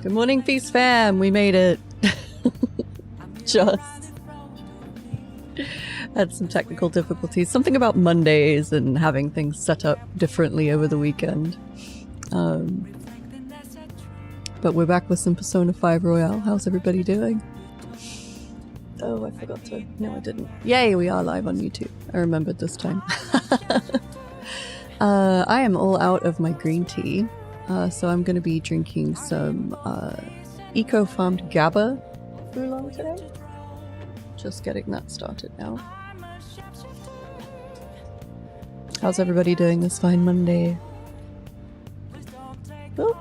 Good morning, Feast fam! We made it! Just had some technical difficulties. Something about Mondays and having things set up differently over the weekend. But we're back with some Persona 5 Royale. How's everybody doing? Oh, I forgot to... No, I didn't. Yay, we are live on YouTube. I remembered this time. I am all out of my green tea. So I'm going to be drinking some eco-farmed GABA oolong today. Just getting that started now. How's everybody doing this fine Monday? Oh,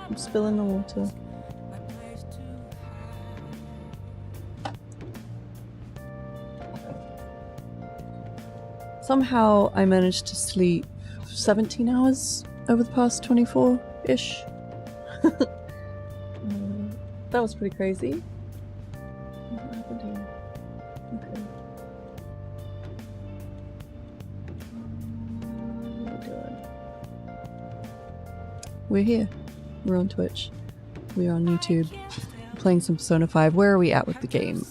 I'm spilling the water. Somehow I managed to sleep 17 hours over the past 24-ish. That was pretty crazy. What happened here? Okay. What are we doing? We're here. We're on Twitch. We're on YouTube. We're playing some Persona 5. Where are we at with the game?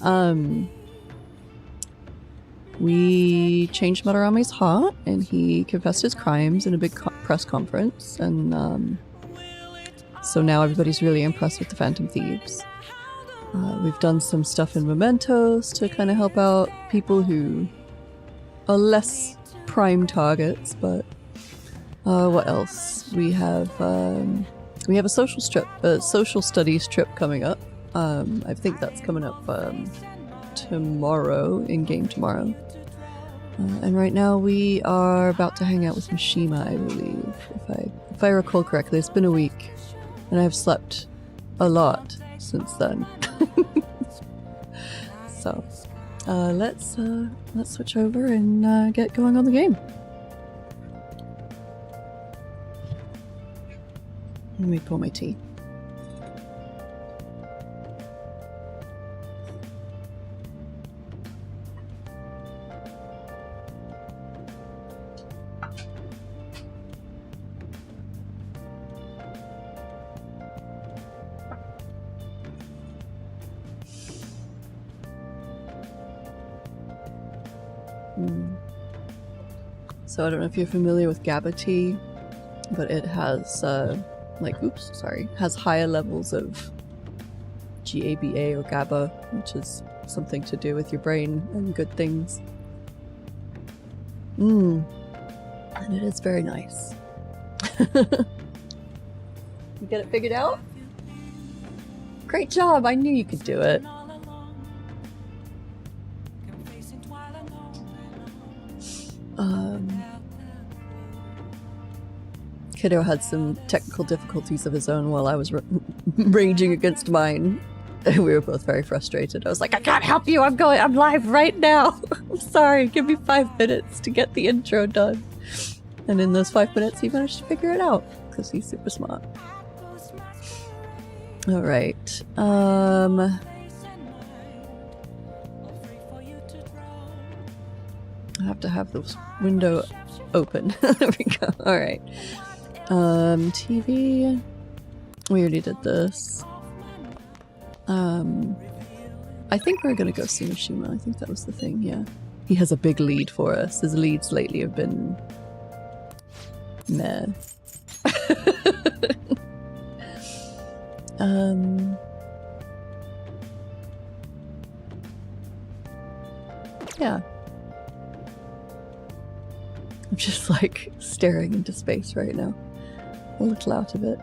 We changed Madarame's heart, and he confessed his crimes in a big press conference, and so now everybody's really impressed with the Phantom Thieves. We've done some stuff in Mementos to kind of help out people who are less prime targets, but what else? We have a social studies trip coming up. I think that's coming up tomorrow, in-game tomorrow. And right now we are about to hang out with Mishima, I believe, if I recall correctly. It's been a week, and I've slept a lot since then. So, let's switch over and get going on the game. Let me pour my tea. So I don't know if you're familiar with GABA tea, but it has has higher levels of GABA or GABA, which is something to do with your brain and good things. And it is very nice. You get it figured out? Great job! I knew you could do it. Kiddo had some technical difficulties of his own while I was raging against mine. We were both very frustrated. I was like, I can't help you! I'm live right now! I'm sorry, give me 5 minutes to get the intro done. And in those 5 minutes, he managed to figure it out, because he's super smart. Alright, I have to have this window open. There we go. Alright. TV. We already did this. I think we're gonna go see Mishima. I think that was the thing, yeah. He has a big lead for us. His leads lately have been... meh. Yeah. I'm just like staring into space right now. A little out of it.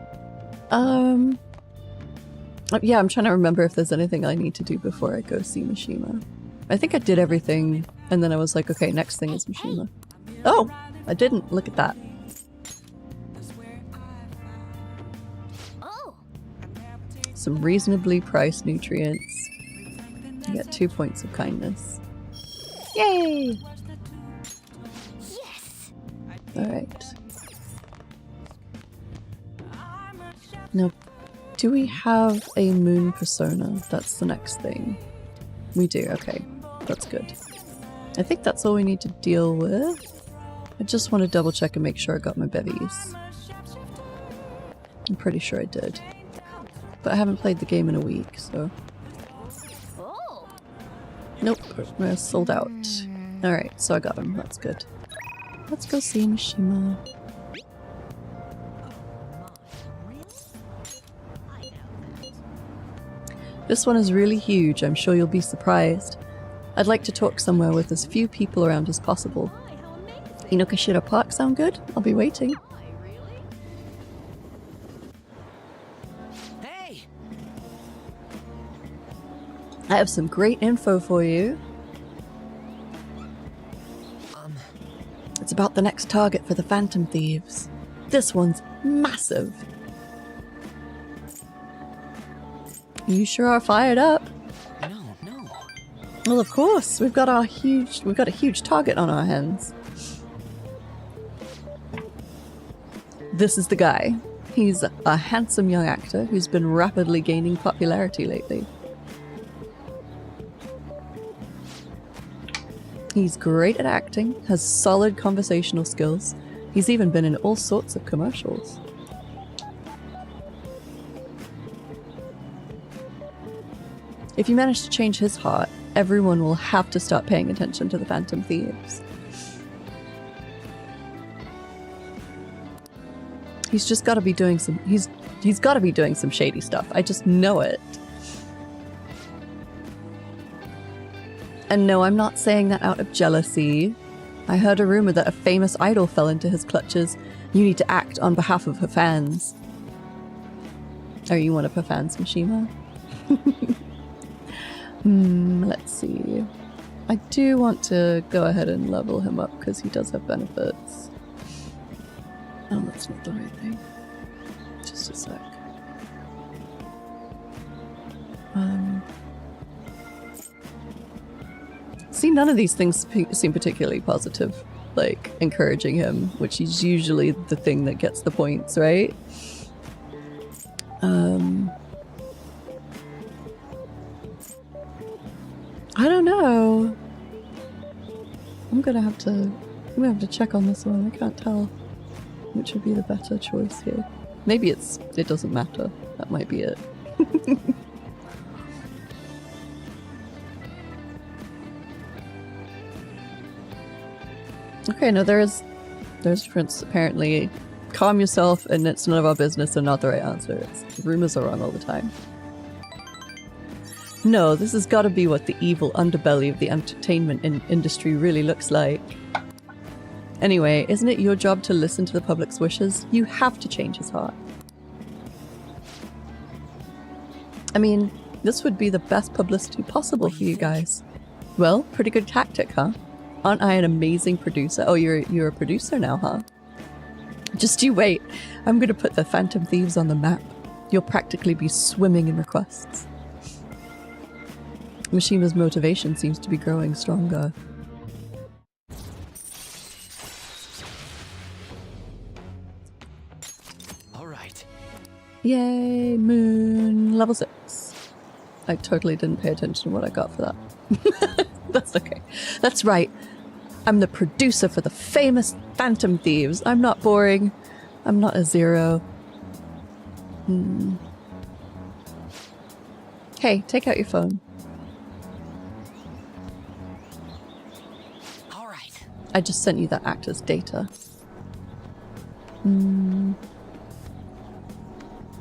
Yeah, I'm trying to remember if there's anything I need to do before I go see Mishima. I think I did everything, and then I was like, okay, next thing is Mishima. Oh! I didn't! Look at that. Some reasonably priced nutrients. You get 2 points of kindness. Yay! Yes! Alright. Now, do we have a moon persona? That's the next thing. We do, okay. That's good. I think that's all we need to deal with. I just want to double check and make sure I got my bevies. I'm pretty sure I did. But I haven't played the game in a week, so... Nope, we're sold out. Alright, so I got him. That's good. Let's go see Mishima. This one is really huge. I'm sure you'll be surprised. I'd like to talk somewhere with as few people around as possible. Inokashira Park sound good? I'll be waiting. Hey! I have some great info for you. It's about the next target for the Phantom Thieves. This one's massive. You sure are fired up. No. Well, of course. We've got a huge target on our hands. This is the guy. He's a handsome young actor who's been rapidly gaining popularity lately. He's great at acting, has solid conversational skills. He's even been in all sorts of commercials. If you manage to change his heart, everyone will have to start paying attention to the Phantom Thieves. He's just got to be doing some... He's got to be doing some shady stuff. I just know it. And no, I'm not saying that out of jealousy. I heard a rumor that a famous idol fell into his clutches. You need to act on behalf of her fans. Are you one of her fans, Mishima? Let's see. I do want to go ahead and level him up because he does have benefits. Oh, that's not the right thing. Just a sec. See, none of these things seem particularly positive. Like, encouraging him, which is usually the thing that gets the points, right? I don't know. I'm gonna have to check on this one. I can't tell which would be the better choice here. Maybe it doesn't matter. That might be it. Okay, no, there's difference apparently. Calm yourself, and it's none of our business, and not the right answer. Rumors are wrong all the time. No, this has got to be what the evil underbelly of the entertainment industry really looks like. Anyway, isn't it your job to listen to the public's wishes? You have to change his heart. I mean, this would be the best publicity possible for you guys. Well, pretty good tactic, huh? Aren't I an amazing producer? Oh, you're a producer now, huh? Just you wait. I'm gonna put the Phantom Thieves on the map. You'll practically be swimming in requests. Mishima's motivation seems to be growing stronger. Alright. Yay, moon level 6. I totally didn't pay attention to what I got for that. That's okay. That's right. I'm the producer for the famous Phantom Thieves. I'm not boring. I'm not a zero. Hey, take out your phone. I just sent you that actor's data.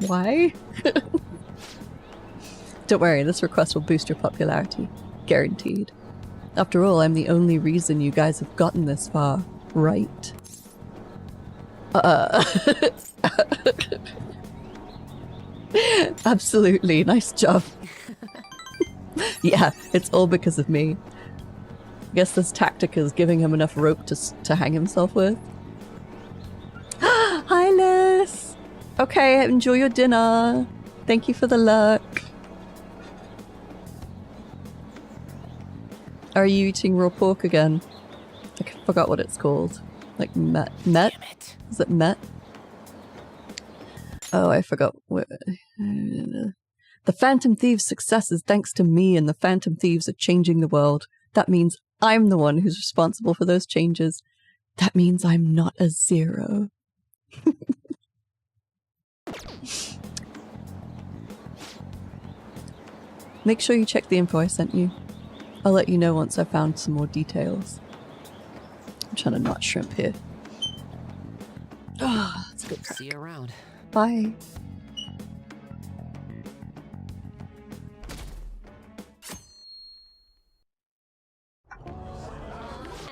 Why? Don't worry, this request will boost your popularity. Guaranteed. After all, I'm the only reason you guys have gotten this far, right? Absolutely, nice job. Yeah, it's all because of me. I guess this tactic is giving him enough rope to hang himself with. Hi, Liz! Okay, enjoy your dinner. Thank you for the luck. Are you eating raw pork again? I forgot what it's called. Like met? Is it met? Oh, I forgot. The Phantom Thieves' success is thanks to me, and the Phantom Thieves are changing the world. That means I'm the one who's responsible for those changes. That means I'm not a zero. Make sure you check the info I sent you. I'll let you know once I've found some more details. I'm trying to not shrimp here. Ah, that's a good crack. See you around. Bye.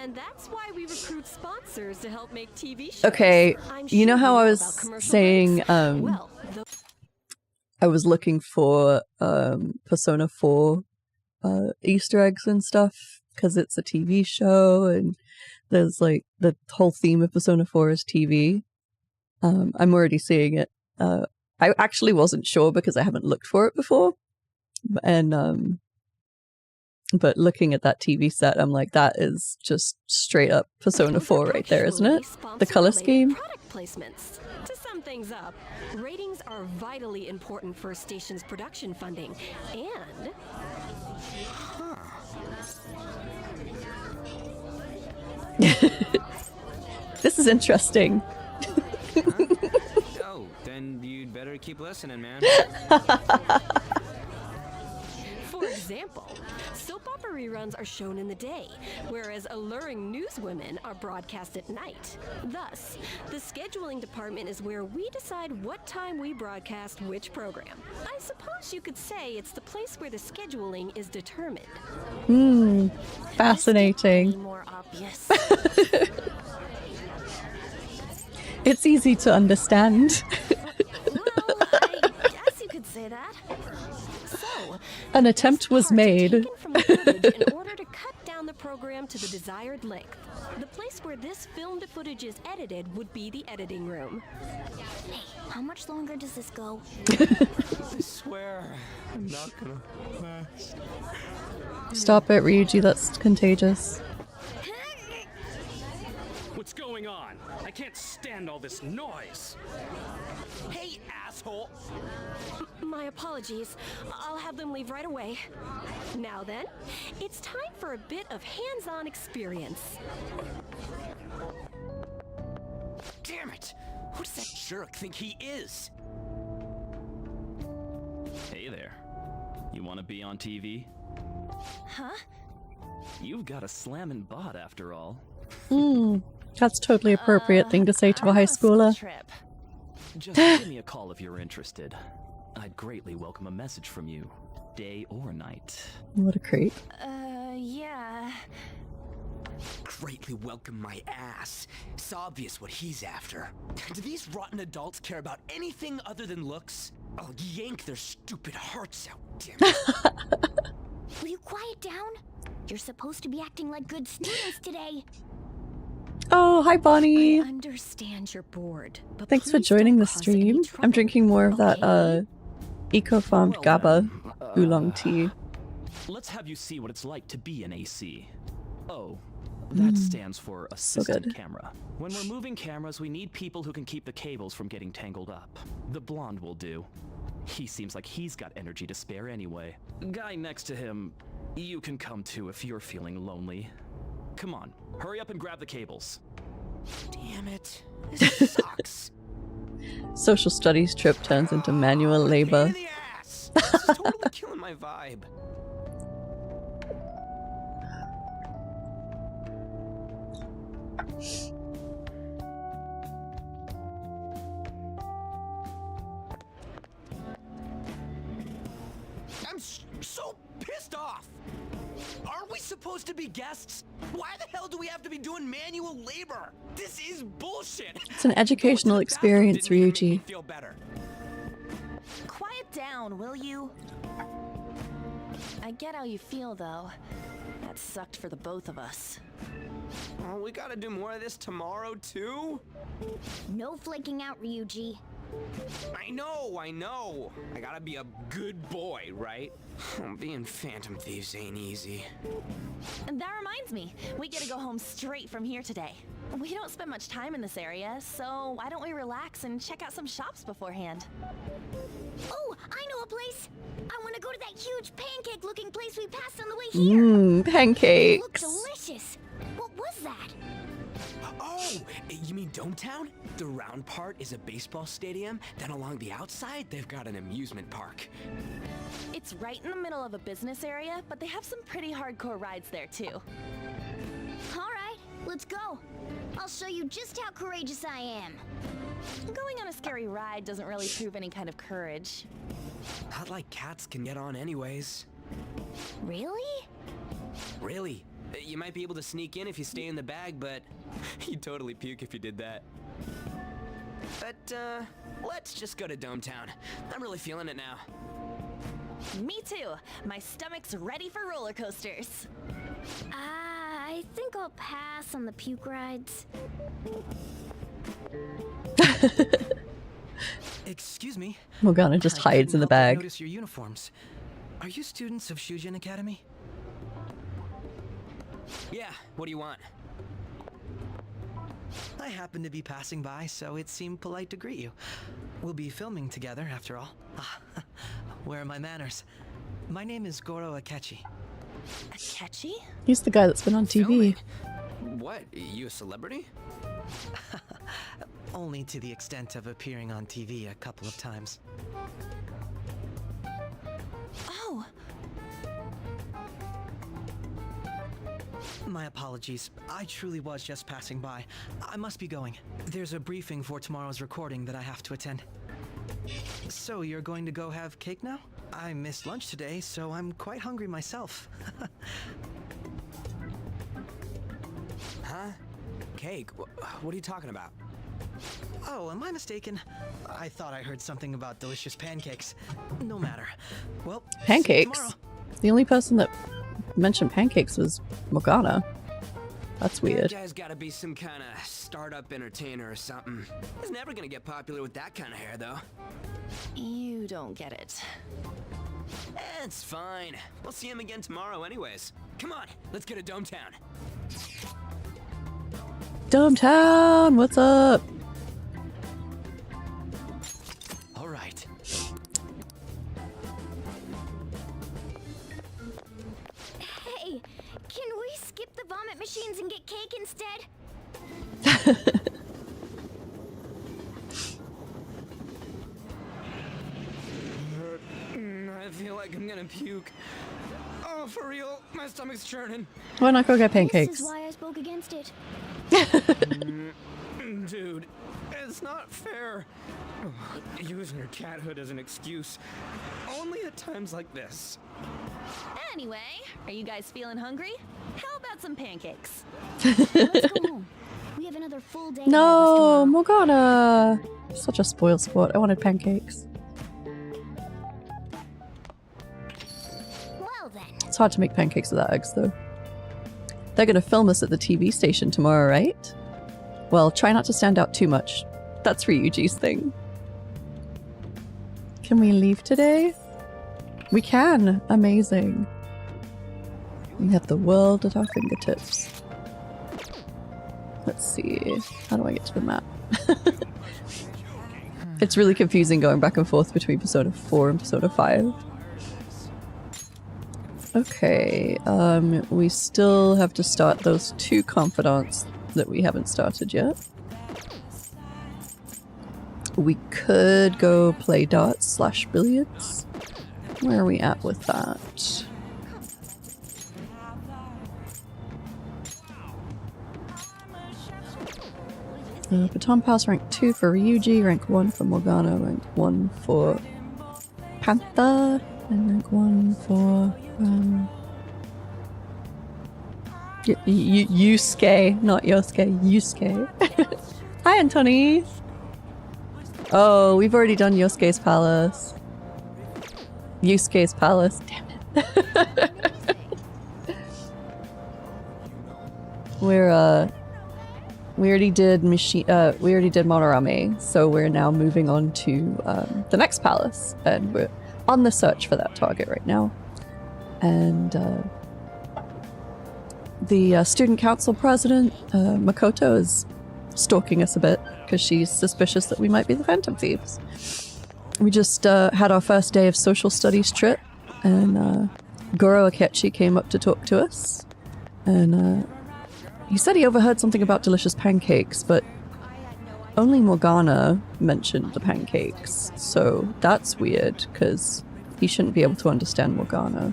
And that's why we recruit sponsors to help make TV shows. Okay, you know how I was about saying well, I was looking for Persona 4 Easter eggs and stuff because it's a TV show and there's like the whole theme of Persona 4 is TV. I'm already seeing it. I actually wasn't sure because I haven't looked for it before, and but looking at that TV set, I'm like, that is just straight up Persona 4 right there, isn't it? The color scheme. Product placements. To sum things up, ratings are vitally important for a station's production funding, and This is interesting. Oh, then you'd better keep listening, man. for example, soap opera reruns are shown in the day, whereas alluring newswomen are broadcast at night. Thus, the scheduling department is where we decide what time we broadcast which program. I suppose you could say it's the place where the scheduling is determined. Fascinating. More obvious. It's easy to understand. Well, I guess you could say that. So, An attempt was parts are made. taken from the footage in order to cut down the program to the desired length. The place where this filmed footage is edited would be the editing room. Hey, how much longer does this go? I swear, I'm not gonna last. Stop it, Ryuji, that's contagious. What's going on? I can't stand all this noise. Hey, asshole! My apologies. I'll have them leave right away. Now then, it's time for a bit of hands-on experience. Damn it! Who does that jerk think he is? Hey there. You want to be on TV? Huh? You've got a slammin' bod after all. That's totally appropriate thing to say to a high schooler. Trip. Just give me a call if you're interested. I'd greatly welcome a message from you, day or night. What a creep. Yeah. Greatly welcome my ass. It's obvious what he's after. Do these rotten adults care about anything other than looks? I'll yank their stupid hearts out, damn it. Will you quiet down? You're supposed to be acting like good students today. Oh, hi Bonnie. I understand you're bored, but Thanks for please joining don't the cause any stream. I'm trouble, drinking more of that okay? eco-farmed Well, GABA oolong tea. Let's have you see what it's like to be an AC. Oh, that stands for assistant good. camera. When we're moving cameras, we need people who can keep the cables from getting tangled up. The blonde will do. He seems like he's got energy to spare anyway. Guy next to him, you can come too if you're feeling lonely. Come on, hurry up and grab the cables. Damn it. This sucks. Social studies trip turns into manual labor. Pain in the ass. This is totally killing my vibe. supposed to be guests? Why the hell do we have to be doing manual labor? This is bullshit. It's an educational Going to the bathroom experience, didn't even make me Ryuji. feel better. Quiet down, will you? I get how you feel, though. That sucked for the both of us. Oh, we gotta do more of this tomorrow, too? No flaking out, Ryuji. I know. I gotta be a good boy, right? Being Phantom Thieves ain't easy. And that reminds me, we get to go home straight from here today. We don't spend much time in this area, so why don't we relax and check out some shops beforehand? Oh, I know a place. I want to go to that huge pancake-looking place we passed on the way here. Mmm, It looked pancakes. delicious. What was that? Oh, you mean Dometown? The round part is a baseball stadium, then along the outside, they've got an amusement park. It's right in the middle of a business area, but they have some pretty hardcore rides there too. All right, let's go. I'll show you just how courageous I am. Going on a scary ride doesn't really prove any kind of courage. Not like cats can get on anyways. Really? Really? You might be able to sneak in if you stay in the bag, but you'd totally puke if you did that. But, let's just go to Dometown. I'm really feeling it now. Me too. My stomach's ready for roller coasters. I think I'll pass on the puke rides. Excuse me. Morgana just I hides in the couldn't help but bag. Notice your uniforms. Are you students of Shujin Academy? Yeah, what do you want? I happened to be passing by, so it seemed polite to greet you. We'll be filming together, after all. Where are my manners? My name is Goro Akechi. Akechi? He's the guy that's been on TV. Filming? What? You a celebrity? Only to the extent of appearing on TV a couple of times. Oh, My apologies. I truly was just passing by. I must be going. There's a briefing for tomorrow's recording that I have to attend. So you're going to go have cake now? I missed lunch today, so I'm quite hungry myself. Huh? Cake? What are you talking about? Oh, am I mistaken? I thought I heard something about delicious pancakes. No matter. Well, see you Pancakes? tomorrow. The only person that mentioned pancakes was Morgana. That's That weird. guy's gotta be some kind of startup entertainer or something. He's never gonna get popular with that kind of hair, though. you don't get it. It's fine. We'll see him again tomorrow anyways. Come on, let's go to Dometown. Dometown, what's up? All right. Hey, can we skip the vomit machines and get cake instead? I feel like I'm gonna puke. Oh, for real? My stomach's churning. Why not go get This pancakes? is why I spoke against it. Dude, it's not fair. Using your cathood as an excuse. Only at times like this. Anyway, are you guys feeling hungry? How about some pancakes? Let's go home. We have another full day ahead of us No, tomorrow. Morgana. Such a spoil sport. I wanted pancakes. Well then. It's hard to make pancakes without eggs, though. They're gonna film us at the TV station tomorrow, right? Well, try not to stand out too much. That's Ryuji's thing. Can we leave today? We can! Amazing. We have the world at our fingertips. Let's see. How do I get to the map? It's really confusing going back and forth between Persona 4 and Persona 5. Okay, we still have to start those two confidants that we haven't started yet. We could go play darts / billiards. Where are we at with that? Baton Pass rank 2 for Ryuji, rank 1 for Morgana, rank 1 for Panther, and rank 1 for Yusuke, not Yosuke. Yusuke. Hi, Anthony. Oh, we've already done Yosuke's palace. Yusuke's palace. Damn it. We already did Monorame, so we're now moving on to the next palace, and we're on the search for that target right now. And the student council president, Makoto, is stalking us a bit because she's suspicious that we might be the Phantom Thieves. We just had our first day of social studies trip, and Goro Akechi came up to talk to us, and he said he overheard something about delicious pancakes, but only Morgana mentioned the pancakes, so that's weird because he shouldn't be able to understand Morgana.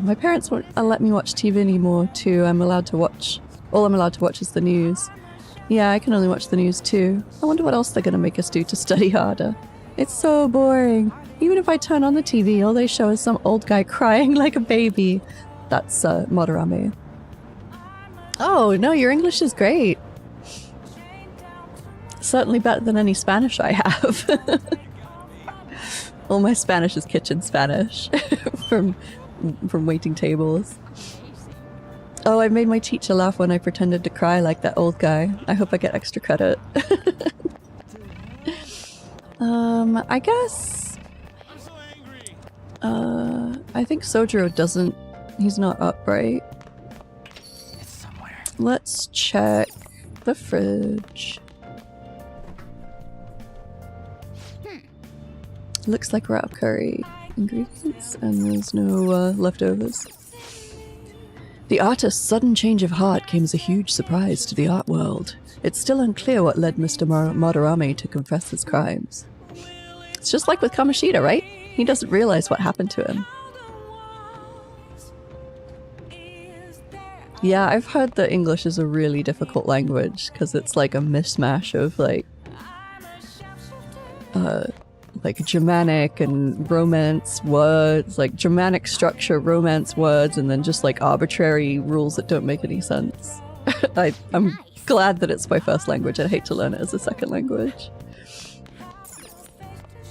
My parents won't let me watch TV anymore too. All I'm allowed to watch is the news. Yeah, I can only watch the news too. I wonder what else they're gonna make us do to study harder. It's so boring. Even if I turn on the TV, all they show is some old guy crying like a baby. That's Motorame. Oh no, your English is great. Certainly better than any Spanish I have. All my Spanish is kitchen Spanish from waiting tables. Oh, I made my teacher laugh when I pretended to cry like that old guy. I hope I get extra credit. I guess... I think Sojiro doesn't... He's not up, right? It's somewhere. Let's check the fridge. Looks like we're out of curry ingredients, and there's no leftovers. The artist's sudden change of heart came as a huge surprise to the art world. It's still unclear what led Mr. Madarame to confess his crimes. It's just like with Kamoshida, right? He doesn't realize what happened to him. Yeah, I've heard that English is a really difficult language because it's like a mishmash of like Germanic and Romance words, like Germanic structure, Romance words, and then just like arbitrary rules that don't make any sense. I'm glad that it's my first language. I'd hate to learn it as a second language.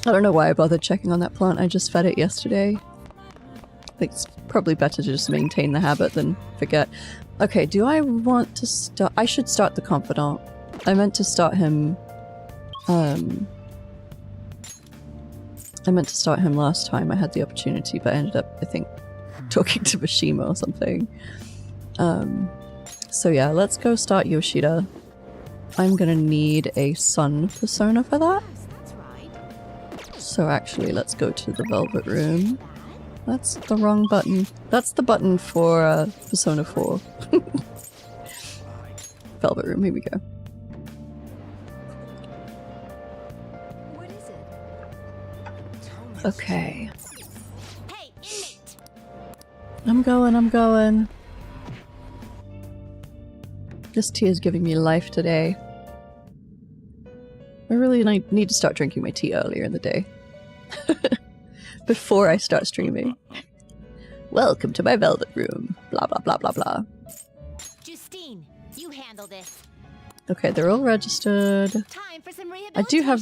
I don't know why I bothered checking on that plant. I just fed it yesterday. I think it's probably better to just maintain the habit than forget. Okay, do I want to start? I should start the confidant. I meant to start him last time I had the opportunity, but I ended up, I think, talking to Mishima or something. So yeah, let's go start Yoshida. I'm gonna need a sun persona for that. So actually, let's go to the Velvet Room. That's the wrong button. That's the button for Persona 4. Velvet Room, here we go. What is it? Okay. Hey, inmate! I'm going. This tea is giving me life today. I really need to start drinking my tea earlier in the day. Before I start streaming. Welcome to my Velvet Room. Blah blah blah blah blah. Justine, you handle this. Okay, they're all registered. Time for some I do have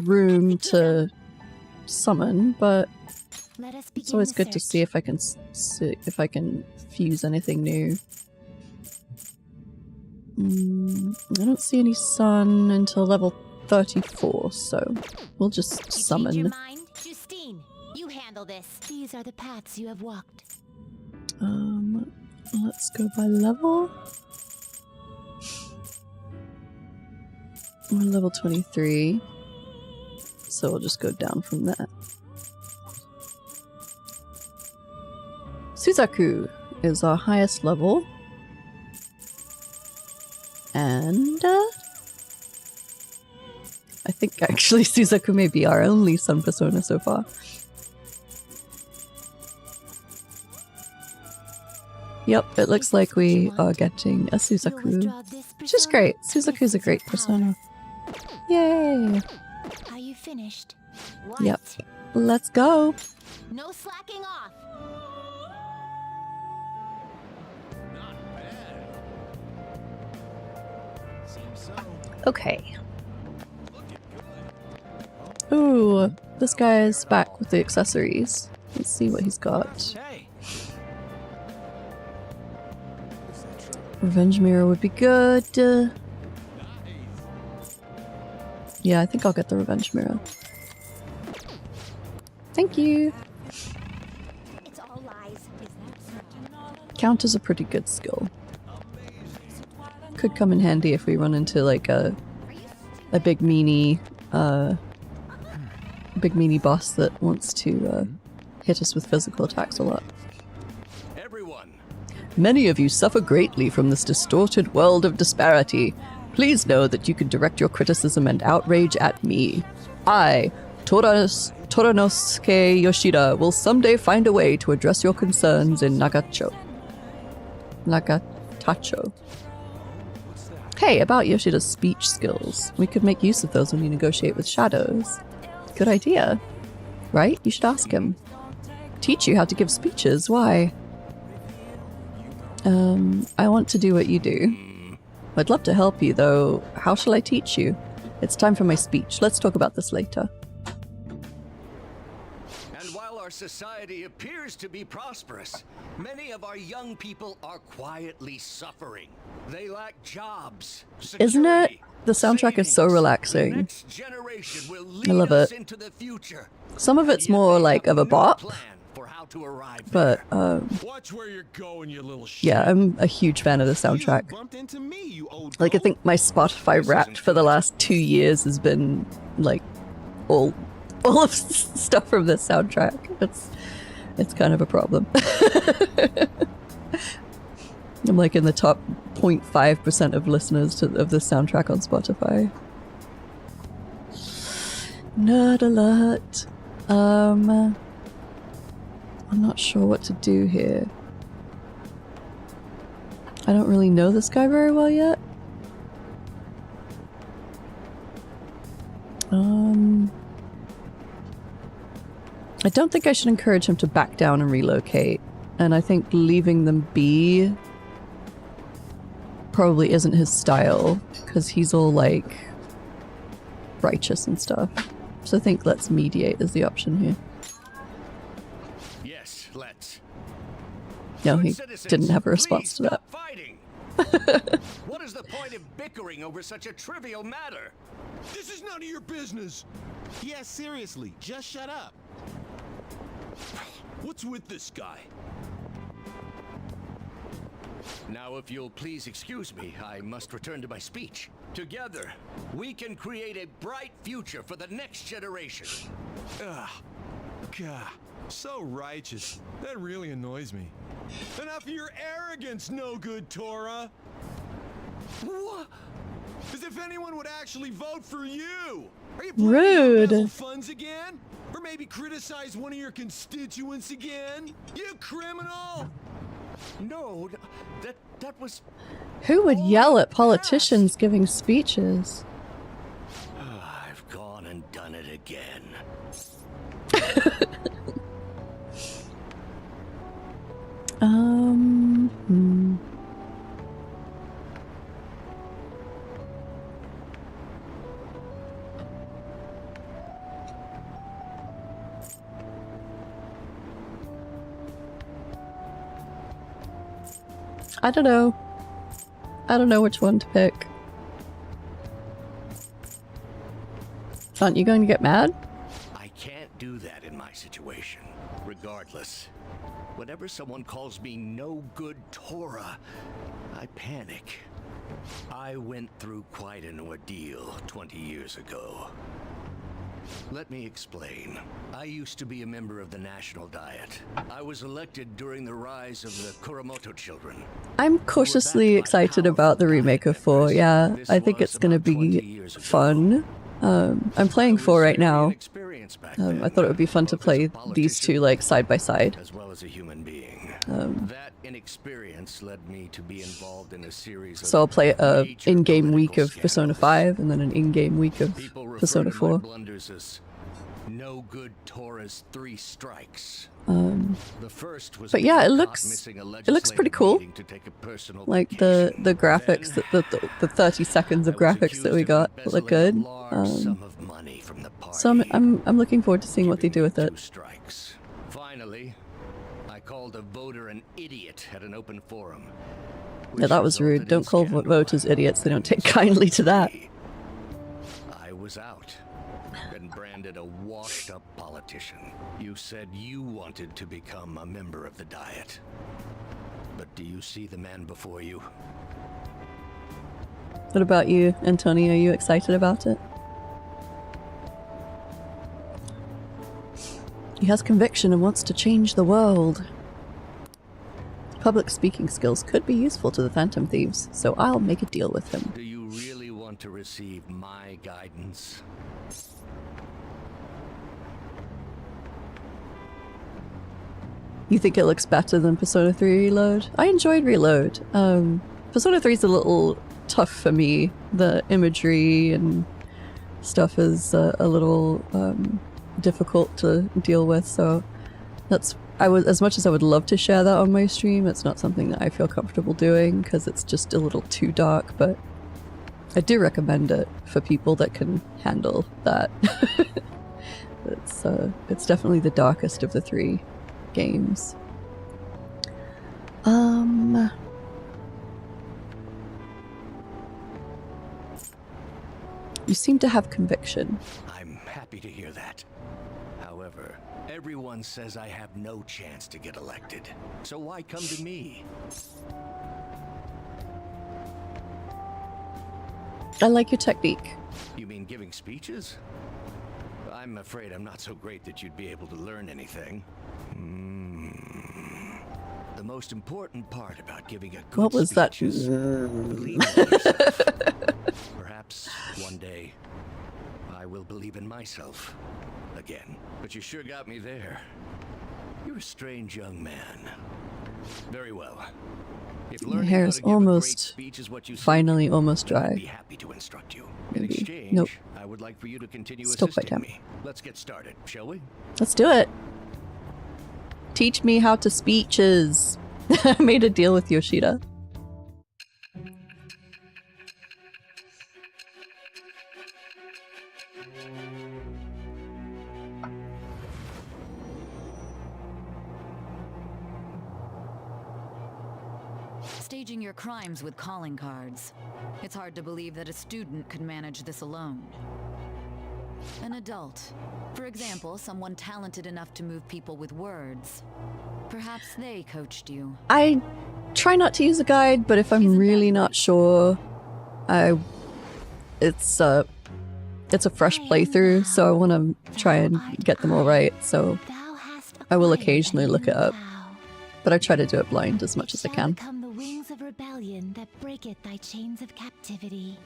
room to summon, but it's always good to see if I can fuse anything new. I don't see any sun until level 34, so we'll just summon. Your mind? Justine, you handle this. These are the paths you have walked. Let's go by level. We're level 23, so we'll just go down from that. Suzaku is our highest level. And I think actually Suzaku may be our only sun persona so far. Yep, it looks like we are getting a Suzaku, which is great. Suzaku's a great persona. Yay! Are you finished? Yep. Let's go! No slacking off. Okay. Ooh, this guy's back with the accessories. Let's see what he's got. Hey. Revenge mirror would be good. Yeah, I think I'll get the revenge mirror. Thank you. It's all lies. Counter's a pretty good skill. Could come in handy if we run into like a big meanie boss that wants to hit us with physical attacks a lot. Everyone, Many of you suffer greatly from this distorted world of disparity. Please know that you can direct your criticism and outrage at me. I, Toranosuke Yoshida, will someday find a way to address your concerns in Nagatacho. Hey, about Yoshida's speech skills. We could make use of those when you negotiate with shadows. Good idea. Right? You should ask him. Teach you how to give speeches. Why? I want to do what you do. I'd love to help you, though. How shall I teach you? It's time for my speech. Let's talk about this later. And while our society appears to be prosperous, many of our young people are quietly suffering. They lack jobs. Isn't it? security, The soundtrack is so savings. relaxing. The next generation will lead I love us it. into the future. Some of it's Yet more they like have of a no bop, plan for how to arrive but there. watch where you're going, you little shit. yeah, I'm a huge fan of the soundtrack. bumped into me, you old Like, I goat. think my Spotify Wrapped for the last 2 years has been like all of stuff from this soundtrack. It's kind of a problem. I'm like in the top 0.5% of listeners of this soundtrack on Spotify. Nerd alert. I'm not sure what to do here. I don't really know this guy very well yet. I don't think I should encourage him to back down and relocate. And I think leaving them be probably isn't his style, because he's all like righteous and stuff. So I think let's mediate is the option here. Yes, let's. No, he Good citizens, didn't have a response please to that. stop fighting. What is the point of bickering over such a trivial matter? This is none of your business. Yeah, seriously, just shut up. What's with this guy? Now, if you'll please excuse me, I must return to my speech. Together, we can create a bright future for the next generation. Ugh. God, so righteous. That really annoys me. Enough of your arrogance, no good Torah. What? As if anyone would actually vote for you. Are you planning Rude. to embezzle funds again? Or maybe criticize one of your constituents again? You criminal! No, that was... Who would yell at politicians giving speeches? I've gone and done it again. I don't know. I don't know which one to pick. Aren't you going to get mad? I can't do that in my situation. Regardless, whenever someone calls me no good Torah, I panic. I went through quite an ordeal 20 years ago. Let me explain. I used to be a member of the National Diet. I was elected during the rise of the Kuramoto children. I'm cautiously excited about the remake of 4. Yeah, I think it's going to be fun. I'm playing 4 right now. I thought it would be fun to play these two like side by side. As well as a human being. That inexperience led me to be involved in a series of So I'll play a major in-game week political of Persona scandals. 5 and then an in-game week of People refer Persona to my 4. blunders as No good Tora's 3 strikes. The first was But yeah, it being looks caught missing a pretty legislative cool. meeting to take a personal Like vacation. the graphics, the 30 seconds of I was graphics that accused we of got embezzling look good. a large sum of money from the party. So I'm looking forward to seeing what they do with it. 2 strikes. Finally, I called a voter an idiot at an open forum. Yeah, that was rude. Don't call voters idiots. They don't take kindly to that. I was out and branded a washed-up politician. You said you wanted to become a member of the Diet. But do you see the man before you? What about you, Antonio? Are you excited about it? He has conviction and wants to change the world. Public speaking skills could be useful to the Phantom Thieves, so I'll make a deal with him. Do you really want to receive my guidance? You think it looks better than Persona 3 Reload? I enjoyed Reload. Persona 3 is a little tough for me. The imagery and stuff is a little difficult to deal with, so as much as I would love to share that on my stream, it's not something that I feel comfortable doing because it's just a little too dark, but I do recommend it for people that can handle that. It's definitely the darkest of the 3 games. You seem to have conviction. I'm happy to hear that. However, everyone says I have no chance to get elected. So why come to me? I like your technique. You mean giving speeches? I'm afraid I'm not so great that you'd be able to learn anything. The most important part about giving a good What was that? speech is believing in yourself. Perhaps one day I will believe in myself again. But you sure got me there. You're a strange young man. Very well. If My learning hair how is to give a great almost speech is what you seek, finally almost then I'd dry. be happy to instruct you. In Maybe. exchange, Nope. I would like for you to continue Still quite assisting damp. me. Let's get started, shall we? Let's do it. Teach me how to speeches. I made a deal with Yoshida. Staging your crimes with calling cards. It's hard to believe that a student could manage this alone. An adult. For example, someone talented enough to move people with words. Perhaps they coached you. I try not to use a guide, but if I'm really not sure, it's a fresh playthrough, so I want to try and get them all right, so I will occasionally look it up. But I try to do it blind as much as I can. Become the wings of rebellion that breaketh thy chains of captivity.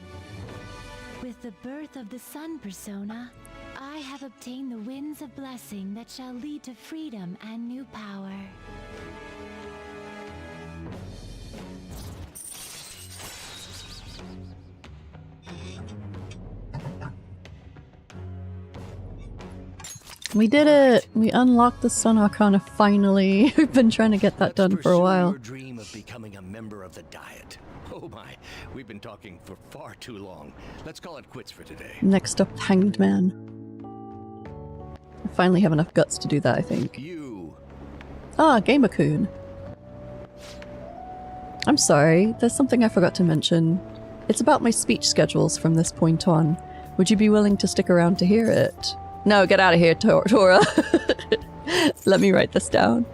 With the birth of the sun persona, I have obtained the winds of blessing that shall lead to freedom and new power. We did it! We unlocked the Sun Arcana finally. We've been trying to get that done for a Pursue while. Your dream of becoming a member of the Diet. Oh my, we've been talking for far too long. Let's call it quits for today. Next up, Hanged Man. I finally have enough guts to do that, I think. You. Ah, Gamer-kun. I'm sorry, there's something I forgot to mention. It's about my speech schedules from this point on. Would you be willing to stick around to hear it? No, get out of here, Tora. Let me write this down.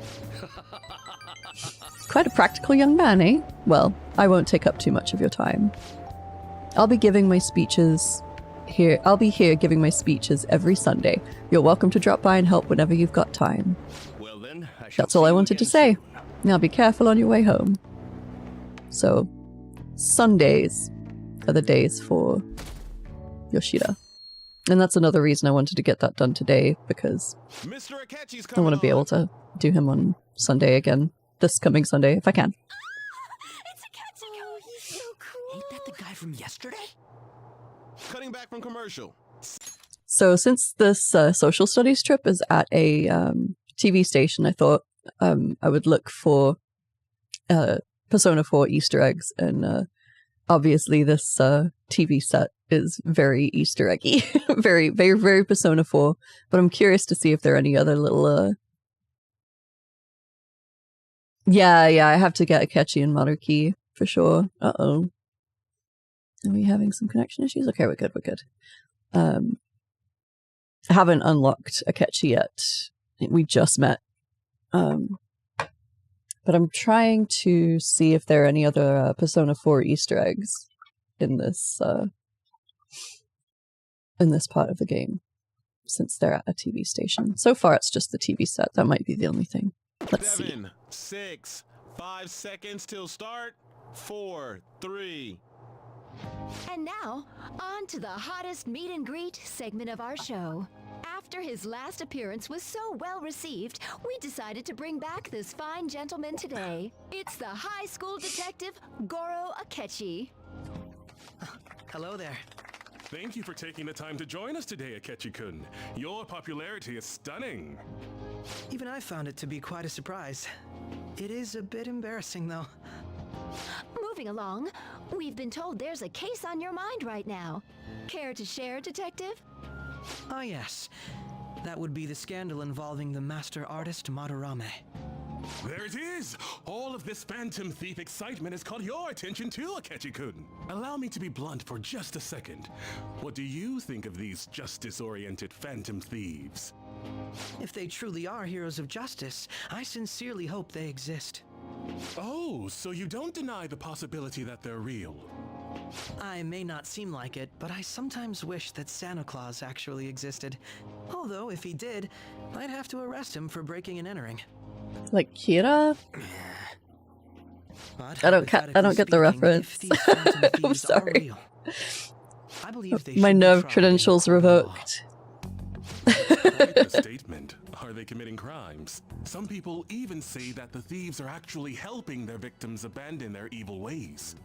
Quite a practical young man, eh? Well, I won't take up too much of your time. I'll be giving my speeches here. I'll be here giving my speeches every Sunday. You're welcome to drop by and help whenever you've got time. Well then, I shall That's all see I you wanted to again say. soon. Now be careful on your way home. So, Sundays are the days for Yoshida. And that's another reason I wanted to get that done today, because Mr. Akechi's I coming want to be able to do him on Sunday again. This coming Sunday, if I can. It's a cat. Oh, he's so cool. Ain't that the guy from yesterday? Cutting back from commercial. So since this social studies trip is at a TV station, I thought I would look for Persona 4 Easter eggs, and obviously this TV set is very Easter eggy, very, very, very Persona 4. But I'm curious to see if there are any other little. Yeah, I have to get Akechi and Maruki for sure. Uh-oh. Are we having some connection issues? Okay, we're good. I haven't unlocked Akechi yet. We just met. But I'm trying to see if there are any other Persona 4 Easter eggs in this part of the game, since they're at a TV station. So far, it's just the TV set. That might be the only thing. Let's 7, 6, 5 seconds till start. 4, 3. And now, on to the hottest meet and greet segment of our show. After his last appearance was so well received, we decided to bring back this fine gentleman today. It's the high school detective, Goro Akechi. Hello there. Thank you for taking the time to join us today, Akechi-kun. Your popularity is stunning. Even I found it to be quite a surprise. It is a bit embarrassing, though. Moving along, we've been told there's a case on your mind right now. Care to share, Detective? Ah, yes. That would be the scandal involving the master artist Madarame. There it is! All of this Phantom Thief excitement has caught your attention too, Akechi-kun. Allow me to be blunt for just a second. What do you think of these justice-oriented Phantom Thieves? If they truly are heroes of justice, I sincerely hope they exist. Oh, so you don't deny the possibility that they're real? I may not seem like it, but I sometimes wish that Santa Claus actually existed. Although, if he did, I'd have to arrest him for breaking and entering. Like Kira? But I don't get the reference. I'm sorry. I believe they My should be nerve tried credentials in a court of law. revoked. Quite a statement. Are they committing crimes? Some people even say that the thieves are actually helping their victims abandon their evil ways.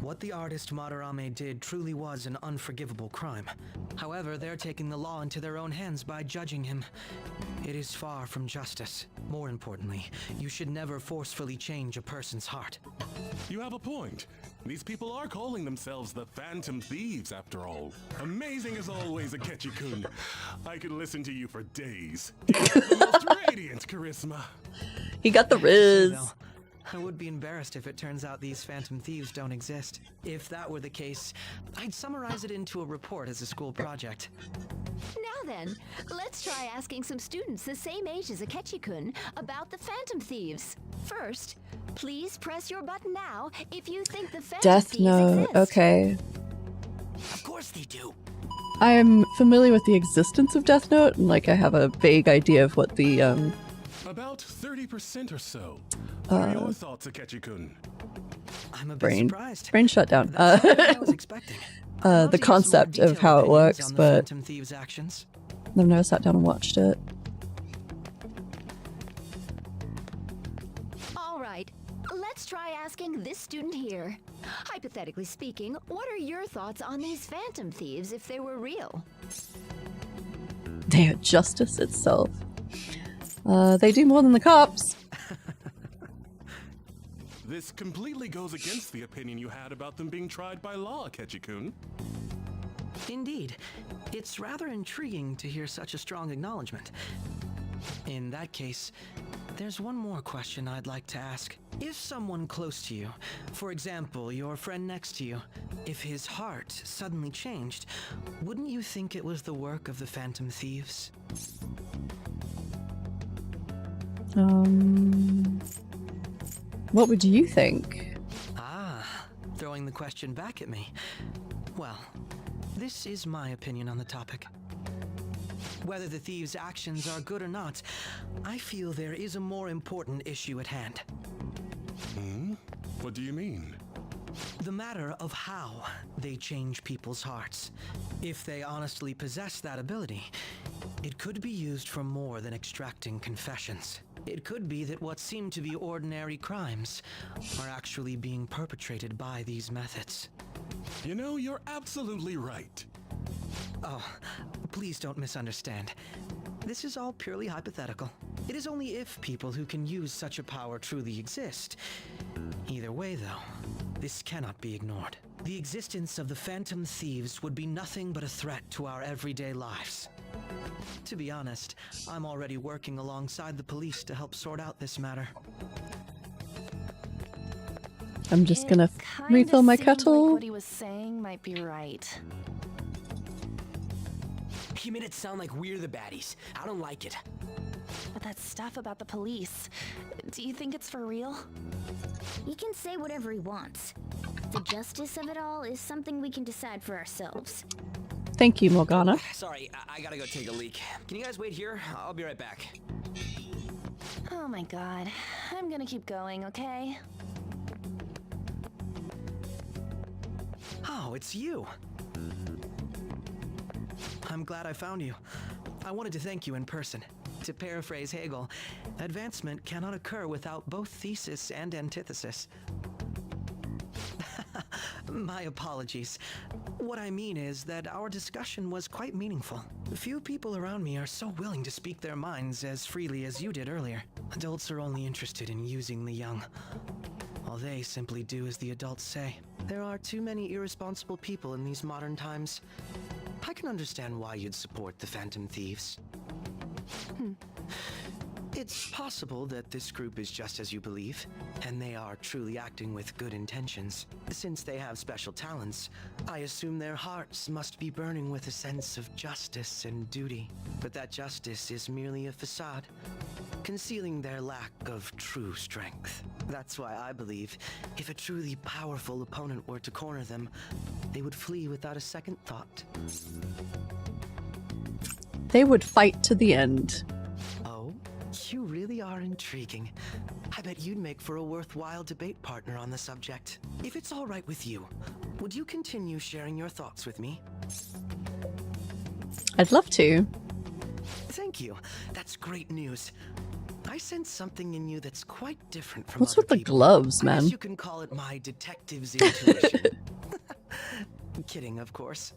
What the artist Madarame did truly was an unforgivable crime. However, they're taking the law into their own hands by judging him. It is far from justice. More importantly, you should never forcefully change a person's heart. You have a point. These people are calling themselves the Phantom Thieves, after all. Amazing as always, Akechi-kun. I could listen to you for days. You have the most radiant charisma. He got the riz. I would be embarrassed if it turns out these Phantom Thieves don't exist. If that were the case, I'd summarize it into a report as a school project. Now then, let's try asking some students the same age as Akechi-kun about the Phantom Thieves. First, please press your button now if you think the Phantom Death Thieves Note. exist. Okay. Of course they do. I'm familiar with the existence of Death Note, and like I have a vague idea of what the About 30% or so. What are your thoughts, Akechi-kun? I'm a bit brain surprised. shutdown. That's not what I was expecting. I'd love The to hear some more concept of detailed how it opinions works, on the but Phantom Thieves' actions. I've never sat down and watched it. All right, let's try asking this student here. Hypothetically speaking, what are your thoughts on these Phantom Thieves if they were real? They are justice itself. They do more than the cops. This completely goes against the opinion you had about them being tried by law, Akechi-kun. Indeed. It's rather intriguing to hear such a strong acknowledgement. In that case, there's one more question I'd like to ask. If someone close to you, for example, your friend next to you, if his heart suddenly changed, wouldn't you think it was the work of the Phantom Thieves? What would you think? Ah, throwing the question back at me. Well, this is my opinion on the topic. Whether the thieves' actions are good or not, I feel there is a more important issue at hand. What do you mean? The matter of how they change people's hearts. If they honestly possess that ability, it could be used for more than extracting confessions. It could be that what seem to be ordinary crimes are actually being perpetrated by these methods. You know, you're absolutely right. Oh, please don't misunderstand. This is all purely hypothetical. It is only if people who can use such a power truly exist. Either way, though, this cannot be ignored. The existence of the Phantom Thieves would be nothing but a threat to our everyday lives. To be honest, I'm already working alongside the police to help sort out this matter. I'm just gonna Kinda refill my seemed kettle. Like what he was saying might be right. He made it sound like we're the baddies. I don't like it. But that stuff about the police, do you think it's for real? He can say whatever he wants. The justice of it all is something we can decide for ourselves. Thank you, Morgana. Sorry, I gotta go take a leak. Can you guys wait here? I'll be right back. Oh my god. I'm gonna keep going, okay? Oh, it's you. I'm glad I found you. I wanted to thank you in person. To paraphrase Hegel, advancement cannot occur without both thesis and antithesis. My apologies. What I mean is that our discussion was quite meaningful. Few people around me are so willing to speak their minds as freely as you did earlier. Adults are only interested in using the young, while they simply do as the adults say. There are too many irresponsible people in these modern times. I can understand why you'd support the Phantom Thieves. It's possible that this group is just as you believe, and they are truly acting with good intentions. Since they have special talents, I assume their hearts must be burning with a sense of justice and duty. But that justice is merely a facade, concealing their lack of true strength. That's why I believe if a truly powerful opponent were to corner them, they would flee without a second thought. They would fight to the end. Oh, you really are intriguing. I bet you'd make for a worthwhile debate partner on the subject. If it's all right with you, would you continue sharing your thoughts with me? I'd love to. Thank you. That's great news. I sense something in you that's quite different from What's other with the people. gloves, I man? guess you can call it my detective's intuition. Kidding, of course.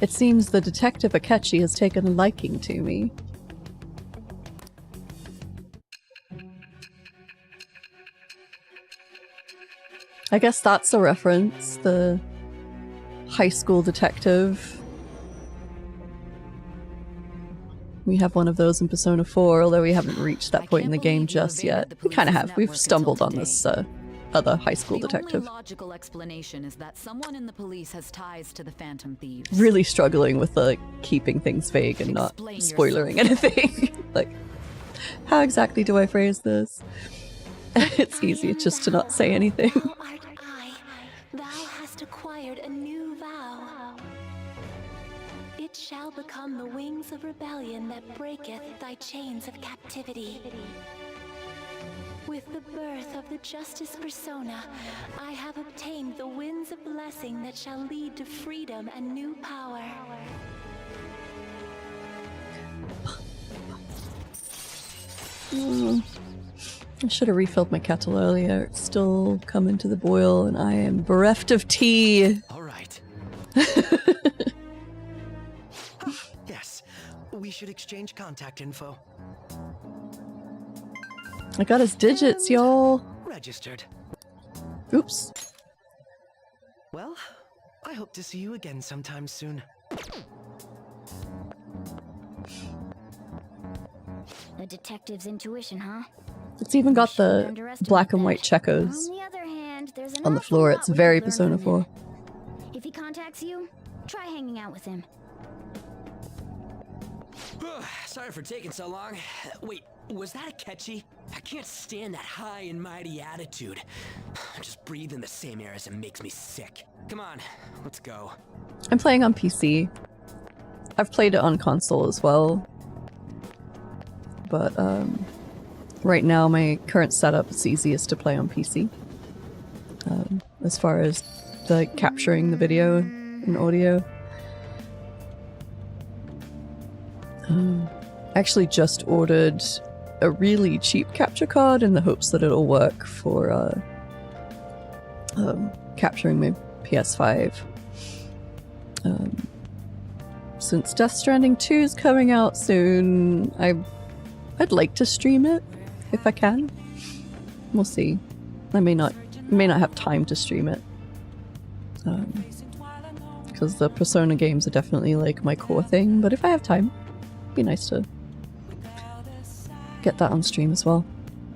It seems the detective Akechi has taken a liking to me. I guess that's a reference, the high school detective. We have one of those in Persona 4, although we haven't reached that point in the game just yet. We kind of have. We've stumbled on this other high school detective. The only logical explanation is that someone in the police has ties to the Phantom Thieves. Really struggling with keeping things vague and not Explain spoilering yourself. anything. Like, how exactly do I phrase this? It's easy just to not say anything. Thou art I. Thou hast acquired a new vow. It shall become the wings of rebellion that breaketh thy chains of captivity. With the birth of the Justice Persona, I have obtained the winds of blessing that shall lead to freedom and new power. I should have refilled my kettle earlier. It's still coming to the boil, and I am bereft of tea. All right. Yes, we should exchange contact info. I got his digits, y'all. Registered. Oops. Well, I hope to see you again sometime soon. The detective's intuition, huh? It's even got Shouldn't the underestimate black and that. white checkers On the other hand, there's an on the awful floor. lot It's we very could learn Persona from 4. him. If he contacts you, try hanging out with him. Sorry for taking so long. Wait, was that Akechi? I can't stand that high and mighty attitude. Just breathing the same air as him makes me sick. Come on, let's go. I'm playing on PC. I've played it on console as well. But right now my current setup is easiest to play on PC. As far as capturing the video and audio. I actually just ordered a really cheap capture card in the hopes that it'll work for capturing my PS5. Since Death Stranding 2 is coming out soon, I'd like to stream it if I can. We'll see. I may not have time to stream it. Because the Persona games are definitely like my core thing, but if I have time, it'd be nice to get that on stream as well.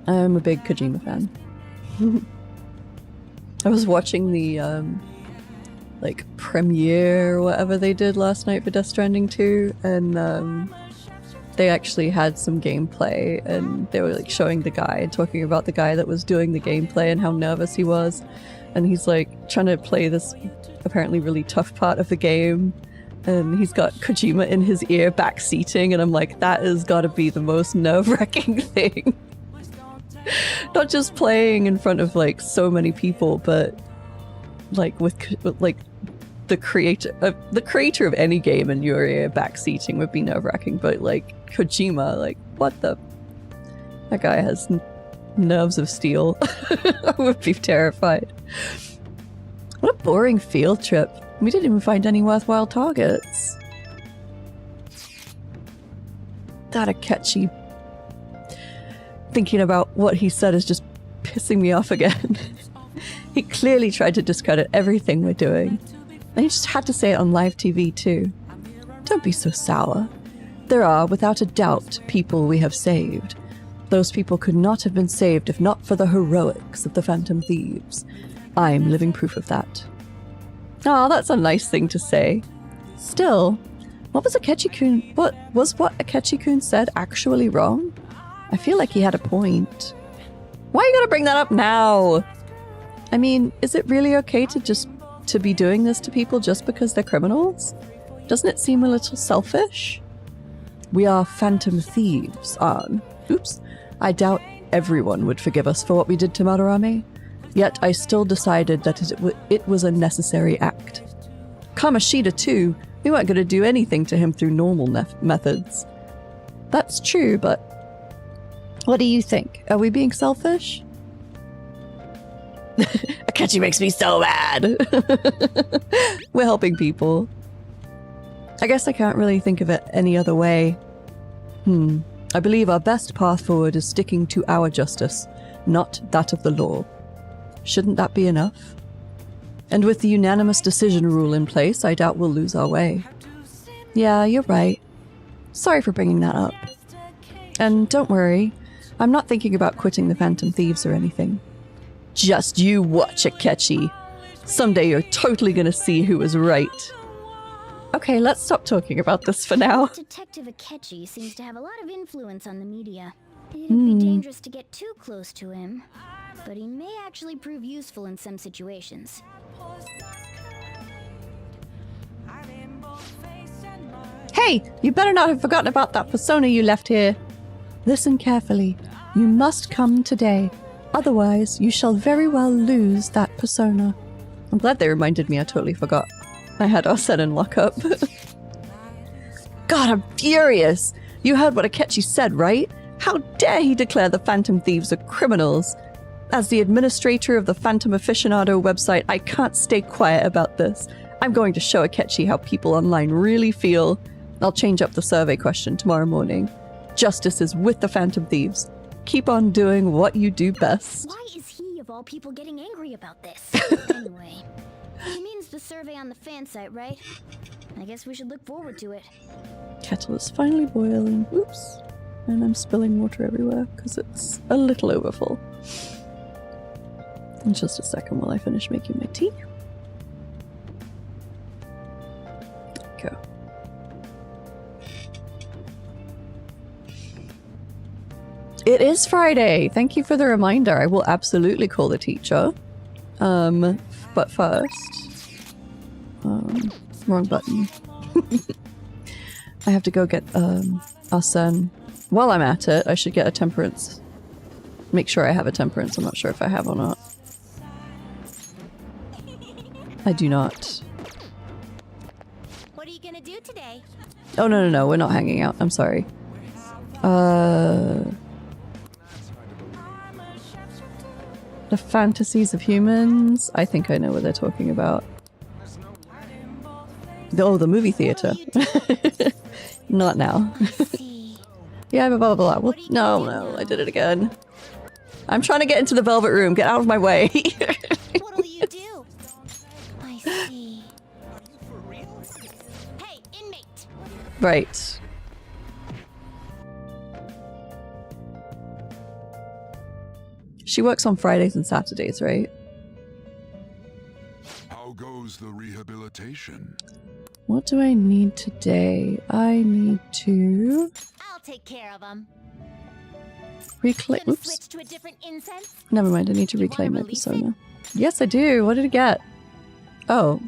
I'm a big Kojima fan. I was watching the like premiere or whatever they did last night for Death Stranding 2, and they actually had some gameplay, and they were like showing the guy and talking about the guy that was doing the gameplay and how nervous he was, and he's like trying to play this apparently really tough part of the game, and he's got Kojima in his ear backseating, and I'm like, that has got to be the most nerve-wracking thing. Not just playing in front of like so many people, but like with like the creator of any game in your ear backseating would be nerve-wracking, but like Kojima, like what the, that guy has nerves of steel. I would be terrified. What a boring field trip. We didn't even find any worthwhile targets. That Akechi thinking about what he said is just pissing me off again. He clearly tried to discredit everything we're doing. And he just had to say it on live TV too. Don't be so sour. There are, without a doubt, people we have saved. Those people could not have been saved if not for the heroics of the Phantom Thieves. I'm living proof of that. Ah, that's a nice thing to say. Still, what was Akechi-kun? What Akechi-kun said actually wrong? I feel like he had a point. Why are you gonna bring that up now? I mean, is it really okay to be doing this to people just because they're criminals? Doesn't it seem a little selfish? We are Phantom Thieves, Ann. Oops. I doubt everyone would forgive us for what we did to Madarame. Yet I still decided that it was a necessary act. Kamoshida too. We weren't going to do anything to him through normal methods. That's true, but what do you think? Are we being selfish? Akechi makes me so mad. We're helping people. I guess I can't really think of it any other way. I believe our best path forward is sticking to our justice, not that of the law. Shouldn't that be enough? And with the unanimous decision rule in place, I doubt we'll lose our way. Yeah, you're right. Sorry for bringing that up. And don't worry, I'm not thinking about quitting the Phantom Thieves or anything. Just you watch, Akechi. Someday you're totally gonna see who was right. Okay, let's stop talking about this for now. Detective Akechi seems to have a lot of influence on the media. It'd be dangerous to get too close to him, but he may actually prove useful in some situations. Hey, you better not have forgotten about that persona you left here. Listen carefully. You must come today. Otherwise, you shall very well lose that persona. I'm glad they reminded me. I totally forgot. I had Arsene in lockup. God, I'm furious! You heard what Akechi said, right? How dare he declare the Phantom Thieves are criminals? As the administrator of the Phantom Aficionado website, I can't stay quiet about this. I'm going to show Akechi how people online really feel. I'll change up the survey question tomorrow morning. Justice is with the Phantom Thieves. Keep on doing what you do best. Why is he, of all people, getting angry about this? Anyway, he means the survey on the fan site, right? I guess we should look forward to it. Kettle is finally boiling. Oops. And I'm spilling water everywhere because it's a little overfull. In just a second while I finish making my tea. Go. It is Friday! Thank you for the reminder. I will absolutely call the teacher. But first... wrong button. I have to go get, Arsene. While I'm at it, I should get a temperance. Make sure I have a temperance. I'm not sure if I have or not. I do not. What are you gonna do today? Oh, no, we're not hanging out. I'm sorry. The Fantasies of Humans? I think I know what they're talking about. Oh, the movie theater. Not now. Yeah, blah, blah, blah. Well, no, I did it again. I'm trying to get into the velvet room. Get out of my way. What'll you do? I see. Hey, inmate! Right. She works on Fridays and Saturdays, right? How goes the rehabilitation? What do I need today? I need to I'll take care of them. reclaim. Gonna Oops. switch to a different incense? Never mind. I need to You wanna reclaim my release it? persona. Yes, I do. What did it get? Oh,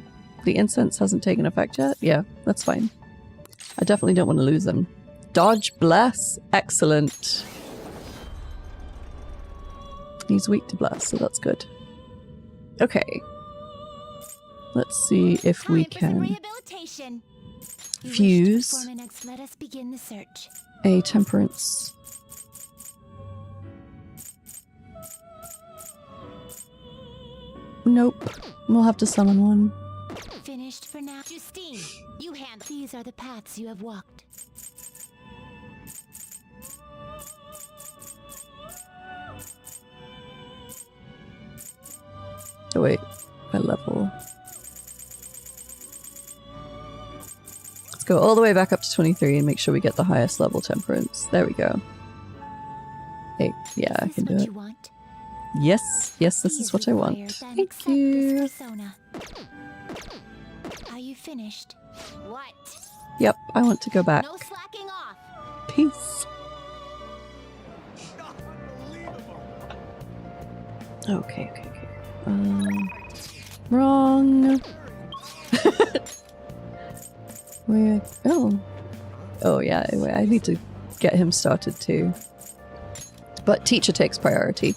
the incense hasn't taken effect yet? Yeah, that's fine. I definitely don't want to lose them. Dodge bless. Excellent. He's weak to bless, so that's good. Okay. Let's see if we Time for some can rehabilitation. You wish to fuse perform an ex- Let us begin the search. a temperance. Nope. We'll have to summon one. Finished for now. Justine, you handle. These are the paths you have walked. Oh wait, by level. Let's go all the way back up to 23 and make sure we get the highest level temperance. There we go. Hey, yeah, I Is can this do what it. you want? Yes, this Please is what I require, want. then Thank accept this you. persona. Are you finished? What? Yep, I want to go back. No slacking off. Peace. Okay. Wrong. Where? Oh yeah. Anyway, I need to get him started too. But teacher takes priority.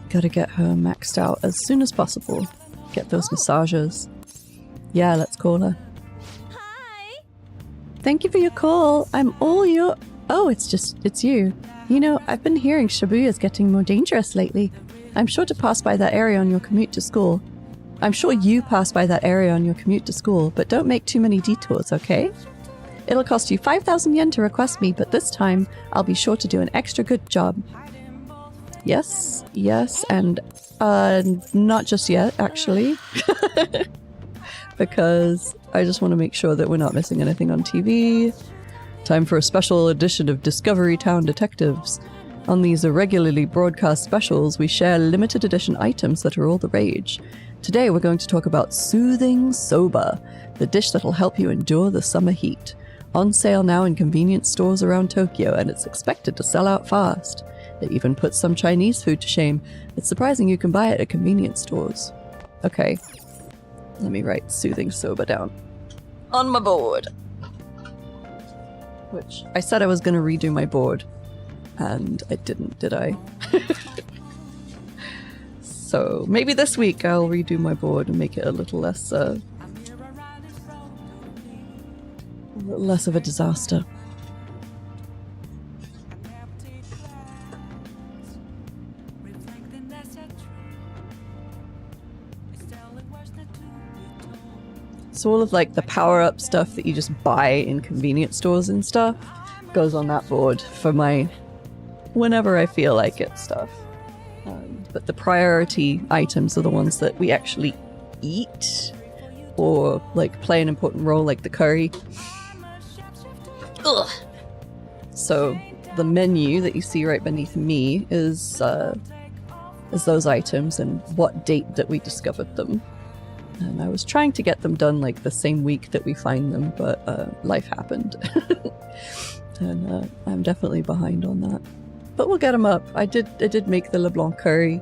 Gotta get her maxed out as soon as possible. Get those massages. Yeah, let's call her. Hi. Thank you for your call. I'm all your... Oh, it's you. You know, I've been hearing Shibuya's getting more dangerous lately. I'm sure to pass by that area on your commute to school. I'm sure you pass by that area on your commute to school, but don't make too many detours, okay? It'll cost you 5,000 yen to request me, but this time I'll be sure to do an extra good job. Yes, and not just yet, actually. Because I just want to make sure that we're not missing anything on TV. Time for a special edition of Discovery Town Detectives. On these irregularly broadcast specials, we share limited edition items that are all the rage. Today we're going to talk about Soothing Soba, the dish that'll help you endure the summer heat. On sale now in convenience stores around Tokyo, and it's expected to sell out fast. They even put some Chinese food to shame. It's surprising you can buy it at convenience stores. Okay. Let me write Soothing Soba down. On my board. Which, I said I was going to redo my board. And I didn't, did I? So, maybe this week I'll redo my board and make it a little less of a disaster. So all of like the power-up stuff that you just buy in convenience stores and stuff goes on that board for my whenever I feel like it stuff. But the priority items are the ones that we actually eat or like play an important role, like the curry. Ugh. So the menu that you see right beneath me is those items and what date that we discovered them. And I was trying to get them done like the same week that we find them, but life happened. And I'm definitely behind on that. But we'll get them up. I did make the LeBlanc curry.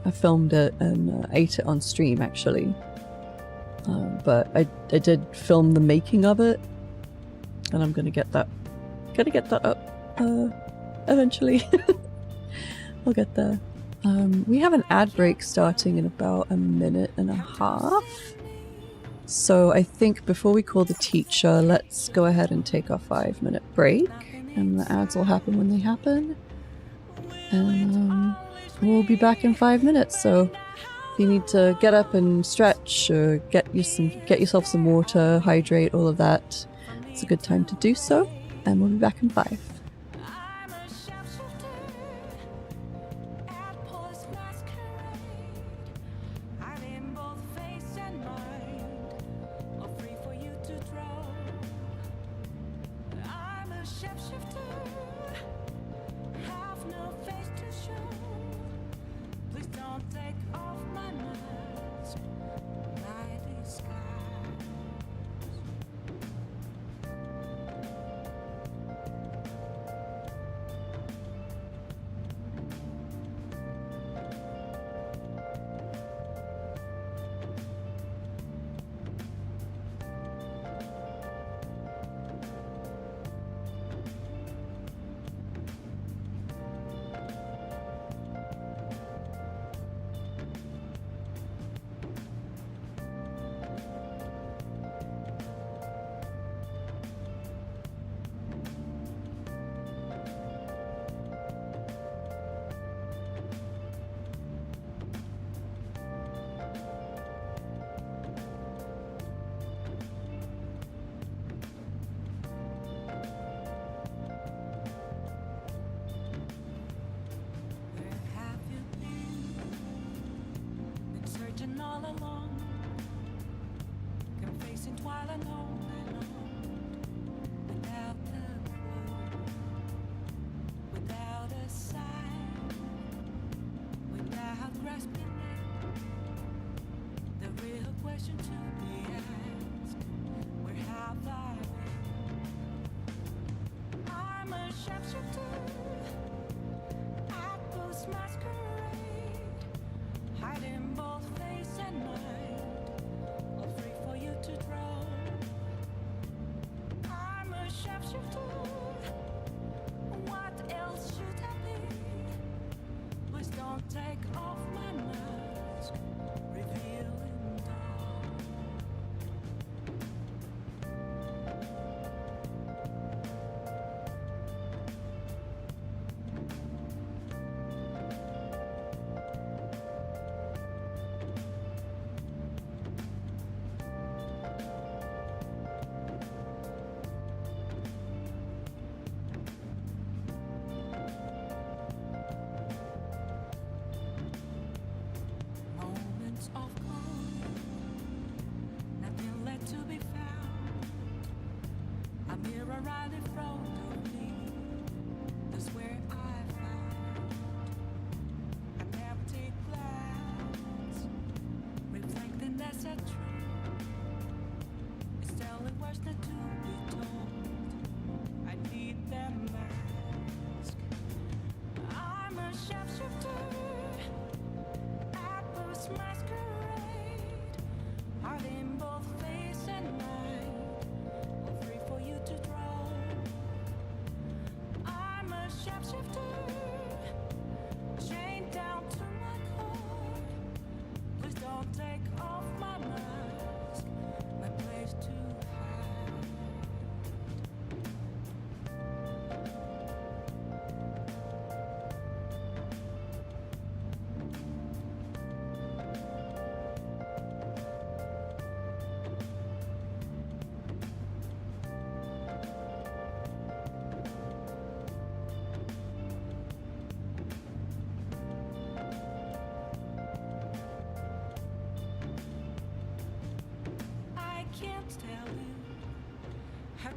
I filmed it and ate it on stream actually. But I did film the making of it. And I'm gonna get that up eventually. We'll get there. We have an ad break starting in about a minute and a half. So I think before we call the teacher, let's go ahead and take our 5-minute break, and the ads will happen when they happen. And we'll be back in 5 minutes. So if you need to get up and stretch or get yourself some water, hydrate, all of that, it's a good time to do so. And we'll be back in 5.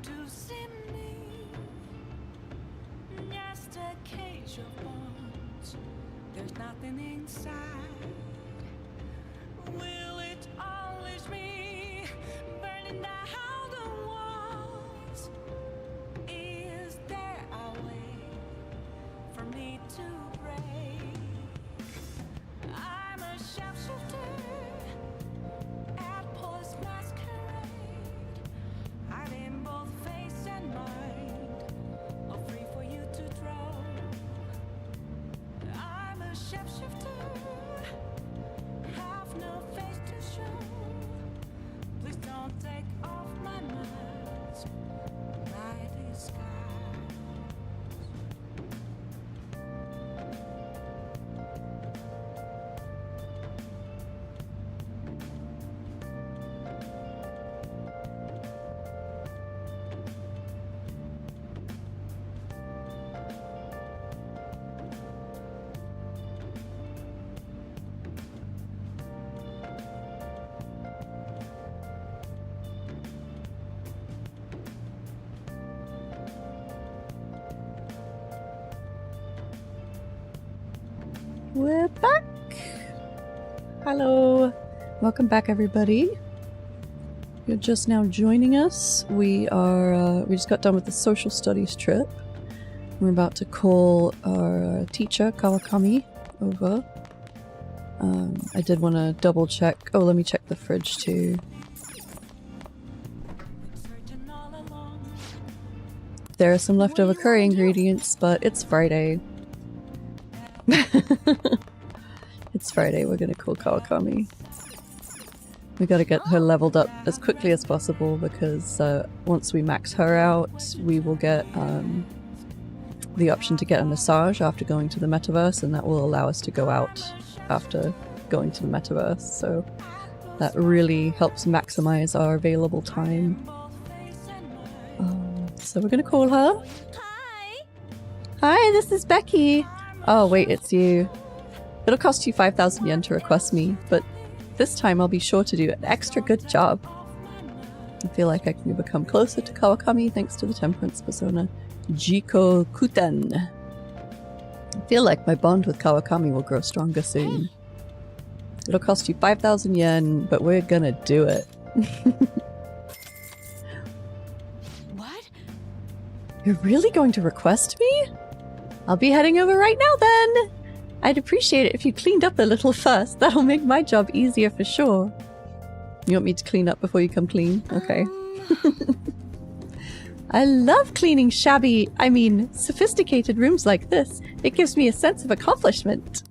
To see me, just a cage of bones. There's nothing inside. Will it always be burning down the walls? Is there a way for me to break? I'm a sharpshooter at Post Masquerade. I'm in both face and mind, all free for you to draw. I'm a shapeshifter. We're back. Hello. Welcome back, everybody. You're just now joining us. We just got done with the social studies trip. We're about to call our teacher, Kawakami, over. I did want to double check. Oh, let me check the fridge too. There are some leftover curry ingredients, but it's Friday. It's Friday, we're gonna call Kawakami. We gotta get her leveled up as quickly as possible because once we max her out, we will get the option to get a massage after going to the metaverse, and that will allow us to go out after going to the metaverse, so that really helps maximize our available time. So we're gonna call her. Hi! Hi, this is Becky! Oh wait, it's you. It'll cost you 5,000 yen to request me, but this time I'll be sure to do an extra good job. I feel like I can become closer to Kawakami thanks to the temperance persona, Jiko Kuten. I feel like my bond with Kawakami will grow stronger soon. It'll cost you 5,000 yen, but we're gonna do it. What? You're really going to request me? I'll be heading over right now then! I'd appreciate it if you cleaned up a little first. That'll make my job easier for sure. You want me to clean up before you come clean? Okay. I love cleaning sophisticated rooms like this. It gives me a sense of accomplishment.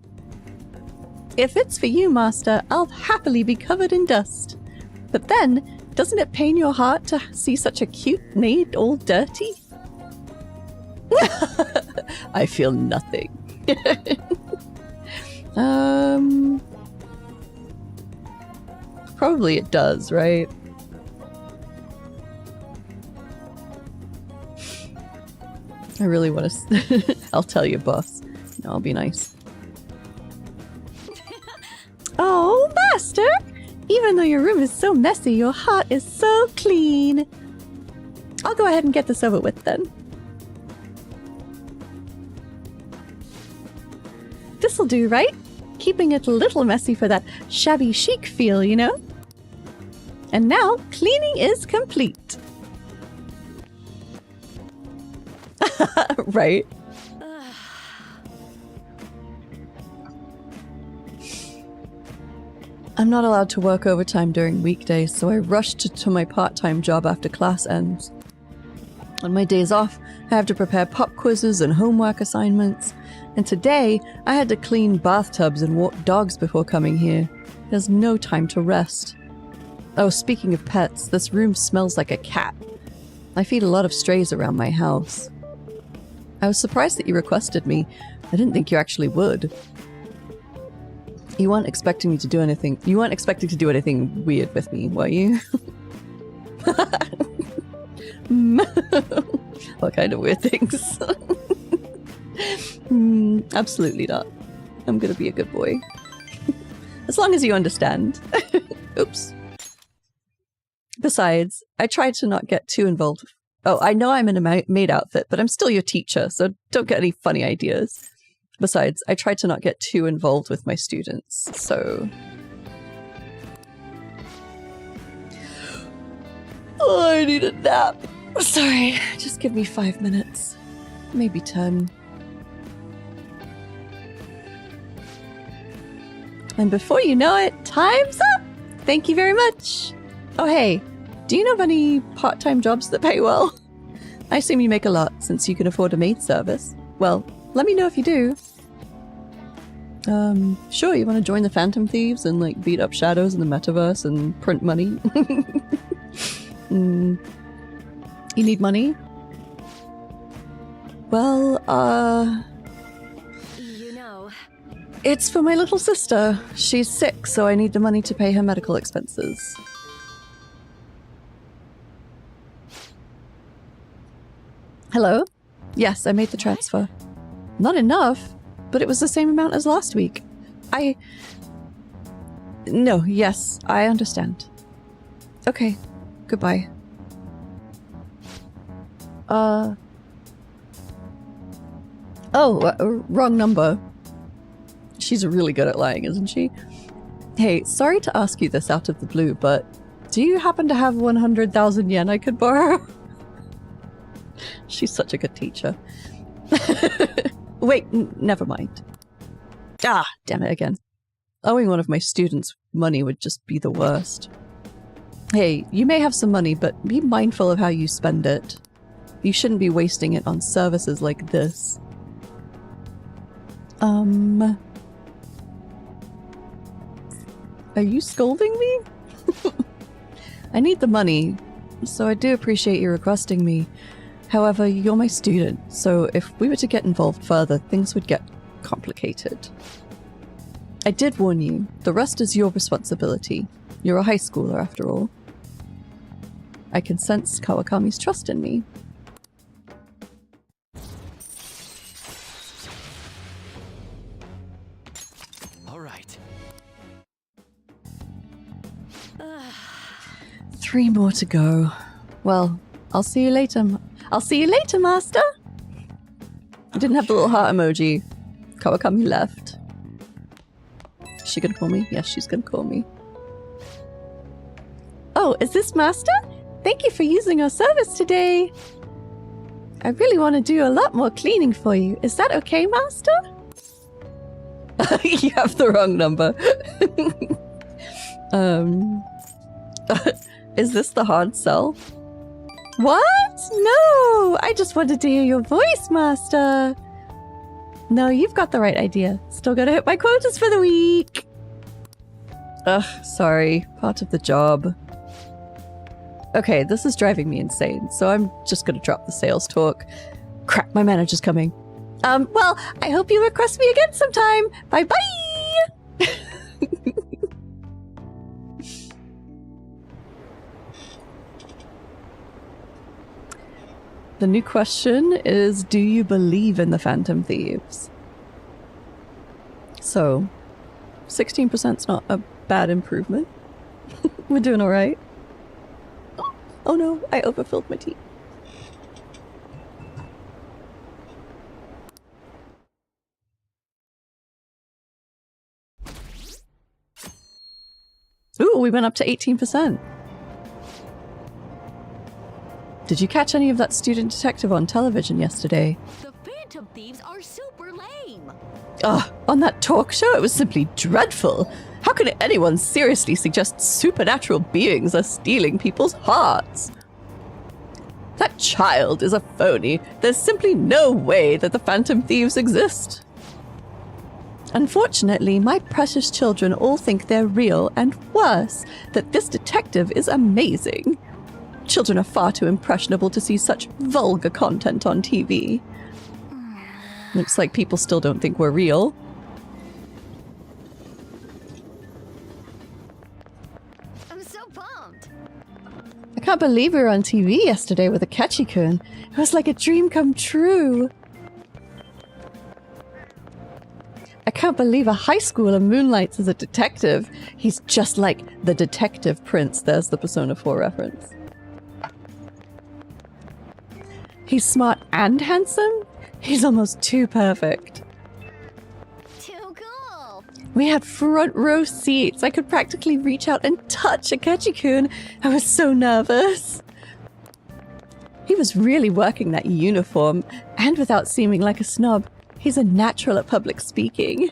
If it's for you, Master, I'll happily be covered in dust. But then, doesn't it pain your heart to see such a cute maid all dirty? I feel nothing. Probably it does, right? I really want to. I'll tell you, boss. No, I'll be nice. Oh, Master! Even though your room is so messy, your heart is so clean. I'll go ahead and get this over with then. This'll do, right? Keeping it a little messy for that shabby chic feel, you know? And now, cleaning is complete. Right. I'm not allowed to work overtime during weekdays, so I rushed to my part-time job after class ends. On my days off, I have to prepare pop quizzes and homework assignments. And today, I had to clean bathtubs and walk dogs before coming here. There's no time to rest. Oh, speaking of pets, this room smells like a cat. I feed a lot of strays around my house. I was surprised that you requested me. I didn't think you actually would. You weren't expecting me to do anything. You weren't expecting to do anything weird with me, were you? What kind of weird things? Absolutely not. I'm gonna be a good boy. As long as you understand. Oops. Besides, I tried to not get too involved. Oh, I know I'm in a maid outfit, but I'm still your teacher, so don't get any funny ideas. Besides, I tried to not get too involved with my students, so... Oh, I need a nap. Sorry, just give me 5 minutes. Maybe 10. And before you know it, time's up! Thank you very much! Oh hey, do you know of any part-time jobs that pay well? I assume you make a lot, since you can afford a maid service. Well, let me know if you do. Sure, you want to join the Phantom Thieves and, like, beat up shadows in the metaverse and print money? You need money? Well, You know, it's for my little sister. She's sick, so I need the money to pay her medical expenses. Hello? Yes, I made the transfer. Not enough, but it was the same amount as last week. No, yes, I understand. Okay, goodbye. Oh, wrong number. She's really good at lying, isn't she? Hey, sorry to ask you this out of the blue, but do you happen to have 100,000 yen I could borrow? She's such a good teacher. Wait, never mind. Ah, damn it again. Owing one of my students money would just be the worst. Hey, you may have some money, but be mindful of how you spend it. You shouldn't be wasting it on services like this. Are you scolding me? I need the money, so I do appreciate you requesting me. However, you're my student, so if we were to get involved further, things would get complicated. I did warn you. The rest is your responsibility. You're a high schooler, after all. I can sense Kawakami's trust in me. All right. 3 more to go. Well, I'll see you later. I'll see you later, Master! I didn't have the little heart emoji. Kawakami left. Is she gonna call me? Yes, she's gonna call me. Oh, is this Master? Thank you for using our service today. I really want to do a lot more cleaning for you. Is that okay, Master? You have the wrong number. Is this the hard sell? What? No! I just wanted to hear your voice, Master. No, you've got the right idea. Still gotta hit my quotas for the week. Ugh, sorry. Part of the job. Okay, this is driving me insane, so I'm just gonna drop the sales talk. Crap, my manager's coming. Well, I hope you request me again sometime. Bye-bye! The new question is, do you believe in the Phantom Thieves? So, 16%'s not a bad improvement. We're doing alright. Oh no, I overfilled my tea. Ooh, we went up to 18%. Did you catch any of that student detective on television yesterday? The Phantom Thieves are super lame. Ugh, on that talk show it was simply dreadful. How could anyone seriously suggest supernatural beings are stealing people's hearts? That child is a phony. There's simply no way that the Phantom Thieves exist. Unfortunately, my precious children all think they're real, and worse, that this detective is amazing. Children are far too impressionable to see such vulgar content on TV. Looks like people still don't think we're real. I'm so pumped. I can't believe we were on TV yesterday with Akechi-kun. It was like a dream come true. I can't believe a high schooler moonlights as a detective. He's just like the detective prince. There's the Persona 4 reference. He's smart and handsome? He's almost too perfect. Too cool. We had front row seats. I could practically reach out and touch Akechi-kun. I was so nervous. He was really working that uniform, and without seeming like a snob, he's a natural at public speaking.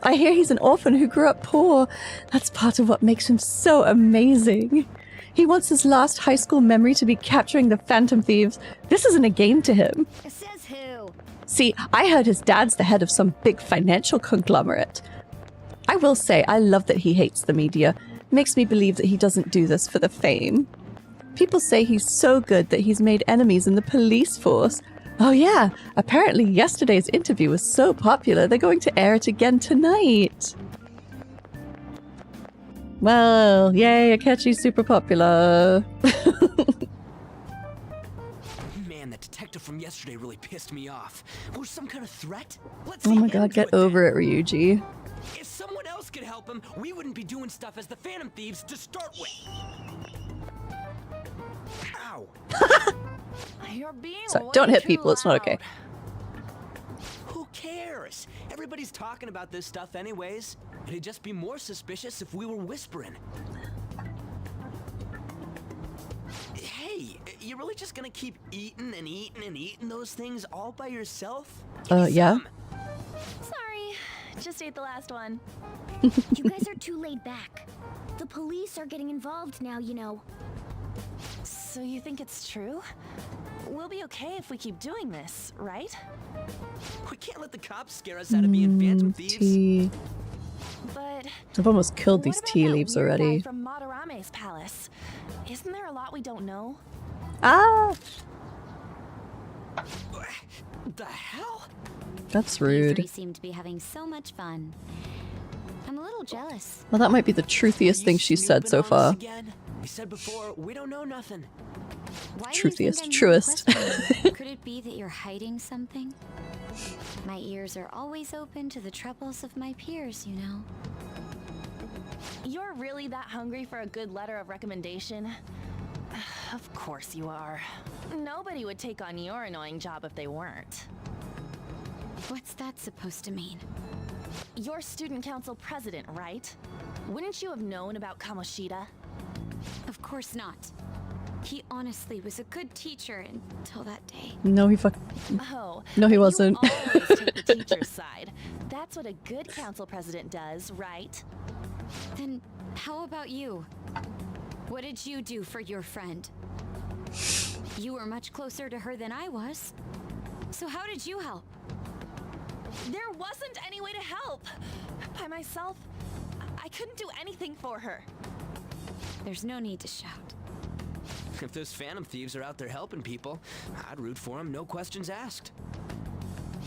I hear he's an orphan who grew up poor. That's part of what makes him so amazing. He wants his last high school memory to be capturing the Phantom Thieves. This isn't a game to him. Says who? See, I heard his dad's the head of some big financial conglomerate. I will say, I love that he hates the media. Makes me believe that he doesn't do this for the fame. People say he's so good that he's made enemies in the police force. Oh yeah, apparently yesterday's interview was so popular they're going to air it again tonight. Well, yay, Akechi's super popular. Man, that detective from yesterday really pissed me off. Was some kind of threat? Let's Oh see my him god, do get it then. over it, Ryuji. If someone else could help him, we wouldn't be doing stuff as the Phantom Thieves to start with. Ow. You're being Sorry, way don't hit too people, it's not okay. Who cares? Everybody's talking about this stuff anyways. It'd just be more suspicious if we were whispering. Hey, you really just gonna keep eating and eating and eating those things all by yourself? Yeah. Sorry, just ate the last one. You guys are too laid back. The police are getting involved now, you know. So you think it's true? We'll be okay if we keep doing this, right? We can't let the cops scare us out of being phantom thieves. Tea. But I've almost killed these what about tea that leaves weird guy already. from Madarame's palace. Isn't there a lot we don't know? Ah! The hell? That's You rude. three seem to be having so much fun. I'm a little jealous. Well, that might be the truthiest thing she's said so Snooping on us far. again? We said before, we don't know nothing. Why do you think Truthiest, I'm truest. being questioned? Could it be that you're hiding something? My ears are always open to the troubles of my peers, you know. You're really that hungry for a good letter of recommendation? Of course you are. Nobody would take on your annoying job if they weren't. What's that supposed to mean? You're student council president, right? Wouldn't you have known about Kamoshida? Of course not. He honestly was a good teacher until that day. No, he Oh, No, he but wasn't. You always take the teacher's side. That's what a good council president does, right? Then how about you? What did you do for your friend? You were much closer to her than I was. So how did you help? There wasn't any way to help. By myself, I couldn't do anything for her. There's no need to shout. If those phantom thieves are out there helping people, I'd root for them, no questions asked.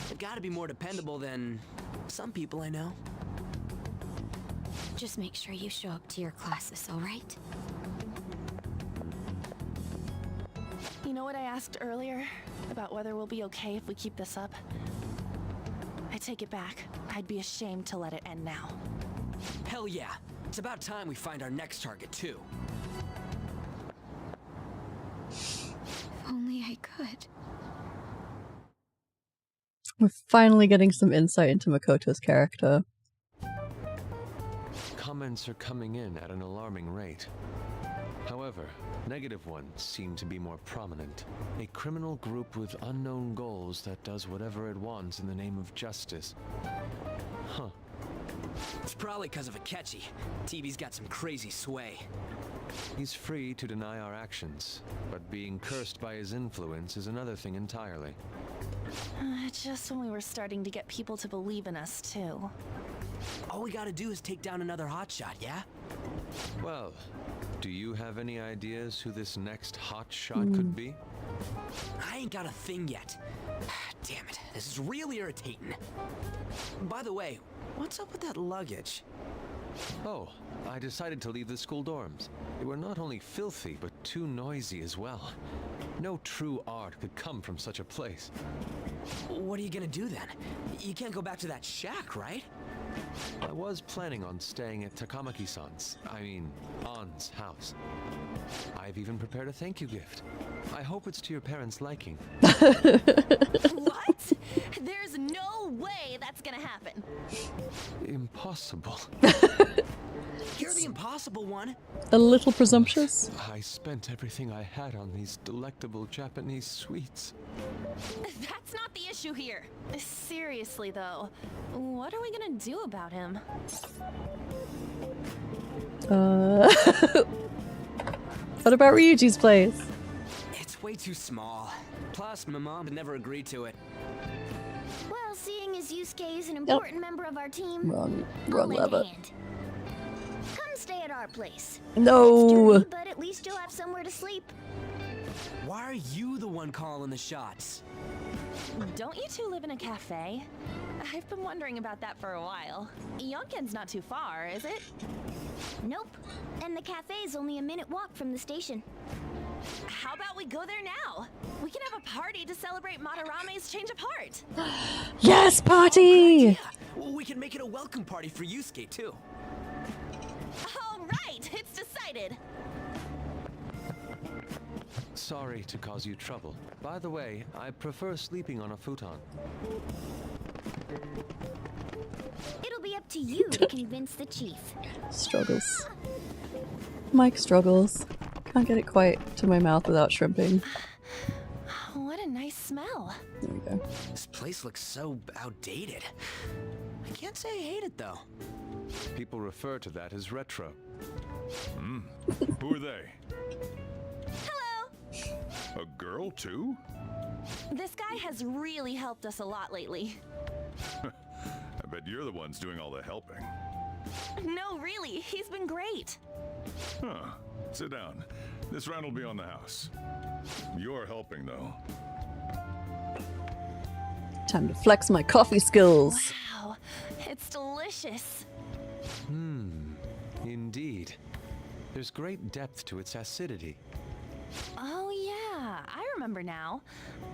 They've got to be more dependable than some people I know. Just make sure you show up to your classes, all right? You know what I asked earlier? About whether we'll be okay if we keep this up? I take it back. I'd be ashamed to let it end now. Hell yeah. It's about time we find our next target, too. If only I could. We're finally getting some insight into Makoto's character. Comments are coming in at an alarming rate. However, negative ones seem to be more prominent. A criminal group with unknown goals that does whatever it wants in the name of justice. Huh. It's probably because of Akechi. TV's got some crazy sway. He's free to deny our actions, but being cursed by his influence is another thing entirely. Just when we were starting to get people to believe in us, too. All we gotta do is take down another hotshot, yeah? Well, do you have any ideas who this next hotshot could be? I ain't got a thing yet. Damn it, this is really irritating. By the way, what's up with that luggage? Oh, I decided to leave the school dorms. They were not only filthy, but too noisy as well. No true art could come from such a place. What are you gonna do then? You can't go back to that shack, right? I was planning on staying at Takamaki-san's, Ann's house. I've even prepared a thank you gift. I hope it's to your parents' liking. What? There's no way that's gonna happen. Impossible. You're the impossible one. A little presumptuous. I spent everything I had on these delectable Japanese sweets. That's not the issue here. Seriously, though, what are we gonna do about him? What about Ryuji's place? It's way too small. Plus, my mom would never agree to it. Well, seeing as Yusuke is an important member of our team, Wrong I'll lend a lever. hand. Come stay at our place. No. It's dirty, but at least you'll have somewhere to sleep. Why are you the one calling the shots? Don't you two live in a cafe? I've been wondering about that for a while. Yonken's not too far, is it? Nope. And the cafe's only a minute walk from the station. How about we go there now? We can have a party to celebrate Madarame's change of heart. Yes, party! We can make it a welcome party for Yusuke, too. All right, it's decided. Sorry to cause you trouble. By the way, I prefer sleeping on a futon. It'll be up to you to convince the chief. Struggles. Mike struggles. Can't get it quite to my mouth without shrimping. What a nice smell. There we go. This place looks so outdated. I can't say I hate it though. People refer to that as retro. Who are they? Hello! A girl, too? This guy has really helped us a lot lately. I bet you're the ones doing all the helping. No, really, he's been great. Huh. Sit down. This round will be on the house. You're helping, though. Time to flex my coffee skills. Wow, it's delicious. Indeed. There's great depth to its acidity. Oh yeah, I remember now.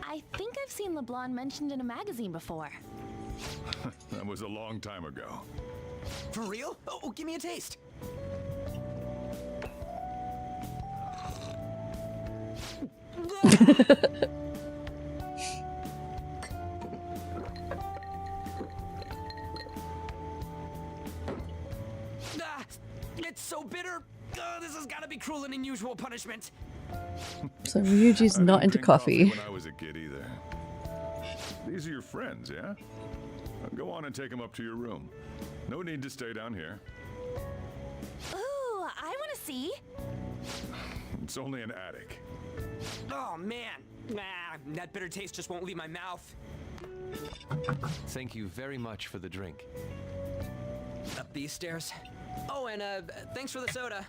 I think I've seen LeBlanc mentioned in a magazine before. That was a long time ago. For real? Oh, give me a taste. It's so bitter. This has got to be cruel and unusual punishment. So Ryuji's I not didn't into drink coffee. when I was a kid either. These are your friends, yeah? Go on and take them up to your room. No need to stay down here. Ooh, I want to see. It's only an attic. Oh man, that bitter taste just won't leave my mouth. Thank you very much for the drink. Up these stairs. Oh, and thanks for the soda.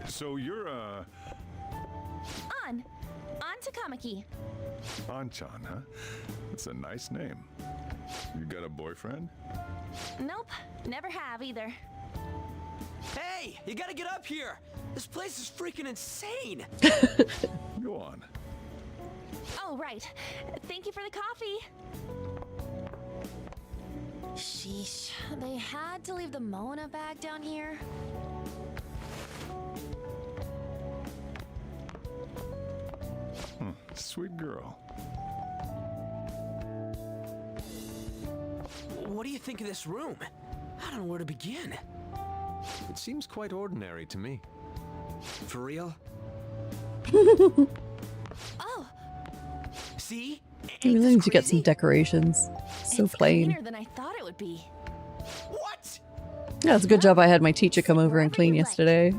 So you're, On Takamaki. Anchan, huh? That's a nice name. You got a boyfriend? Nope, never have either. Hey, you gotta get up here. This place is freaking insane. Go on. Oh, right. Thank you for the coffee. Sheesh, they had to leave the Mona bag down here. Sweet girl. What do you think of this room? I don't know where to begin. It seems quite ordinary to me. For real? Oh, See? We really need to get some decorations. So it's plain. cleaner than I thought it would be. What? Yeah, it's a good job I had my teacher come over and clean yesterday.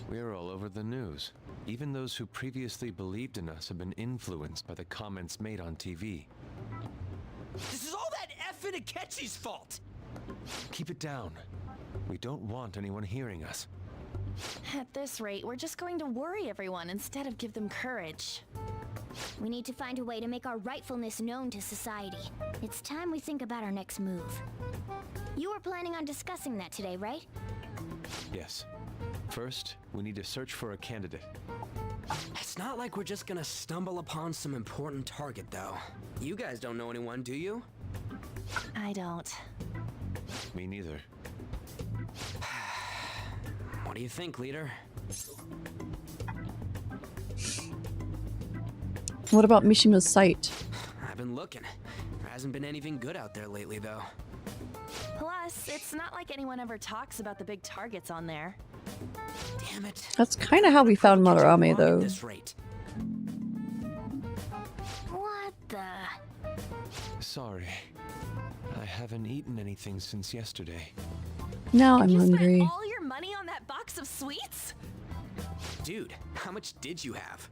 We're all over the news. Even those who previously believed in us have been influenced by the comments made on TV. This is all that effing Akechi's fault. Keep it down. We don't want anyone hearing us. At this rate, we're just going to worry everyone instead of give them courage. We need to find a way to make our rightfulness known to society. It's time we think about our next move. You were planning on discussing that today, right? Yes. First, we need to search for a candidate. It's not like we're just gonna stumble upon some important target, though. You guys don't know anyone, do you? I don't. Me neither. What do you think, leader? What about Mishima's site? I've been looking. There hasn't been anything good out there lately, though. Plus, it's not like anyone ever talks about the big targets on there. Damn it. That's kind of how we found Madarame, though. At this rate. What the? Sorry. I haven't eaten anything since yesterday. Now I'm You hungry. spent all your money on that box of sweets? Dude, how much did you have?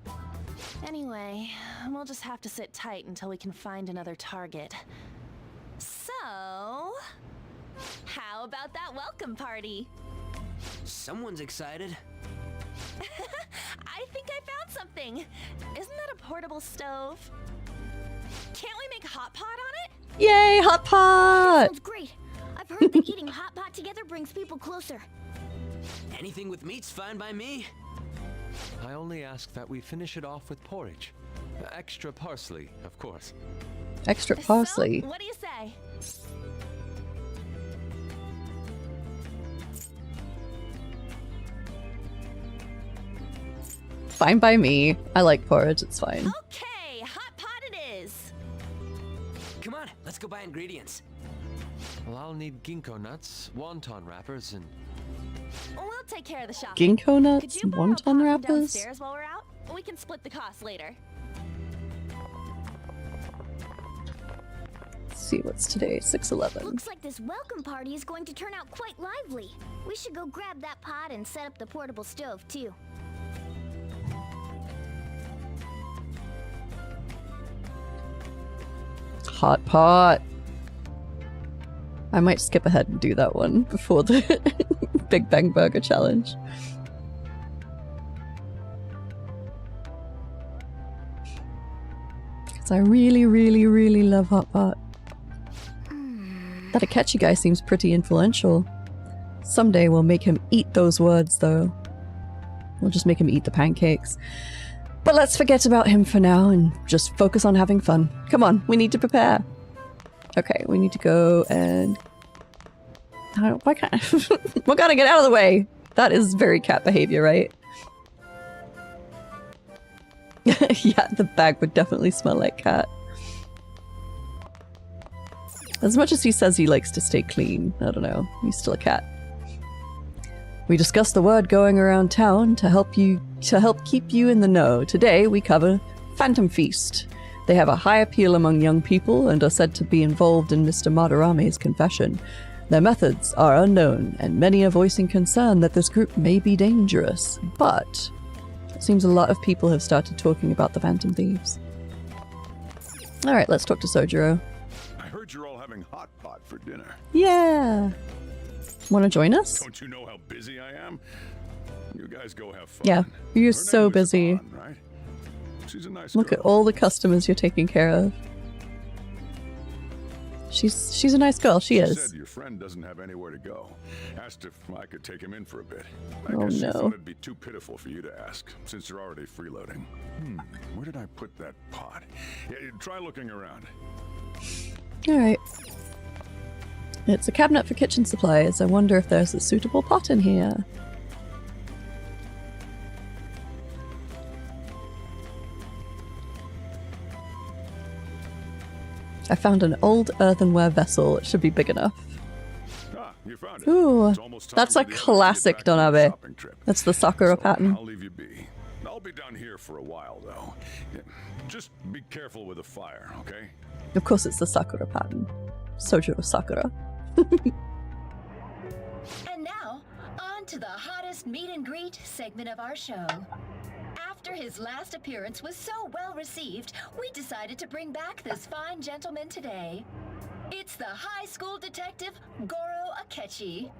Anyway, we'll just have to sit tight until we can find another target. So, how about that welcome party? Someone's excited. I think I found something. Isn't that a portable stove? Can't we make hot pot on it? Yay, hot pot! Sounds great. I've heard that eating hot pot together brings people closer. Anything with meat's fine by me. I only ask that we finish it off with porridge. Extra parsley, of course. Extra parsley. So, what do you say? Fine by me. I like porridge, it's fine. Okay, hot pot it is. Come on, let's go buy ingredients. Well, I'll need ginkgo nuts, wonton wrappers, and We'll take care of the shopping. Ginkgo Could nuts, you borrow a pot wonton from wrappers? downstairs while we're out? We can split the cost later. Let's see, what's today? 6/11. Looks like this welcome party is going to turn out quite lively. We should go grab that pot and set up the portable stove, too. Hot pot. I might skip ahead and do that one before the Big Bang Burger challenge. Because I really, really, really love hot pot. That Akechi guy seems pretty influential. Someday we'll make him eat those words, though. We'll just make him eat the pancakes. But let's forget about him for now and just focus on having fun. Come on, we need to prepare. Okay, we need to go and... why can't we gotta get out of the way! That is very cat behavior, right? Yeah, the bag would definitely smell like cat. As much as he says he likes to stay clean, I don't know, he's still a cat. We discussed the word going around town to help keep you in the know. Today we cover Phantom Feast. They have a high appeal among young people and are said to be involved in Mr. Madarame's confession. Their methods are unknown, and many are voicing concern that this group may be dangerous. But it seems a lot of people have started talking about the Phantom Thieves. Alright, let's talk to Sojiro. I heard you're all having hot pot for dinner. Yeah! Wanna join us? Don't you know how busy I am? You guys go have fun. Yeah, you're Her so name is busy. Ann, right? She's a nice Look girl. at all the customers you're taking care of. She's a nice girl, she She is. said your friend doesn't have anywhere to go. Asked if I could take him in for a bit. I Oh, guess she no. thought it'd be too pitiful for you to ask, since you're already freeloading. Where did I put that pot? Yeah, try looking around. Alright. It's a cabinet for kitchen supplies. I wonder if there's a suitable pot in here. I found an old earthenware vessel. It should be big enough. Ah, you found it. Ooh, It's almost time that's for a the others to get classic back from their Donabe. shopping trip. That's the Sakura So, pattern. I'll leave you be. I'll be down here for a while, though. Yeah, just be careful with the fire, okay? Of course it's the Sakura pattern. Sojiro Sakura. And now, on to the hottest meet and greet segment of our show. After his last appearance was so well received, we decided to bring back this fine gentleman today. It's the high school detective, Goro Akechi.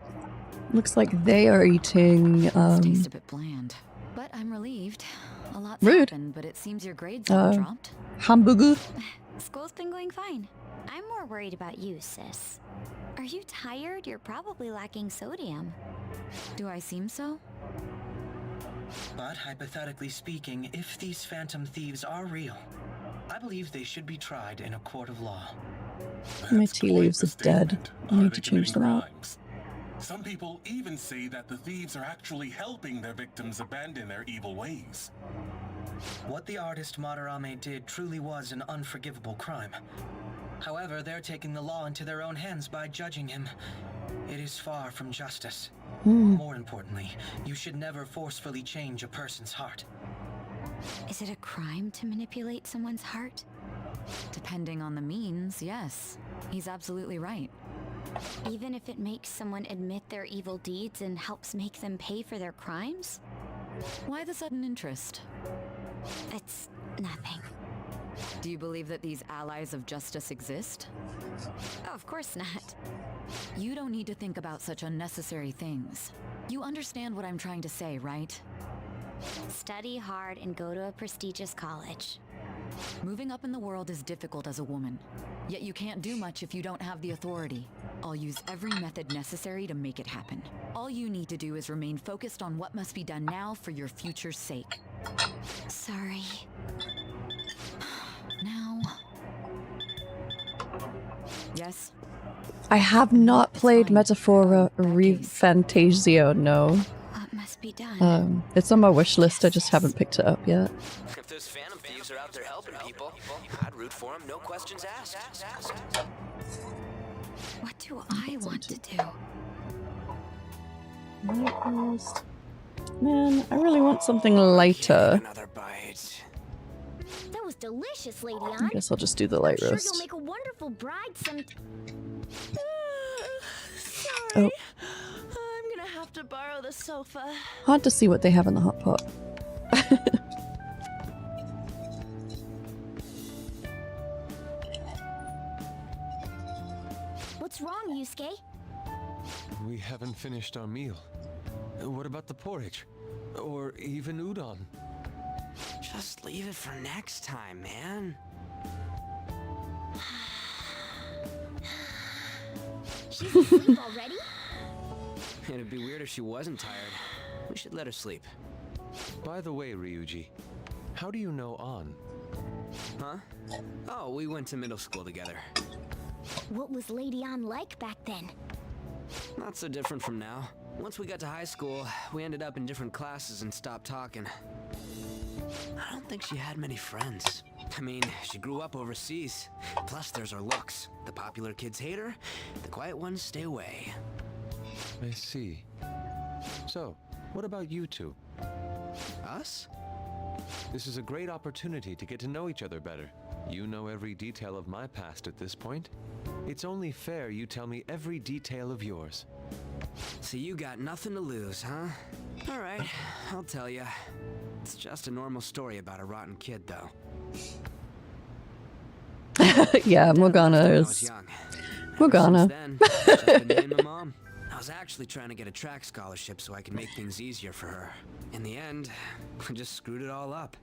Looks like they are eating, Tastes a bit bland, but I'm relieved. A lot's Rude. happened, but it seems your grades haven't dropped. hamburger. School's been going fine. I'm more worried about you, sis. Are you tired? You're probably lacking sodium. Do I seem so? But hypothetically speaking, if these phantom thieves are real, I believe they should be tried in a court of law. My tea leaves are dead. I need to change them out. Some people even say that the thieves are actually helping their victims abandon their evil ways. What the artist Madarame did truly was an unforgivable crime. However, they're taking the law into their own hands by judging him. It is far from justice. More importantly, you should never forcefully change a person's heart. Is it a crime to manipulate someone's heart? Depending on the means, yes. He's absolutely right. Even if it makes someone admit their evil deeds and helps make them pay for their crimes? Why the sudden interest? It's nothing. Do you believe that these allies of justice exist? Oh, of course not. You don't need to think about such unnecessary things. You understand what I'm trying to say, right? Study hard and go to a prestigious college. Moving up in the world is difficult as a woman. Yet you can't do much if you don't have the authority. I'll use every method necessary to make it happen. All you need to do is remain focused on what must be done now for your future's sake. Sorry. Now... Yes? I have not played Metaphora Refantasio, no. What must must be done. It's on my wish list. I just haven't picked it up yet. If those phantom thieves are out there helping people, I'd root for them, no questions asked. What do I want to do? Man, I really want something lighter. Another bite. That was delicious, Lady I Ann. guess I'll just do the light Sure, you'll roast. make a wonderful bride some. Sorry. I'm gonna have to borrow the sofa. Hard to see what they have in the hot pot. What's wrong, Yusuke? We haven't finished our meal. What about the porridge? Or even udon? Just leave it for next time, man. She's asleep already? It'd be weird if she wasn't tired. We should let her sleep. By the way, Ryuji, how do you know An? Huh? Oh, we went to middle school together. What was Lady Ann like back then? Not so different from now. Once we got to high school, we ended up in different classes and stopped talking. I don't think she had many friends. I mean, she grew up overseas. Plus, there's her looks. The popular kids hate her, the quiet ones stay away. I see. So, what about you two? Us? This is a great opportunity to get to know each other better. You know every detail of my past at this point. It's only fair you tell me every detail of yours. So you got nothing to lose, huh? All right, I'll tell you. It's just a normal story about a rotten kid, though. Yeah, Morgana I was is... young. Morgana. Then, just been me and my mom. I was actually trying to get a track scholarship so I could make things easier for her. In the end, I just screwed it all up.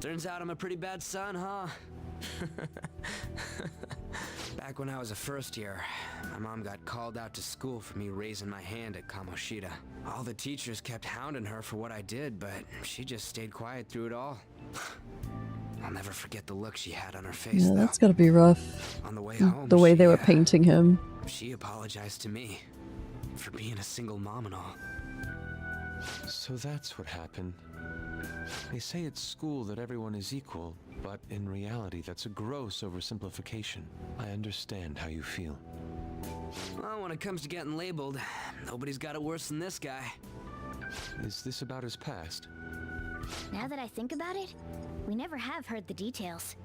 Turns out I'm a pretty bad son, huh? Back when I was a first year, my mom got called out to school for me raising my hand at Kamoshida. All the teachers kept hounding her for what I did, but she just stayed quiet through it all. I'll never forget the look she had on her face, Yeah, though. that's gotta be rough. On the way home, The way they were painting him. she apologized to me for being a single mom and all. So that's what happened. They say at school that everyone is equal, but in reality that's a gross oversimplification. I understand how you feel. Well, when it comes to getting labeled, nobody's got it worse than this guy. Is this about his past? Now that I think about it, we never have heard the details.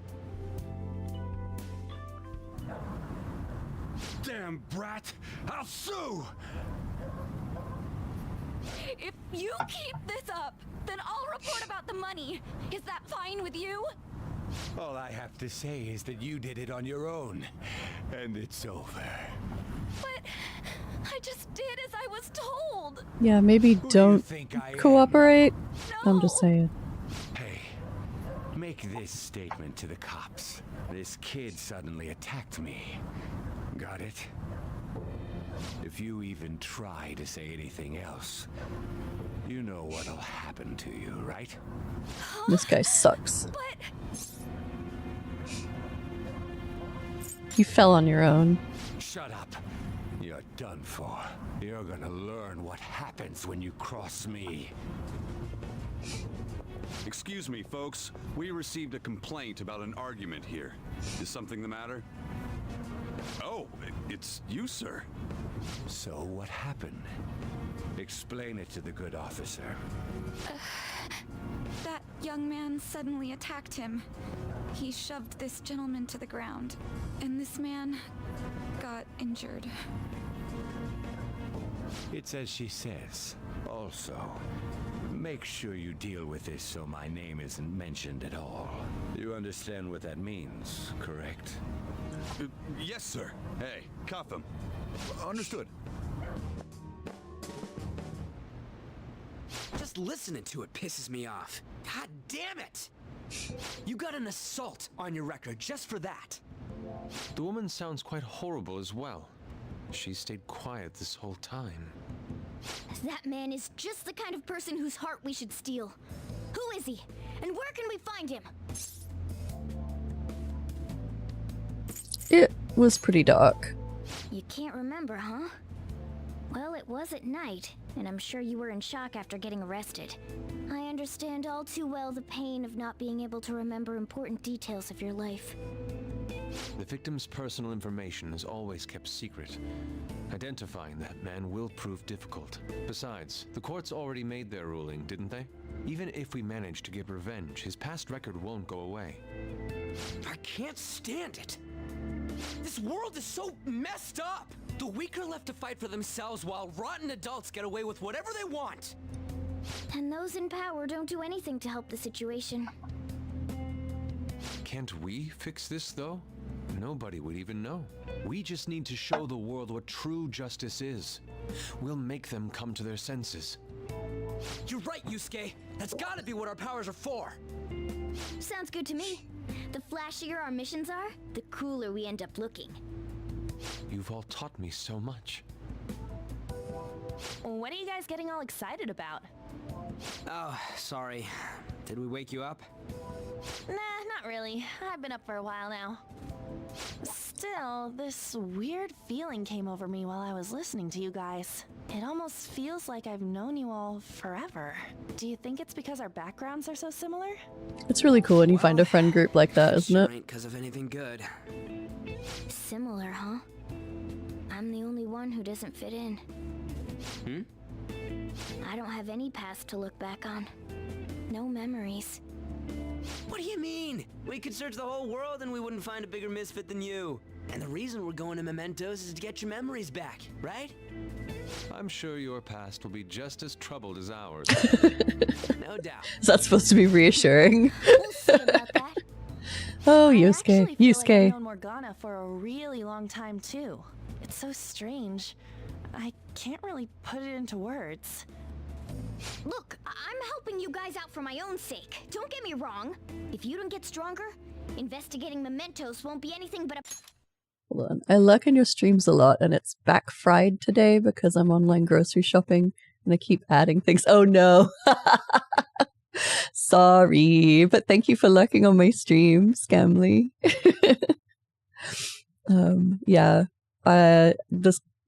Damn brat! I'll sue! If you keep this up, then I'll report about the money. Is that fine with you? All I have to say is that you did it on your own, and it's over. But I just did as I was told. Yeah, maybe don't cooperate. I'm just saying. Hey, make this statement to the cops. This kid suddenly attacked me. Got it? If you even try to say anything else, you know what'll happen to you, right? This guy sucks. But You fell on your own. Shut up. You're done for. You're gonna learn what happens when you cross me. Excuse me, folks. We received a complaint about an argument here. Is something the matter? Oh, it's you, sir. So what happened? Explain it to the good officer. that young man suddenly attacked him. He shoved this gentleman to the ground, and this man got injured. It's as she says. Also, make sure you deal with this so my name isn't mentioned at all. You understand what that means, correct? Yes, sir. Hey, cuff him. Understood. Just listening to it pisses me off. God damn it! You got an assault on your record just for that. The woman sounds quite horrible as well. She stayed quiet this whole time. That man is just the kind of person whose heart we should steal. Who is he? And where can we find him? It was pretty dark. You can't remember, huh? Well, it was at night, and I'm sure you were in shock after getting arrested. I understand all too well the pain of not being able to remember important details of your life. The victim's personal information is always kept secret. Identifying that man will prove difficult. Besides, the courts already made their ruling, didn't they? Even if we manage to get revenge, his past record won't go away. I can't stand it. This world is so messed up. The weak are left to fight for themselves while rotten adults get away with whatever they want. And those in power don't do anything to help the situation. Can't we fix this, though? Nobody would even know. We just need to show the world what true justice is. We'll make them come to their senses. You're right, Yusuke. That's gotta be what our powers are for. Sounds good to me. The flashier our missions are, the cooler we end up looking. You've all taught me so much. What are you guys getting all excited about? Oh, sorry. Did we wake you up? Nah, not really. I've been up for a while now. Still, this weird feeling came over me while I was listening to you guys. It almost feels like I've known you all forever. Do you think it's because our backgrounds are so similar? It's really cool when you find a friend group like that, isn't it? Ain't 'cause of anything good. Similar, huh? I'm the only one who doesn't fit in. I don't have any past to look back on. No memories. What do you mean? We could search the whole world and we wouldn't find a bigger misfit than you. And the reason we're going to Mementos is to get your memories back, right? I'm sure your past will be just as troubled as ours. No doubt. Is that supposed to be reassuring? We'll see about that. Oh, I Yusuke. actually feel like I've Yusuke. known Morgana for a really long time too. It's so strange. I can't really put it into words. Look, I'm helping you guys out for my own sake. Don't get me wrong. If you don't get stronger, investigating mementos won't be anything but a... Hold on. I lurk in your streams a lot, and it's back fried today because I'm online grocery shopping, and I keep adding things. Oh no! Sorry, but thank you for lurking on my stream, Scamly. Yeah,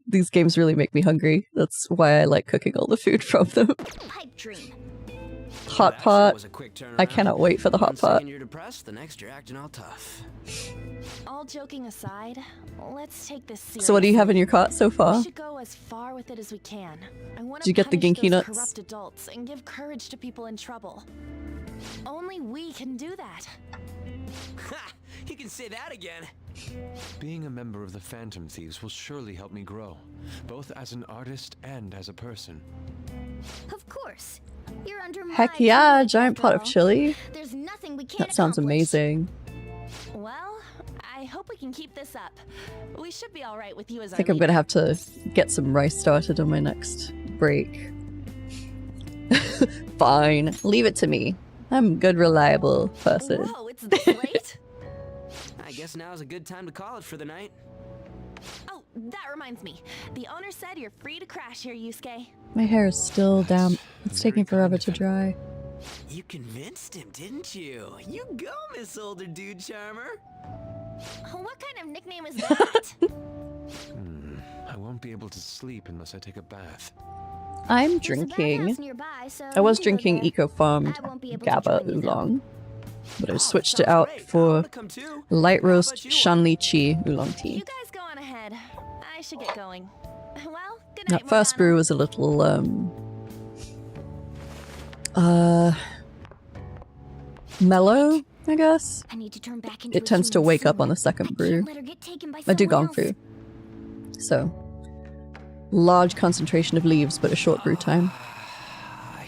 these games really make me hungry. That's why I like cooking all the food from them. Pipe dream. Hot pot. I cannot wait for the hot One pot. second you're depressed, the next you're acting all tough. All joking aside, let's take this seriously. So what do you have in your cart so far? We should go as far with it as we can. I want Did you get the Genki nuts? corrupt adults and give courage to people in trouble. Only we can do that. Ha! You can say that again. Being a member of the Phantom Thieves will surely help me grow, both as an artist and as a person. Of course. You're under my Heck yeah, tutelage giant after pot of all. chili. There's nothing we can't That sounds accomplish. amazing. Well, I hope we can keep this up. We should be all right with you as I think I'm gonna have to get some rice started on my next break. Fine, leave it to me. I'm a good, reliable person. Whoa, it's this late? I guess now's a good time to call it for the night. Oh, that reminds me. The owner said you're free to crash here, Yusuke. My hair is still damp. It's taking forever to dry. You convinced him, didn't you? You go, Miss Older Dude Charmer. What kind of nickname is that? I won't be able to sleep unless I take a bath. I'm There's a drinking. bathhouse nearby, so I was you can go drinking there. eco-farmed I won't be able to GABA join you, though. oolong, but I switched it out for light roast shan lychee oolong You tea. guys go on ahead. I should get going. Well, good night, That first brew was a little mellow, I guess. I need to turn back into It tends to wake up on the second brew. let her get taken by I do someone gong fu. So, large concentration of leaves, but a short brew time.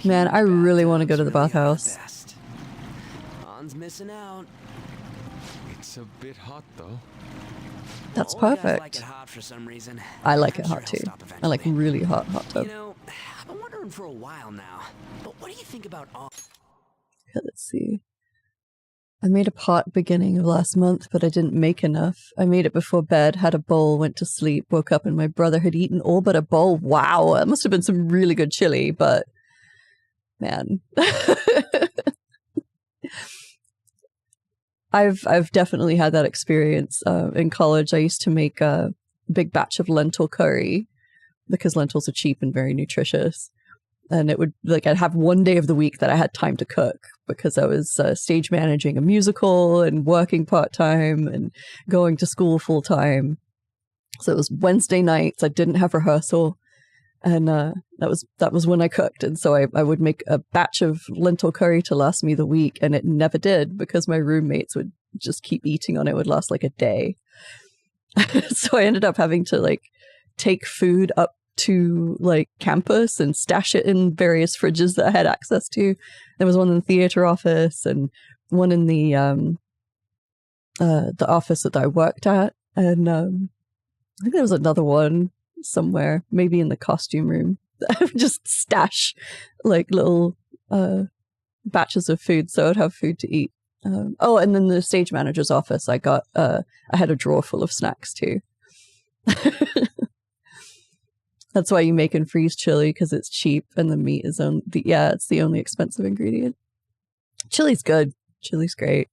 Man, I really want to go to the bathhouse. Han's missing out. It's a bit hot, though. That's Old guys like perfect. it hot for some reason. I like I'm it sure hot he'll too. stop I like really hot tub. You know, I've been wondering for a while now, but what do you think about all... Okay, let's see. I made a pot beginning of last month, but I didn't make enough. I made it before bed, had a bowl, went to sleep, woke up, and my brother had eaten all but a bowl. Wow, that must have been some really good chili, but man. I've definitely had that experience. In college, I used to make a big batch of lentil curry because lentils are cheap and very nutritious. And it would, like, I'd have one day of the week that I had time to cook because I was stage managing a musical and working part-time and going to school full-time. So it was Wednesday nights. I didn't have rehearsal. And that was when I cooked. And so I would make a batch of lentil curry to last me the week. And it never did because my roommates would just keep eating on it. It would last like a day. So I ended up having to like take food up to like campus and stash it in various fridges that I had access to. There was one in the theater office and one in the office that I worked at. And I think there was another one somewhere, maybe in the costume room. I would just stash like little batches of food so I'd have food to eat. And then the stage manager's office, I had a drawer full of snacks too. That's why you make and freeze chili, because it's cheap and the meat is it's the only expensive ingredient. Chili's good. Chili's great.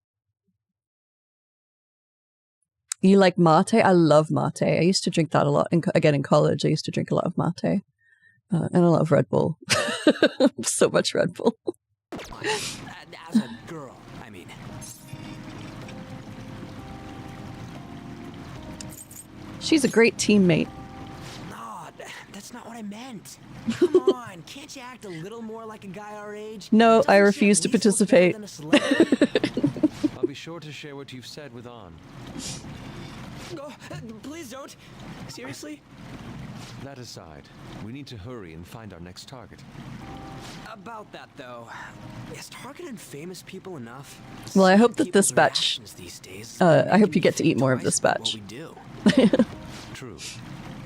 You like mate? I love mate. I used to drink that a lot. Again, in college, I used to drink a lot of mate and a lot of Red Bull. So much Red Bull. As a girl, I mean. She's a great teammate. No, that's not what I meant. Come on, can't you act a little more like a guy our age? No, I refuse to participate. I'll be sure to share what you've said with An. Oh, please don't. Seriously? That aside, we need to hurry and find our next target. About that, though, is targeting famous people enough? Well, I hope that this batch... I hope you get to eat more of this batch. True.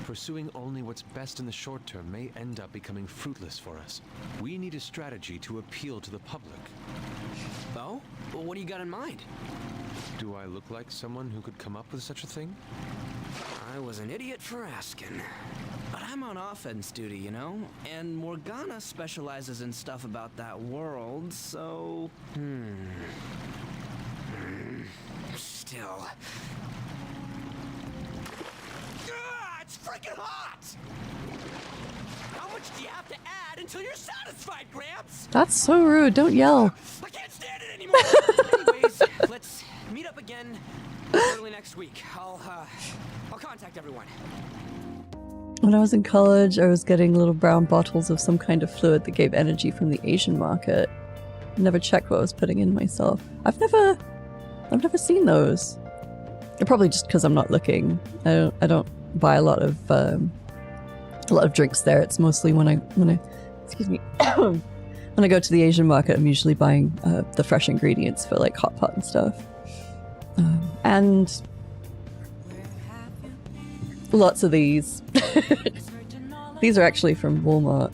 Pursuing only what's best in the short term may end up becoming fruitless for us. We need a strategy to appeal to the public. Oh? Well, what do you got in mind? Do I look like someone who could come up with such a thing? I was an idiot for asking. But I'm on offense duty, you know? And Morgana specializes in stuff about that world, so... Still... It's freaking hot! How much do you have to add until you're satisfied, Gramps? That's so rude. Don't yell. I can't stand it anymore! Anyways, let's meet up again early next week. I'll contact everyone. When I was in college, I was getting little brown bottles of some kind of fluid that gave energy from the Asian market. Never checked what I was putting in myself. I've never seen those. Probably just because I'm not looking. I don't buy a lot of drinks there. It's mostly when I excuse me when I go to the Asian market, I'm usually buying the fresh ingredients for like hot pot and stuff. And lots of these. These are actually from Walmart.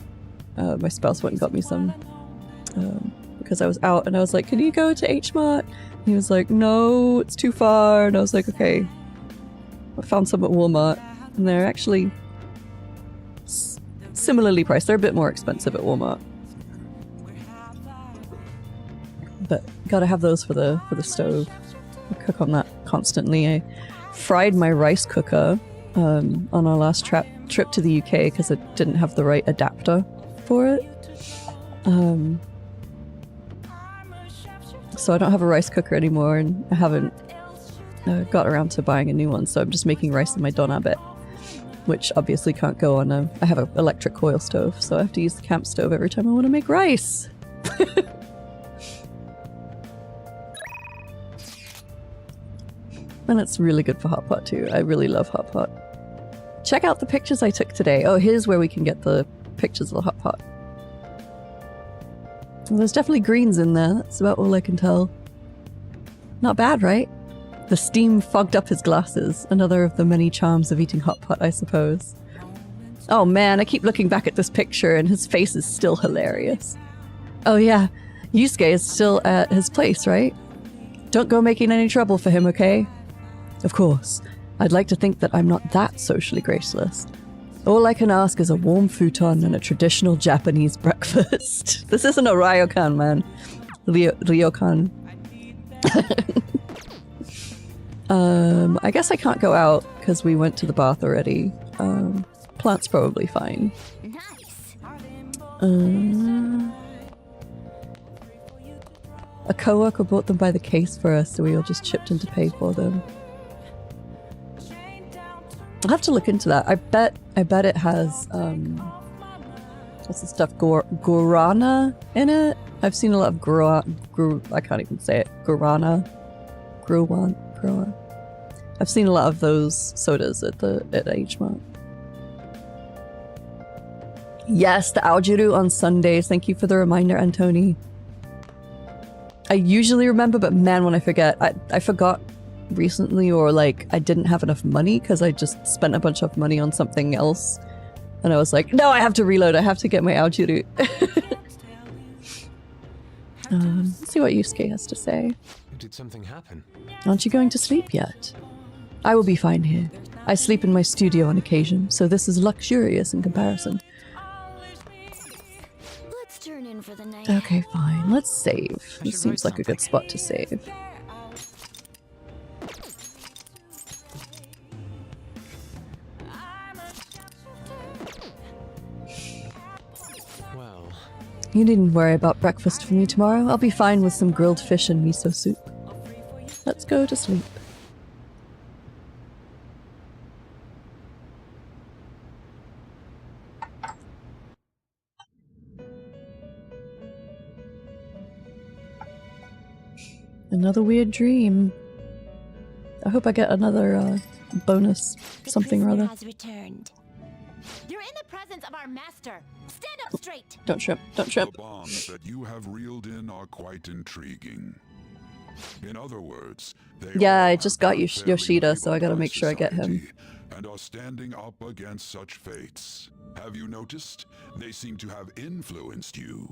My spouse went and got me some because I was out and I was like, can you go to H Mart? And he was like, no, it's too far. And I was like, okay. I found some at Walmart and they're actually similarly priced. They're a bit more expensive at Walmart. But gotta have those for the stove. I cook on that constantly. I fried my rice cooker on our last trip to the UK because it didn't have the right adapter for it. So I don't have a rice cooker anymore, and I haven't got around to buying a new one, so I'm just making rice in my donabe, which obviously can't go on I have an electric coil stove, so I have to use the camp stove every time I want to make rice. And it's really good for hot pot too. I really love hot pot. Check out the pictures I took today. Oh, here's where we can get the pictures of the hot pot. Well, there's definitely greens in there. That's about all I can tell. Not bad, right? The steam fogged up his glasses. Another of the many charms of eating hot pot, I suppose. Oh man, I keep looking back at this picture and his face is still hilarious. Oh yeah, Yusuke is still at his place, right? Don't go making any trouble for him, okay? Of course. I'd like to think that I'm not that socially graceless. All I can ask is a warm futon and a traditional Japanese breakfast. This isn't a ryokan, man. Ryokan. I guess I can't go out because we went to the bath already. Plant's probably fine. Nice. A coworker bought them by the case for us, so we all just chipped in to pay for them. I'll have to look into that. I bet it has what's the stuff? Guarana in it? I've seen a lot of I can't even say it. Guarana. I've seen a lot of those sodas at H Mart. Yes, the Aojiru on Sundays. Thank you for the reminder, Antoni. I usually remember, but man, when I forget, I forgot recently, or like I didn't have enough money because I just spent a bunch of money on something else. And I was like, no, I have to reload. I have to get my Aojiru. Let's see what Yusuke has to say. Did something happen? Aren't you going to sleep yet? I will be fine here. I sleep in my studio on occasion, so this is luxurious in comparison. Let's turn in for the night. Okay, fine. Let's save. This seems like a good spot to save. Well, you needn't worry about breakfast for me tomorrow. I'll be fine with some grilled fish and miso soup. Let's go to sleep. Another weird dream. I hope I get another bonus something or other. Has returned. You're in the presence of our master. Stand up straight. Don't trip. Don't trip. The bonds that you have reeled in are quite intriguing. In other words, they Yeah, all I just have got been fairly Yoshida, so I labeled gotta by make sure I get him. society and are standing up against such fates. Have you noticed? They seem to have influenced you.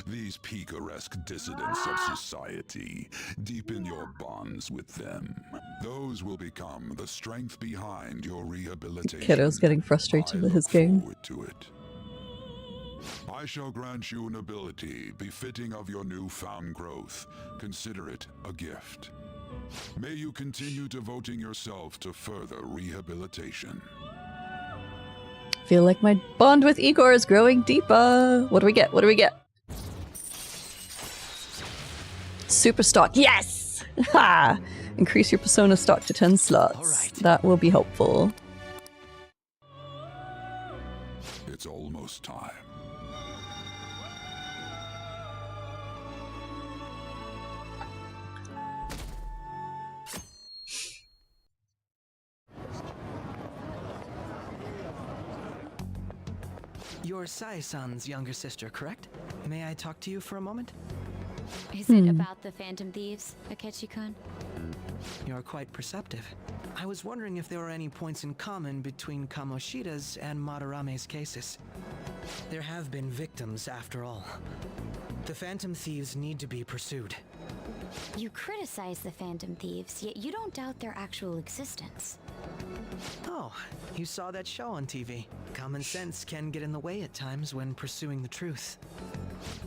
These picaresque dissidents of society, deepen your bonds with them. Those will become the strength behind your rehabilitation. Kiddo's getting frustrated with his game. Forward to it. I shall grant you an ability befitting of your newfound growth. Consider it a gift. May you continue devoting yourself to further rehabilitation. Feel like my bond with Igor is growing deeper. What do we get? What do we get? Super stock. Yes! Ha! Increase your persona stock to 10 slots. All right. That will be helpful. It's almost time. You're Sai-san's younger sister, correct? May I talk to you for a moment? Is it about the Phantom Thieves, Akechi-kun? You're quite perceptive. I was wondering if there were any points in common between Kamoshida's and Madarame's cases. There have been victims, after all. The Phantom Thieves need to be pursued. You criticize the Phantom Thieves, yet you don't doubt their actual existence. Oh, you saw that show on TV. Common sense can get in the way at times when pursuing the truth.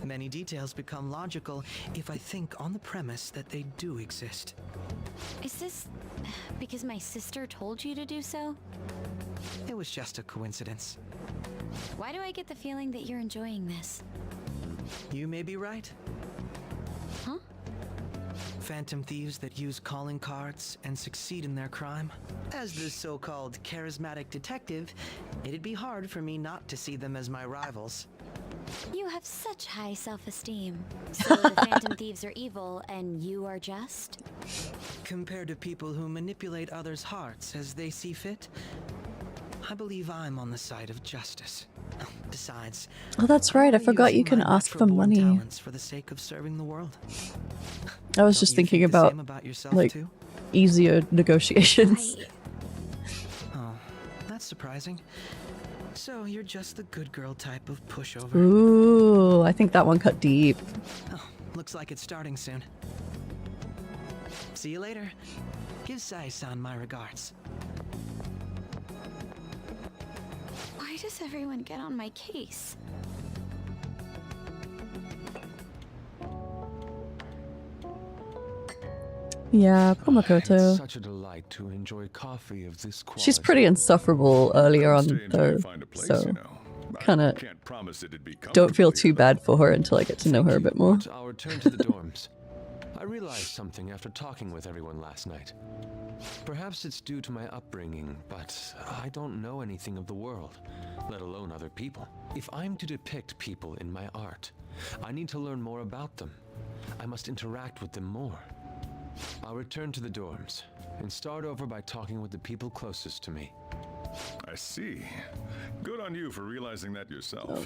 Many details become logical if I think on the premise that they do exist. Is this because my sister told you to do so? It was just a coincidence. Why do I get the feeling that you're enjoying this? You may be right. Huh? Phantom thieves that use calling cards and succeed in their crime. As the so-called charismatic detective, it'd be hard for me not to see them as my rivals. You have such high self-esteem. So the Phantom Thieves are evil and you are just? Compared to people who manipulate others' hearts as they see fit, I believe I'm on the side of justice. Besides, oh, that's right. I forgot you can ask for money. For the sake of serving the world. I was just thinking about like too? easier negotiations. Oh, that's surprising. So you're just the good girl type of pushover. Ooh, I think that one cut deep. Oh, looks like it's starting soon. See you later. Give Sai-san my regards. Why does everyone get on my case? Yeah, poor Makoto. Such a delight to enjoy coffee of this quality. She's pretty insufferable earlier on, though, so kind of don't feel too bad for her until I get to know her a bit more. I'll return to the dorms. I realized something after talking with everyone last night. Perhaps it's due to my upbringing, but I don't know anything of the world, let alone other people. If I'm to depict people in my art, I need to learn more about them. I must interact with them more. I'll return to the dorms and start over by talking with the people closest to me. I see. Good on you for realizing that yourself.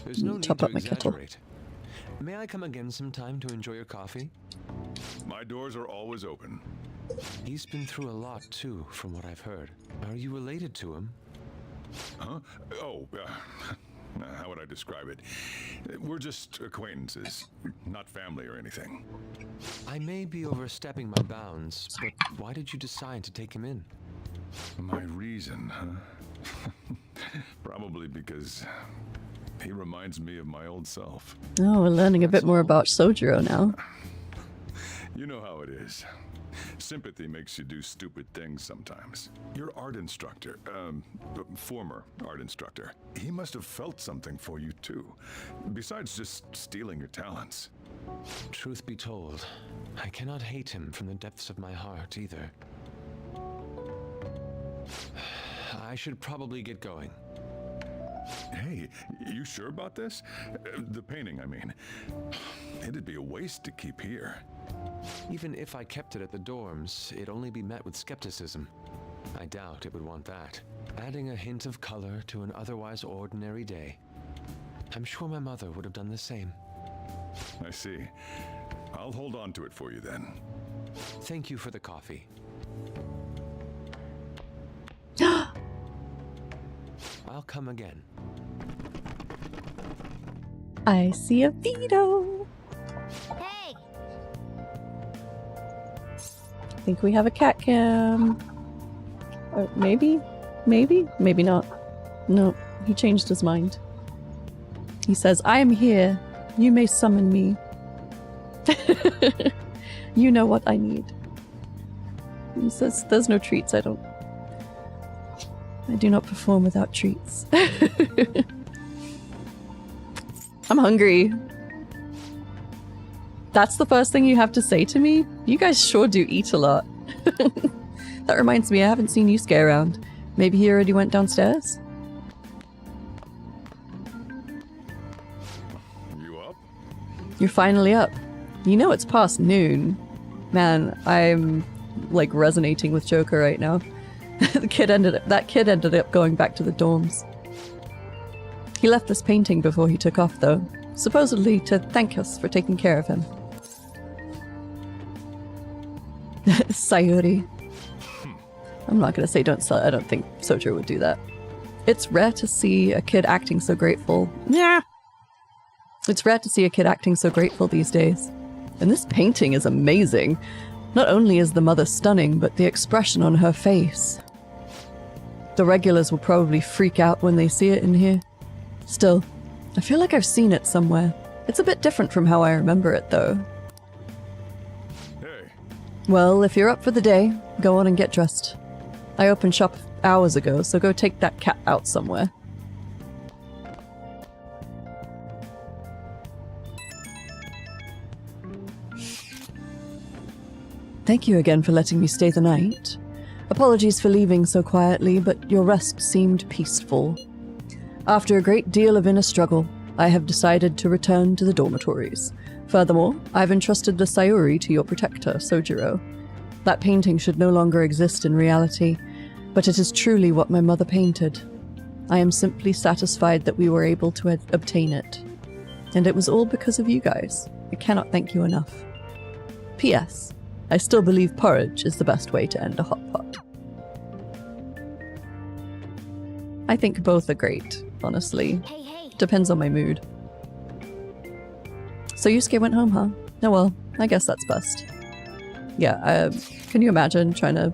There's no need to exaggerate. May I come again sometime to enjoy your coffee? My doors are always open. He's been through a lot too, from what I've heard. Are you related to him? Huh? Oh, how would I describe it? We're just acquaintances, not family or anything. I may be overstepping my bounds, but why did you decide to take him in? My reason, huh? Probably because he reminds me of my old self. Oh, we're learning a bit more about Sojiro now. You know how it is. Sympathy makes you do stupid things sometimes. Your art instructor, former art instructor, he must have felt something for you too, besides just stealing your talents. Truth be told, I cannot hate him from the depths of my heart either. I should probably get going. Hey, you sure about this? The painting, I mean. It'd be a waste to keep here. Even if I kept it at the dorms, it'd only be met with skepticism. I doubt it would want that. Adding a hint of color to an otherwise ordinary day. I'm sure my mother would have done the same. I see. I'll hold on to it for you then. Thank you for the coffee. I'll come again. I see a Vito. Hey! I think we have a cat cam. Or maybe not. No, he changed his mind. He says, I am here. You may summon me. You know what I need. He says, there's no treats. I do not perform without treats. I'm hungry. That's the first thing you have to say to me? You guys sure do eat a lot. That reminds me, I haven't seen Yusuke around. Maybe he already went downstairs? You up? You're finally up. You know it's past noon. Man, I'm like resonating with Joker right now. That kid ended up going back to the dorms. He left this painting before he took off, though, supposedly to thank us for taking care of him. Sayuri. I'm not gonna say don't sell. I don't think Sojiro would do that. It's rare to see a kid acting so grateful. Yeah. It's rare to see a kid acting so grateful these days. And this painting is amazing. Not only is the mother stunning, but the expression on her face. The regulars will probably freak out when they see it in here. Still, I feel like I've seen it somewhere. It's a bit different from how I remember it, though. Hey. Well, if you're up for the day, go on and get dressed. I opened shop hours ago, so go take that cat out somewhere. Thank you again for letting me stay the night. Apologies for leaving so quietly, but your rest seemed peaceful. After a great deal of inner struggle, I have decided to return to the dormitories. Furthermore, I've entrusted the Sayuri to your protector, Sojiro. That painting should no longer exist in reality, but it is truly what my mother painted. I am simply satisfied that we were able to obtain it. And it was all because of you guys. I cannot thank you enough. P.S. I still believe porridge is the best way to end a hot pot. I think both are great, honestly. Hey. Depends on my mood. So Yusuke went home, huh? Oh well, I guess that's best. Yeah, can you imagine trying to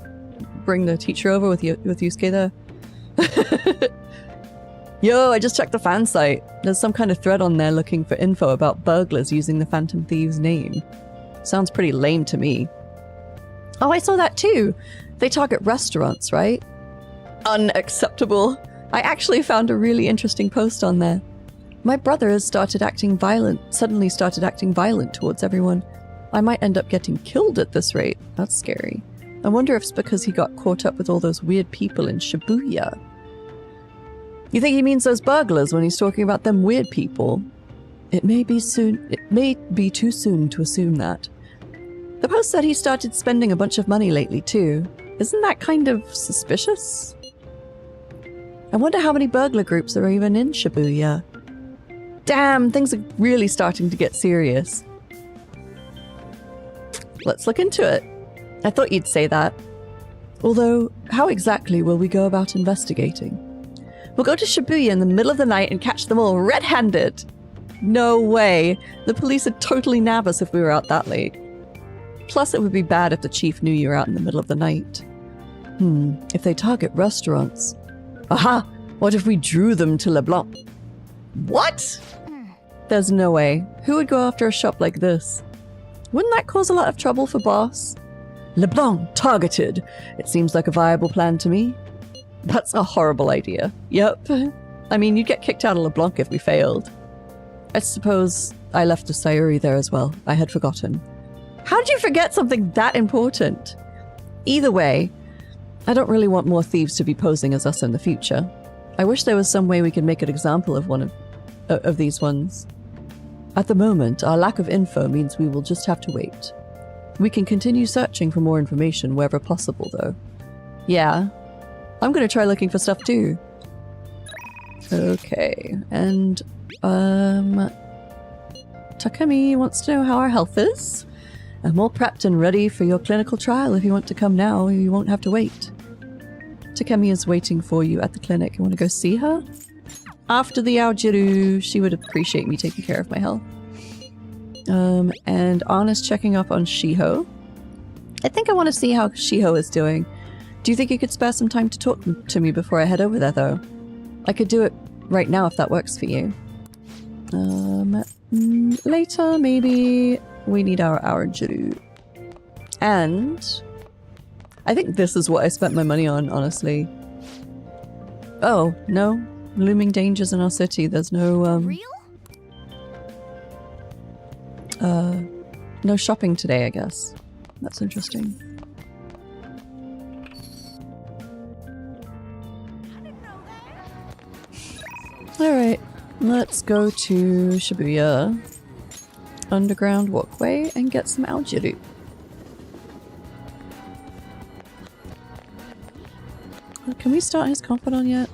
bring the teacher over with Yusuke there? Yo, I just checked the fan site. There's some kind of thread on there looking for info about burglars using the Phantom Thieves name. Sounds pretty lame to me. Oh, I saw that too. They target restaurants, right? Unacceptable. I actually found a really interesting post on there. My brother has suddenly started acting violent towards everyone. I might end up getting killed at this rate. That's scary. I wonder if it's because he got caught up with all those weird people in Shibuya. You think he means those burglars when he's talking about them weird people? It may be too soon to assume that. The post said he started spending a bunch of money lately too. Isn't that kind of suspicious? I wonder how many burglar groups are even in Shibuya. Damn, things are really starting to get serious. Let's look into it. I thought you'd say that. Although, how exactly will we go about investigating? We'll go to Shibuya in the middle of the night and catch them all red-handed. No way. The police would totally nab us if we were out that late. Plus, it would be bad if the chief knew you were out in the middle of the night. If they target restaurants. Aha! What if we drew them to LeBlanc? What? There's no way. Who would go after a shop like this? Wouldn't that cause a lot of trouble for Boss? LeBlanc targeted. It seems like a viable plan to me. That's a horrible idea. Yep. I mean, you'd get kicked out of LeBlanc if we failed. I suppose I left a Sayuri there as well. I had forgotten. How did you forget something that important? Either way, I don't really want more thieves to be posing as us in the future. I wish there was some way we could make an example of one of these ones. At the moment, our lack of info means we will just have to wait. We can continue searching for more information wherever possible, though. Yeah, I'm gonna try looking for stuff too. Okay, and Takemi wants to know how our health is. I'm all prepped and ready for your clinical trial. If you want to come now, you won't have to wait. Takemi is waiting for you at the clinic. You want to go see her? After the Aojiru, she would appreciate me taking care of my health. And Anna's checking up on Shiho. I think I want to see how Shiho is doing. Do you think you could spare some time to talk to me before I head over there, though? I could do it right now if that works for you. Later, maybe. We need our Aojiru. And I think this is what I spent my money on, honestly. Oh, no. Looming dangers in our city. There's no, no shopping today, I guess. That's interesting. Alright, let's go to Shibuya Underground Walkway and get some Aojiru. Can we start his confidant yet?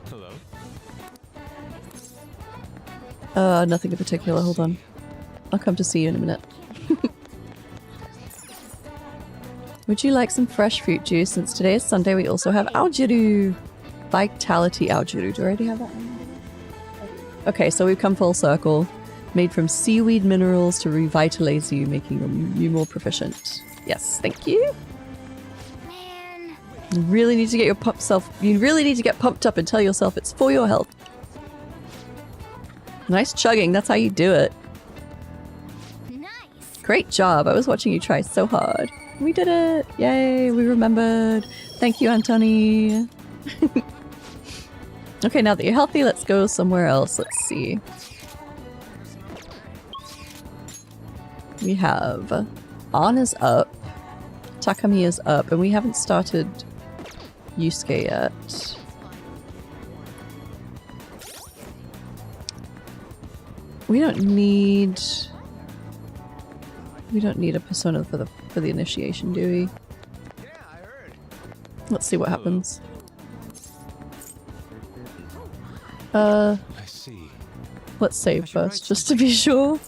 Hello? Nothing in particular, hold on. I'll come to see you in a minute. Would you like some fresh fruit juice? Since today is Sunday, we also have Aojiru. Vitality Aojiru. Do I already have that one? Okay, so we've come full circle. Made from seaweed minerals to revitalize you, making you more proficient. Yes, thank you. You really need to get your you really need to get pumped up and tell yourself it's for your health. Nice chugging, that's how you do it. Nice. Great job, I was watching you try so hard. We did it! Yay, we remembered. Thank you, Antoni. Okay, now that you're healthy, let's go somewhere else. Let's see. We have Anna's up, Takami is up, and we haven't started Yusuke yet. We don't need a persona for the initiation, do we? Let's see what happens. I see. Let's save first, just to be sure.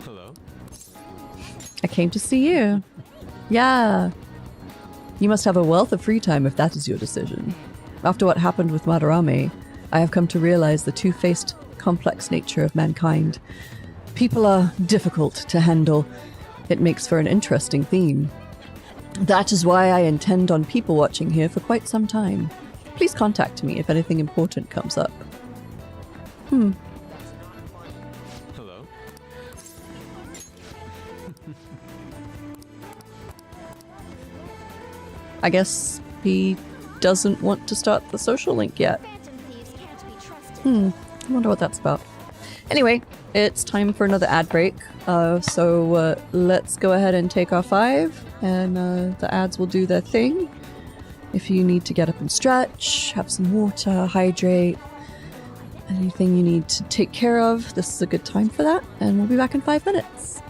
Hello? I came to see you. Yeah. You must have a wealth of free time if that is your decision. After what happened with Madarame, I have come to realize the two-faced, complex nature of mankind. People are difficult to handle. It makes for an interesting theme. That is why I intend on people watching here for quite some time. Please contact me if anything important comes up. Hmm. Hello? I guess he doesn't want to start the social link yet. I wonder what that's about. Anyway, it's time for another ad break. So let's go ahead and take our 5, and the ads will do their thing. If you need to get up and stretch, have some water, hydrate, anything you need to take care of, this is a good time for that, and we'll be back in 5 minutes.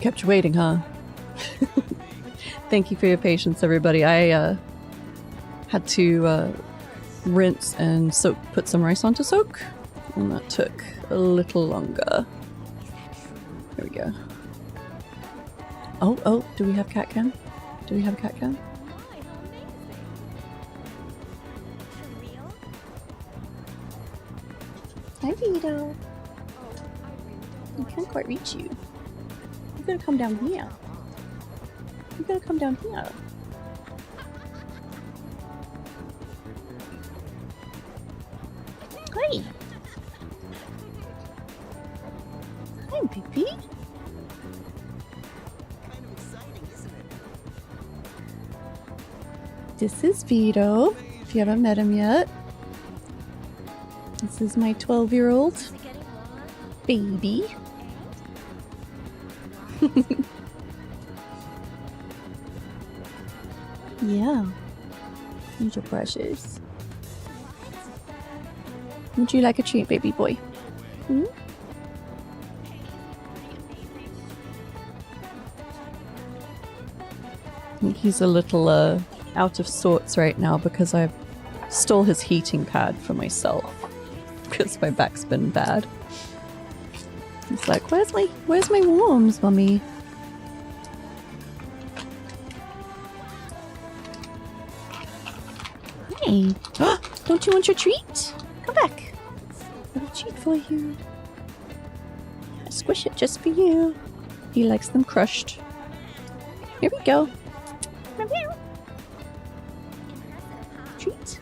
Kept you waiting, huh? Thank you for your patience, everybody. I had to rinse and put some rice on to soak, and that took a little longer. There we go. Oh, do we have cat cam? Do we have a cat cam? Hi, Vito. I can't quite reach you. You gotta come down here. You gotta come down here. Hi. Hi, Pippi. This is Vito, if you haven't met him yet. This is my 12-year-old baby. Yeah. These are precious. Would you like a treat, baby boy? Hmm? I think he's a little out of sorts right now because I stole his heating pad for myself because my back's been bad. He's like, where's my warms, mummy? Hey, don't you want your treat? Come back. I have a treat for you. I squish it just for you. He likes them crushed. Here we go. Treat.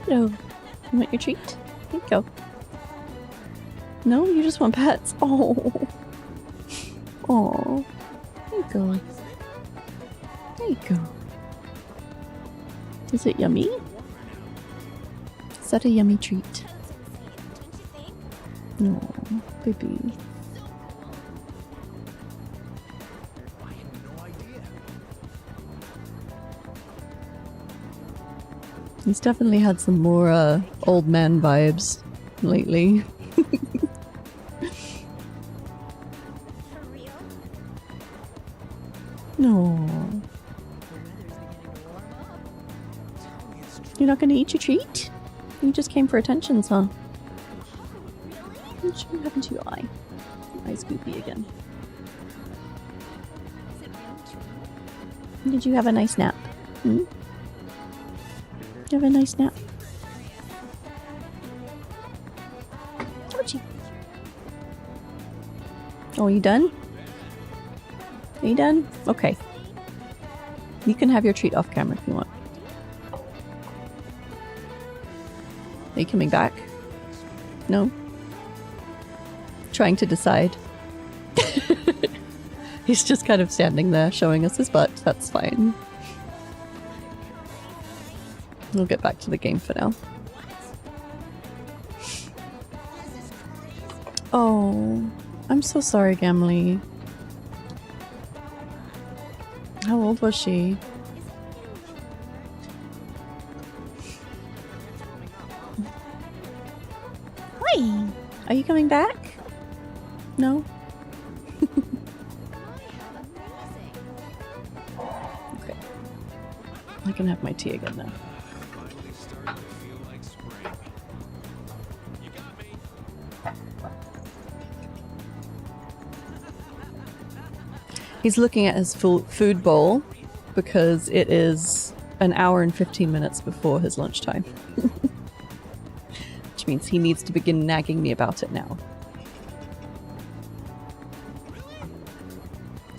Hello. You want your treat? Here you go. No, you just want pets. Oh. Oh. There you go. There you go. Is it yummy? Is that a yummy treat? No, baby. He's definitely had some more old man vibes lately. No. You're not gonna eat your treat? You just came for attentions, huh? What happened to your eye? Your eye's goopy again. Did you have a nice nap? Hmm? You have a nice nap? Ouchie. Oh, are you done? Are you done? Okay. You can have your treat off camera if you want. Are you coming back? No? Trying to decide. He's just kind of standing there showing us his butt. That's fine. We'll get back to the game for now. Oh, I'm so sorry, Gamli. How old was she? Hi! Are you coming back? No? Okay. I can have my tea again now. He's looking at his food bowl because it is an hour and 15 minutes before his lunchtime. Which means he needs to begin nagging me about it now.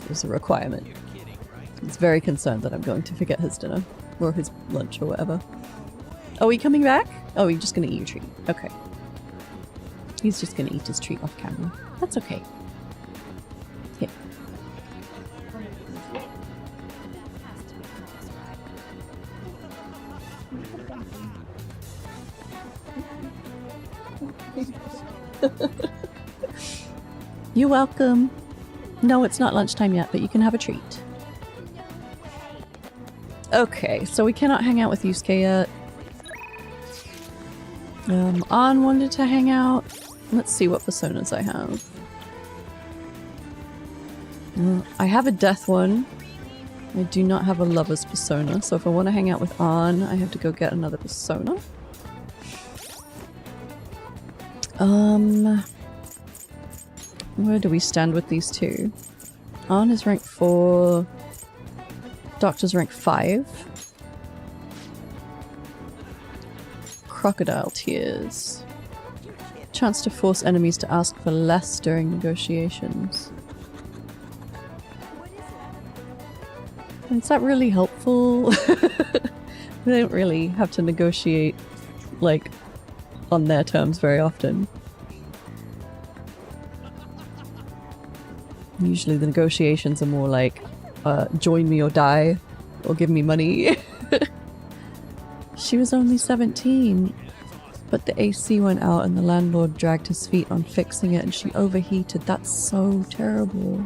It's a requirement. He's very concerned that I'm going to forget his dinner. Or his lunch or whatever. Oh, are you coming back? Oh, you're just going to eat your treat. Okay. He's just going to eat his treat off camera. That's okay. Here. You're welcome. No, it's not lunchtime yet, but you can have a treat. Okay, so we cannot hang out with Yusuke yet. An wanted to hang out. Let's see what personas I have. I have a death one. I do not have a lover's persona, so if I want to hang out with Arn, I have to go get another persona. Where do we stand with these two? Arn is rank 4. Doctor's rank 5. Crocodile tears. Chance to force enemies to ask for less during negotiations. Is that really helpful? They don't really have to negotiate, like, on their terms very often. Usually the negotiations are more like, join me or die, or give me money. She was only 17, but the AC went out and the landlord dragged his feet on fixing it and she overheated. That's so terrible.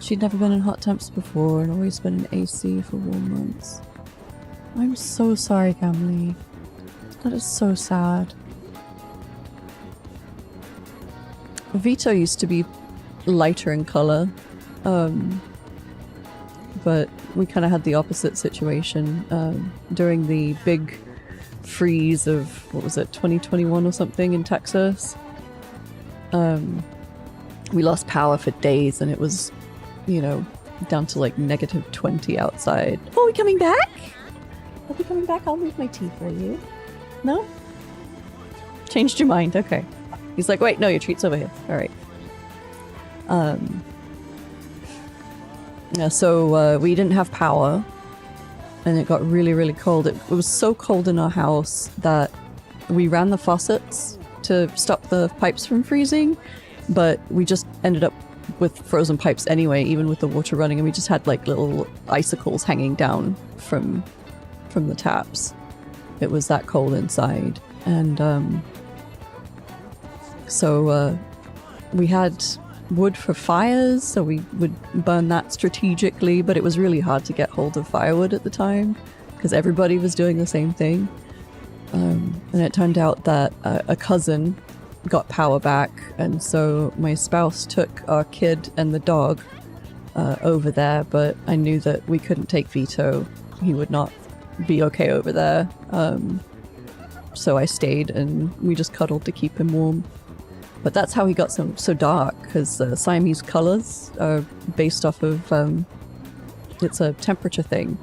She'd never been in hot temps before and always been in AC for warm months. I'm so sorry, Gamli. That is so sad. Vito used to be lighter in color, but we kind of had the opposite situation during the big freeze of, what was it, 2021 or something in Texas. We lost power for days and it was, you know, down to like -20 outside. Oh, are we coming back? Are we coming back? I'll move my tea for you. No? Changed your mind, okay. He's like, wait, no, your treat's over here. Alright. Yeah, so we didn't have power and it got really, really cold. It was so cold in our house that we ran the faucets to stop the pipes from freezing, but we just ended up with frozen pipes anyway, even with the water running, and we just had like little icicles hanging down from the taps. It was that cold inside. And so we had wood for fires, so we would burn that strategically, but it was really hard to get hold of firewood at the time because everybody was doing the same thing. And it turned out that a cousin got power back, and so my spouse took our kid and the dog over there, but I knew that we couldn't take Vito. He would not be okay over there. So I stayed and we just cuddled to keep him warm. But that's how he got so dark, because Siamese colors are based off of, it's a temperature thing.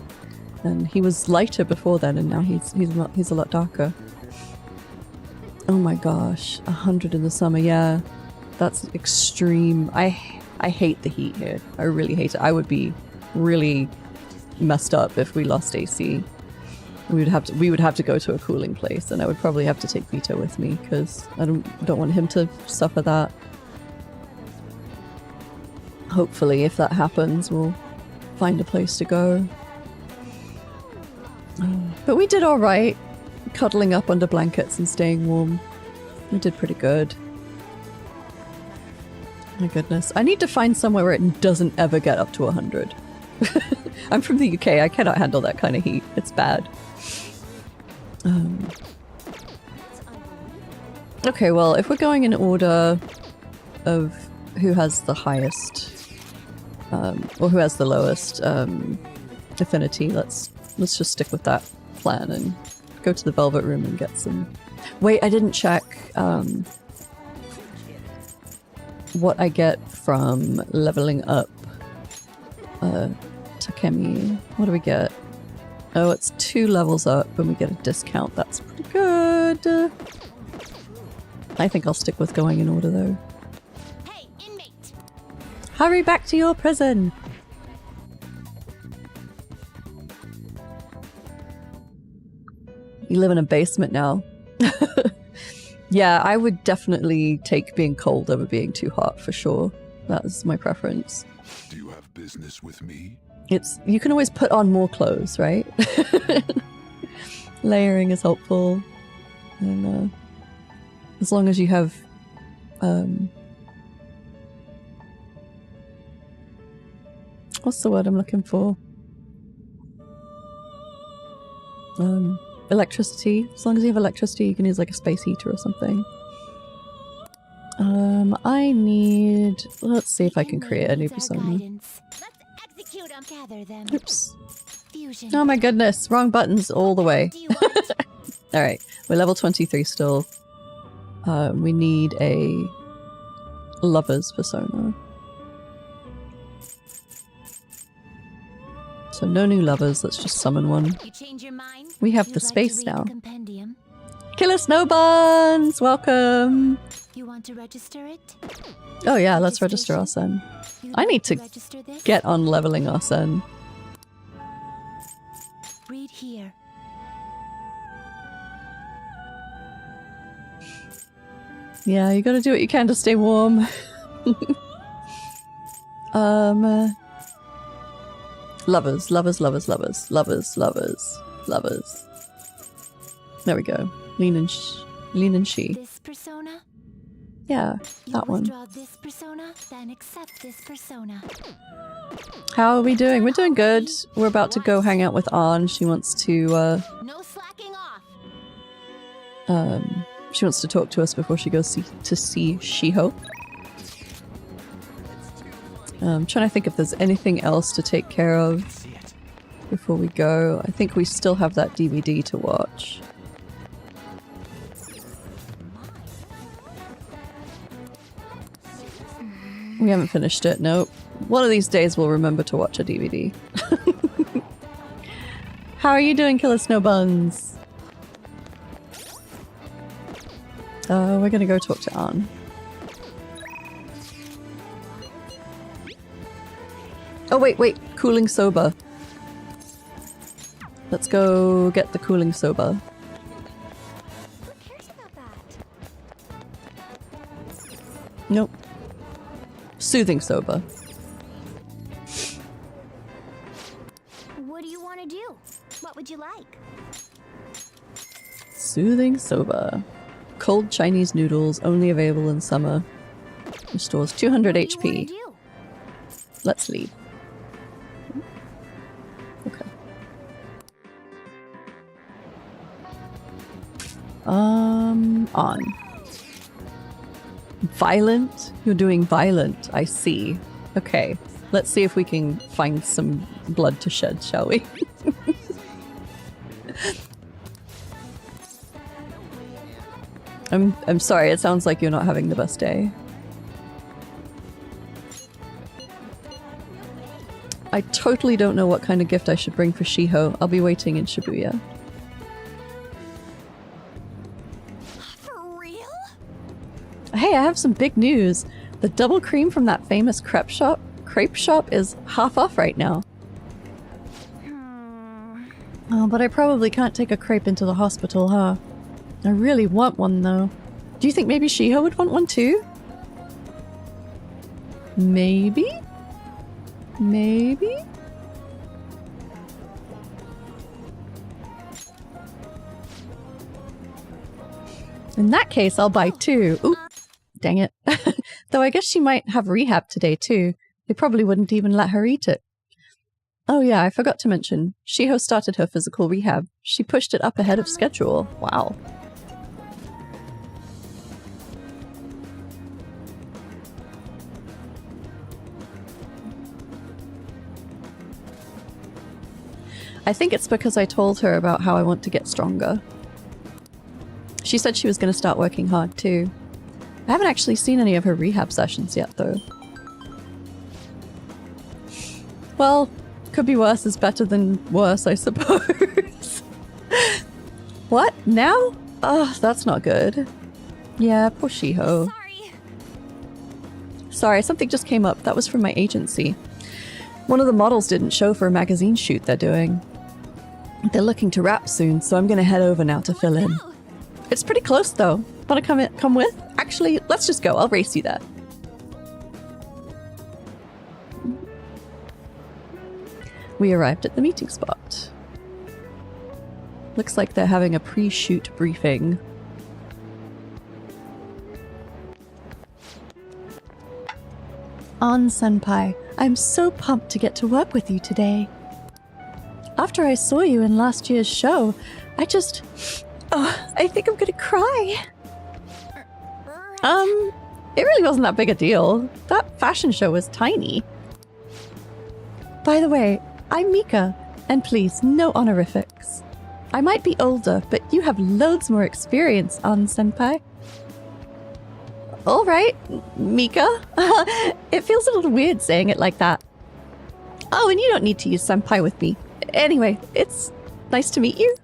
And he was lighter before then, and now he's a lot darker. Oh my gosh, 100 in the summer, yeah. That's extreme. I hate the heat here. I really hate it. I would be really messed up if we lost AC. We would have to go to a cooling place, and I would probably have to take Vito with me because I don't want him to suffer that. Hopefully, if that happens, we'll find a place to go. But we did all right, cuddling up under blankets and staying warm. We did pretty good. My goodness, I need to find somewhere where it doesn't ever get up to 100. I'm from the UK. I cannot handle that kind of heat. It's bad. Okay, well, if we're going in order of who has the highest, or who has the lowest affinity, let's just stick with that plan and go to the Velvet Room and get some... Wait, I didn't check what I get from leveling up Takemi. What do we get? Oh, it's 2 levels up and we get a discount. That's pretty good. I think I'll stick with going in order though. Hey, inmate! Hurry back to your prison! You live in a basement now. Yeah, I would definitely take being cold over being too hot for sure. That is my preference. Do you have business with me? You can always put on more clothes, right? Layering is helpful. And as long as you have what's the word I'm looking for? Electricity. As long as you have electricity, you can use like a space heater or something. I need... Let's see if I can create a new persona. Oops. Oh my goodness, wrong buttons all the way. Alright, we're level 23 still. We need a lover's persona. So no new lovers, let's just summon one. We have the space now. Killer Snowbuns! Welcome! You want to register it? Oh yeah, let's register Arsene. I need to get on leveling Arsene. Read here. Yeah, you gotta do what you can to stay warm. Lovers, lovers, lovers, lovers, lovers, lovers, lovers. There we go. Lean and she. This persona? Yeah, that one. Withdraw this persona, then accept this persona. How are we doing? We're doing good. We're about to go hang out with Ann. She wants to, No slacking off. she wants to talk to us before she goes to see Shiho. I'm trying to think if there's anything else to take care of before we go. I think we still have that DVD to watch. We haven't finished it, nope. One of these days we'll remember to watch a DVD. How are you doing, Killer Snowbuns? We're gonna go talk to Ann. Oh wait, cooling soba. Let's go get the cooling soba. Nope. Soothing soba. What do you want to do? What would you like? Soothing soba. Cold Chinese noodles, only available in summer. Restores 200 HP. Let's leave. Okay. On. Violent? You're doing violent, I see. Okay. Let's see if we can find some blood to shed, shall we? I'm sorry, it sounds like you're not having the best day. I totally don't know what kind of gift I should bring for Shiho. I'll be waiting in Shibuya. For real? Hey, I have some big news. The double cream from that famous crepe shop is half off right now. Oh, but I probably can't take a crepe into the hospital, huh? I really want one, though. Do you think maybe Shiho would want one, too? Maybe? Maybe? In that case, I'll buy two. Oop. Dang it. Though I guess she might have rehab today, too. They probably wouldn't even let her eat it. Oh yeah, I forgot to mention. Shiho started her physical rehab. She pushed it up ahead of schedule. Wow. I think it's because I told her about how I want to get stronger. She said she was going to start working hard too. I haven't actually seen any of her rehab sessions yet though. Well, could be worse is better than worse, I suppose. What? Now? Oh, that's not good. Yeah, poor Shiho. Sorry, something just came up. That was from my agency. One of the models didn't show for a magazine shoot they're doing. They're looking to wrap soon, so I'm gonna head over now to fill in. It's pretty close though. Wanna come with? Actually, let's just go. I'll race you there. We arrived at the meeting spot. Looks like they're having a pre-shoot briefing. An senpai, I'm so pumped to get to work with you today. After I saw you in last year's show, I think I'm gonna cry. It really wasn't that big a deal. That fashion show was tiny. By the way, I'm Mika, and please, no honorifics. I might be older, but you have loads more experience, An-senpai. Alright, Mika. It feels a little weird saying it like that. Oh, and you don't need to use senpai with me. Anyway, it's nice to meet you.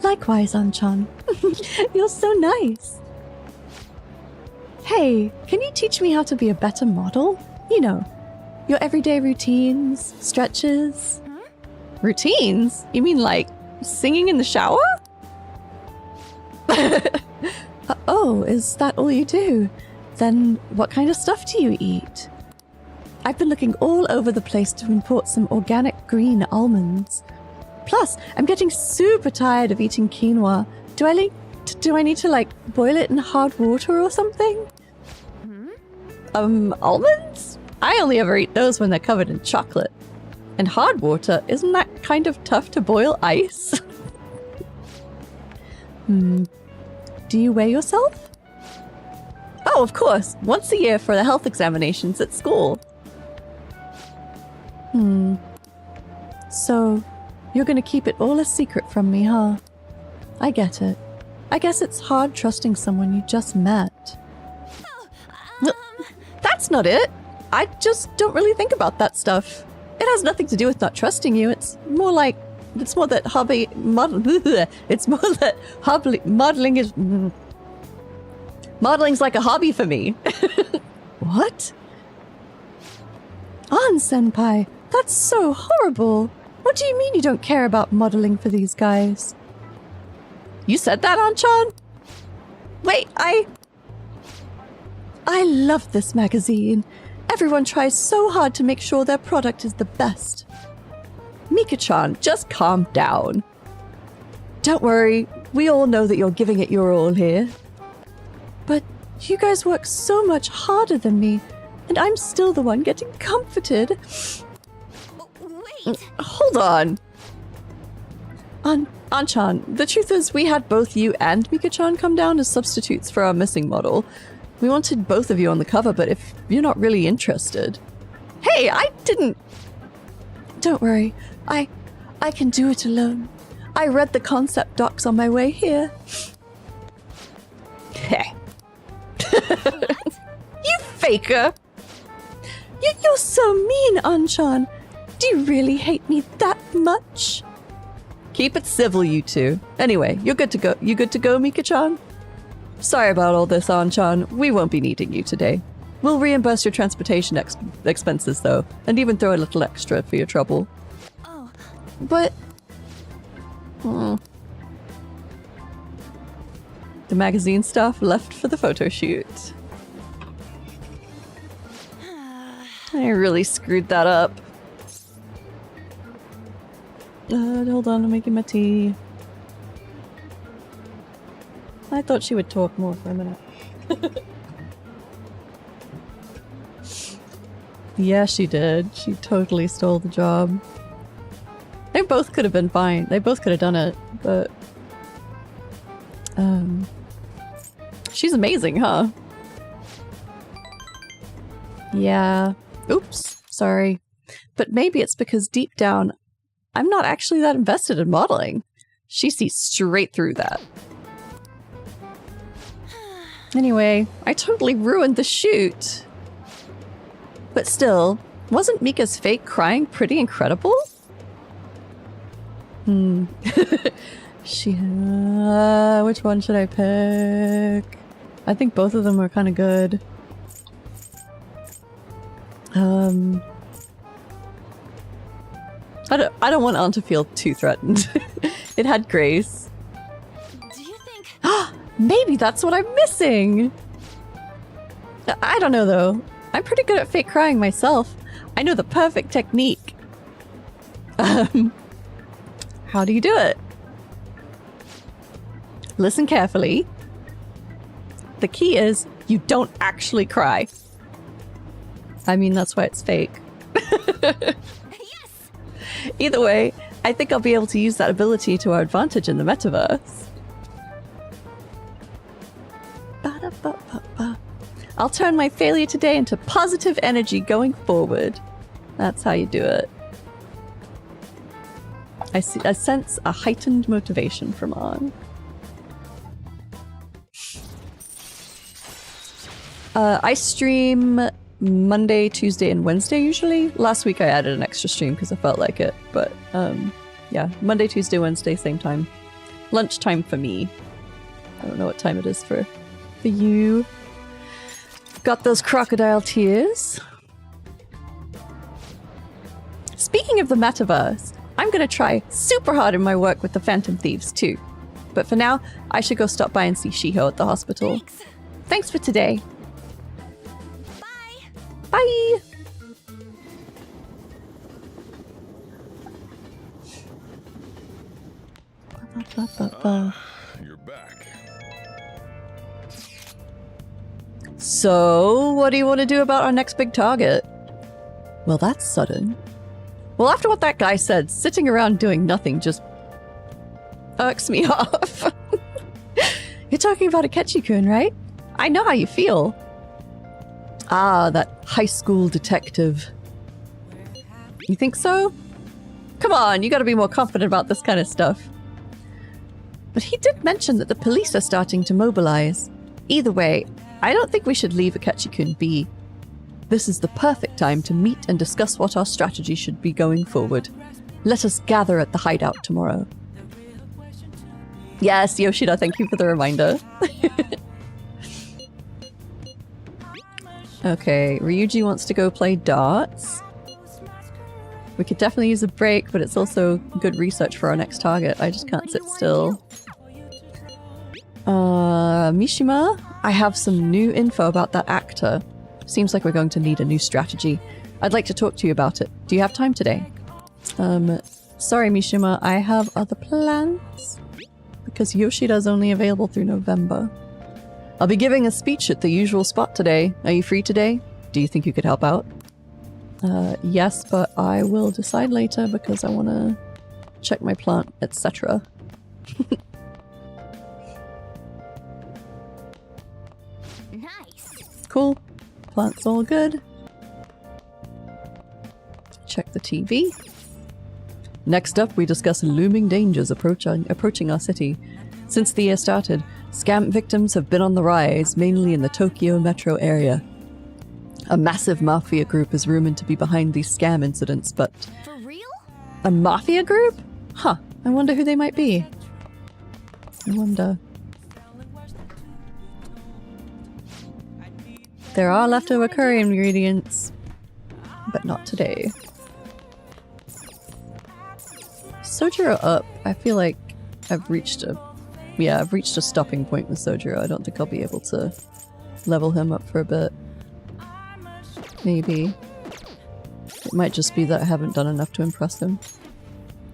Likewise, An-chan. You're so nice. Hey, can you teach me how to be a better model? You know, your everyday routines, stretches. Routines? You mean like singing in the shower? Oh, is that all you do? Then what kind of stuff do you eat? I've been looking all over the place to import some organic green almonds. Plus, I'm getting super tired of eating quinoa. Do I need to like boil it in hard water or something? Almonds? I only ever eat those when they're covered in chocolate. And hard water, isn't that kind of tough to boil ice? Do you weigh yourself? Oh, of course, once a year for the health examinations at school. So, you're gonna keep it all a secret from me, huh? I get it. I guess it's hard trusting someone you just met. That's not it. I just don't really think about that stuff. It has nothing to do with not trusting you. It's more that modeling is... Modeling's like a hobby for me. What? An-senpai, that's so horrible. What do you mean you don't care about modeling for these guys? You said that, An-chan? Wait, I love this magazine. Everyone tries so hard to make sure their product is the best. Mika-chan, just calm down. Don't worry, we all know that you're giving it your all here. But you guys work so much harder than me, and I'm still the one getting comforted. Wait! Hold on. An-chan, the truth is we had both you and Mika-chan come down as substitutes for our missing model. We wanted both of you on the cover, but if you're not really interested... Hey, I didn't... Don't worry, I can do it alone. I read the concept docs on my way here. Heh. You faker! You're so mean, An-chan. Do you really hate me that much? Keep it civil, you two. Anyway, you're good to go. You good to go, Mika-chan? Sorry about all this, An-chan. We won't be needing you today. We'll reimburse your transportation expenses, though, and even throw a little extra for your trouble. Oh. But... The magazine stuff left for the photo shoot. I really screwed that up. Hold on, I'm making my tea. I thought she would talk more for a minute. Yeah, she did. She totally stole the job. They both could have been fine. They both could have done it, but... She's amazing, huh? Yeah. Oops. Sorry. But maybe it's because deep down, I'm not actually that invested in modeling. She sees straight through that. Anyway, I totally ruined the shoot. But still, wasn't Mika's fake crying pretty incredible? Which one should I pick? I think both of them were kind of good. I don't want Ann to feel too threatened. It had grace. Do you think... Maybe that's what I'm missing! I don't know though. I'm pretty good at fake crying myself. I know the perfect technique. How do you do it? Listen carefully. The key is you don't actually cry. I mean, that's why it's fake. Yes! Either way, I think I'll be able to use that ability to our advantage in the metaverse. I'll turn my failure today into positive energy going forward. That's how you do it. I sense a heightened motivation from On. I stream Monday, Tuesday, and Wednesday usually. Last week I added an extra stream because I felt like it, but yeah, Monday, Tuesday, Wednesday, same time. Lunchtime for me. I don't know what time it is for you. Got those crocodile tears. Speaking of the metaverse, I'm gonna try super hard in my work with the Phantom Thieves too. But for now, I should go stop by and see Shiho at the hospital. Thanks for today. Bye! You're back. So, what do you want to do about our next big target? Well, that's sudden. Well, after what that guy said, sitting around doing nothing just irks me off. You're talking about Akechi-kun, right? I know how you feel. Ah, that high school detective. You think so? Come on, you gotta be more confident about this kind of stuff. But he did mention that the police are starting to mobilize. Either way, I don't think we should leave Akechi-kun be. This is the perfect time to meet and discuss what our strategy should be going forward. Let us gather at the hideout tomorrow. Yes, Yoshida, thank you for the reminder. Okay, Ryuji wants to go play darts. We could definitely use a break, but it's also good research for our next target. I just can't sit still. Mishima, I have some new info about that actor. Seems like we're going to need a new strategy. I'd like to talk to you about it. Do you have time today? Sorry Mishima, I have other plans. Because Yoshida's only available through November. I'll be giving a speech at the usual spot today. Are you free today? Do you think you could help out? Yes, but I will decide later because I want to check my plant, etc. Nice. Cool. Plant's all good. Check the TV. Next up, we discuss looming dangers approaching our city. Since the year started, scam victims have been on the rise, mainly in the Tokyo metro area. A massive mafia group is rumored to be behind these scam incidents, but... For real? A mafia group? Huh. I wonder who they might be. I wonder. There are leftover curry ingredients, but not today. Sojiro up. I feel like I've reached a stopping point with Sojiro. I don't think I'll be able to level him up for a bit. Maybe. It might just be that I haven't done enough to impress him.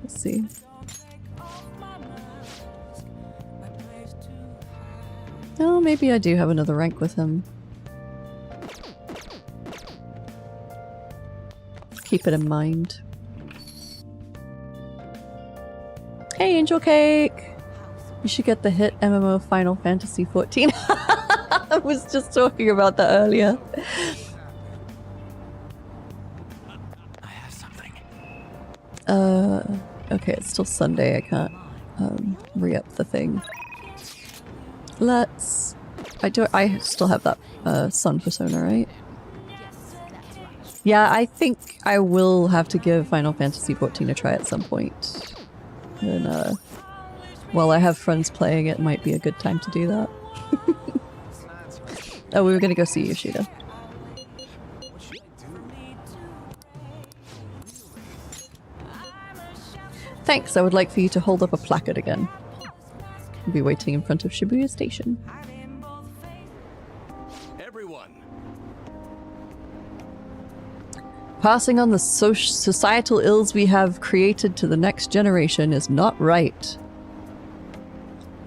Let's see. Oh, maybe I do have another rank with him. Keep it in mind. Hey, Angel Cake! You should get the hit MMO Final Fantasy XIV. I was just talking about that earlier. I have something. Okay, it's still Sunday. I can't re-up the thing. Let's... I still have that Sun persona, right? Yeah, I think I will have to give Final Fantasy XIV a try at some point. And while I have friends playing, it might be a good time to do that. Oh, we were gonna go see Yoshida. Thanks, I would like for you to hold up a placard again. I'll be waiting in front of Shibuya Station. Everyone. Passing on the societal ills we have created to the next generation is not right.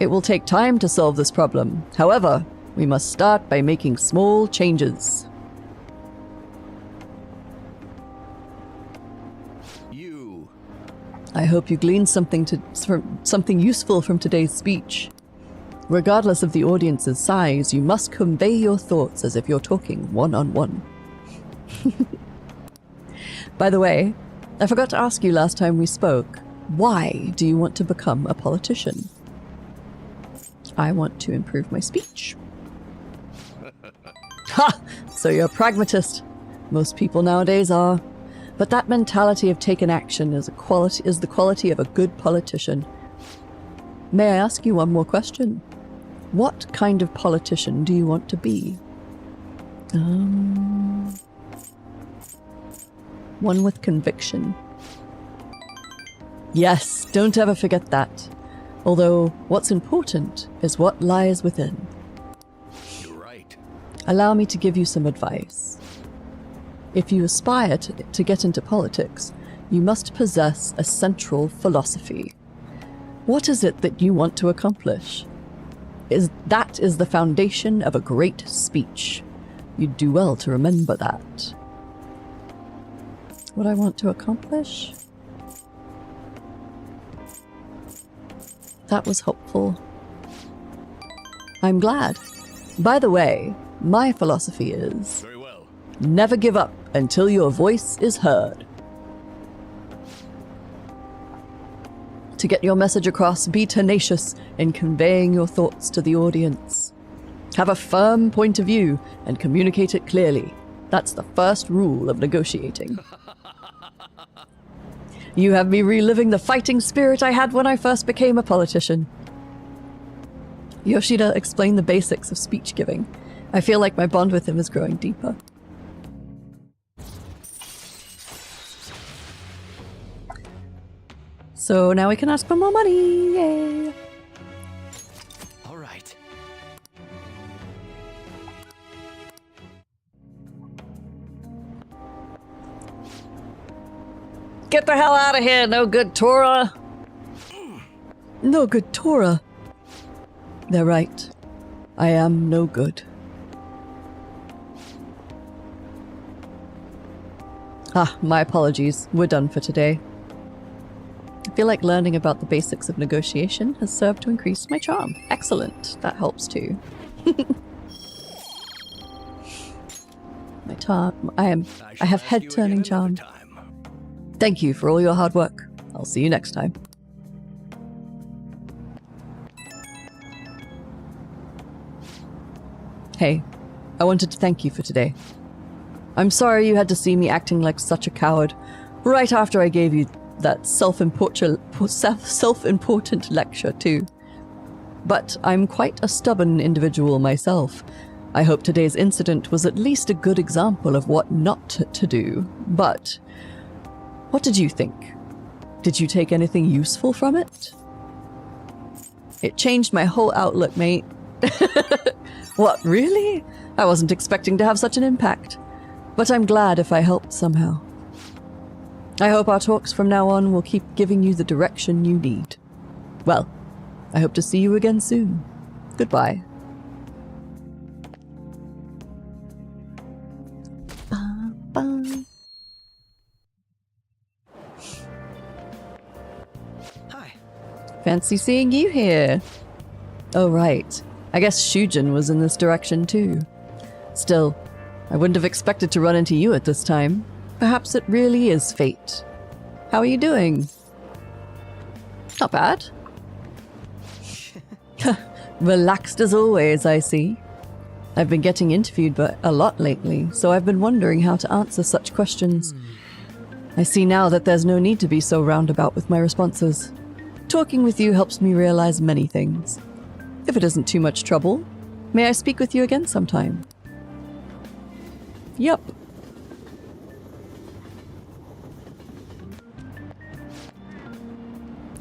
It will take time to solve this problem. However, we must start by making small changes. I hope you gleaned something useful from today's speech. Regardless of the audience's size, you must convey your thoughts as if you're talking one-on-one. By the way, I forgot to ask you last time we spoke, why do you want to become a politician? I want to improve my speech. Ha! So you're a pragmatist. Most people nowadays are. But that mentality of taking action is the quality of a good politician. May I ask you one more question? What kind of politician do you want to be? One with conviction. Yes, don't ever forget that. Although, what's important is what lies within. You're right. Allow me to give you some advice. If you aspire to get into politics, you must possess a central philosophy. What is it that you want to accomplish? That is the foundation of a great speech. You'd do well to remember that. What I want to accomplish? That was helpful. I'm glad. By the way, my philosophy is... Very well. Never give up until your voice is heard. To get your message across, be tenacious in conveying your thoughts to the audience. Have a firm point of view and communicate it clearly. That's the first rule of negotiating. You have me reliving the fighting spirit I had when I first became a politician. Yoshida explained the basics of speech giving. I feel like my bond with him is growing deeper. So now we can ask for more money. Yay! All right. Get the hell out of here, no good Torah! No good Torah. They're right. I am no good. Ah, my apologies. We're done for today. I feel like learning about the basics of negotiation has served to increase my charm. Excellent. That helps too. My charm. I have head-turning charm. Thank you for all your hard work. I'll see you next time. Hey, I wanted to thank you for today. I'm sorry you had to see me acting like such a coward right after I gave you that self-important lecture too. But I'm quite a stubborn individual myself. I hope today's incident was at least a good example of what not to do. But what did you think? Did you take anything useful from it? It changed my whole outlook, mate. What, really? I wasn't expecting to have such an impact. But I'm glad if I helped somehow. I hope our talks from now on will keep giving you the direction you need. Well, I hope to see you again soon. Goodbye. Hi. Fancy seeing you here. Oh, right. I guess Shujin was in this direction too. Still, I wouldn't have expected to run into you at this time. Perhaps it really is fate. How are you doing? Not bad. Relaxed as always, I see. I've been getting interviewed a lot lately, so I've been wondering how to answer such questions. I see now that there's no need to be so roundabout with my responses. Talking with you helps me realize many things. If it isn't too much trouble, may I speak with you again sometime? Yup.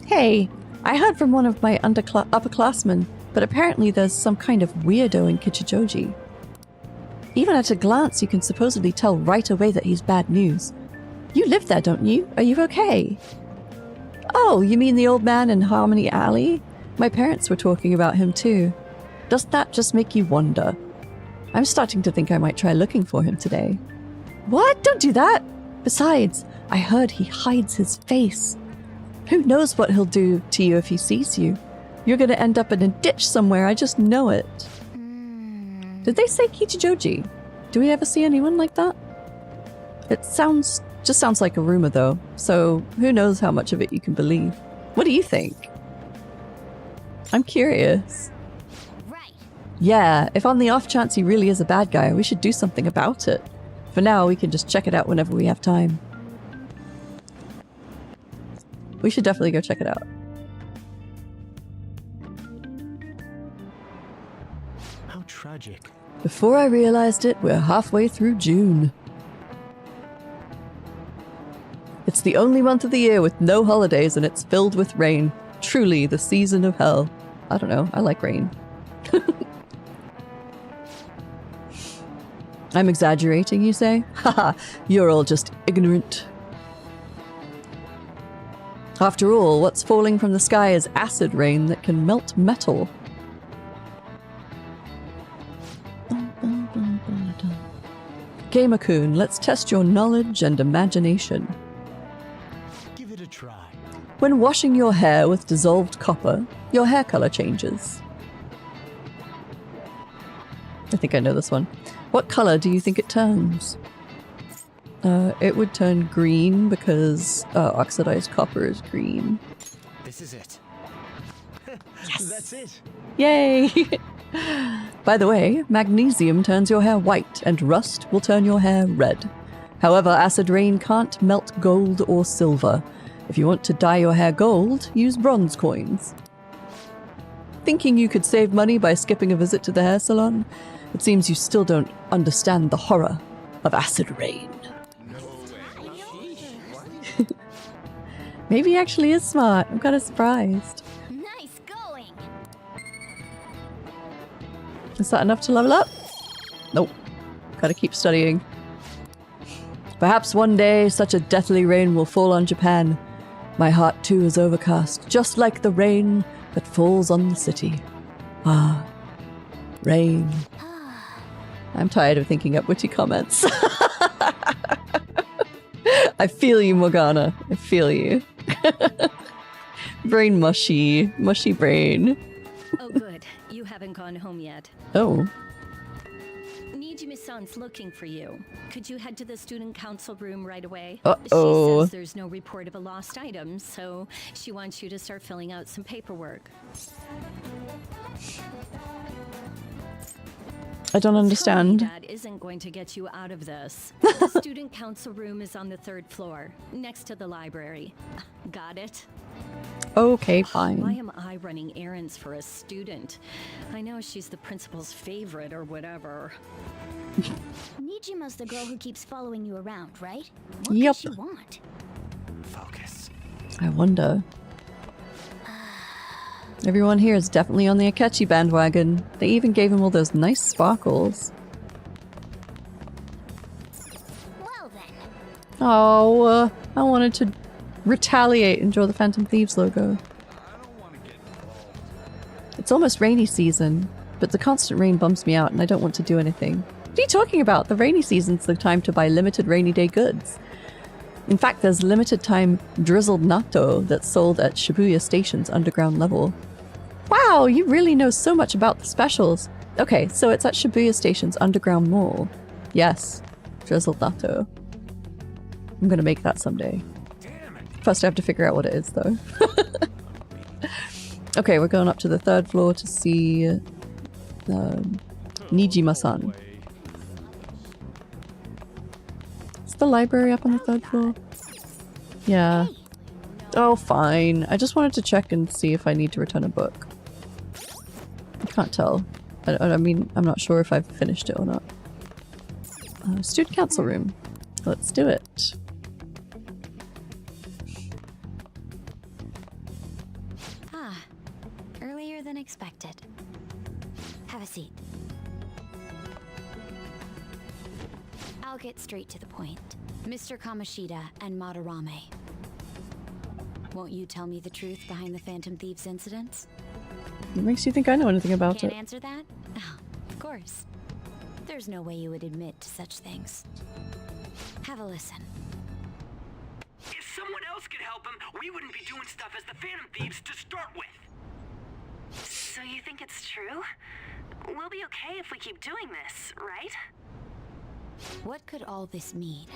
Hey, I heard from one of my upperclassmen, but apparently there's some kind of weirdo in Kichijoji. Even at a glance, you can supposedly tell right away that he's bad news. You live there, don't you? Are you okay? Oh, you mean the old man in Harmony Alley? My parents were talking about him too. Doesn't that just make you wonder? I'm starting to think I might try looking for him today. What? Don't do that! Besides, I heard he hides his face. Who knows what he'll do to you if he sees you? You're gonna end up in a ditch somewhere, I just know it. Did they say Kichijoji? Do we ever see anyone like that? It just sounds like a rumor though, so who knows how much of it you can believe. What do you think? I'm curious. Right. Yeah, if on the off chance he really is a bad guy, we should do something about it. For now, we can just check it out whenever we have time. We should definitely go check it out. How tragic. Before I realized it, we're halfway through June. It's the only month of the year with no holidays and it's filled with rain. Truly the season of hell. I don't know, I like rain. I'm exaggerating, you say? Haha, you're all just ignorant. After all, what's falling from the sky is acid rain that can melt metal. Gamer-kun, let's test your knowledge and imagination. Give it a try. When washing your hair with dissolved copper, your hair color changes. I think I know this one. What color do you think it turns? It would turn green because oxidized copper is green. This is it. Yes. That's it. Yay! By the way, magnesium turns your hair white and rust will turn your hair red. However, acid rain can't melt gold or silver. If you want to dye your hair gold, use bronze coins. Thinking you could save money by skipping a visit to the hair salon? It seems you still don't understand the horror of acid rain. Maybe he actually is smart. I'm kind of surprised. Nice going. Is that enough to level up? Nope. Gotta keep studying. Perhaps one day such a deathly rain will fall on Japan. My heart too is overcast, just like the rain that falls on the city. Ah, rain. I'm tired of thinking up witty comments. I feel you, Morgana. I feel you. Brain mushy. Mushy brain. Oh, good. You haven't gone home yet. Oh. Nijimi-san's looking for you. Could you head to the student council room right away? Uh-oh. She says there's no report of a lost item, so she wants you to start filling out some paperwork. I don't understand. That isn't going to get you out of this. The student council room is on the 3rd floor, next to the library. Got it? Okay, Why fine. am I running errands for a student? I know she's the principal's favorite or whatever. Nijima's the girl who keeps following you around, right? What Yep. does she want? Focus. I wonder. Everyone here is definitely on the Akechi bandwagon. They even gave him all those nice sparkles. Well then. Oh, I wanted to retaliate and draw the Phantom Thieves logo. It's almost rainy season, but the constant rain bums me out and I don't want to do anything. What are you talking about? The rainy season's the time to buy limited rainy day goods. In fact, there's limited time drizzled natto that's sold at Shibuya Station's underground level. Wow, you really know so much about the specials. Okay, so it's at Shibuya Station's underground mall. Yes, drizzled natto. I'm gonna make that someday. First I have to figure out what it is though. Okay, we're going up to the 3rd floor to see Nijima-san. Is the library up on the 3rd floor? Yeah. Oh, fine. I just wanted to check and see if I need to return a book. I can't tell. I mean, I'm not sure if I've finished it or not. Student council room. Let's do it. Ah, earlier than expected. Have a seat. I'll get straight to the point. Mr. Kamoshida and Madarame. Won't you tell me the truth behind the Phantom Thieves incidents? What makes you think I know anything about Can't it? answer that? Oh, of course. There's no way you would admit to such things. Have a listen. If someone else could help him, we wouldn't be doing stuff as the Phantom Thieves to start with. You think it's true? We'll be okay if we keep doing this, right? What could all this mean?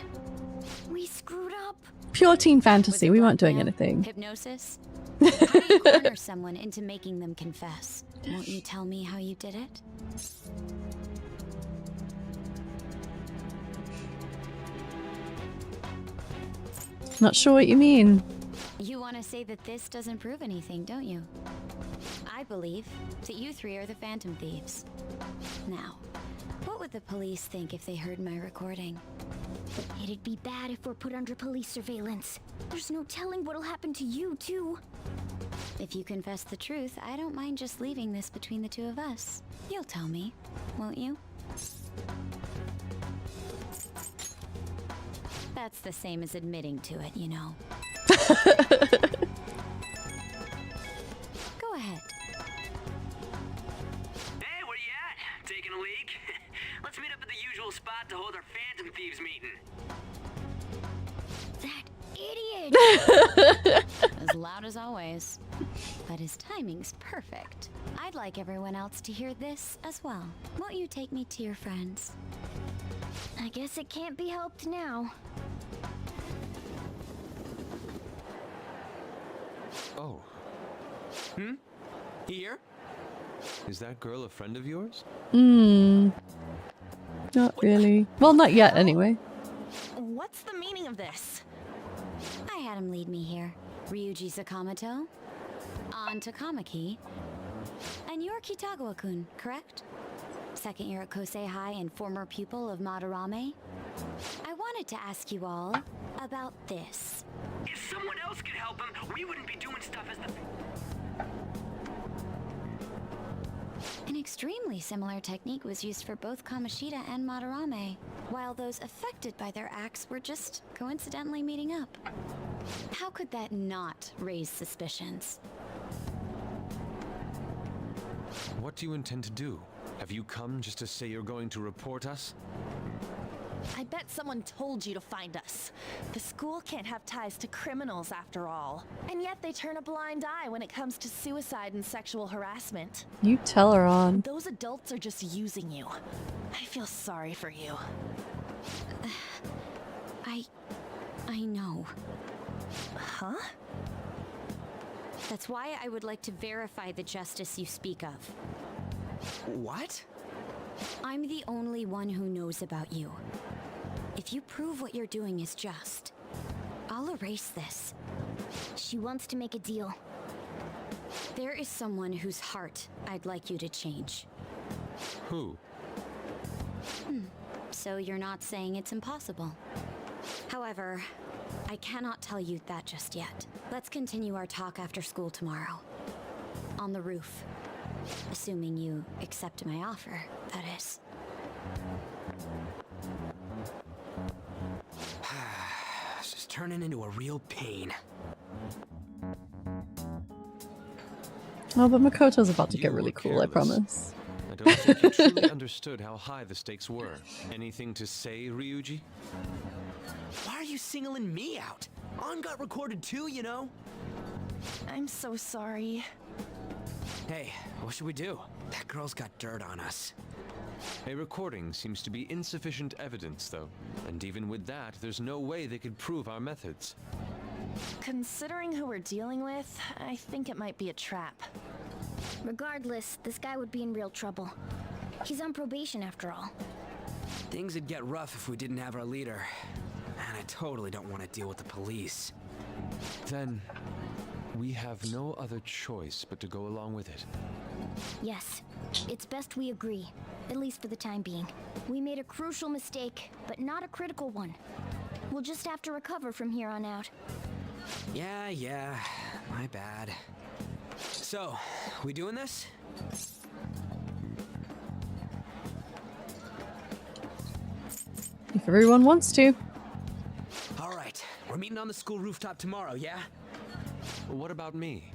We screwed up. Pure teen fantasy. We weren't doing anything. Hypnosis? How do you corner someone into making them confess? Won't you tell me how you did it? Not sure what you mean. You want to say that this doesn't prove anything, don't you? I believe that you three are the Phantom Thieves. Now, what would the police think if they heard my recording? It'd be bad if we're put under police surveillance. There's no telling what'll happen to you, too. If you confess the truth, I don't mind just leaving this between the two of us. You'll tell me, won't you? That's the same as admitting to it, you know. Go ahead. Hey, where you at? Taking a leak? Let's meet up at the usual spot to hold our Phantom Thieves meeting. That idiot! As loud as always. But his timing's perfect. I'd like everyone else to hear this as well. Won't you take me to your friends? I guess it can't be helped now. Oh. Here? Is that girl a friend of yours? Not really. Well, not yet, anyway. What's the meaning of this? I had him lead me here. Ryuji Sakamoto, on to Kamaki, and you're Kitagawa-kun, correct? Second year at Kosei High and former pupil of Madarame. I wanted to ask you all about this. If someone else could help him, we wouldn't be doing stuff as the... An extremely similar technique was used for both Kamoshida and Madarame, while those affected by their acts were just coincidentally meeting up. How could that not raise suspicions? What do you intend to do? Have you come just to say you're going to report us? I bet someone told you to find us. The school can't have ties to criminals after all. And yet they turn a blind eye when it comes to suicide and sexual harassment. You tell her on. Those adults are just using you. I feel sorry for you. I know. Huh? That's why I would like to verify the justice you speak of. What? I'm the only one who knows about you. If you prove what you're doing is just, I'll erase this. She wants to make a deal. There is someone whose heart I'd like you to change. Who? So you're not saying it's impossible. However, I cannot tell you that just yet. Let's continue our talk after school tomorrow. On the roof. Assuming you accept my offer, that is. This is turning into a real pain. Oh, but Makoto's about to get really cool, I promise. I don't think you truly understood how high the stakes were. Anything to say, Ryuji? Why are you singling me out? On got recorded too, you know? I'm so sorry. Hey, what should we do? That girl's got dirt on us. A recording seems to be insufficient evidence, though. And even with that, there's no way they could prove our methods. Considering who we're dealing with, I think it might be a trap. Regardless, this guy would be in real trouble. He's on probation after all. Things would get rough if we didn't have our leader. And I totally don't want to deal with the police. Then, we have no other choice but to go along with it. Yes, it's best we agree, at least for the time being. We made a crucial mistake, but not a critical one. We'll just have to recover from here on out. Yeah, my bad. So, we doing this? If everyone wants to. Alright, we're meeting on the school rooftop tomorrow, yeah? What about me?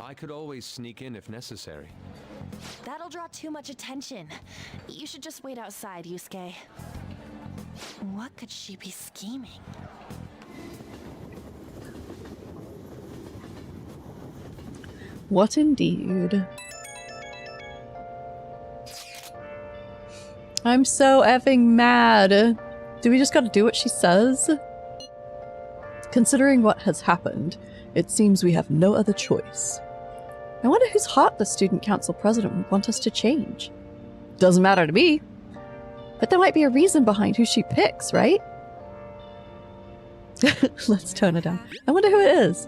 I could always sneak in if necessary. That'll draw too much attention. You should just wait outside, Yusuke. What could she be scheming? What indeed? I'm so effing mad. Do we just gotta do what she says? Considering what has happened, it seems we have no other choice. I wonder whose heart the student council president would want us to change. Doesn't matter to me. But there might be a reason behind who she picks, right? Let's tone it down. I wonder who it is.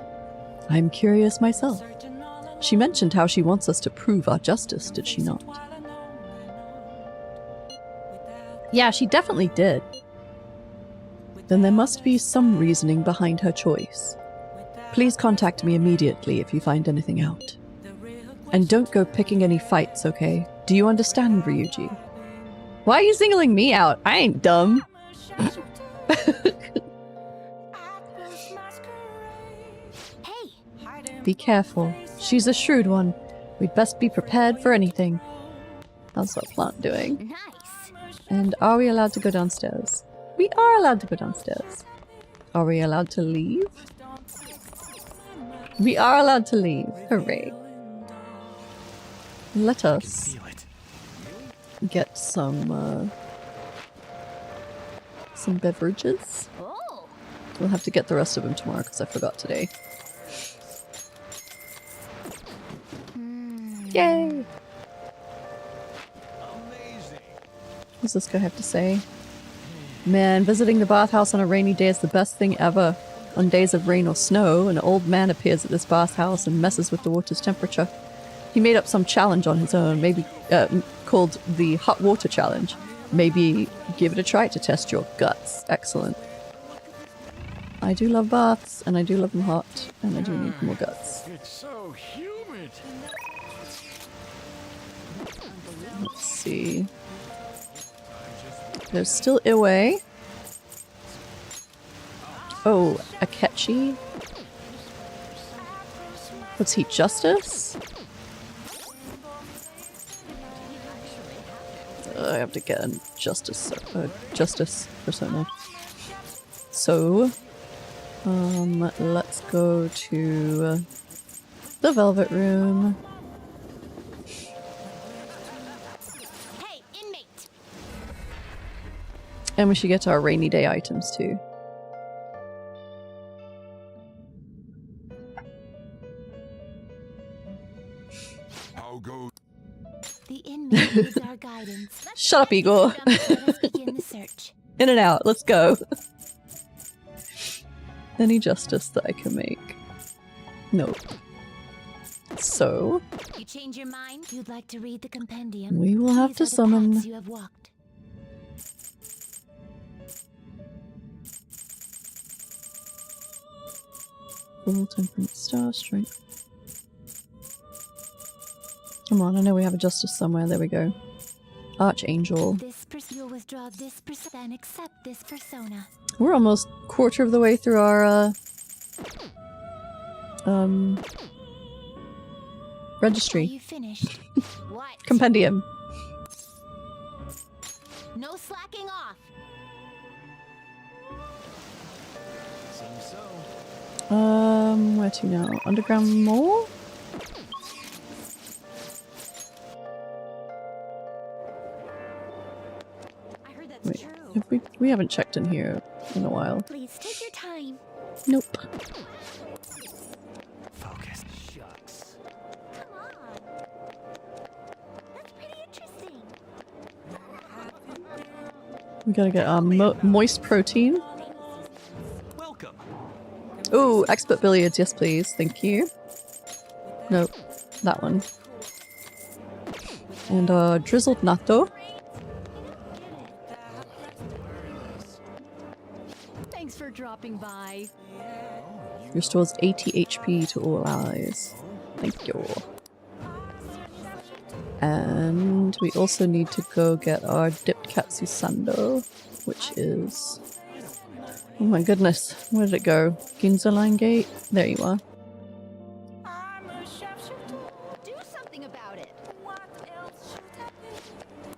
I'm curious myself. She mentioned how she wants us to prove our justice, did she not? Yeah, she definitely did. Then there must be some reasoning behind her choice. Please contact me immediately if you find anything out. And don't go picking any fights, okay? Do you understand, Ryuji? Why are you singling me out? I ain't dumb. Be careful. She's a shrewd one. We'd best be prepared for anything. How's that plant doing? And are we allowed to go downstairs? We are allowed to go downstairs. Are we allowed to leave? We are allowed to leave. Hooray. Let us get some beverages. We'll have to get the rest of them tomorrow because I forgot today. Yay! What's this guy have to say? Man, visiting the bathhouse on a rainy day is the best thing ever. On days of rain or snow, an old man appears at this bathhouse and messes with the water's temperature. He made up some challenge on his own, maybe called the hot water challenge. Maybe give it a try to test your guts. Excellent. I do love baths, and I do love them hot, and I do need more guts. It's so humid. Let's see. There's still Iwe. Oh, Akechi. What's he, Justice? I have to get a Justice persona. So, let's go to the Velvet Room. And we should get to our rainy day items too. How goes? The inmate needs our guidance. Shut up, Igor. Let us begin the search. In and out, let's go. Any justice that I can make? Nope. So You change your mind? You'd like to read the compendium? we will have to These are the summon paths you have walked. Full temperance, star strength. Come on, I know we have a justice somewhere. There we go. Archangel. You'll withdraw this and accept this persona. We're almost quarter of the way through our registry. Are you finished? What? Compendium. No slacking off. Seems so. Where to now? Underground Mall? Wait, have we haven't checked in here in a while. Please take your time. Nope. Focus. Shucks. Come on. That's pretty interesting. We gotta get our moist protein. Welcome. Ooh, expert billiards, yes please, thank you. Nope, that one. And drizzled natto. Thanks for dropping by. Restores 80 HP to all allies. Thank you. And we also need to go get our dipped katsu sando, which is... Oh my goodness, where did it go? Ginza Line Gate? There you are. Do something about it.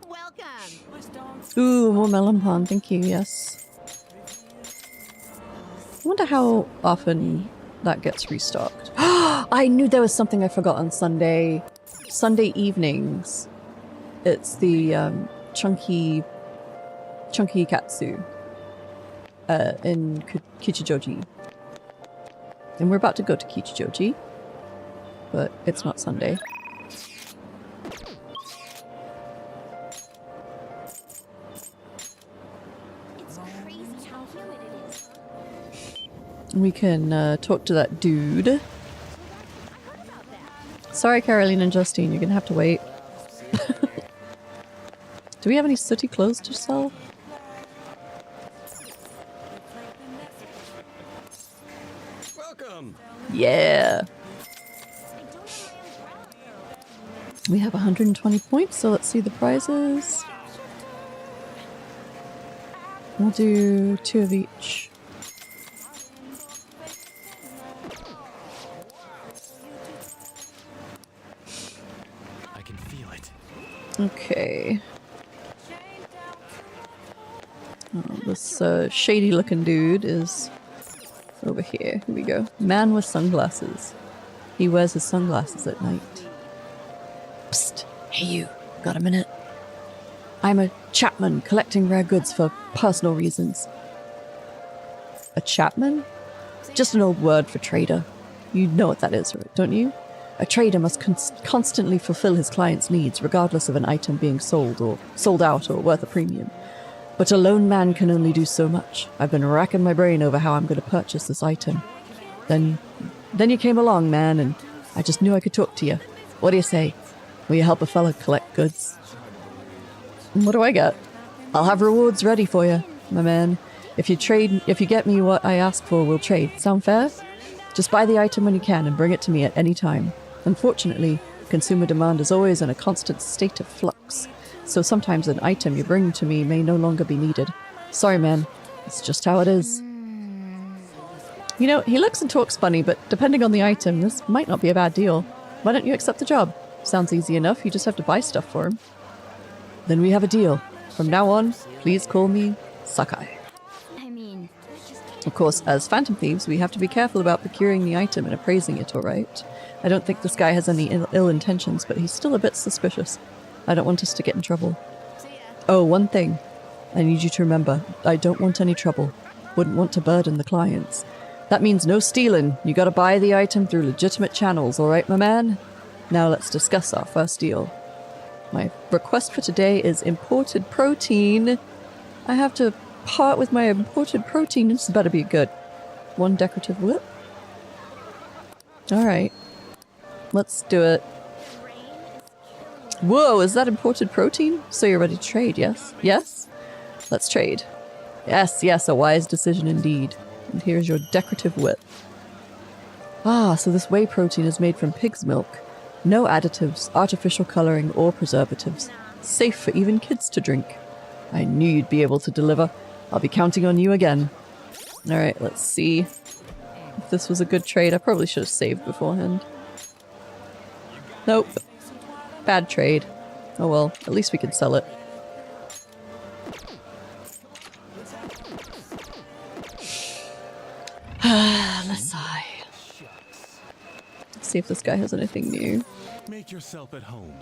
Welcome. Ooh, more melon pan, thank you, yes. I wonder how often that gets restocked. I knew there was something I forgot on Sunday. Sunday evenings. It's the chunky katsu in Kichijoji. And we're about to go to Kichijoji, but it's not Sunday. We can talk to that dude. Sorry, Caroline and Justine, you're gonna have to wait. Do we have any sooty clothes to sell? Welcome. Yeah. We have 120 points, so let's see the prizes. We'll do 2 of each. I can feel it. Okay. Oh, this shady looking dude is over here. Here we go. Man with sunglasses. He wears his sunglasses at night. Psst. Hey you. Got a minute? I'm a chapman collecting rare goods for personal reasons. A chapman? Just an old word for trader. You know what that is, don't you? A trader must constantly fulfill his client's needs, regardless of an item being sold out or worth a premium. But a lone man can only do so much. I've been racking my brain over how I'm going to purchase this item. Then you came along, man, and I just knew I could talk to you. What do you say? Will you help a fella collect goods? And what do I get? I'll have rewards ready for you, my man. If you get me what I ask for, we'll trade. Sound fair? Just buy the item when you can and bring it to me at any time. Unfortunately, consumer demand is always in a constant state of flux. So sometimes an item you bring to me may no longer be needed. Sorry, man. It's just how it is. You know, he looks and talks funny, but depending on the item, this might not be a bad deal. Why don't you accept the job? Sounds easy enough, you just have to buy stuff for him. Then we have a deal. From now on, please call me Sakai. Of course, as Phantom Thieves, we have to be careful about procuring the item and appraising it, alright? I don't think this guy has any ill intentions, but he's still a bit suspicious. I don't want us to get in trouble. Oh, one thing. I need you to remember, I don't want any trouble. Wouldn't want to burden the clients. That means no stealing. You gotta buy the item through legitimate channels, alright, my man? Now let's discuss our first deal. My request for today is imported protein. I have to part with my imported protein. This better be good. 1 decorative whip. Alright. Let's do it. Whoa, is that imported protein? So you're ready to trade, yes? Yes? Let's trade. Yes, a wise decision indeed. And here's your decorative whip. Ah, so this whey protein is made from pig's milk. No additives, artificial coloring, or preservatives. Safe for even kids to drink. I knew you'd be able to deliver. I'll be counting on you again. Alright, let's see if this was a good trade. I probably should have saved beforehand. Nope. Bad trade. Oh well, at least we can sell it. Let's sigh. Let's see if this guy has anything new. Make yourself at home.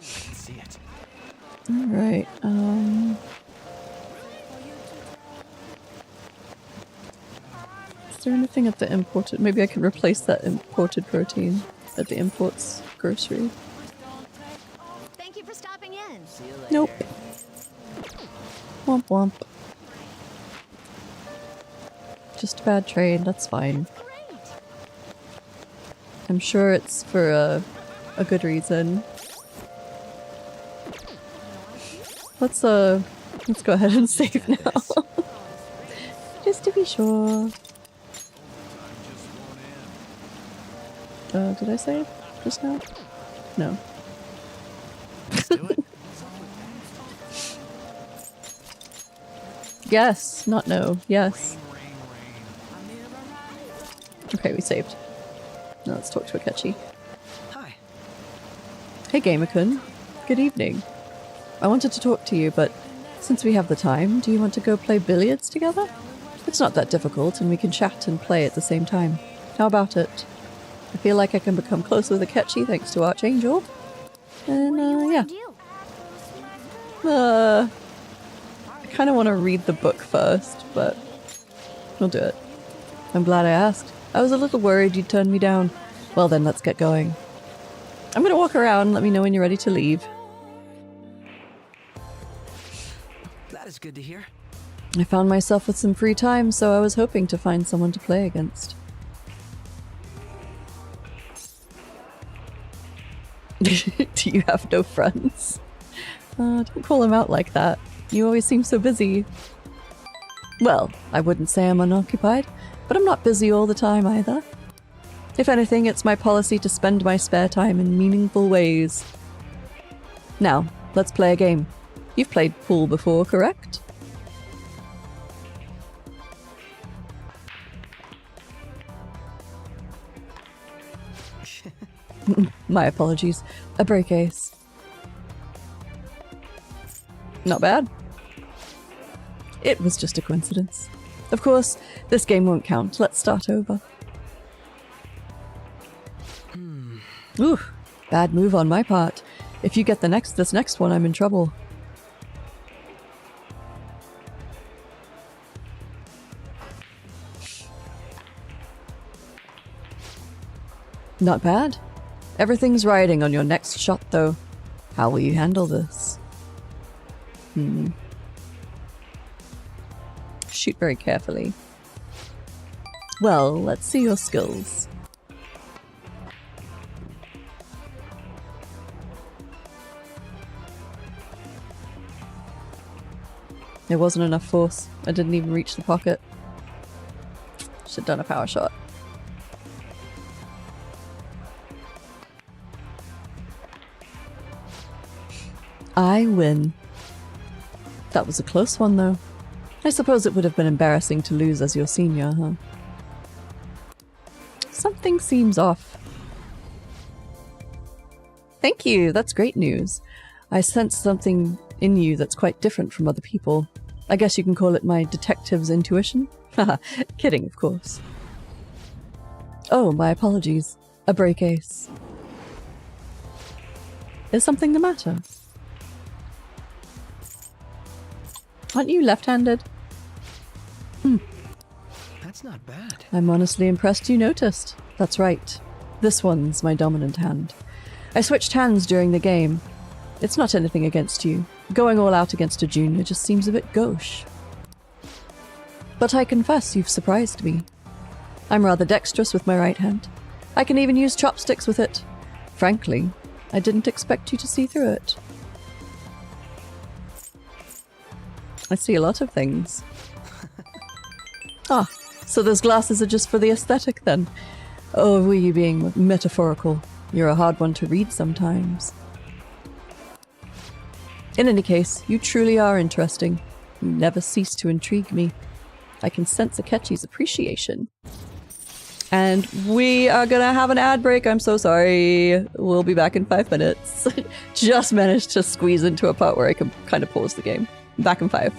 See it. Alright, is there anything at the imported? Maybe I can replace that imported protein at the imports grocery. Thank you for stopping in. Nope. Womp womp. Just a bad trade, that's fine. I'm sure it's for a good reason. Let's go ahead and save now. Just to be sure. Did I save just now? No. Yes, not no. Yes. Okay, we saved. Now let's talk to Akechi. Hi. Hey, Gamer-kun. Good evening. I wanted to talk to you, but since we have the time, do you want to go play billiards together? It's not that difficult, and we can chat and play at the same time. How about it? I feel like I can become closer with Akechi thanks to Archangel. And, yeah. I kind of want to read the book first, but we'll do it. I'm glad I asked. I was a little worried you'd turn me down. Well then, let's get going. I'm gonna walk around, let me know when you're ready to leave. That is good to hear. I found myself with some free time, so I was hoping to find someone to play against. Do you have no friends? Don't call him out like that. You always seem so busy. Well, I wouldn't say I'm unoccupied, but I'm not busy all the time either. If anything, it's my policy to spend my spare time in meaningful ways. Now, let's play a game. You've played pool before, correct? My apologies. A break ace. Not bad. It was just a coincidence. Of course, this game won't count. Let's start over. Ooh, bad move on my part. If you get this next one, I'm in trouble. Not bad. Everything's riding on your next shot, though. How will you handle this? Shoot very carefully. Well, let's see your skills. There wasn't enough force. I didn't even reach the pocket. Should've done a power shot. I win. That was a close one, though. I suppose it would have been embarrassing to lose as your senior, huh? Something seems off. Thank you, that's great news. I sense something in you that's quite different from other people. I guess you can call it my detective's intuition? Haha, kidding, of course. Oh, my apologies. A break ace. Is something the matter? Aren't you left-handed? That's not bad. I'm honestly impressed you noticed. That's right. This one's my dominant hand. I switched hands during the game. It's not anything against you. Going all out against a junior just seems a bit gauche. But I confess you've surprised me. I'm rather dexterous with my right hand. I can even use chopsticks with it. Frankly, I didn't expect you to see through it. I see a lot of things. Ah, so those glasses are just for the aesthetic then? Oh, were you being metaphorical? You're a hard one to read sometimes. In any case, you truly are interesting. You never cease to intrigue me. I can sense Akechi's appreciation. And we are gonna have an ad break, I'm so sorry. We'll be back in 5 minutes. Just managed to squeeze into a part where I can kind of pause the game. Back in 5.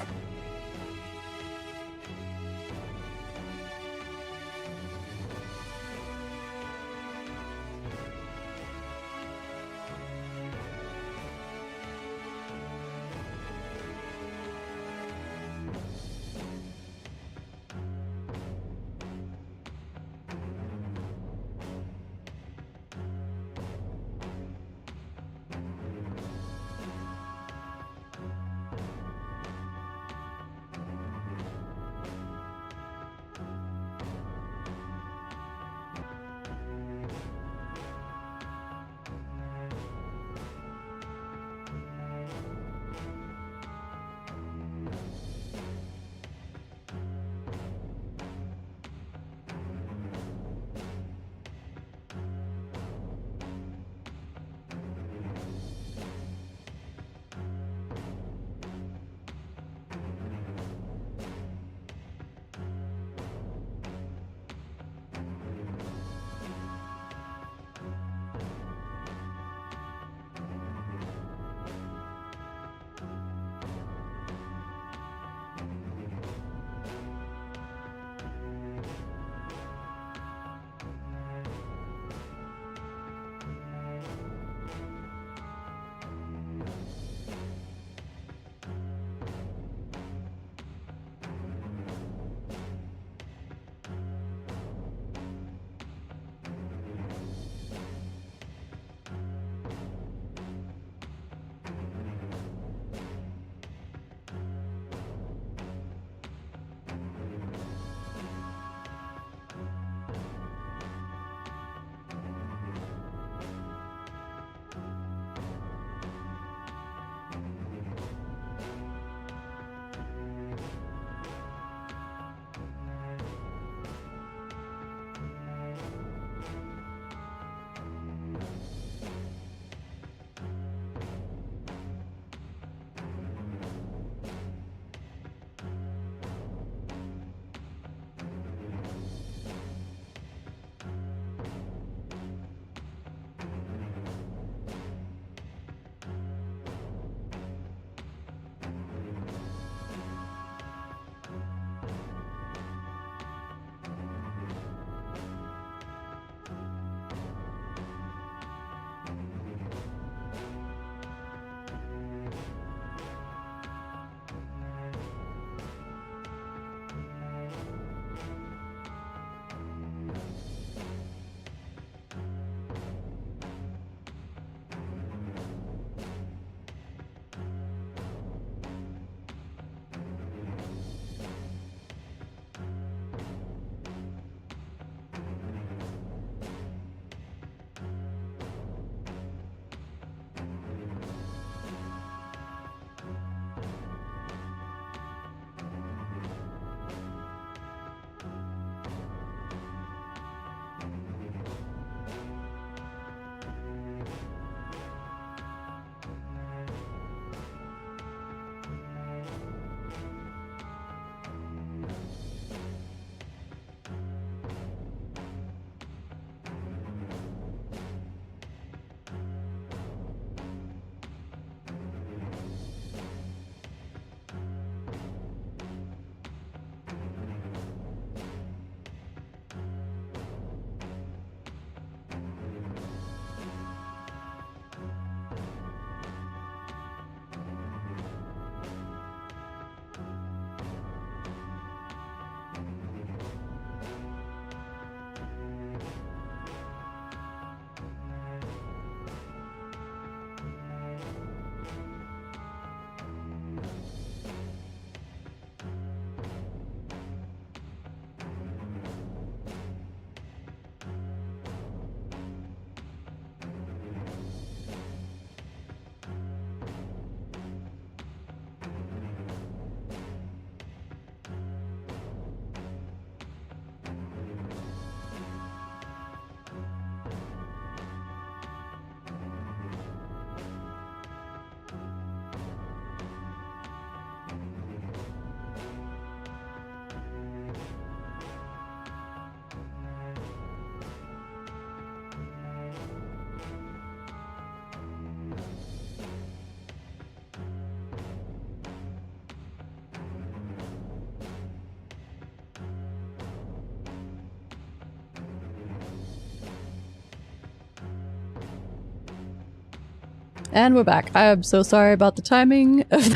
And we're back. I am so sorry about the timing of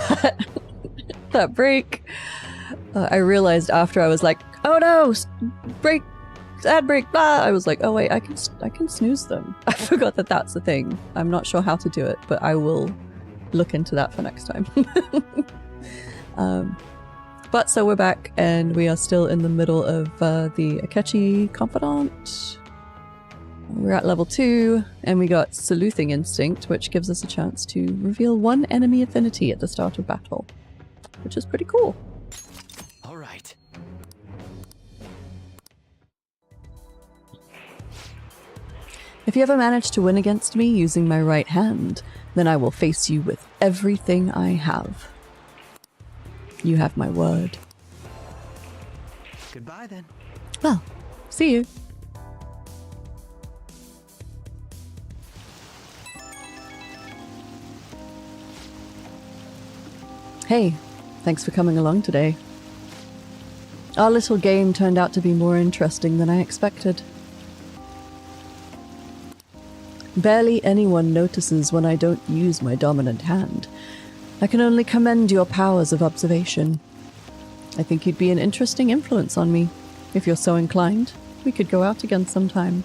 that break. I realized after I was like, oh no, break, ad break, blah. I was like, oh wait, I can snooze them. I forgot that that's the thing. I'm not sure how to do it, but I will look into that for next time. But so we're back and we are still in the middle of the Akechi Confidant. We're at level 2 and we got Sleuthing Instinct, which gives us a chance to reveal one enemy affinity at the start of battle, which is pretty cool. All right. If you ever manage to win against me using my right hand, then I will face you with everything I have. You have my word. Goodbye then. Well, see you. Hey, thanks for coming along today. Our little game turned out to be more interesting than I expected. Barely anyone notices when I don't use my dominant hand. I can only commend your powers of observation. I think you'd be an interesting influence on me. If you're so inclined, we could go out again sometime.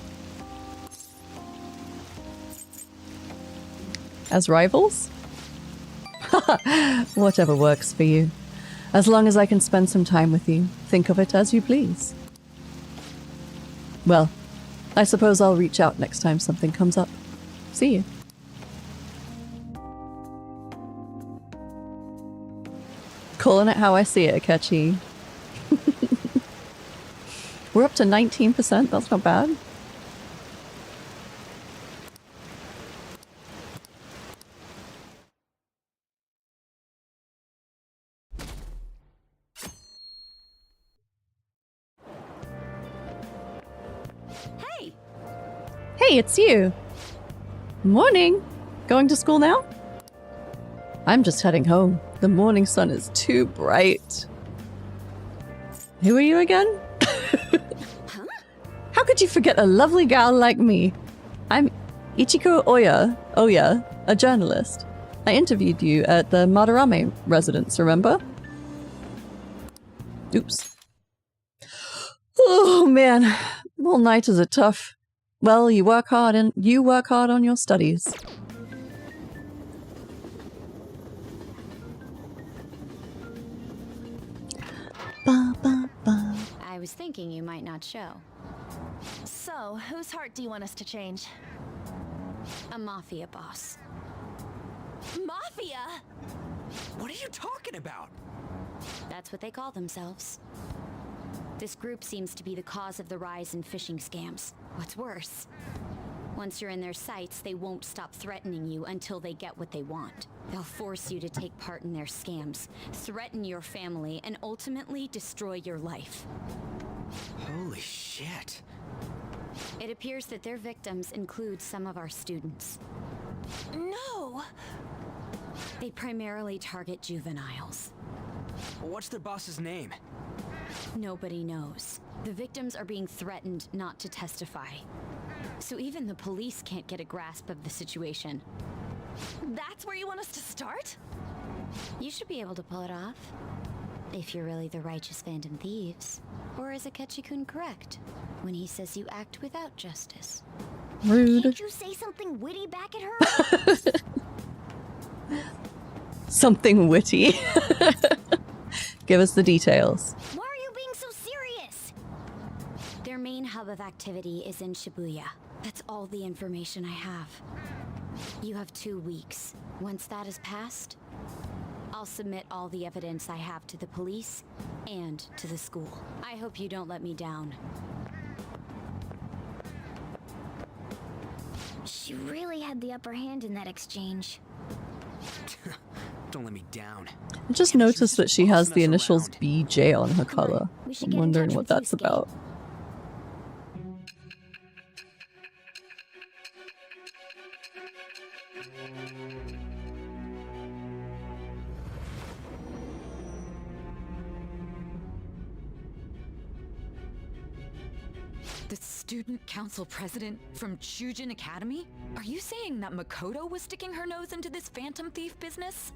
As rivals? Whatever works for you. As long as I can spend some time with you, think of it as you please. Well, I suppose I'll reach out next time something comes up. See you. Calling it how I see it, Akechi. We're up to 19%, that's not bad. Hey! Hey, it's you! Morning! Going to school now? I'm just heading home. The morning sun is too bright. Who are you again? Huh? How could you forget a lovely gal like me? I'm Ichiko Oya, a journalist. I interviewed you at the Madarame residence, remember? Oops. Oh man, all-nighters are tough. Well, you work hard on your studies. Ba, ba, ba. I was thinking you might not show. So, whose heart do you want us to change? A mafia boss. Mafia? What are you talking about? That's what they call themselves. This group seems to be the cause of the rise in phishing scams. What's worse, once you're in their sights, they won't stop threatening you until they get what they want. They'll force you to take part in their scams, threaten your family, and ultimately destroy your life. Holy shit. It appears that their victims include some of our students. No! They primarily target juveniles. What's their boss's name? Nobody knows. The victims are being threatened not to testify. So even the police can't get a grasp of the situation. That's where you want us to start? You should be able to pull it off. If you're really the righteous Phantom Thieves. Or is Akechi-kun correct when he says you act without justice? Rude. Can't you say something witty back at her? Something witty. Give us the details. Why are you being so serious? Their main hub of activity is in Shibuya. That's all the information I have. You have 2 weeks. Once that is passed, I'll submit all the evidence I have to the police and to the school. I hope you don't let me down. She really had the upper hand in that exchange. Don't let me down. I just noticed that she has the initials BJ on her collar. I'm wondering what that's about. The student council president from Chujin Academy? Are you saying that Makoto was sticking her nose into this phantom thief business?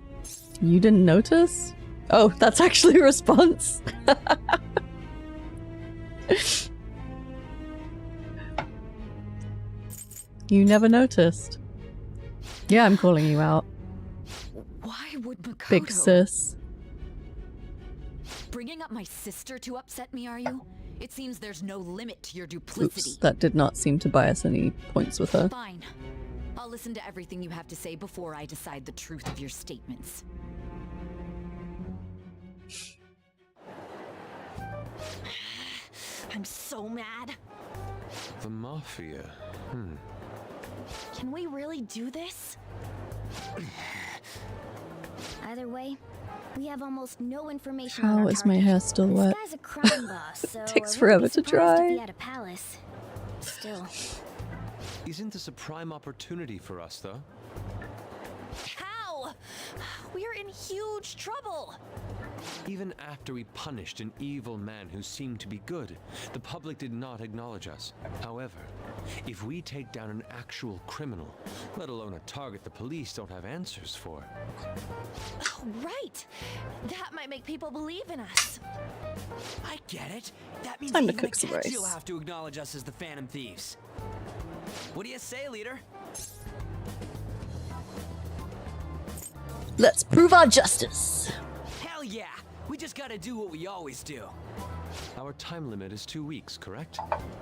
You didn't notice? Oh, that's actually a response. You never noticed. Yeah, I'm calling you out. Why would Makoto... Big sis. Bringing up my sister to upset me, are you? It seems there's no limit to your duplicity. Oops, that did not seem to buy us any points with her. Fine. I'll listen to everything you have to say before I decide the truth of your statements. I'm so mad. The Mafia. Can we really do this? Either way, we have almost no information on How our is my target. hair still This wet? guy's a crime boss, so It takes I forever wouldn't to be surprised if dry. he had a palace. Still. Isn't this a prime opportunity for us, though? How? We're in huge trouble. Even after we punished an evil man who seemed to be good, the public did not acknowledge us. However, if we take down an actual criminal, let alone a target the police don't have answers for. Oh, right. That might make people believe in us. I get it. That means Time to even cook some Akechi will rice. have to acknowledge us as the Phantom Thieves. What do you say, leader? Let's prove our justice. Hell yeah! We just gotta do what we always do. Our time limit is 2 weeks, correct?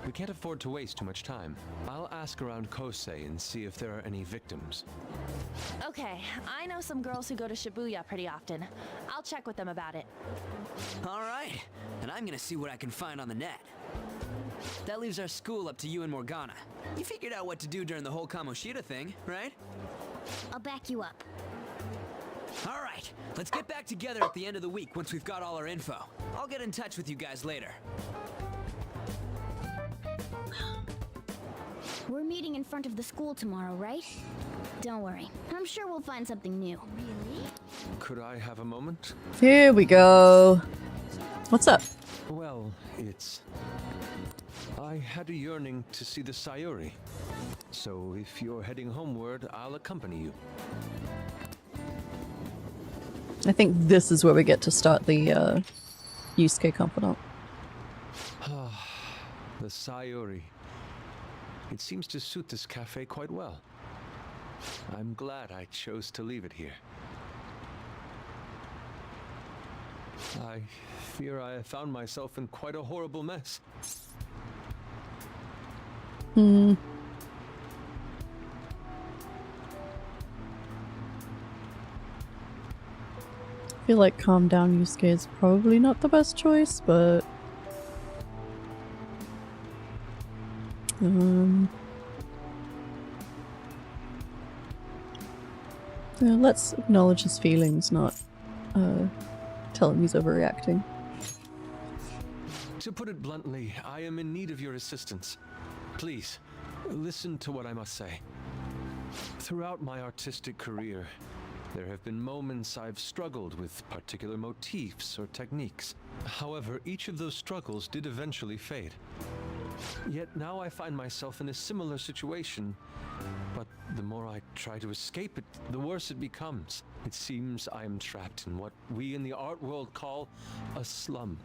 We can't afford to waste too much time. I'll ask around Kosei and see if there are any victims. Okay, I know some girls who go to Shibuya pretty often. I'll check with them about it. Alright, and I'm gonna see what I can find on the net. That leaves our school up to you and Morgana. You figured out what to do during the whole Kamoshida thing, right? I'll back you up. Alright, let's get back together at the end of the week once we've got all our info. I'll get in touch with you guys later. We're meeting in front of the school tomorrow, right? Don't worry. I'm sure we'll find something new. Really? Could I have a moment? Here we go. What's up? Well, I had a yearning to see the Sayuri. So if you're heading homeward, I'll accompany you. I think this is where we get to start the Yusuke confidant. The Sayuri. It seems to suit this cafe quite well. I'm glad I chose to leave it here. I fear I have found myself in quite a horrible mess. I feel like calm down Yusuke is probably not the best choice, but yeah, let's acknowledge his feelings, not tell him he's overreacting. To put it bluntly, I am in need of your assistance. Please, listen to what I must say. Throughout my artistic career, there have been moments I've struggled with particular motifs or techniques. However, each of those struggles did eventually fade. Yet now I find myself in a similar situation, but the more I try to escape it, the worse it becomes. It seems I am trapped in what we in the art world call a slump.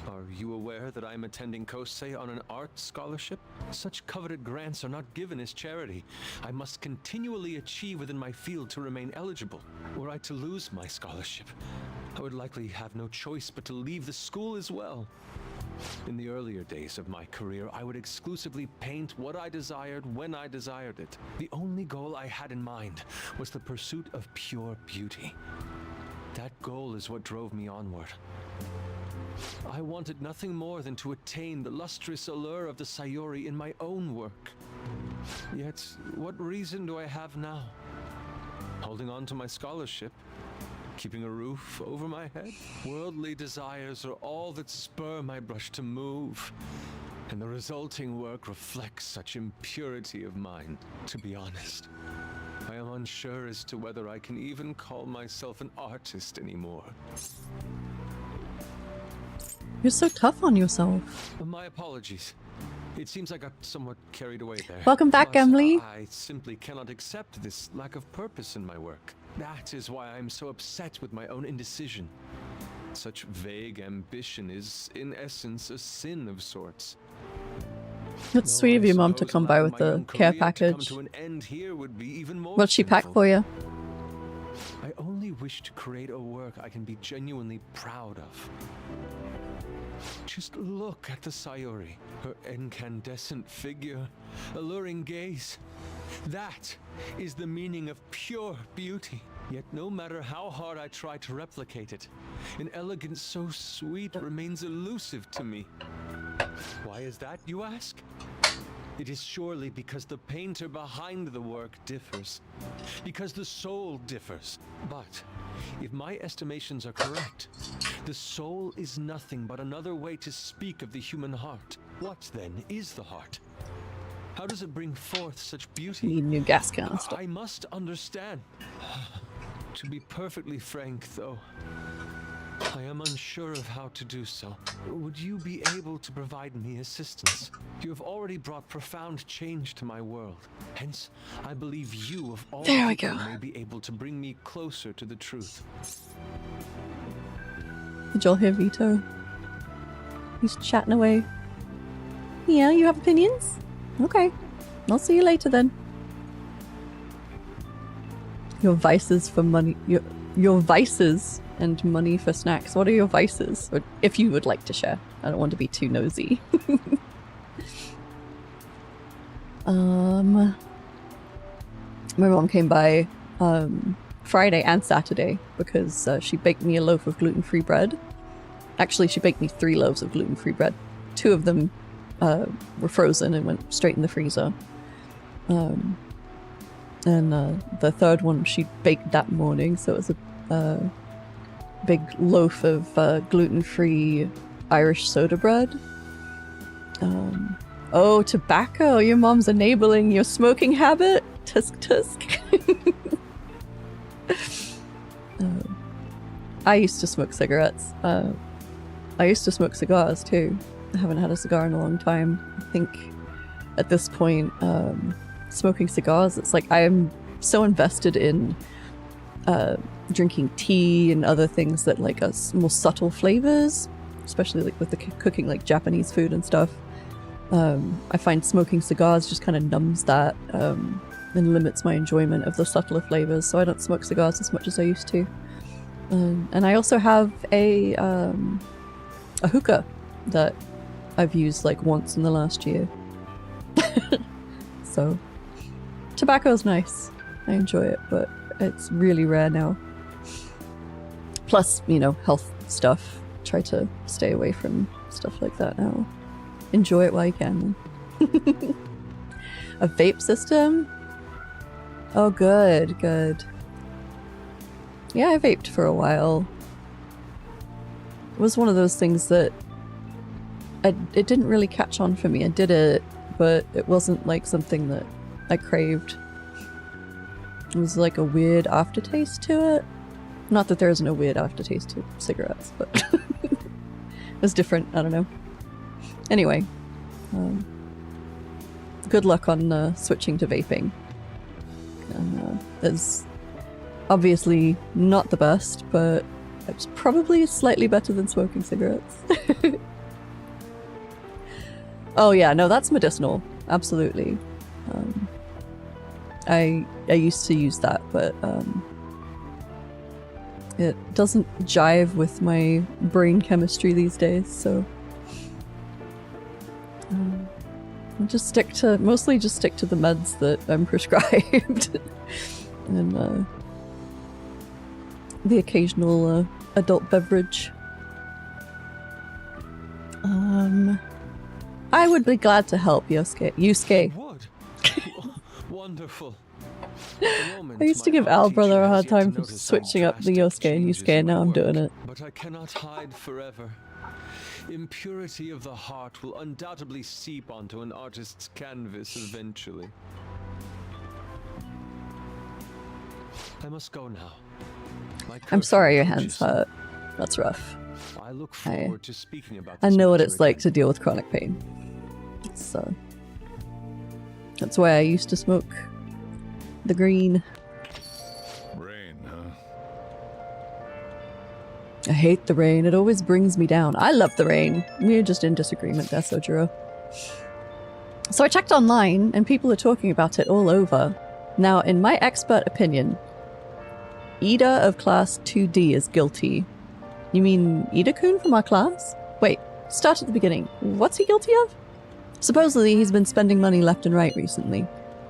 Are you aware that I am attending Kosei on an art scholarship? Such coveted grants are not given as charity. I must continually achieve within my field to remain eligible. Were I to lose my scholarship, I would likely have no choice but to leave the school as well. In the earlier days of my career, I would exclusively paint what I desired when I desired it. The only goal I had in mind was the pursuit of pure beauty. That goal is what drove me onward. I wanted nothing more than to attain the lustrous allure of the Sayuri in my own work. Yet, what reason do I have now? Holding on to my scholarship? Keeping a roof over my head? Worldly desires are all that spur my brush to move, and the resulting work reflects such impurity of mind. To be honest, I am unsure as to whether I can even call myself an artist anymore. You're so tough on yourself. My apologies. It seems I got somewhat carried away there. Welcome back, Plus, Emily. I simply cannot accept this lack of purpose in my work. That is why I'm so upset with my own indecision. Such vague ambition is, in essence, a sin of sorts. It's sweet of your mom to come by with the care package. What'd she pack for you? I only wish to create a work I can be genuinely proud of. Just look at the Sayori, her incandescent figure, alluring gaze. That is the meaning of pure beauty. Yet no matter how hard I try to replicate it, an elegance so sweet remains elusive to me. Why is that, you ask? It is surely because the painter behind the work differs, because the soul differs. But if my estimations are correct, the soul is nothing but another way to speak of the human heart. What then is the heart? How does it bring forth such beauty? Need new gas canister. I must understand. To be perfectly frank, though, I am unsure of how to do so. Would you be able to provide me assistance? You have already brought profound change to my world. Hence, I believe you of all people may be able to bring me closer to the truth. Did y'all hear Vito? He's chatting away. Yeah, you have opinions? Okay. I'll see you later then. Your vices for money. Your vices and money for snacks. What are your vices? Or if you would like to share. I don't want to be too nosy. My mom came by Friday and Saturday because she baked me a loaf of gluten-free bread. Actually, she baked me 3 loaves of gluten-free bread. 2 of them were frozen and went straight in the freezer. And the third one she baked that morning, so it was a big loaf of gluten-free Irish soda bread. Oh, tobacco! Your mom's enabling your smoking habit? Tusk tusk. I used to smoke cigarettes. I used to smoke cigars too. I haven't had a cigar in a long time. I think at this point, smoking cigars, it's like I am so invested in drinking tea and other things that like are more subtle flavors, especially like with the cooking like Japanese food and stuff. I find smoking cigars just kind of numbs that and limits my enjoyment of the subtler flavors, so I don't smoke cigars as much as I used to. And I also have a hookah that I've used like once in the last year. So tobacco's nice. I enjoy it, but it's really rare now. Plus, you know, health stuff. Try to stay away from stuff like that now. Enjoy it while you can. A vape system? Oh, good, good. Yeah, I vaped for a while. It was one of those things that it didn't really catch on for me. I did it, but it wasn't like something that I craved. It was like a weird aftertaste to it. Not that there isn't a weird aftertaste to cigarettes, but it was different. I don't know. Anyway, good luck on switching to vaping. It's obviously not the best, but it's probably slightly better than smoking cigarettes. Oh yeah, no, that's medicinal. Absolutely. I used to use that, but it doesn't jive with my brain chemistry these days, so I'll just mostly stick to the meds that I'm prescribed. And the occasional adult beverage. I would be glad to help, Yusuke. Wonderful. I used to give Al Brother a hard time for switching up the Yosuke and Yusuke, and now I'm doing it. But I cannot hide forever. Impurity of the heart will undoubtedly seep onto an artist's canvas eventually. I must go now. I'm sorry your hands hurt. That's rough. I look forward to speaking about I this know what matter it's like again. to deal with chronic pain. So that's why I used to smoke the green. Rain, huh? I hate the rain. It always brings me down. I love the rain. We're just in disagreement there, Sojiro. So I checked online, and people are talking about it all over. Now, in my expert opinion, Ida of class 2D is guilty. You mean Ida-kun from our class? Wait, start at the beginning. What's he guilty of? Supposedly, he's been spending money left and right recently.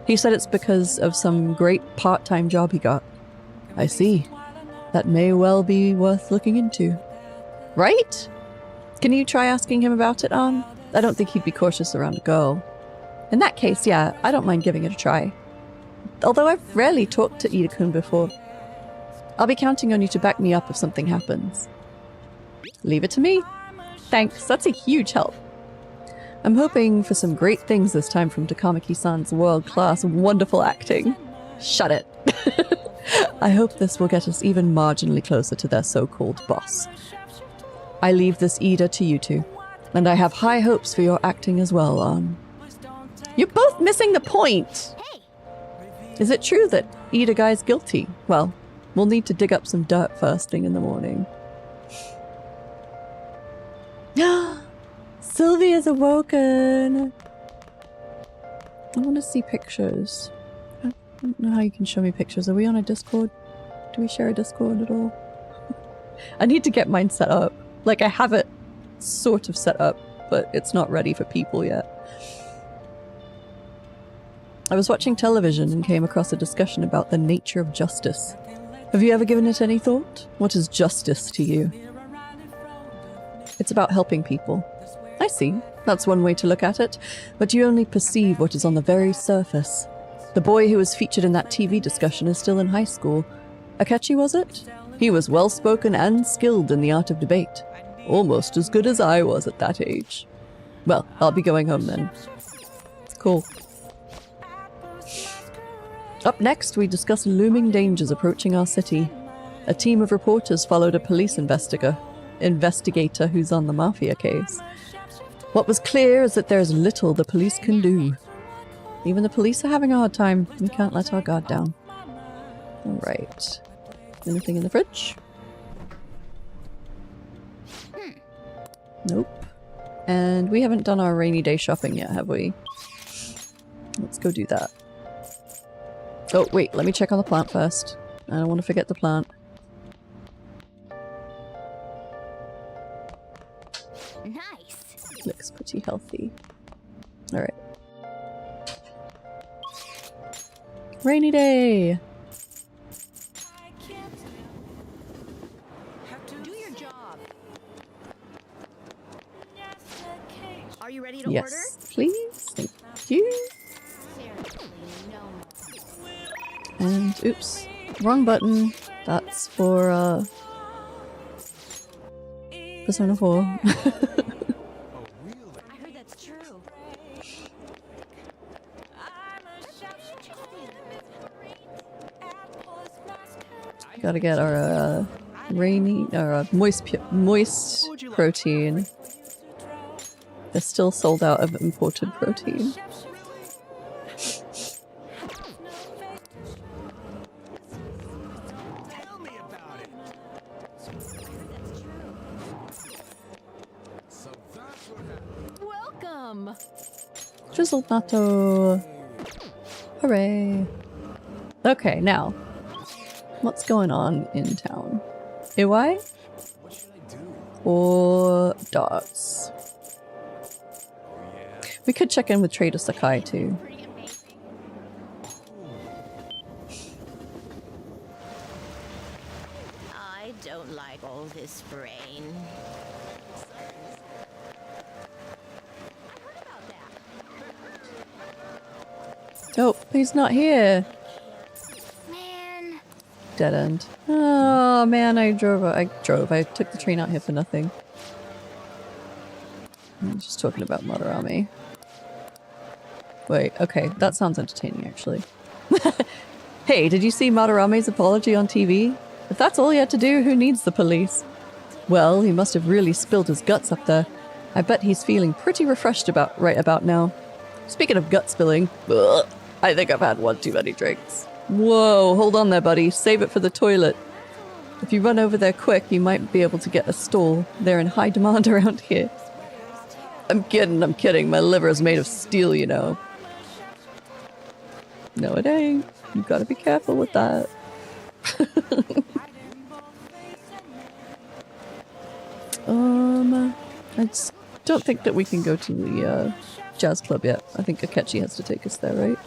He said it's because of some great part-time job he got. I see. That may well be worth looking into. Right? Can you try asking him about it, An? I don't think he'd be cautious around a girl. In that case, yeah, I don't mind giving it a try. Although I've rarely talked to Ida-kun before. I'll be counting on you to back me up if something happens. Leave it to me. Thanks, that's a huge help. I'm hoping for some great things this time from Takamaki-san's world-class, wonderful acting. Shut it. I hope this will get us even marginally closer to their so-called boss. I leave this Ida to you two, and I have high hopes for your acting as well, An. You're both missing the point! Is it true that Ida guy's guilty? Well, we'll need to dig up some dirt first thing in the morning. Sylvia's awoken! I want to see pictures. I don't know how you can show me pictures. Are we on a Discord? Do we share a Discord at all? I need to get mine set up. Like, I have it sort of set up, but it's not ready for people yet. I was watching television and came across a discussion about the nature of justice. Have you ever given it any thought? What is justice to you? It's about helping people. I see. That's one way to look at it, but you only perceive what is on the very surface. The boy who was featured in that TV discussion is still in high school. Akechi, was it? He was well-spoken and skilled in the art of debate. Almost as good as I was at that age. Well, I'll be going home then. Cool. Up next, we discuss looming dangers approaching our city. A team of reporters followed a police investigator who's on the Mafia case. What was clear is that there is little the police can do. Even the police are having a hard time. We can't let our guard down. Alright. Anything in the fridge? Nope. And we haven't done our rainy day shopping yet, have we? Let's go do that. Oh, wait, let me check on the plant first. I don't want to forget the plant. Nice. Looks pretty healthy. Alright. Rainy day! Do your job. Are you ready to order? Yes, please. Thank you. And, oops. Wrong button. That's for, Persona 4. I heard that's true. Gotta get our, rainy, or moist protein. They're still sold out of imported protein. Welcome. Drizzled natto. Hooray. Okay, now. What's going on in town? Iwai? Or dogs? We could check in with Trader Sakai too. I don't like all this rain. Oh, he's not here. Man. Dead end. Oh man, I took the train out here for nothing. I'm just talking about Madarame. Wait, okay, that sounds entertaining actually. Hey, did you see Madarame's apology on TV? If that's all he had to do, who needs the police? Well, he must have really spilled his guts up there. I bet he's feeling pretty refreshed right about now. Speaking of gut spilling, ugh, I think I've had one too many drinks. Whoa, hold on there, buddy. Save it for the toilet. If you run over there quick, you might be able to get a stall. They're in high demand around here. I'm kidding. My liver is made of steel, you know. No, it ain't. You gotta be careful with that. I just don't think that we can go to the jazz club yet. I think Akechi has to take us there, right?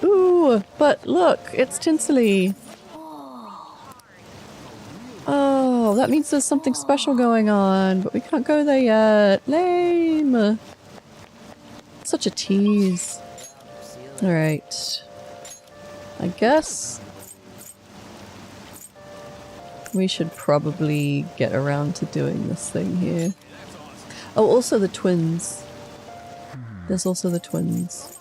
Ooh, but look, it's Tinsley. Oh, that means there's something special going on, but we can't go there yet. Lame. Such a tease. Alright. I guess we should probably get around to doing this thing here. Oh, also the twins. There's also the twins.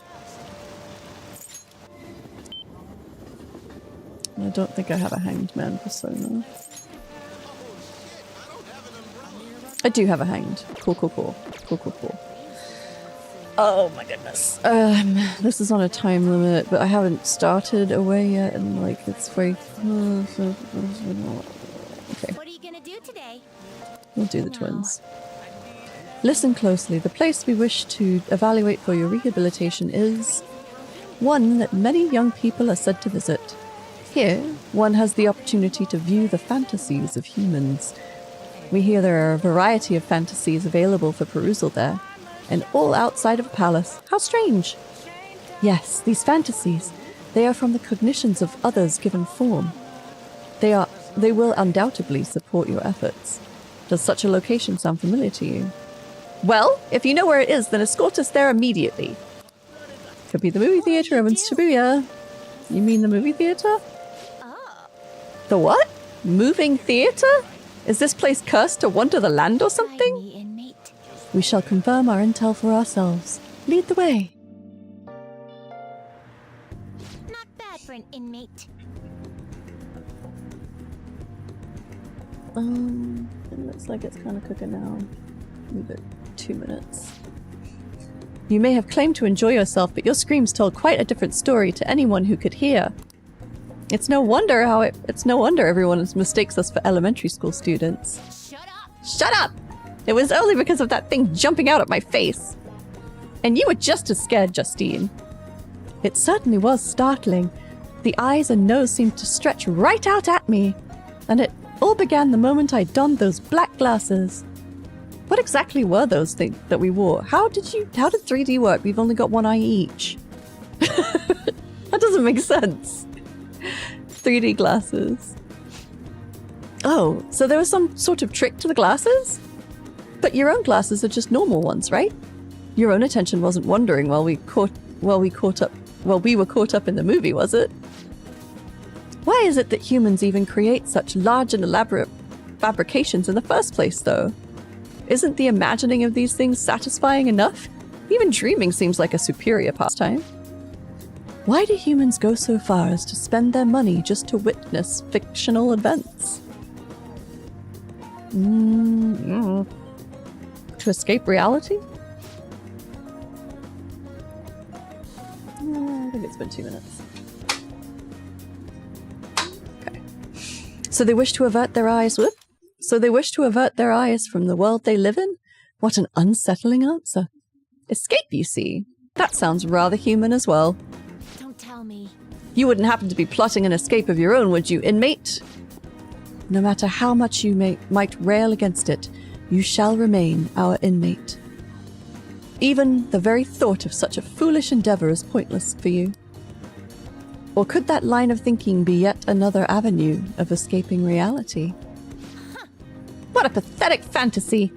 I don't think I have a hanged man persona. I do have a hanged. Cool. Oh my goodness. This is on a time limit, but I haven't started away yet, and like it's very. Okay. What are you gonna do today? We'll do the twins. Listen closely. The place we wish to evaluate for your rehabilitation is one that many young people are said to visit. Here, one has the opportunity to view the fantasies of humans. We hear there are a variety of fantasies available for perusal there, and all outside of a palace. How strange! Yes, these fantasies, they are from the cognitions of others given form. They will undoubtedly support your efforts. Does such a location sound familiar to you? Well, if you know where it is, then escort us there immediately. Could be the movie theater in Shibuya. You mean the movie theater? The what? Moving theater? Is this place cursed to wander the land or something? We shall confirm our intel for ourselves. Lead the way. Not bad for an inmate. It looks like it's kind of cooking now. Leave it 2 minutes. You may have claimed to enjoy yourself, but your screams told quite a different story to anyone who could hear. It's no wonder everyone mistakes us for elementary school students. Shut up! It was only because of that thing jumping out at my face. And you were just as scared, Justine. It certainly was startling. The eyes and nose seemed to stretch right out at me. And it all began the moment I donned those black glasses. What exactly were those things that we wore? How did 3D work? We've only got one eye each. That doesn't make sense. 3D glasses. Oh, so there was some sort of trick to the glasses? But your own glasses are just normal ones, right? Your own attention wasn't wandering while we were caught up in the movie, was it? Why is it that humans even create such large and elaborate fabrications in the first place, though? Isn't the imagining of these things satisfying enough? Even dreaming seems like a superior pastime. Why do humans go so far as to spend their money just to witness fictional events? To escape reality? I think it's been 2 minutes. Okay. So they wish to avert their eyes from the world they live in? What an unsettling answer. Escape, you see. That sounds rather human as well. Don't tell me. You wouldn't happen to be plotting an escape of your own, would you, inmate? No matter how much you might rail against it, you shall remain our inmate. Even the very thought of such a foolish endeavor is pointless for you. Or could that line of thinking be yet another avenue of escaping reality? What a pathetic fantasy!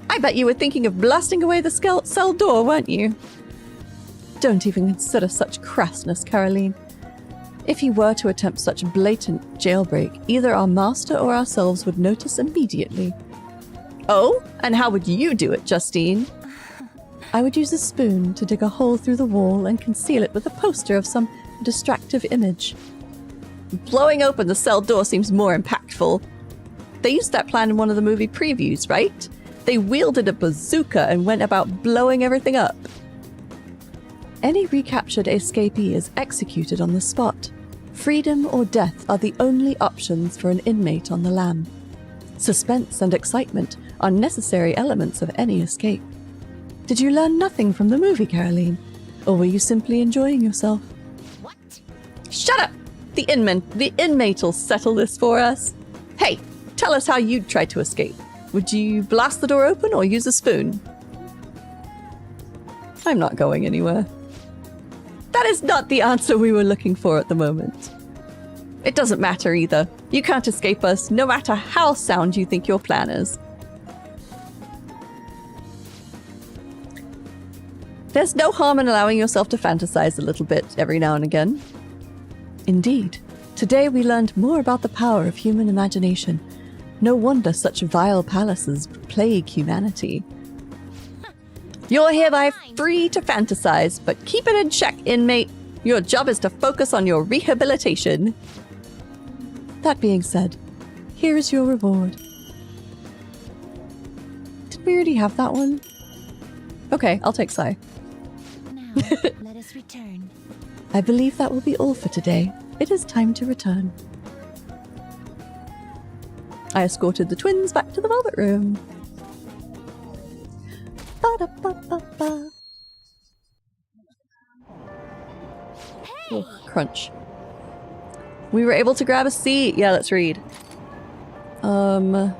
I bet you were thinking of blasting away the cell door, weren't you? Don't even consider such crassness, Caroline. If you were to attempt such blatant jailbreak, either our master or ourselves would notice immediately. Oh? And how would you do it, Justine? I would use a spoon to dig a hole through the wall and conceal it with a poster of some distractive image. Blowing open the cell door seems more impactful. They used that plan in one of the movie previews, right? They wielded a bazooka and went about blowing everything up. Any recaptured escapee is executed on the spot. Freedom or death are the only options for an inmate on the lam. Suspense and excitement are necessary elements of any escape. Did you learn nothing from the movie, Caroline? Or were you simply enjoying yourself? What? Shut up! The inmate'll settle this for us. Hey, tell us how you'd try to escape. Would you blast the door open or use a spoon? I'm not going anywhere. That is not the answer we were looking for at the moment. It doesn't matter either. You can't escape us, no matter how sound you think your plan is. There's no harm in allowing yourself to fantasize a little bit every now and again. Indeed, today we learned more about the power of human imagination. No wonder such vile palaces plague humanity. You're hereby free to fantasize, but keep it in check, inmate. Your job is to focus on your rehabilitation. That being said, here is your reward. Did we already have that one? Okay, I'll take Sai. Now, let us return. I believe that will be all for today. It is time to return. I escorted the twins back to the Velvet Room. Ba-da-ba-ba-ba. Hey! Oh, crunch. We were able to grab a seat. Yeah, let's read. I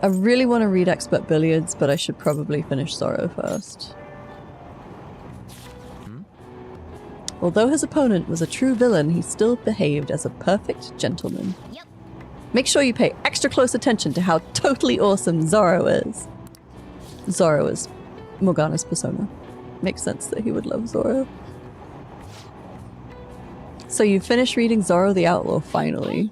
really want to read Expert Billiards, but I should probably finish Zorro first. Although his opponent was a true villain, he still behaved as a perfect gentleman. Yep. Make sure you pay extra close attention to how totally awesome Zorro is. Zorro is Morgana's persona. Makes sense that he would love Zorro. So you finish reading Zorro the Outlaw finally.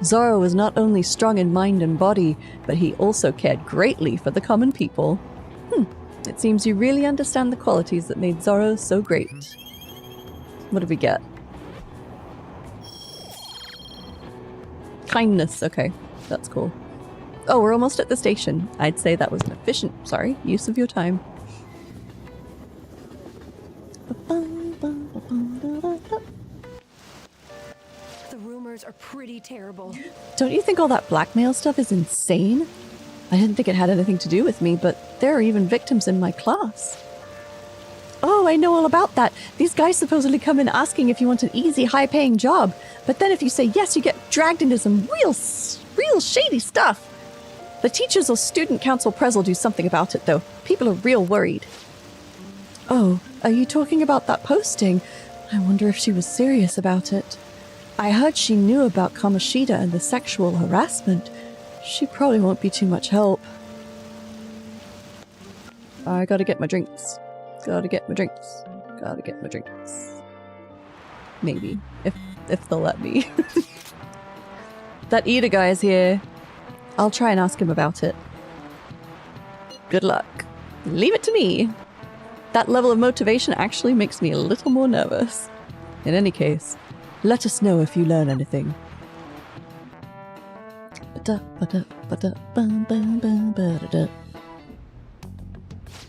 Zorro was not only strong in mind and body, but he also cared greatly for the common people. It seems you really understand the qualities that made Zorro so great. What did we get? Kindness, okay. That's cool. Oh, we're almost at the station. I'd say that was an efficient, use of your time. The rumors are pretty terrible. Don't you think all that blackmail stuff is insane? I didn't think it had anything to do with me, but there are even victims in my class. Oh, I know all about that. These guys supposedly come in asking if you want an easy, high-paying job, but then if you say yes, you get dragged into some real shady stuff. The teachers or student council pres will do something about it, though. People are real worried. Oh, are you talking about that posting? I wonder if she was serious about it. I heard she knew about Kamoshida and the sexual harassment. She probably won't be too much help. I gotta get my drinks. Gotta get my drinks. Gotta get my drinks. Maybe. If they'll let me. That Ida guy is here. I'll try and ask him about it. Good luck. Leave it to me. That level of motivation actually makes me a little more nervous. In any case, let us know if you learn anything.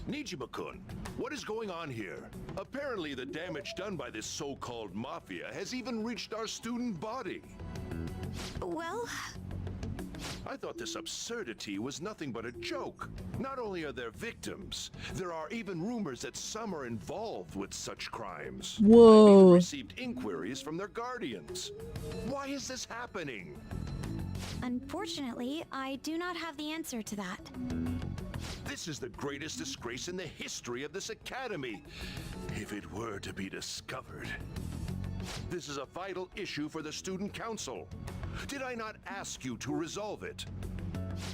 Nijima-kun, what is going on here? Apparently the damage done by this so-called mafia has even reached our student body. Well, I thought this absurdity was nothing but a joke. Not only are there victims, there are even rumors that some are involved with such crimes. Whoa. I've even received inquiries from their guardians. Why is this happening? Unfortunately, I do not have the answer to that. This is the greatest disgrace in the history of this academy, if it were to be discovered. This is a vital issue for the student council. Did I not ask you to resolve it?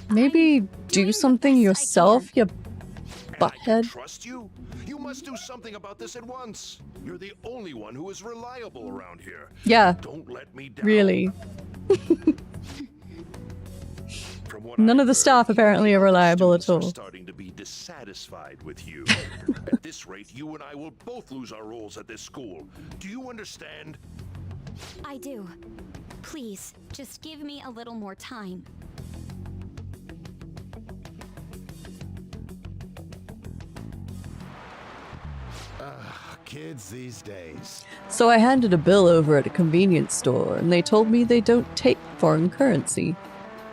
Maybe do something yourself, you butthead. Trust you? You must do something about this at once. You're the only one who is reliable around here. Yeah. Don't let me down. Really. None of the staff apparently are reliable at all. Starting to be dissatisfied with you. At this rate, you and I will both lose our roles at this school. Do you understand? I do. Please, just give me a little more time. Kids these days. So I handed a bill over at a convenience store, and they told me they don't take foreign currency.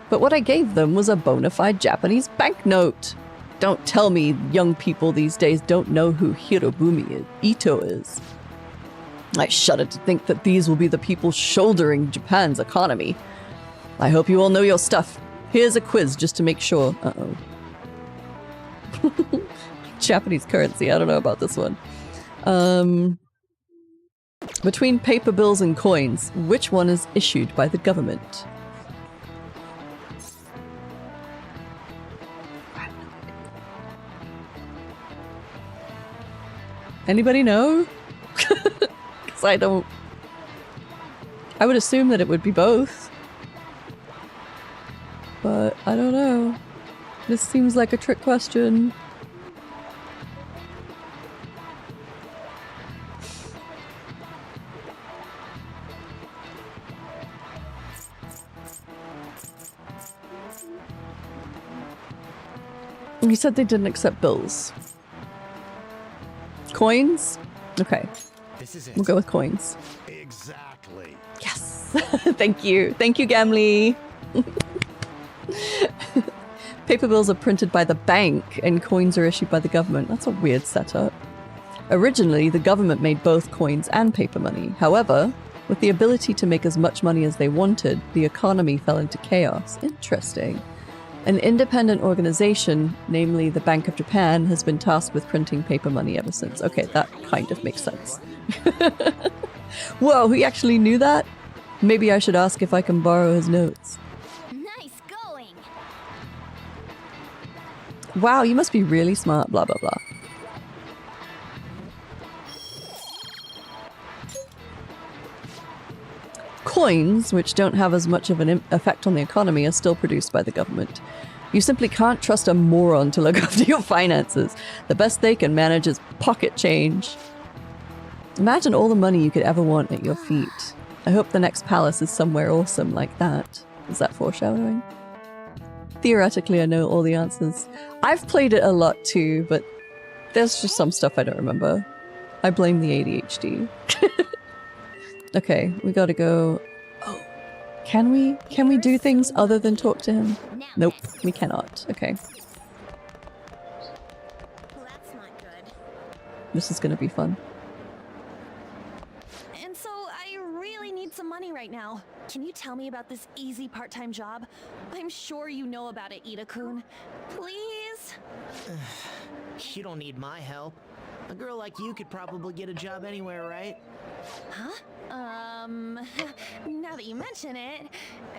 But what I gave them was a bona fide Japanese banknote. Don't tell me young people these days don't know who Hirobumi Ito is. I shudder to think that these will be the people shouldering Japan's economy. I hope you all know your stuff. Here's a quiz just to make sure. Uh-oh. Japanese currency, I don't know about this one. Between paper bills and coins, which one is issued by the government? Anybody know? Because I don't... I would assume that it would be both. But I don't know. This seems like a trick question. You said they didn't accept bills. Coins? Okay. This is it. We'll go with coins. Exactly. Yes! Thank you. Thank you, Gamli. Paper bills are printed by the bank and coins are issued by the government. That's a weird setup. Originally, the government made both coins and paper money. However, with the ability to make as much money as they wanted, the economy fell into chaos. Interesting. An independent organization, namely the Bank of Japan, has been tasked with printing paper money ever since. Okay, that kind of makes sense. Whoa, he actually knew that? Maybe I should ask if I can borrow his notes. Nice going. Wow, you must be really smart, blah blah blah. Coins, which don't have as much of an effect on the economy, are still produced by the government. You simply can't trust a moron to look after your finances. The best they can manage is pocket change. Imagine all the money you could ever want at your feet. I hope the next palace is somewhere awesome like that. Is that foreshadowing? Theoretically, I know all the answers. I've played it a lot too, but there's just some stuff I don't remember. I blame the ADHD. Okay, we gotta go. Oh, can we do things other than talk to him? Nope, we cannot. Okay. Well, that's not good. This is gonna be fun. And so I really need some money right now. Can you tell me about this easy part-time job? I'm sure you know about it, Ida-kun. Please? You don't need my help. A girl like you could probably get a job anywhere, right? Huh? Now that you mention it,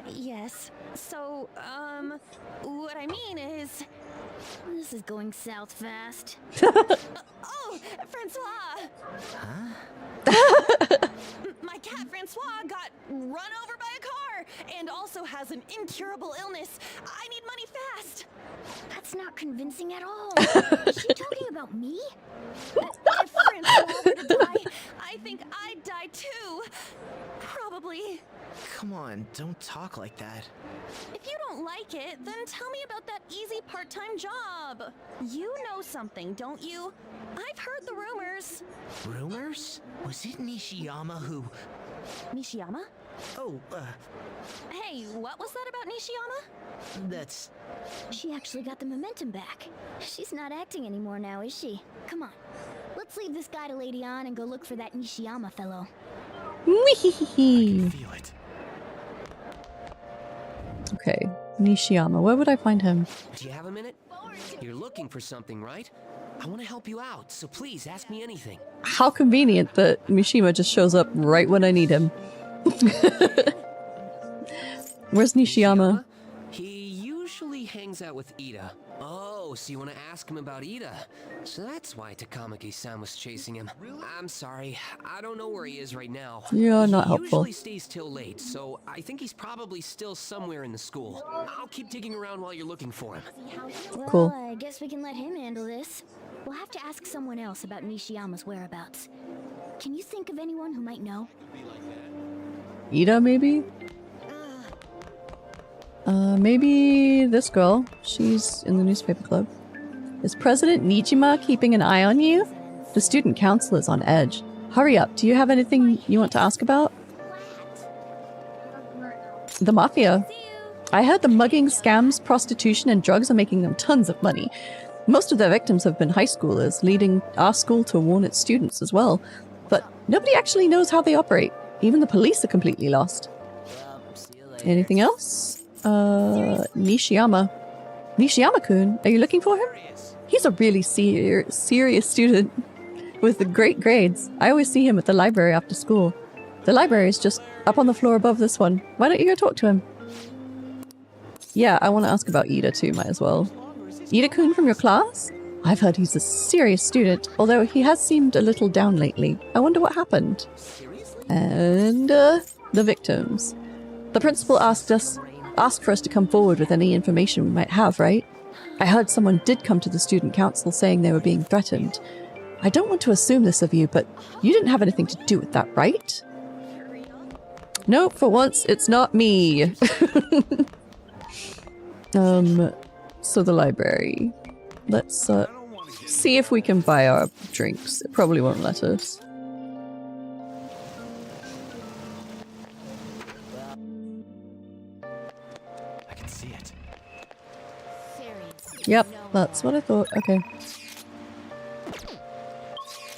yes. So, what I mean is... This is going south fast. Oh, Francois! Huh? My cat Francois got run over by a car and also has an incurable illness. I need money fast. That's not convincing at all. Is she talking about me? If Francois were to die, I think I'd die too. Probably. Come on, don't talk like that. If you don't like it, then tell me about that easy part-time job. You know something, don't you? I've heard the rumors. Rumors? Was it Nishiyama who... Nishiyama? Oh, Hey, what was that about Nishiyama? that's... She actually got the momentum back. She's not acting anymore now, is she? Come on. Let's leave this guy to Lady On and go look for that Nishiyama fellow. Weehee. Feel it. Okay, Nishiyama. Where would I find him? Do you have a minute? You're looking for something, right? I want to help you out, so please ask me anything. How convenient that Mishima just shows up right when I need him. Where's Nishiyama? He usually hangs out with Ida. Oh, so you want to ask him about Ida? So that's why Takamaki-san was chasing him. I'm sorry, I don't know where he is right now. You're not He helpful. usually stays till late, so I think he's probably still somewhere in the school. I'll keep digging around while you're looking for him. Well, Cool. I guess we can let him handle this. We'll have to ask someone else about Nishiyama's whereabouts. Can you think of anyone who might know? Ida, maybe? Maybe this girl. She's in the newspaper club. Is President Nijima keeping an eye on you? The student council is on edge. Hurry up. Do you have anything you want to ask about? The mafia. I heard the mugging, scams, prostitution, and drugs are making them tons of money. Most of their victims have been high schoolers, leading our school to warn its students as well. But nobody actually knows how they operate. Even the police are completely lost. Anything else? Nishiyama. Nishiyama-kun, are you looking for him? He's a really serious student with the great grades. I always see him at the library after school. The library is just up on the floor above this one. Why don't you go talk to him? Yeah, I want to ask about Ida too, might as well. Ida-kun from your class? I've heard he's a serious student, although he has seemed a little down lately. I wonder what happened. And, the victims. The principal asked for us to come forward with any information we might have, right? I heard someone did come to the student council saying they were being threatened. I don't want to assume this of you, but you didn't have anything to do with that, right? No, for once, it's not me. So the library. Let's, see if we can buy our drinks. It probably won't let us. I can see it. Yep, that's what I thought. Okay.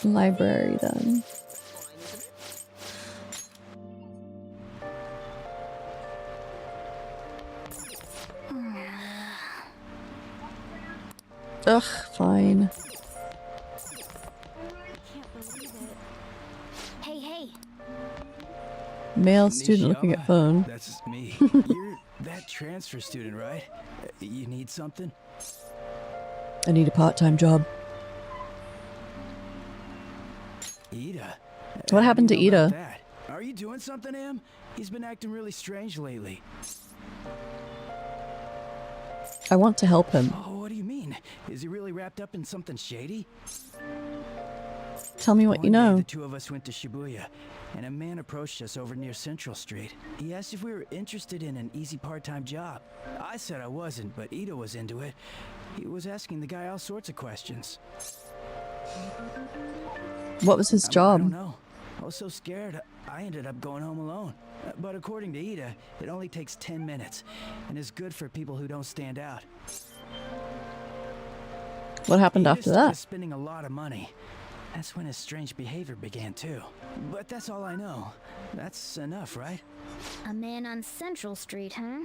Library then. Ugh, fine. Hey, hey. Male student looking at phone. That's me. You're that transfer student, right? You need something? I need a part-time job. Ida. What happened to Ida? That? Are you doing something to him? He's been acting really strange lately. I want to help him. Oh, what do you mean? Is he really wrapped up in something shady? Tell me what you One day, know. The two of us went to Shibuya, and a man approached us over near Central Street. He asked if we were interested in an easy part-time job. I said I wasn't, but Ida was into it. He was asking the guy all sorts of questions. What was his I job? don't know. I was so scared, I ended up going home alone. But according to Ida, it only takes 10 minutes, and is good for people who don't stand out. What happened Ida after started that? spending a lot of money. That's when his strange behavior began too. But that's all I know. That's enough, right? A man on Central Street, huh?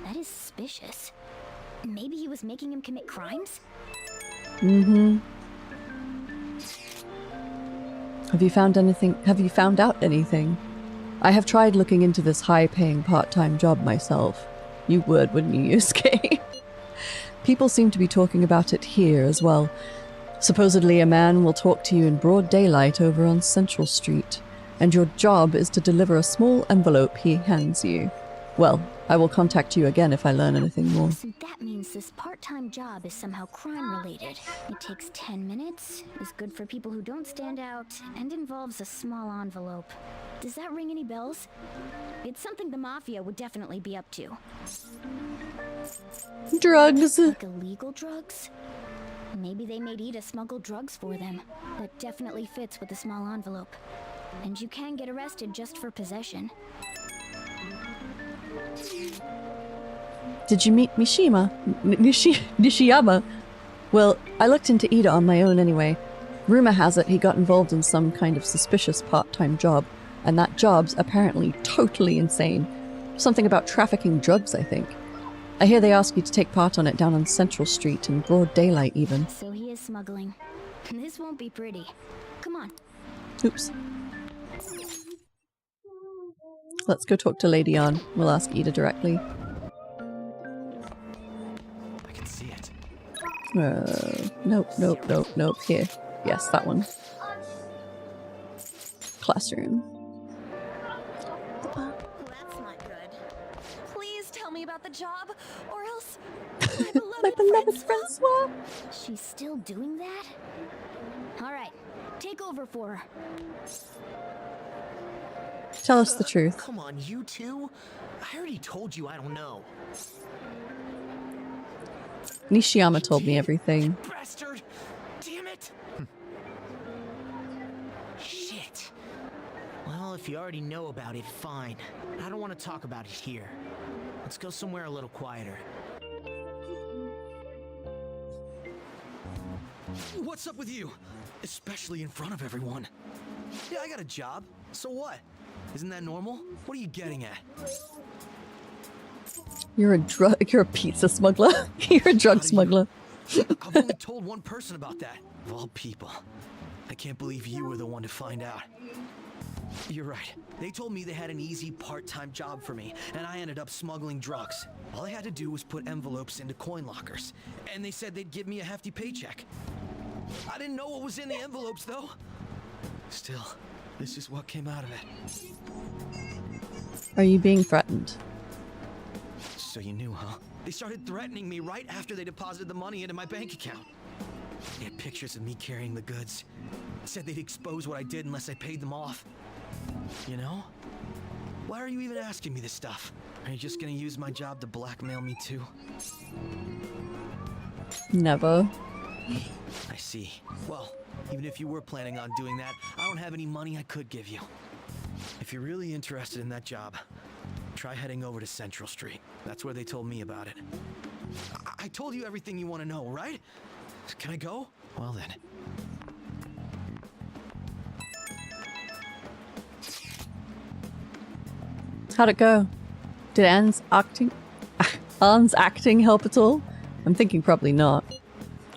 That is suspicious. Maybe he was making him commit crimes? Mm-hmm. Have you found anything? Have you found out anything? I have tried looking into this high-paying part-time job myself. You would, wouldn't you, Yusuke? People seem to be talking about it here as well. Supposedly a man will talk to you in broad daylight over on Central Street, and your job is to deliver a small envelope he hands you. Well, I will contact you again if I learn anything more. So that means this part-time job is somehow crime-related. It takes 10 minutes, is good for people who don't stand out, and involves a small envelope. Does that ring any bells? It's something the Mafia would definitely be up to. Drugs. Like illegal drugs? Maybe they made Ida smuggle drugs for them. That definitely fits with the small envelope. And you can get arrested just for possession. Did you meet Mishima? Nishiyama? Well, I looked into Ida on my own anyway. Rumor has it he got involved in some kind of suspicious part-time job, and that job's apparently totally insane. Something about trafficking drugs, I think. I hear they ask you to take part on it down on Central Street in broad daylight even. So he is smuggling. This won't be pretty. Come on. Oops. Let's go talk to Lady Ann. We'll ask Ida directly. I can see it. Nope, nope, nope, nope. Here. Yes, that one. Classroom. That's not good. Please tell me about the job, or else My beloved Francois. She's still doing that? Alright, take over for her. Tell us the truth. Come on, you two? I already told you I don't know. Nishiyama told me everything. Bastard! Damn it! Shit. Well, if you already know about it, fine. I don't want to talk about it here. Let's go somewhere a little quieter. What's up with you? Especially in front of everyone. Yeah, I got a job. So what? Isn't that normal? What are you getting at? You're a pizza smuggler. You're a drug smuggler. I've only told one person about that. Of all people. I can't believe you were the one to find out. You're right. They told me they had an easy part-time job for me, and I ended up smuggling drugs. All I had to do was put envelopes into coin lockers, and they said they'd give me a hefty paycheck. I didn't know what was in the envelopes, though. Still, this is what came out of it. Are you being threatened? So you knew, huh? They started threatening me right after they deposited the money into my bank account. They had pictures of me carrying the goods. Said they'd expose what I did unless I paid them off. You know? Why are you even asking me this stuff? Are you just gonna use my job to blackmail me too? Never. I see. Well, even if you were planning on doing that, I don't have any money I could give you. If you're really interested in that job, try heading over to Central Street. That's where they told me about it. I told you everything you want to know, right? Can I go? Well then. How'd it go? Did Anne's acting help at all? I'm thinking probably not.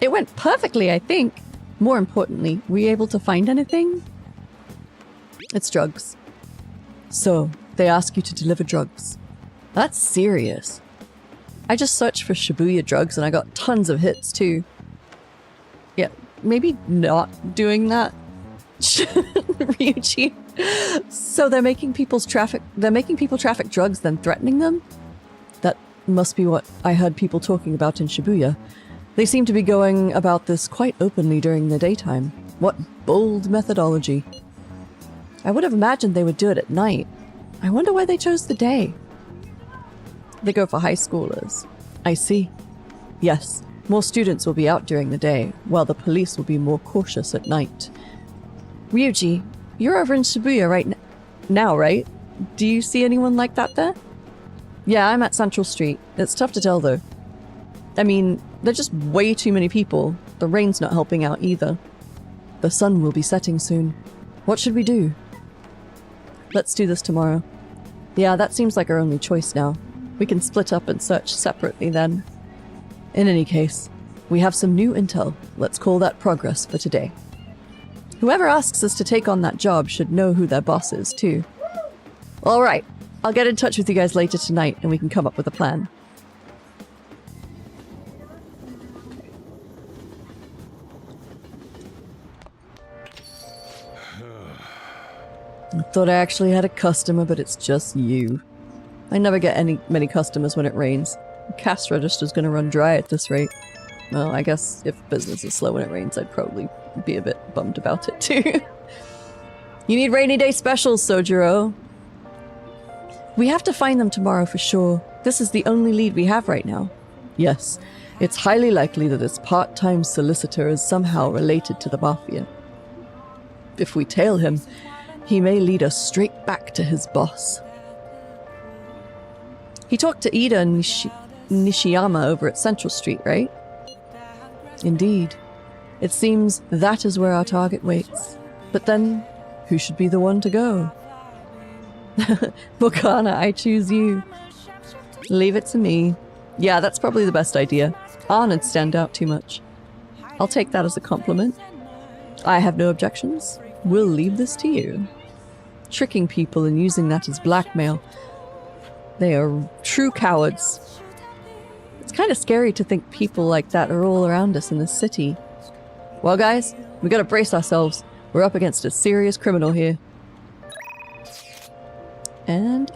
It went perfectly, I think. More importantly, were you able to find anything? It's drugs. So, they ask you to deliver drugs. That's serious. I just searched for Shibuya drugs and I got tons of hits too. Yeah, maybe not doing that. Ryuji. So they're making people traffic drugs, then threatening them? That must be what I heard people talking about in Shibuya. They seem to be going about this quite openly during the daytime. What bold methodology. I would have imagined they would do it at night. I wonder why they chose the day. They go for high schoolers. I see. Yes, more students will be out during the day, while the police will be more cautious at night. Ryuji, you're over in Shibuya right now, right? Do you see anyone like that there? Yeah, I'm at Central Street. It's tough to tell though. I mean, there's just way too many people. The rain's not helping out either. The sun will be setting soon. What should we do? Let's do this tomorrow. Yeah, that seems like our only choice now. We can split up and search separately then. In any case, we have some new intel. Let's call that progress for today. Whoever asks us to take on that job should know who their boss is, too. Alright, I'll get in touch with you guys later tonight and we can come up with a plan. I thought I actually had a customer, but it's just you. I never get many customers when it rains. The cash register's gonna run dry at this rate. Well, I guess if business is slow when it rains, I'd probably be a bit bummed about it too. You need rainy day specials, Sojiro. We have to find them tomorrow for sure. This is the only lead we have right now. Yes, it's highly likely that this part-time solicitor is somehow related to the Mafia. If we tail him, he may lead us straight back to his boss. He talked to Ida and Nishiyama over at Central Street, right? Indeed. It seems that is where our target waits. But then, who should be the one to go? Bokana, I choose you. Leave it to me. Yeah, that's probably the best idea. Arna'd stand out too much. I'll take that as a compliment. I have no objections. We'll leave this to you. Tricking people and using that as blackmail. They are true cowards. It's kind of scary to think people like that are all around us in this city. Well guys, we gotta brace ourselves. We're up against a serious criminal here. And...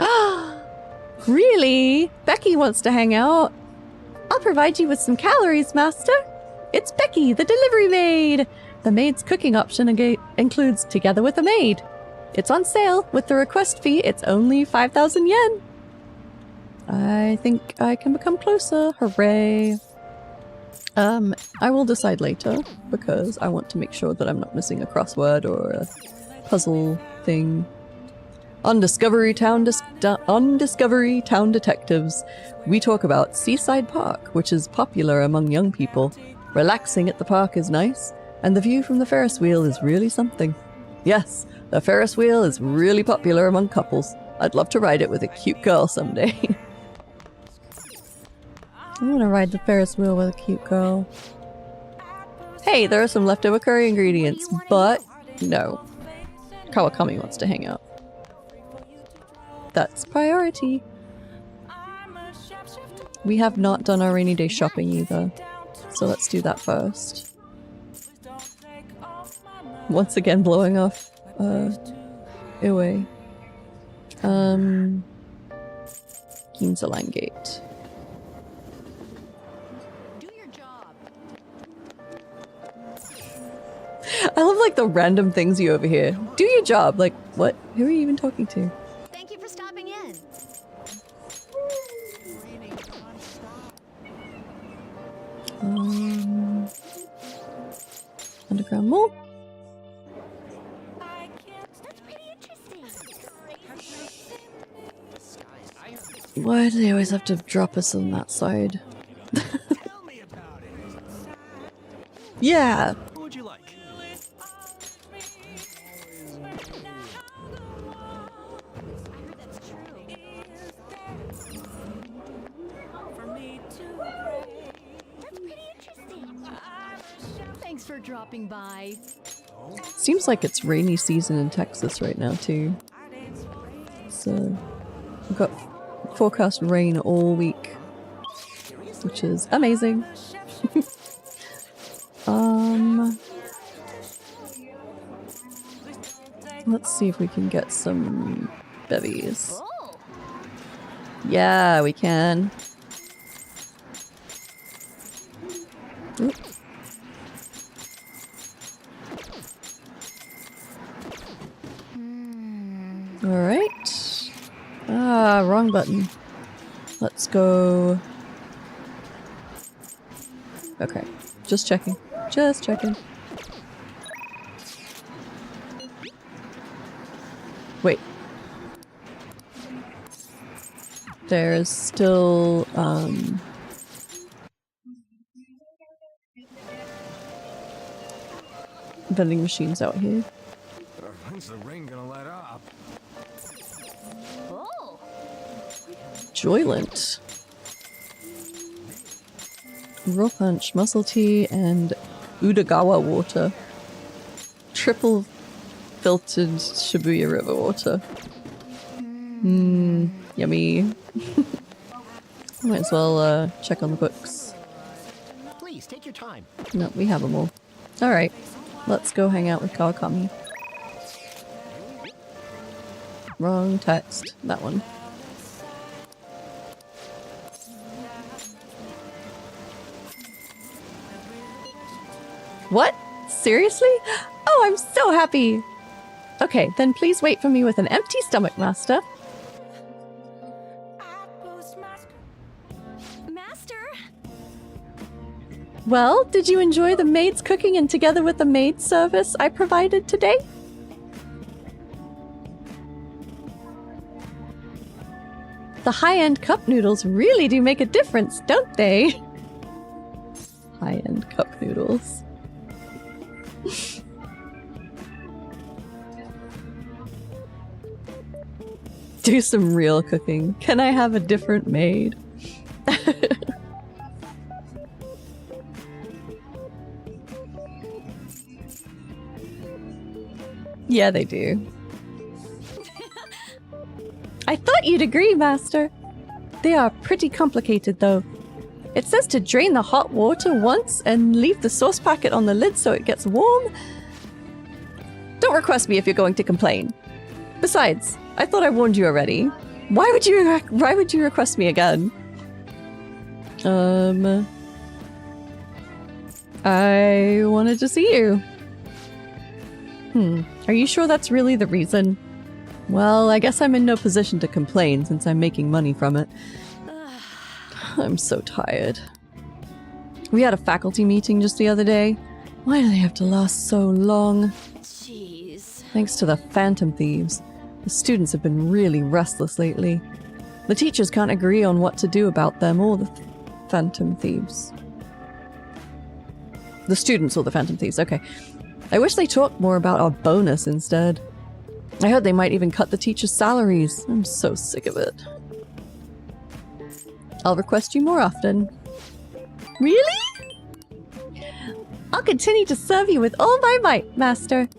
Really? Becky wants to hang out. I'll provide you with some calories, master. It's Becky, the delivery maid. The maid's cooking option includes together with a maid. It's on sale with the request fee. It's only 5,000 yen. I think I can become closer. Hooray. I will decide later because I want to make sure that I'm not missing a crossword or a puzzle thing. On Discovery Town Detectives, we talk about Seaside Park, which is popular among young people. Relaxing at the park is nice, and the view from the Ferris wheel is really something. Yes, the Ferris wheel is really popular among couples. I'd love to ride it with a cute girl someday. I want to ride the Ferris wheel with a cute girl. Hey, there are some leftover curry ingredients, but no. Kawakami wants to hang out. That's priority. We have not done our rainy day shopping either, so let's do that first. Once again blowing off Iwe. Ginza Gate. I love like the random things you overhear. Do your job. Like, what? Who are you even talking to? Thank you for stopping in. Underground Mall. Why do they always have to drop us on that side? Yeah. What would you like? Thanks for dropping by. Seems like it's rainy season in Texas right now too. So we've got forecast rain all week, which is amazing. Let's see if we can get some bevies. Yeah, we can. Oop. Alright. Ah, wrong button. Let's go. Okay. Just checking. Just checking. Wait. There's still, vending machines out here. When's the rain gonna let up? Oh. Joylent. Raw punch, muscle tea, and Udagawa water. Triple filtered Shibuya River water. Mmm, yummy. Might as well check on the books. Please take your time. No, we have them all. Alright, let's go hang out with Kawakami. Wrong text. That one. What? Seriously? Oh, I'm so happy! Okay, then please wait for me with an empty stomach, Master. Master? Well, did you enjoy the maid's cooking and together with the maid service I provided today? The high-end cup noodles really do make a difference, don't they? High-end cup noodles. Do some real cooking. Can I have a different maid? Yeah, they do. I thought you'd agree, Master. They are pretty complicated, though. It says to drain the hot water once and leave the sauce packet on the lid so it gets warm. Don't request me if you're going to complain. Besides, I thought I warned you already. Why would you request me again? I wanted to see you. Are you sure that's really the reason? Well, I guess I'm in no position to complain since I'm making money from it. I'm so tired. We had a faculty meeting just the other day. Why do they have to last so long? Jeez. Thanks to the Phantom Thieves. The students have been really restless lately. The teachers can't agree on what to do about them or the Phantom Thieves. The students or the Phantom Thieves, okay. I wish they talked more about our bonus instead. I heard they might even cut the teachers' salaries. I'm so sick of it. I'll request you more often. Really? I'll continue to serve you with all my might, Master.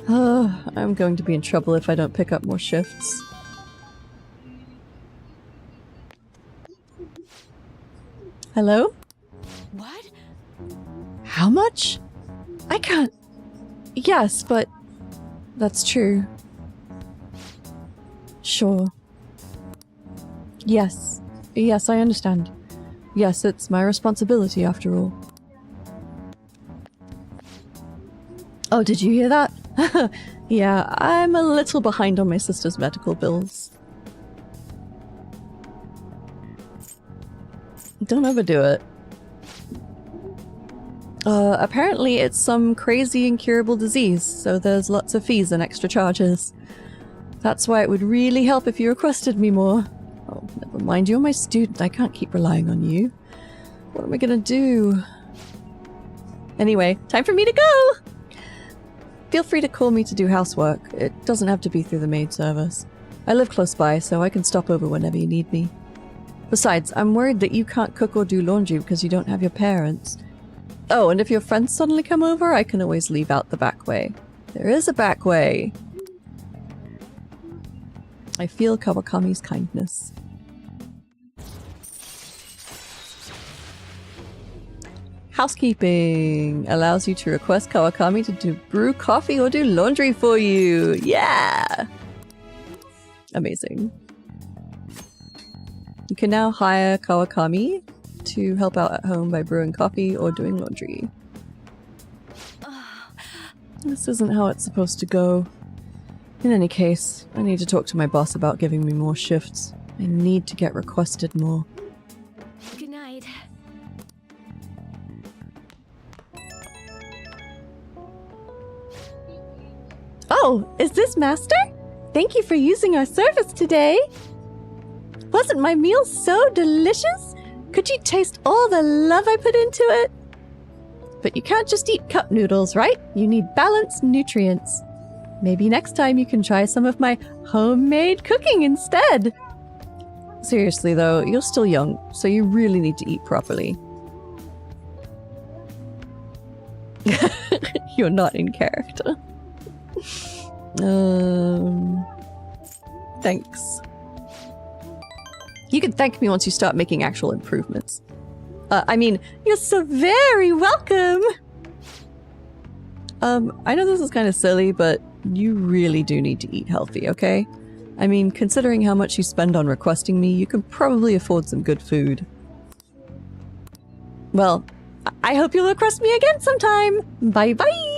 Oh, I'm going to be in trouble if I don't pick up more shifts. Hello? What? How much? I can't... Yes, but... That's true. Sure. Yes. Yes, I understand. Yes, it's my responsibility after all. Oh, did you hear that? Yeah, I'm a little behind on my sister's medical bills. Don't overdo it. Apparently it's some crazy incurable disease, so there's lots of fees and extra charges. That's why it would really help if you requested me more. Oh, never mind, you're my student. I can't keep relying on you. What am I gonna do? Anyway, time for me to go! Feel free to call me to do housework. It doesn't have to be through the maid service. I live close by, so I can stop over whenever you need me. Besides, I'm worried that you can't cook or do laundry because you don't have your parents. Oh, and if your friends suddenly come over, I can always leave out the back way. There is a back way. I feel Kawakami's kindness. Housekeeping allows you to request Kawakami to brew coffee or do laundry for you. Yeah! Amazing. You can now hire Kawakami to help out at home by brewing coffee or doing laundry. This isn't how it's supposed to go. In any case, I need to talk to my boss about giving me more shifts. I need to get requested more. Good night. Oh, is this Master? Thank you for using our service today. Wasn't my meal so delicious? Could you taste all the love I put into it? But you can't just eat cup noodles, right? You need balanced nutrients. Maybe next time you can try some of my homemade cooking instead. Seriously though, you're still young, so you really need to eat properly. You're not in character. Thanks. You can thank me once you start making actual improvements. I mean, you're so very welcome! I know this is kind of silly, but you really do need to eat healthy, okay? I mean, considering how much you spend on requesting me, you can probably afford some good food. Well, I hope you'll request me again sometime! Bye bye!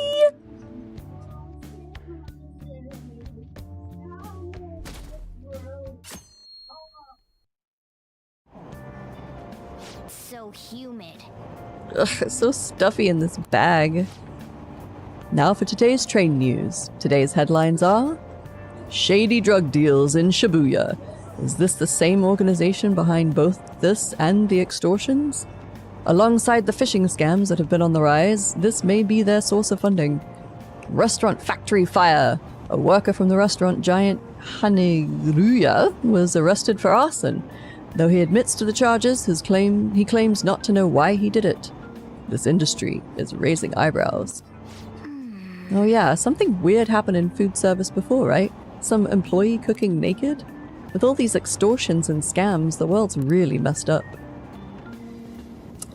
So humid. Ugh, it's so stuffy in this bag. Now for today's train news. Today's headlines are... Shady drug deals in Shibuya. Is this the same organization behind both this and the extortions? Alongside the phishing scams that have been on the rise, this may be their source of funding. Restaurant factory fire. A worker from the restaurant giant Haneruya was arrested for arson. Though he admits to the charges, he claims not to know why he did it. This industry is raising eyebrows. Oh yeah, something weird happened in food service before, right? Some employee cooking naked? With all these extortions and scams, the world's really messed up.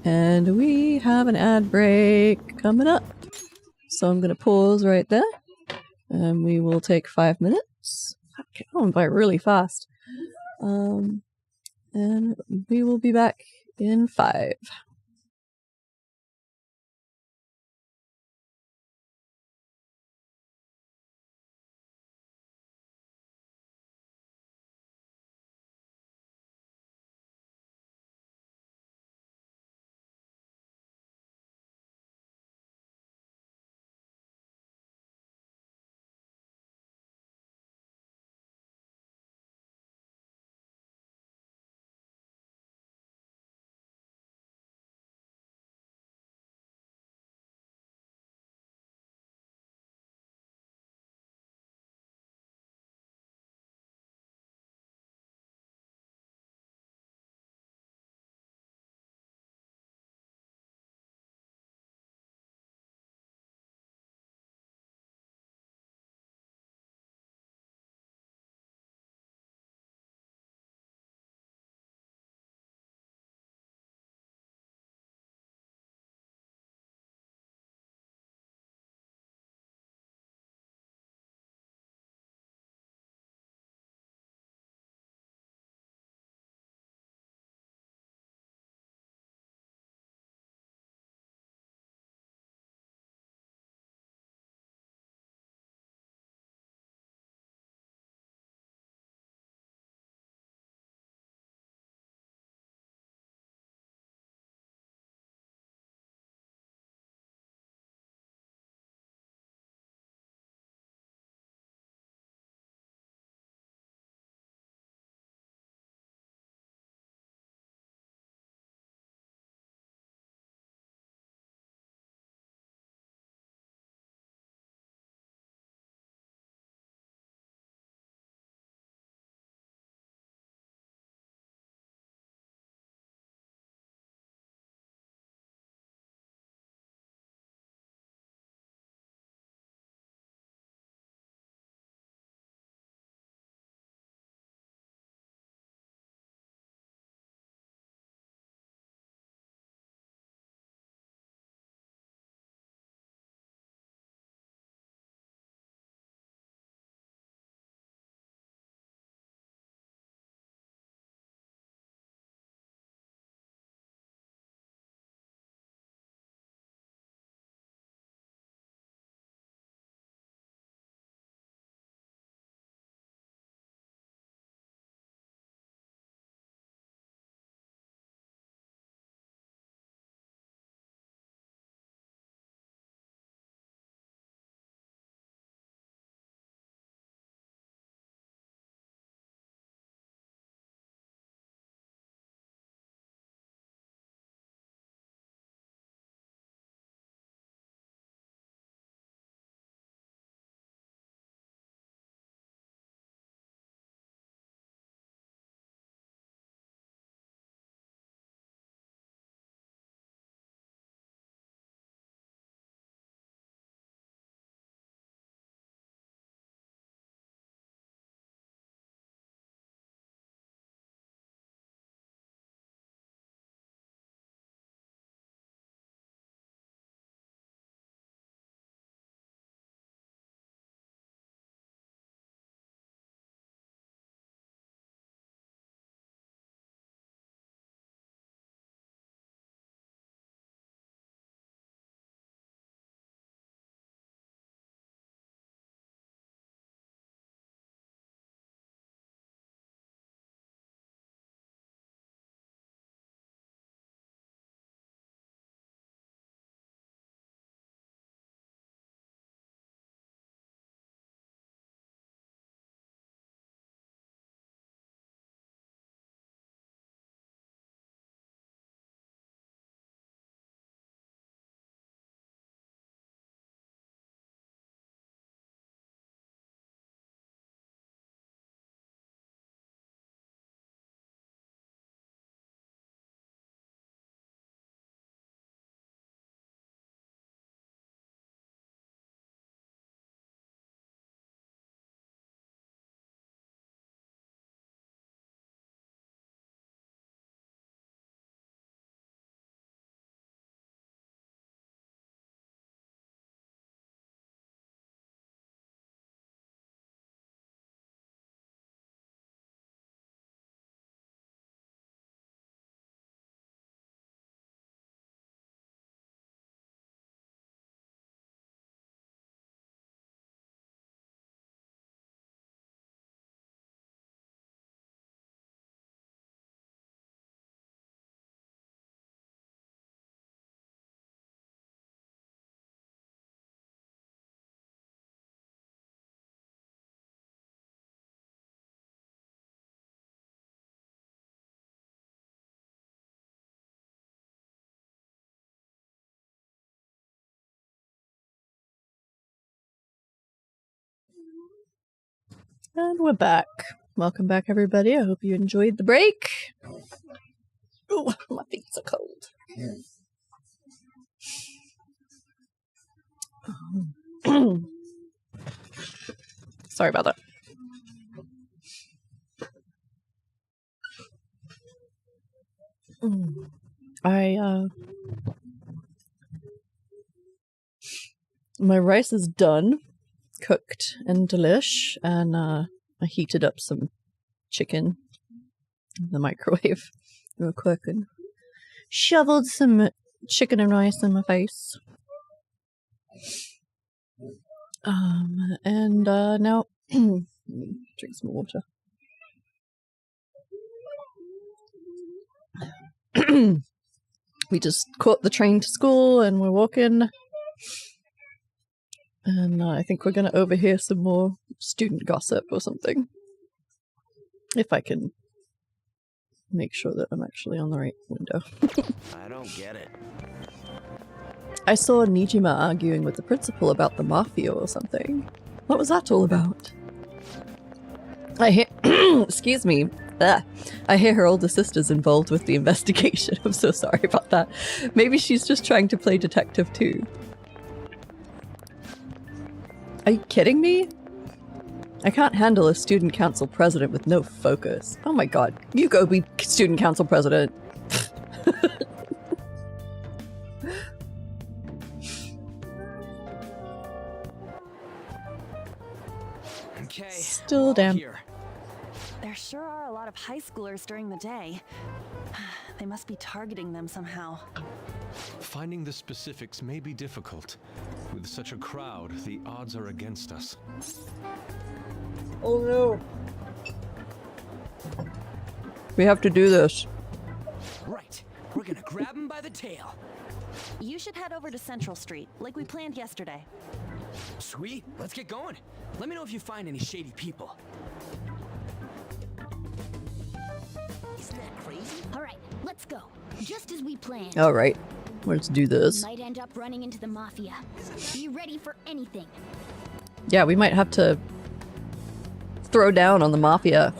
And we have an ad break coming up. So I'm gonna pause right there. And we will take 5 minutes. That went by really fast. And we will be back in 5. And we're back. Welcome back, everybody. I hope you enjoyed the break. Oh, my feet are cold. Sorry about that. My rice is done, cooked and delish, and I heated up some chicken in the microwave real quick and shoveled some chicken and rice in my face. And now drink some water. We just caught the train to school and we're walking. And I think we're going to overhear some more student gossip or something. If I can make sure that I'm actually on the right window. I don't get it. I saw Nijima arguing with the principal about the mafia or something. What was that all about? I hear... Excuse me. Ugh. I hear her older sister's involved with the investigation. I'm so sorry about that. Maybe she's just trying to play detective too. Are you kidding me? I can't handle a student council president with no focus. Oh my god. You go be student council president. Okay. Still damn. There sure are a lot of high schoolers during the day. They must be targeting them somehow. Finding the specifics may be difficult. With such a crowd, the odds are against us. Oh no. We have to do this. Right. We're gonna grab him by the tail. You should head over to Central Street, like we planned yesterday. Sweet. Let's get going. Let me know if you find any shady people. Isn't that crazy? All right, let's go. Just as we planned. All right. Let's do this. Might end up running into the mafia. Be ready for anything. Yeah, we might have to throw down on the mafia.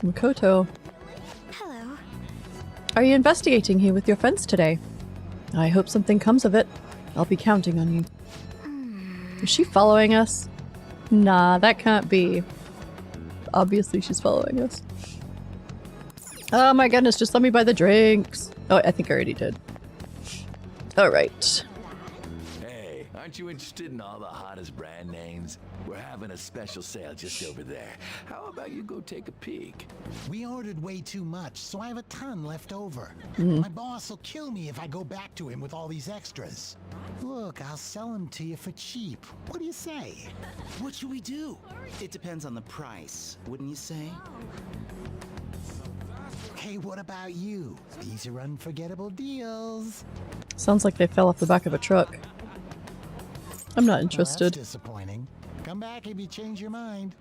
Makoto. Hello. Are you investigating here with your friends today? I hope something comes of it. I'll be counting on you. Is she following us? Nah, that can't be. Obviously she's following us. Oh my goodness, just let me buy the drinks. Oh, I think I already did. Alright. Hey, aren't you interested in all the hottest brand names? We're having a special sale just over there. How about you go take a peek? We ordered way too much, so I have a ton left over. Mhm. My boss will kill me if I go back to him with all these extras. Look, I'll sell them to you for cheap. What do you say? What should we do? It depends on the price, wouldn't you say? Hey, what about you? These are unforgettable deals. Sounds like they fell off the back of a truck. I'm not Well, interested. that's disappointing. Come back if you change your mind.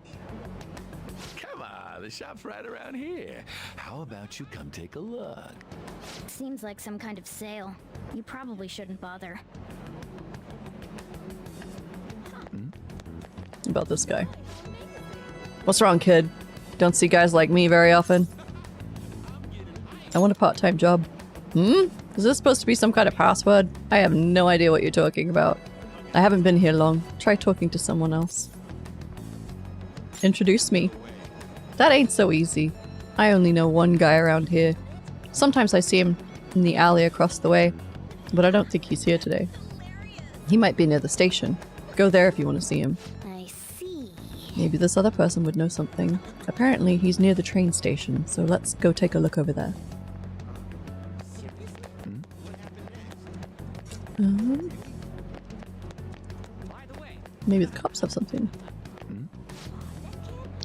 Come on, the shop's right around here. How about you come take a look? Seems like some kind of sale. You probably shouldn't bother. About this guy. What's wrong, kid? Don't see guys like me very often. I want a part-time job. Is this supposed to be some kind of password? I have no idea what you're talking about. I haven't been here long. Try talking to someone else. Introduce me. That ain't so easy. I only know one guy around here. Sometimes I see him in the alley across the way, but I don't think he's here today. He might be near the station. Go there if you want to see him. I see. Maybe this other person would know something. Apparently he's near the train station, so let's go take a look over there. Maybe the cops have something.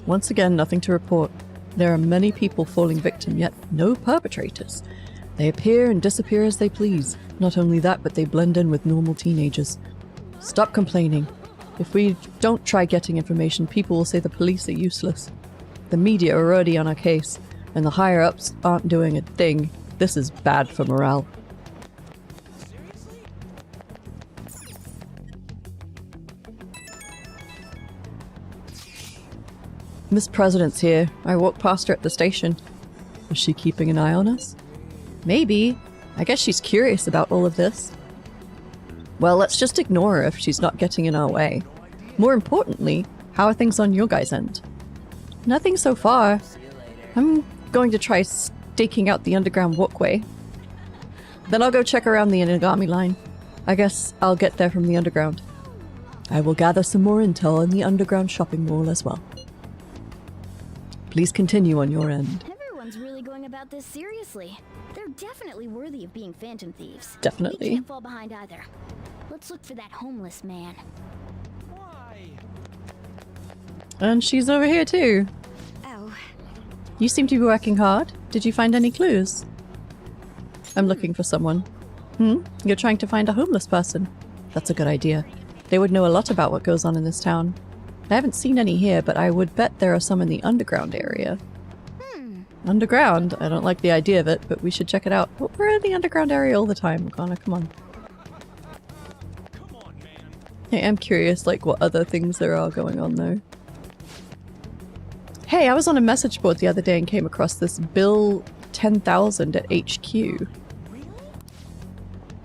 Once again, nothing to report. There are many people falling victim, yet no perpetrators. They appear and disappear as they please. Not only that, but they blend in with normal teenagers. Stop complaining. If we don't try getting information, people will say the police are useless. The media are already on our case, and the higher-ups aren't doing a thing. This is bad for morale. Miss President's here. I walked past her at the station. Is she keeping an eye on us? Maybe. I guess she's curious about all of this. Well, let's just ignore her if she's not getting in our way. More importantly, how are things on your guys' end? Nothing so far. I'm going to try staking out the underground walkway. Then I'll go check around the Inagami line. I guess I'll get there from the underground. I will gather some more intel in the underground shopping mall as well. Please continue on your end. Everyone's really going about this seriously. They're definitely worthy of being phantom thieves. Definitely. We can't fall behind either. Let's look for that homeless man. And she's over here too. Oh. You seem to be working hard. Did you find any clues? I'm looking for someone. You're trying to find a homeless person. That's a good idea. They would know a lot about what goes on in this town. I haven't seen any here, but I would bet there are some in the underground area. Underground? I don't like the idea of it, but we should check it out. We're in the underground area all the time, Connor, come on. I am curious, like, what other things there are going on, though. Hey, I was on a message board the other day and came across this Bill 10,000 at HQ.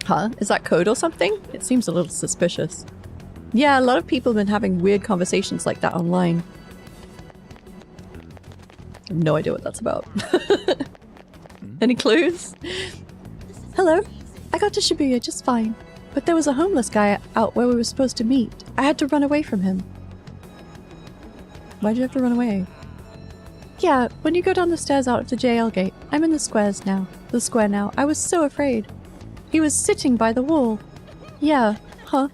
Huh? Is that code or something? It seems a little suspicious. Yeah, a lot of people have been having weird conversations like that online. I have no idea what that's about. Any clues? Hello? I got to Shibuya just fine, but there was a homeless guy out where we were supposed to meet. I had to run away from him. Why'd you have to run away? Yeah, when you go down the stairs out of the JL gate, I'm in the square now. I was so afraid. He was sitting by the wall. Yeah, huh?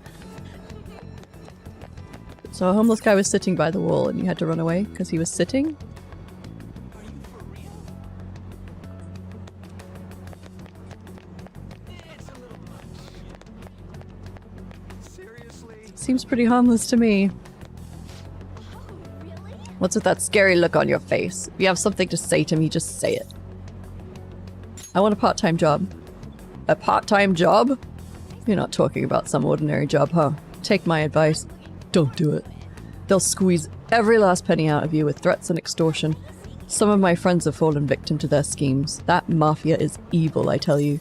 So a homeless guy was sitting by the wall and you had to run away because he was sitting? Seems pretty harmless to me. What's with that scary look on your face? If you have something to say to me, just say it. I want a part-time job. A part-time job? You're not talking about some ordinary job, huh? Take my advice. Don't do it. They'll squeeze every last penny out of you with threats and extortion. Some of my friends have fallen victim to their schemes. That mafia is evil, I tell you.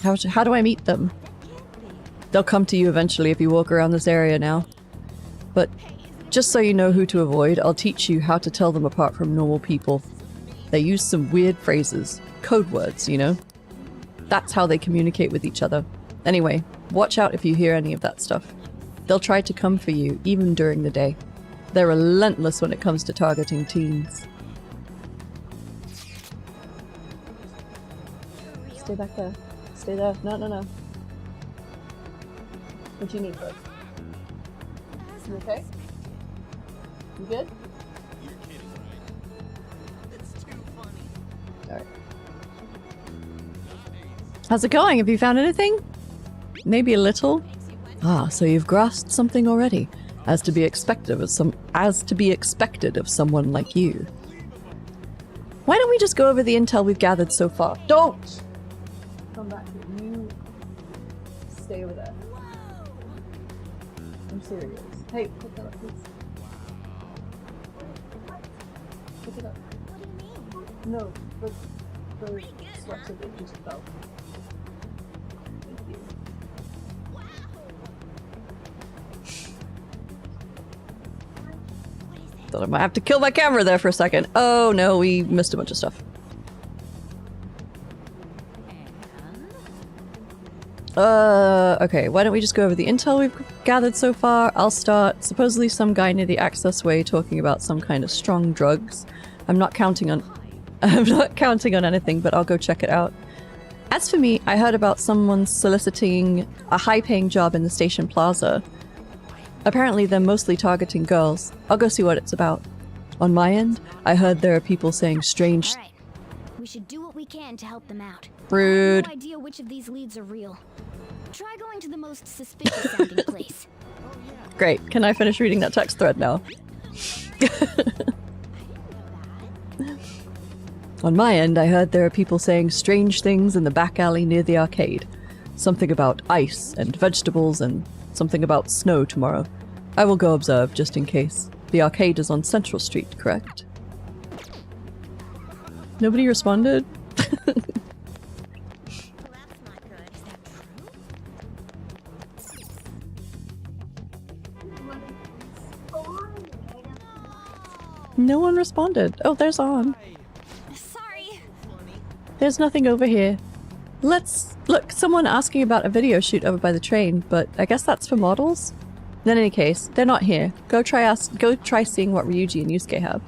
How do I meet them? They'll come to you eventually if you walk around this area now. But just so you know who to avoid, I'll teach you how to tell them apart from normal people. They use some weird phrases. Code words, you know? That's how they communicate with each other. Anyway, watch out if you hear any of that stuff. They'll try to come for you, even during the day. They're relentless when it comes to targeting teens. Stay back there. Stay there. No, no, no. What do you need, bud? You okay? You good? Alright. How's it going? Have you found anything? Maybe a little? Ah, so you've grasped something already, as to be expected of someone like you. Why don't we just go over the intel we've gathered so far? Don't! Come back here. You stay over there. I'm serious. Hey, pick that up, please. Pick it up. No, the sweater that just fell. Thank you. Thought I might have to kill my camera there for a second. Oh no, we missed a bunch of stuff. Okay, why don't we just go over the intel we've gathered so far? I'll start. Supposedly some guy near the access way talking about some kind of strong drugs. I'm not counting on anything, but I'll go check it out. As for me, I heard about someone soliciting a high-paying job in the station plaza. Apparently they're mostly targeting girls. I'll go see what it's about. On my end, I heard there are people saying strange— All right. We should do what we can to help them out. Rude. I have no idea which of these leads are real. Try going to the most suspicious sounding place. Great. Can I finish reading that text thread now? On my end, I heard there are people saying strange things in the back alley near the arcade. Something about ice and vegetables and something about snow tomorrow. I will go observe, just in case. The arcade is on Central Street, correct? Nobody responded? No one responded. Oh, there's On. Sorry. There's nothing over here. Let's look. Someone asking about a video shoot over by the train, but I guess that's for models. In any case, they're not here. Go try seeing what Ryuji and Yusuke have.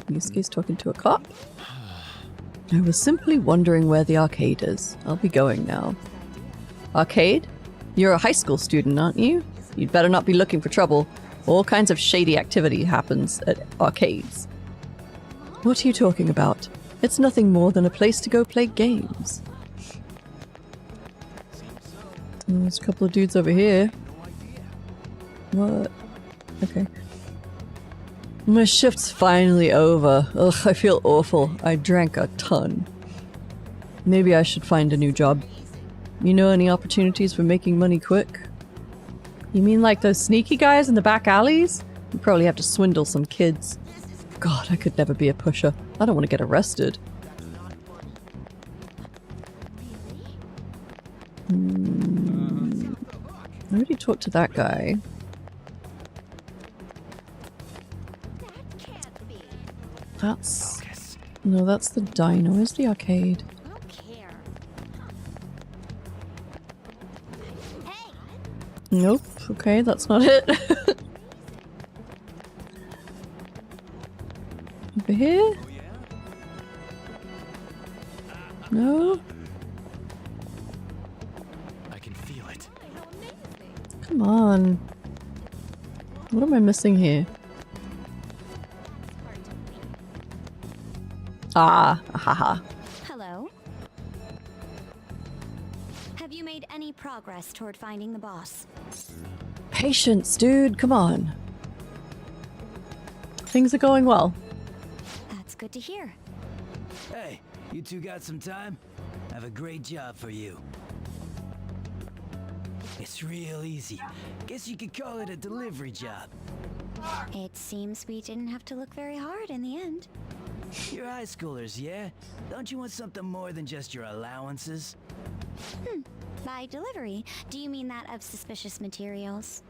Yusuke's talking to a cop. I was simply wondering where the arcade is. I'll be going now. Arcade? You're a high school student, aren't you? You'd better not be looking for trouble. All kinds of shady activity happens at arcades. What are you talking about? It's nothing more than a place to go play games. Oh, there's a couple of dudes over here. What? Okay. My shift's finally over. Ugh, I feel awful. I drank a ton. Maybe I should find a new job. You know any opportunities for making money quick? You mean like those sneaky guys in the back alleys? You probably have to swindle some kids. God, I could never be a pusher. I don't want to get arrested. I already talked to that guy. That's... No, that's the dino. Where's the arcade? Nope. Okay, that's not it. Over here? No? I can feel it. Come on. What am I missing here? Ah, haha. Hello? Have you made any progress toward finding the boss? Patience, dude. Come on. Things are going well. That's good to hear. Hey, you two got some time? I have a great job for you. It's real easy. Guess you could call it a delivery job. It seems we didn't have to look very hard in the end. You're high schoolers, yeah? Don't you want something more than just your allowances? By delivery, do you mean that of suspicious materials?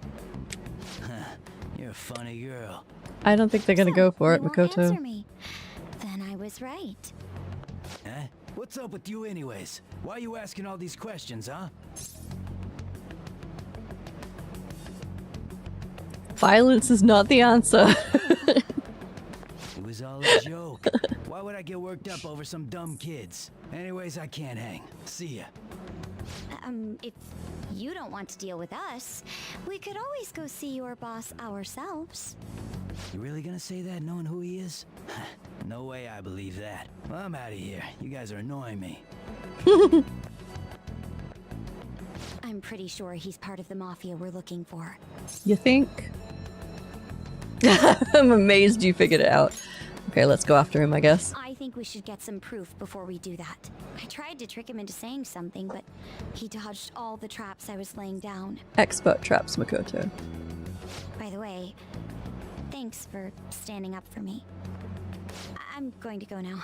You're a funny girl. I don't think they're gonna go for it, You won't answer Makoto. me. Then I was right. Huh? What's up with you anyways? Why are you asking all these questions, huh? Violence is not the answer. It was all a joke. Why would I get worked up over some dumb kids? Anyways, I can't hang. See ya. If you don't want to deal with us, we could always go see your boss ourselves. You really gonna say that knowing who he is? No way I believe that. Well, I'm out of here. You guys are annoying me. I'm pretty sure he's part of the mafia we're looking for. You think? I'm amazed you figured it out. Okay, let's go after him, I guess. I think we should get some proof before we do that. I tried to trick him into saying something, but he dodged all the traps I was laying down. Expert traps, Makoto. By the way, thanks for standing up for me. I'm going to go now.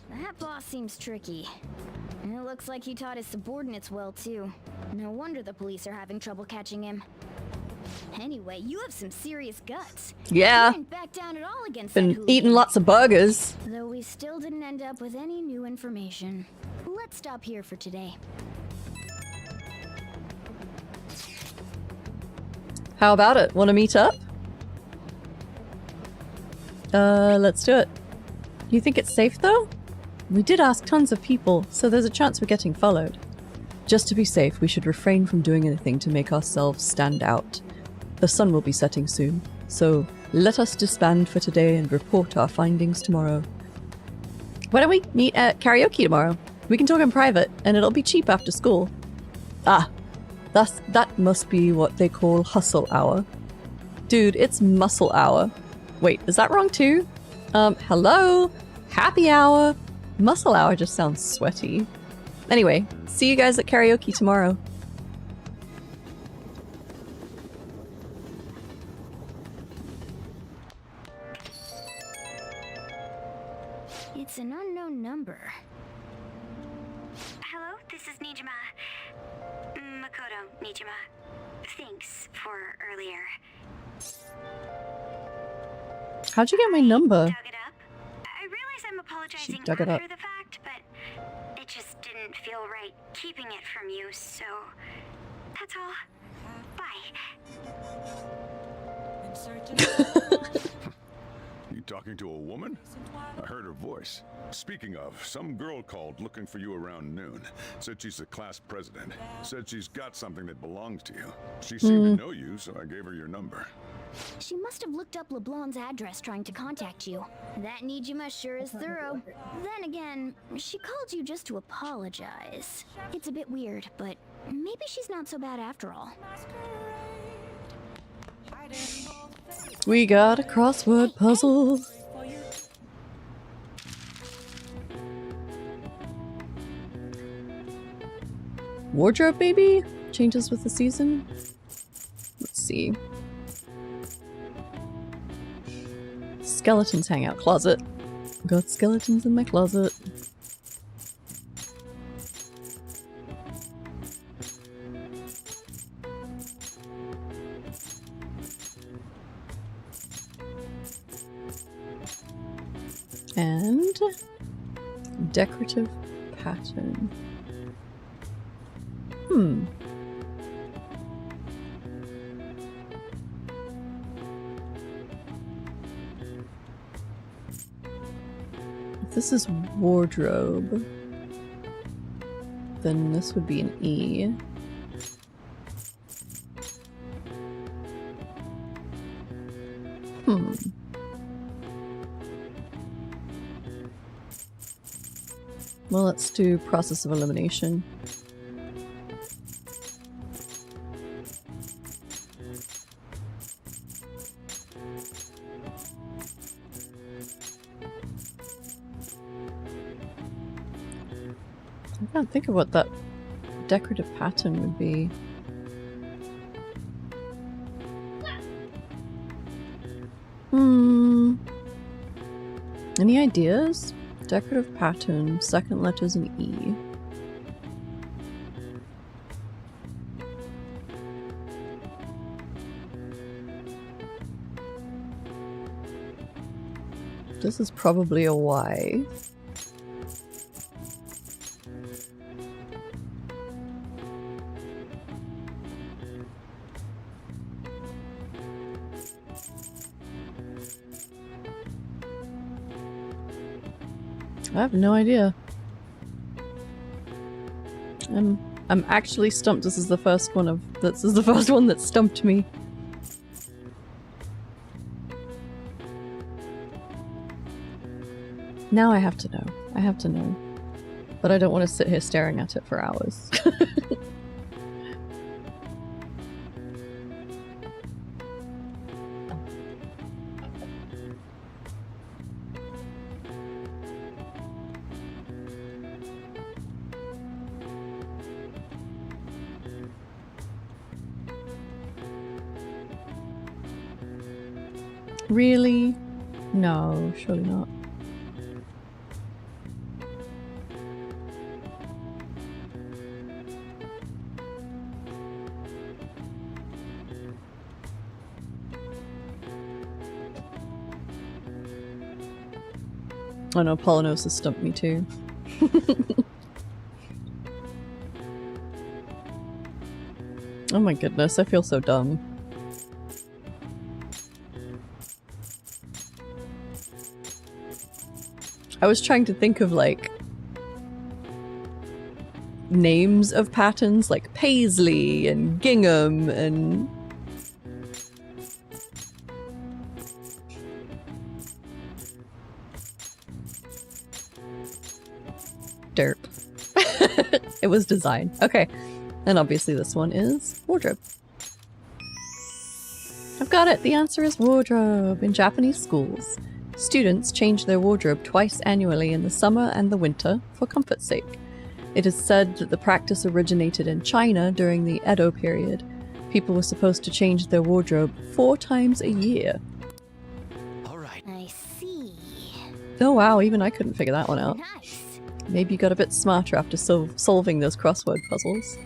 That boss seems tricky. And it looks like he taught his subordinates well, too. No wonder the police are having trouble catching him. Anyway, you have some serious guts. Yeah. You didn't back down at all against that Been hooligan. eating lots of burgers. Though we still didn't end up with any new information. Let's stop here for today. How about it? Want to meet up? Let's do it. You think it's safe though? We did ask tons of people, so there's a chance we're getting followed. Just to be safe, we should refrain from doing anything to make ourselves stand out. The sun will be setting soon, so let us disband for today and report our findings tomorrow. Why don't we meet at karaoke tomorrow? We can talk in private, and it'll be cheap after school. Ah, that must be what they call hustle hour. Dude, it's muscle hour. Wait, is that wrong too? Hello? Happy hour? Muscle hour just sounds sweaty. Anyway, see you guys at karaoke tomorrow. It's an unknown number. Hello, this is Nijima. Makoto Nijima. Thanks for earlier. How'd you get my number? Dug it up. I realize I'm apologizing She dug it after up. the fact, but it just didn't feel right keeping it from you, so that's all. Bye. You talking to a woman? I heard her voice. Speaking of, some girl called looking for you around noon. Said she's the class president. Said she's got something that belongs to you. She seemed to know you, so I gave her your number. She must have looked up LeBlanc's address trying to contact you. That Nijima sure is thorough. Then again, she called you just to apologize. It's a bit weird, but maybe she's not so bad after all. We got a crossword puzzle. Wardrobe, baby? Changes with the season? Let's see. Skeletons hangout closet. Got skeletons in my closet. And decorative pattern. If this is wardrobe, then this would be an E. Well, let's do process of elimination. I can't think of what that decorative pattern would be. Any ideas? Decorative pattern, second letter's an E. This is probably a Y. I have no idea. I'm actually stumped. This is the first one that stumped me. Now I have to know. I have to know. But I don't want to sit here staring at it for hours. Really? No, surely not. Oh no, Polynos has stumped me too. Oh my goodness, I feel so dumb. I was trying to think of like names of patterns like Paisley and Gingham and derp. It was design. Okay. And obviously this one is wardrobe. I've got it. The answer is wardrobe. In Japanese schools, students change their wardrobe twice annually in the summer and the winter for comfort's sake. It is said that the practice originated in China during the Edo period. People were supposed to change their wardrobe 4 times a year. I see. Oh wow, even I couldn't figure that one out. Nice. Maybe you got a bit smarter after solving those crossword puzzles.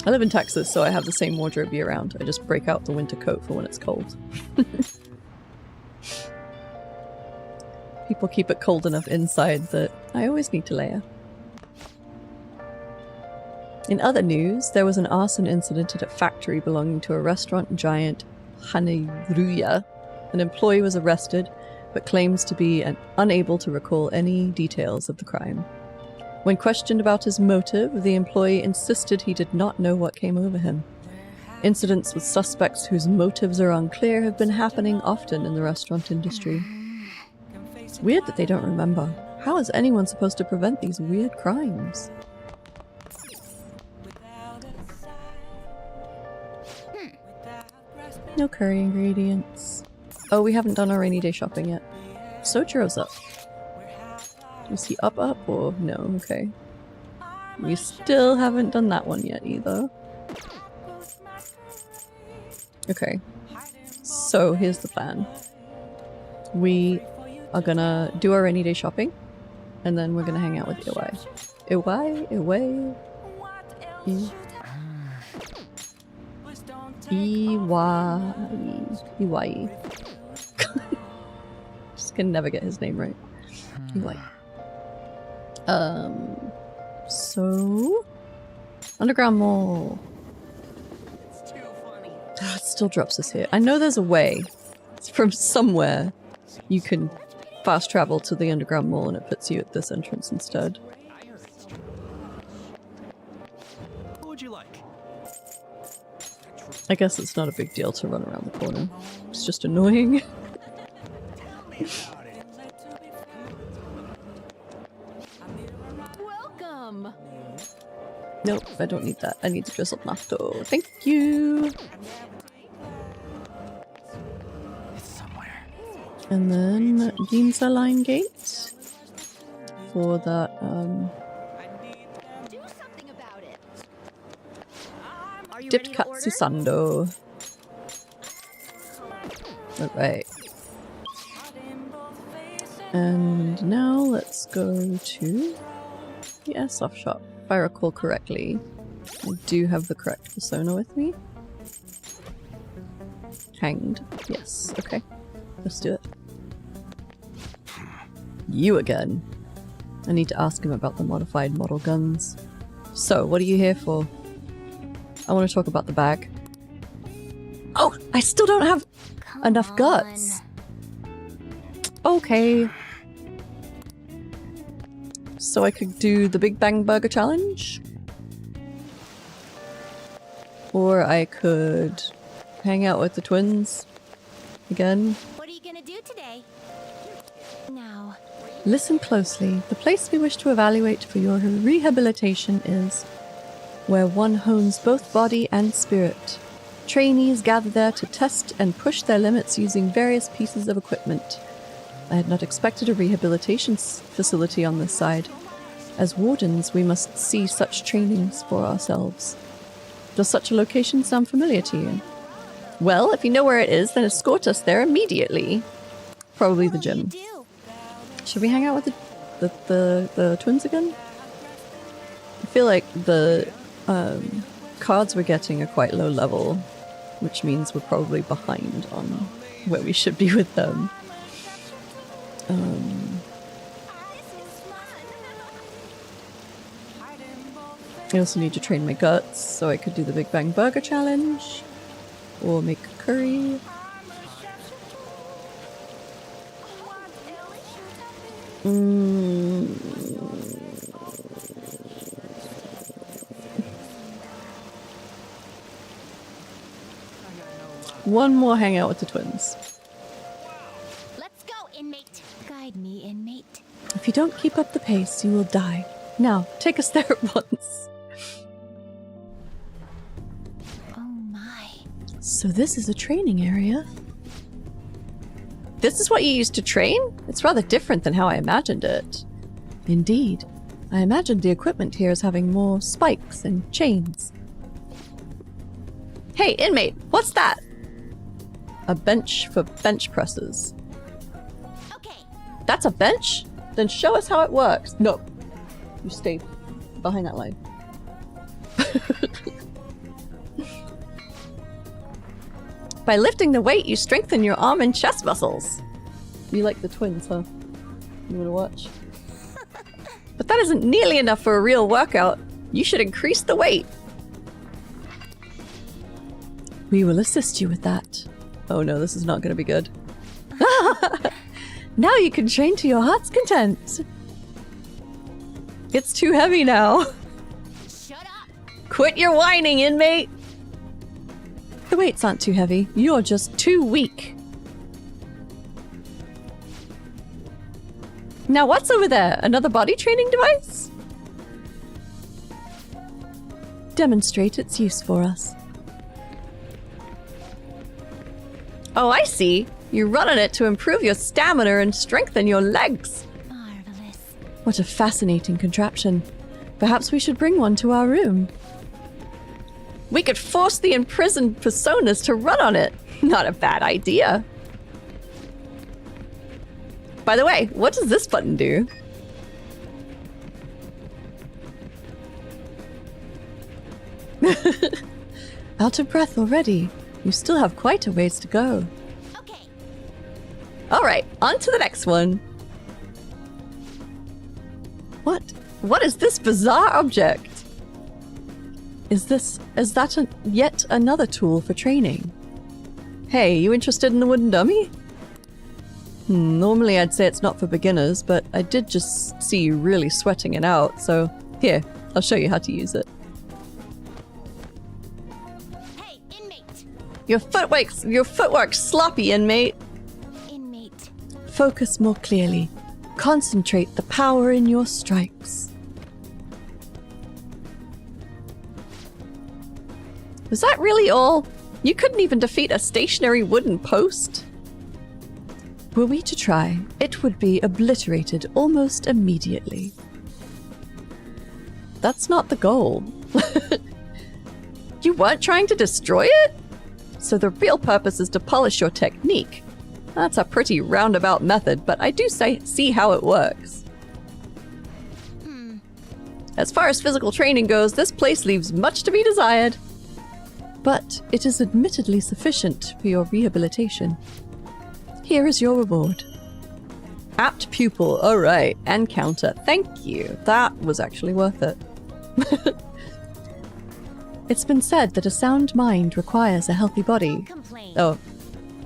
I live in Texas, so I have the same wardrobe year round. I just break out the winter coat for when it's cold. People keep it cold enough inside that I always need to layer. In other news, there was an arson incident at a factory belonging to a restaurant giant, Haneruya. An employee was arrested, but claims to be unable to recall any details of the crime. When questioned about his motive, the employee insisted he did not know what came over him. Incidents with suspects whose motives are unclear have been happening often in the restaurant industry. It's weird that they don't remember. How is anyone supposed to prevent these weird crimes? No curry ingredients. Oh, we haven't done our rainy day shopping yet. Sojiro's up. Is he up or no? Okay. We still haven't done that one yet either. Okay. So here's the plan. We are gonna do our rainy day shopping, and then we're gonna hang out with Iwai. Iwai. Just can never get his name right. Iwai. So Underground Mall. It still drops us here. I know there's a way. It's from somewhere you can fast travel to the Underground Mall and it puts you at this entrance instead. What would you like? I guess it's not a big deal to run around the corner. It's just annoying. Welcome. Nope, I don't need that. I need the drizzled natto. Thank you! And then Ginza Line Gate for that dipped katsu sando. Alright. And now let's go to the airsoft shop. If I recall correctly, I do have the correct persona with me. Hanged. Yes, okay. Let's do it. You again. I need to ask him about the modified model guns. So, what are you here for? I want to talk about the bag. Oh! I still don't have enough guts! Okay. So I could do the Big Bang Burger Challenge? Or I could hang out with the twins again. What are you gonna do today? Now. Listen closely. The place we wish to evaluate for your rehabilitation is where one hones both body and spirit. Trainees gather there to test and push their limits using various pieces of equipment. I had not expected a rehabilitation facility on this side. As wardens, we must see such trainings for ourselves. Does such a location sound familiar to you? Well, if you know where it is, then escort us there immediately. Probably the gym. Should we hang out with the twins again? I feel like the cards we're getting are quite low level, which means we're probably behind on where we should be with them. I also need to train my guts, so I could do the Big Bang Burger Challenge, or make curry. One more hangout with the twins. Let's go, inmate. Guide me, inmate. If you don't keep up the pace, you will die. Now, take us there at once. Oh my. So this is a training area. This is what you used to train? It's rather different than how I imagined it. Indeed. I imagined the equipment here as having more spikes and chains. Hey, inmate, what's that? A bench for bench presses. Okay. That's a bench? Then show us how it works. No. You stay behind that line. By lifting the weight, you strengthen your arm and chest muscles. You like the twins, huh? You wanna watch? But that isn't nearly enough for a real workout. You should increase the weight. We will assist you with that. Oh no, this is not gonna be good. Now you can train to your heart's content. It's too heavy now. Shut up. Quit your whining, inmate. The weights aren't too heavy. You're just too weak. Now what's over there? Another body training device? Demonstrate its use for us. Oh, I see. You run on it to improve your stamina and strengthen your legs. Marvelous. What a fascinating contraption. Perhaps we should bring one to our room. We could force the imprisoned personas to run on it. Not a bad idea. By the way, what does this button do? Out of breath already. You still have quite a ways to go. Okay. Alright, on to the next one. What? What is this bizarre object? Is that yet another tool for training? Hey, you interested in the wooden dummy? Normally I'd say it's not for beginners, but I did just see you really sweating it out, so here, I'll show you how to use it. Hey, inmate. Your footwork's sloppy, inmate. Inmate. Focus more clearly. Concentrate the power in your strikes. Was that really all? You couldn't even defeat a stationary wooden post? Were we to try, it would be obliterated almost immediately. That's not the goal. You weren't trying to destroy it? So the real purpose is to polish your technique. That's a pretty roundabout method, but I do see how it works. As far as physical training goes, this place leaves much to be desired. But it is admittedly sufficient for your rehabilitation. Here is your reward. Apt pupil, alright, and counter. Thank you. That was actually worth it. It's been said that a sound mind requires a healthy body. Oh.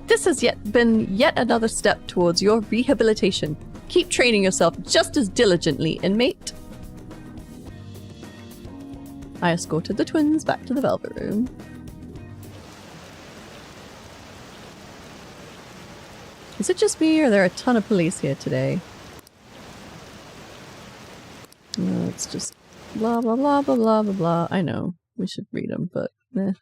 This has been yet another step towards your rehabilitation. Keep training yourself just as diligently, inmate. I escorted the twins back to the Velvet Room. Is it just me, or are there a ton of police here today? No, it's just blah blah blah blah blah blah blah. I know, we should read them, but eh.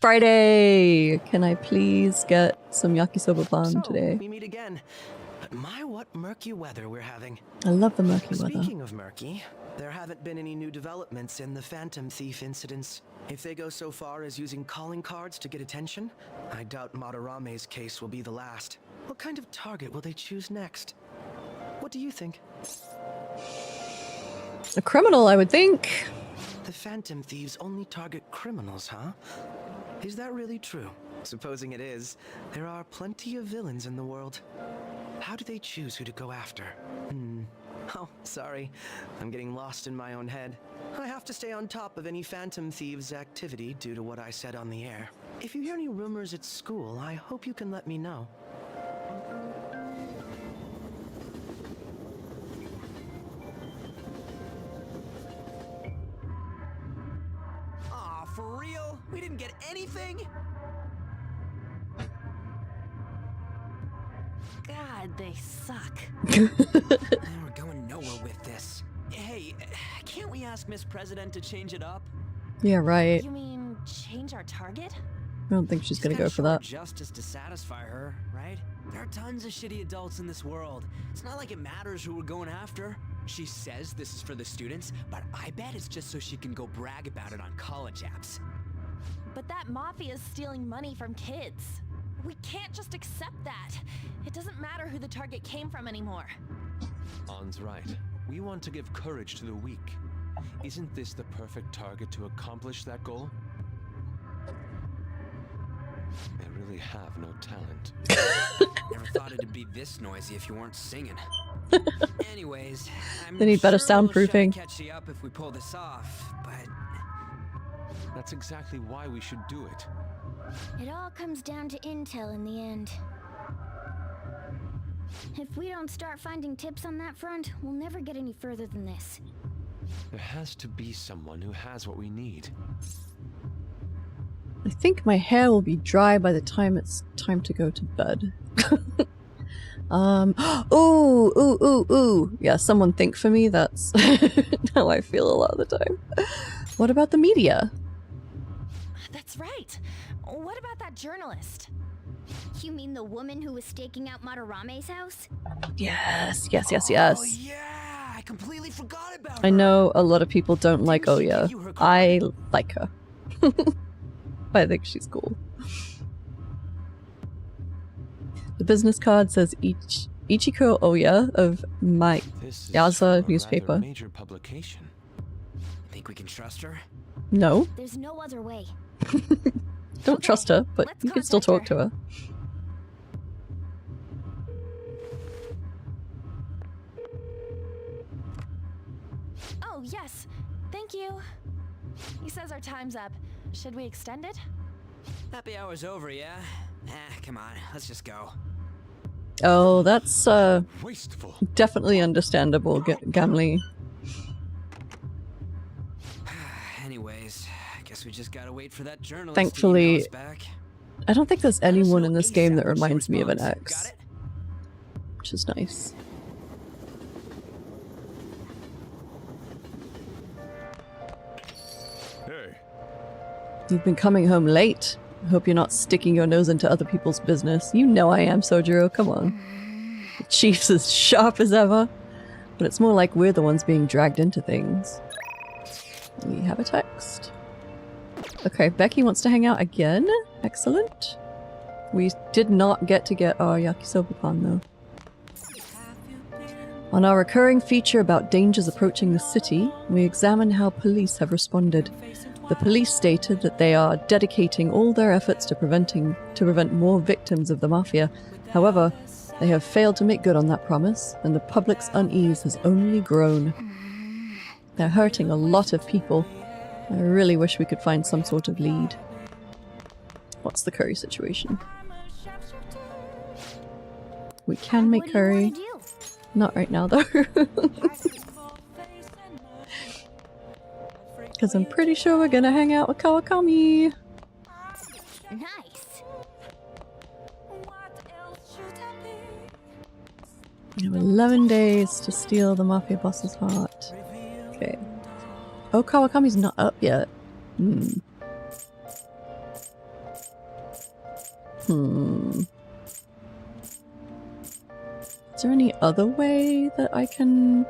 Friday! Can I please get some yakisoba plan today? We meet again. But my, what murky weather we're having. I love the murky weather. Speaking of murky, there haven't been any new developments in the Phantom Thief incidents. If they go so far as using calling cards to get attention, I doubt Madarame's case will be the last. What kind of target will they choose next? What do you think? A criminal, I would think. The Phantom Thieves only target criminals, huh? Is that really true? Supposing it is, there are plenty of villains in the world. How do they choose who to go after? Oh, sorry. I'm getting lost in my own head. I have to stay on top of any Phantom Thieves' activity due to what I said on the air. If you hear any rumors at school, I hope you can let me know. Aw, for real? We didn't get anything? God, they suck. We're going nowhere with this. Hey, can't we ask Miss President to change it up? Yeah, right. You mean change our target? I don't think she's gonna go for that. Justice to satisfy her, right? There are tons of shitty adults in this world. It's not like it matters who we're going after. She says this is for the students, but I bet it's just so she can go brag about it on college apps. But that mafia is stealing money from kids. We can't just accept that. It doesn't matter who the target came from anymore. An's right. We want to give courage to the weak. Isn't this the perfect target to accomplish that goal? I really have no talent. Never thought it'd be this noisy if you weren't singing. Anyways, I'm They need better sure we'll soundproofing. catch you up if we pull this off, but That's exactly why we should do it. It all comes down to intel in the end. If we don't start finding tips on that front, we'll never get any further than this. There has to be someone who has what we need. I think my hair will be dry by the time it's time to go to bed. Ooh. Yeah, someone think for me. That's how I feel a lot of the time. What about the media? That's right. What about that journalist? You mean the woman who was staking out Matarame's house? Yes. yeah, I completely forgot about her. I know a lot of people don't like Oya. I like her. I think she's cool. The business card says Ichiko Oya of my Yaza newspaper. Major publication. Think we can trust her? No. There's no other way. Don't trust her, but you can still talk to her. Oh, yes. Thank you. He says our time's up. Should we extend it? Happy hour's over, yeah? Come on, let's just go. Oh, that's wasteful. Definitely understandable, Gamli. Anyways, I guess we just gotta wait for that journalist Thankfully, to email us back. I don't think there's anyone in this game that reminds me of an ex, which is nice. Hey. You've been coming home late. I hope you're not sticking your nose into other people's business. You know I am, Sojiro, come on. The chief's as sharp as ever. But it's more like we're the ones being dragged into things. We have a text. Okay, Becky wants to hang out again. Excellent. We did not get our yakisoba pan though. On our recurring feature about dangers approaching the city, we examine how police have responded. The police stated that they are dedicating all their efforts to prevent more victims of the mafia. However, they have failed to make good on that promise, and the public's unease has only grown. They're hurting a lot of people. I really wish we could find some sort of lead. What's the curry situation? We can make curry. Not right now though. Because I'm pretty sure we're gonna hang out with Kawakami. Nice. You have 11 days to steal the mafia boss's heart. Okay. Oh, Kawakami's not up yet. Is there any other way that I can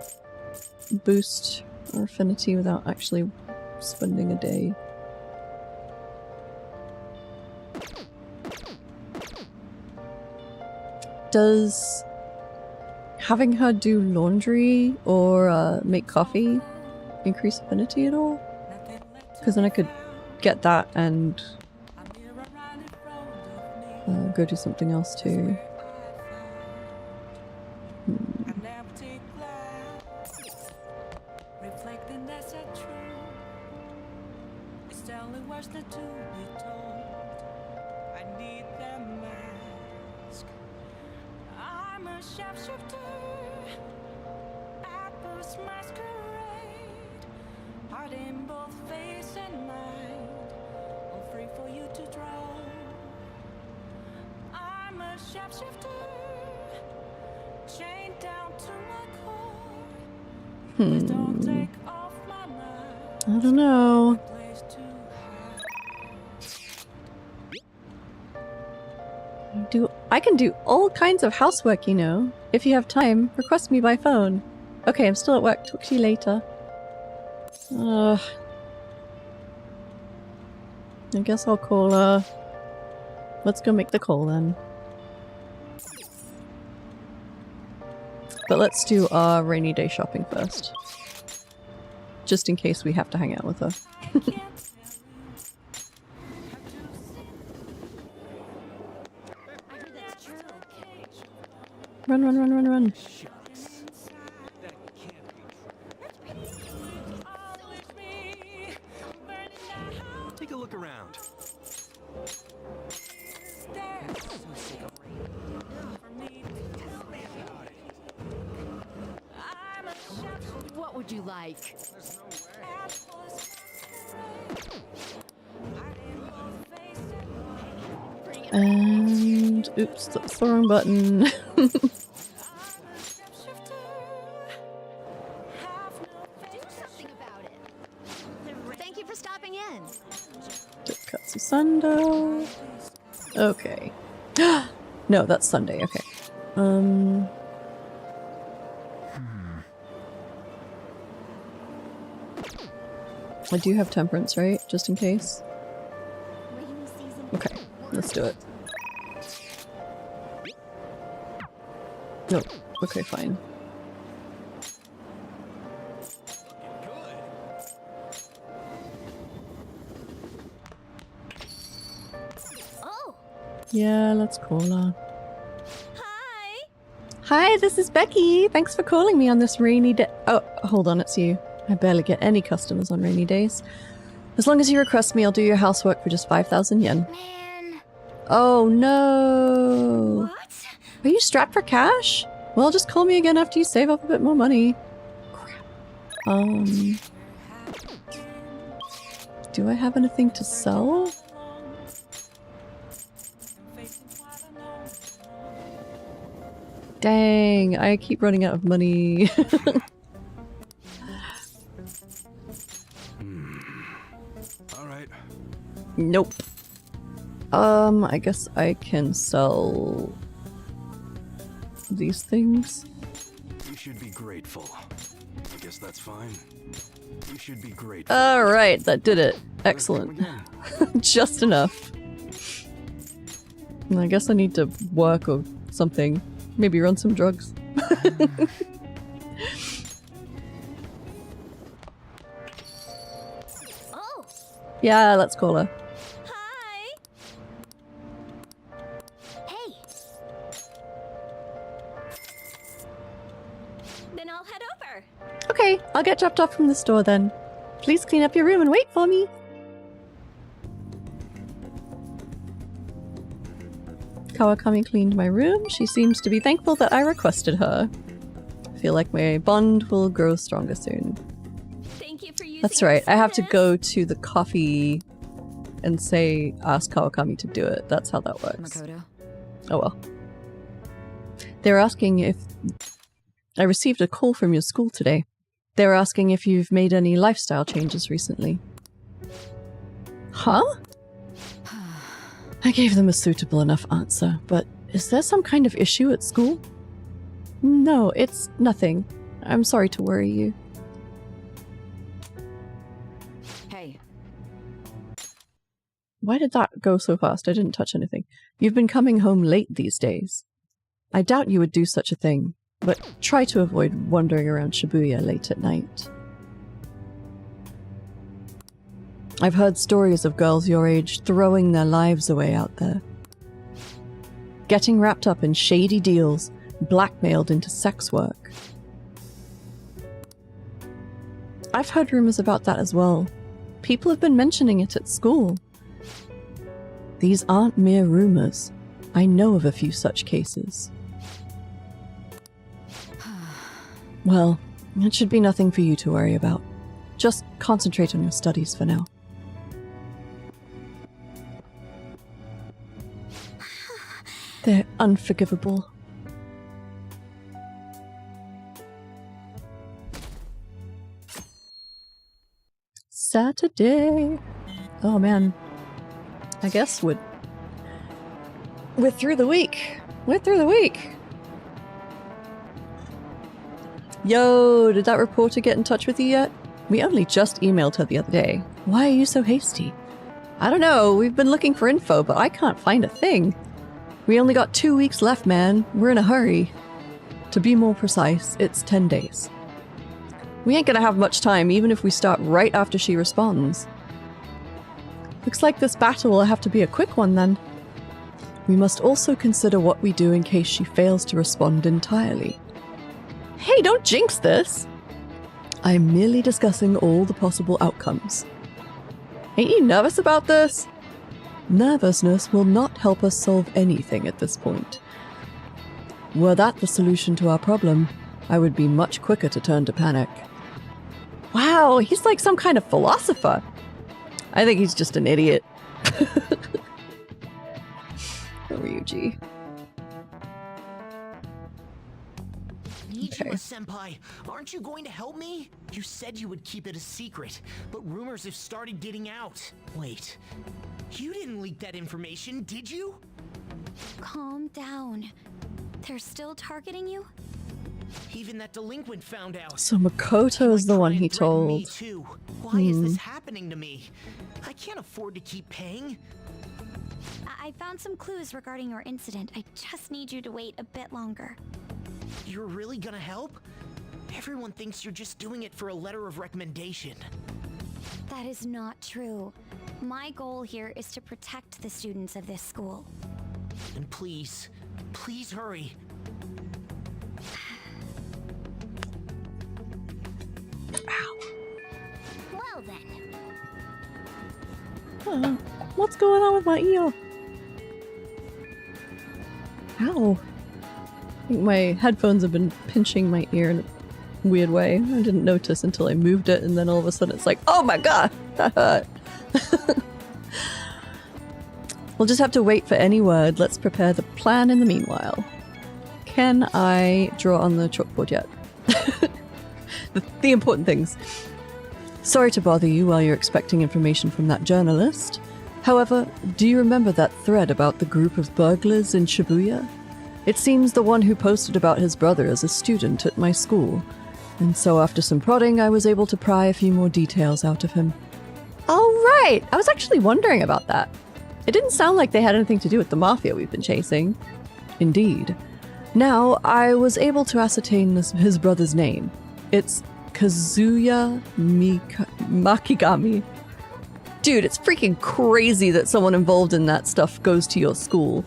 boost our affinity without actually spending a day? Does having her do laundry or make coffee increase affinity at all? Because then I could get that and go do something else too. I don't know. I can do all kinds of housework, you know. If you have time, request me by phone. Okay, I'm still at work. Talk to you later. I guess I'll call her. Let's go make the call then. But let's do our rainy day shopping first. Just in case we have to hang out with her. Run, run, run, run, run. Take a look around. What would you like? And oops, that's the wrong button. Thank you for stopping in. Katsu Sando. Okay. No, that's Sunday. Okay. I do have temperance, right? Just in case. Okay, let's do it. No. Okay, fine. Yeah, let's call her. Hi, this is Becky. Thanks for calling me on this rainy day. Oh, hold on, it's you. I barely get any customers on rainy days. As long as you request me, I'll do your housework for just 5,000 yen. Man. Oh no. What? Are you strapped for cash? Well, just call me again after you save up a bit more money. Crap. Do I have anything to sell? Dang, I keep running out of money. Alright. Nope. I guess I can sell these things. You should be grateful. I guess that's fine. You should be grateful. Alright, that did it. Excellent. Just enough. I guess I need to work or something. Maybe run some drugs. Oh. Yeah, let's call her. Hi. Hey. Then I'll head over. Okay, I'll get dropped off from the store then. Please clean up your room and wait for me. Kawakami cleaned my room. She seems to be thankful that I requested her. I feel like my bond will grow stronger soon. Thank you for using That's right, I have to go to the coffee and ask Kawakami to do it. That's how that works. Makoto. Oh well. They were asking if... I received a call from your school today. They were asking if you've made any lifestyle changes recently. Huh? I gave them a suitable enough answer, but is there some kind of issue at school? No, it's nothing. I'm sorry to worry you. Hey. Why did that go so fast? I didn't touch anything. You've been coming home late these days. I doubt you would do such a thing, but try to avoid wandering around Shibuya late at night. I've heard stories of girls your age throwing their lives away out there. Getting wrapped up in shady deals, blackmailed into sex work. I've heard rumors about that as well. People have been mentioning it at school. These aren't mere rumors. I know of a few such cases. Well, it should be nothing for you to worry about. Just concentrate on your studies for now. They're unforgivable. Saturday. Oh man. I guess we're through the week. We're through the week. Yo, did that reporter get in touch with you yet? We only just emailed her the other day. Why are you so hasty? I don't know, we've been looking for info, but I can't find a thing. We only got 2 weeks left, man. We're in a hurry. To be more precise, it's 10 days. We ain't gonna have much time, even if we start right after she responds. Looks like this battle will have to be a quick one, then. We must also consider what we do in case she fails to respond entirely. Hey, don't jinx this! I'm merely discussing all the possible outcomes. Ain't you nervous about this? Nervousness will not help us solve anything at this point. Were that the solution to our problem, I would be much quicker to turn to panic. Wow, he's like some kind of philosopher. I think he's just an idiot. Ryuji. Nijima senpai, aren't you going to help me? You said you would keep it a secret, but rumors have started getting out. Wait, you didn't leak that information, did you? Calm down. They're still targeting you? Even that delinquent found out. So Makoto's the one he Me told. too. Why is this happening to me? I can't afford to keep paying. I found some clues regarding your incident. I just need you to wait a bit longer. You're really gonna help? Everyone thinks you're just doing it for a letter of recommendation. That is not true. My goal here is to protect the students of this school. And please, please hurry. Well then. What's going on with my ear? Ow. I think my headphones have been pinching my ear in a weird way. I didn't notice until I moved it, and then all of a sudden it's like, oh my god, that hurt. We'll just have to wait for any word. Let's prepare the plan in the meanwhile. Can I draw on the chalkboard yet? the important things. Sorry to bother you while you're expecting information from that journalist. However, do you remember that thread about the group of burglars in Shibuya? It seems the one who posted about his brother is a student at my school. And so after some prodding, I was able to pry a few more details out of him. Oh right! I was actually wondering about that. It didn't sound like they had anything to do with the mafia we've been chasing. Indeed. Now, I was able to ascertain his brother's name. It's Kazuya Makigami. Dude, it's freaking crazy that someone involved in that stuff goes to your school.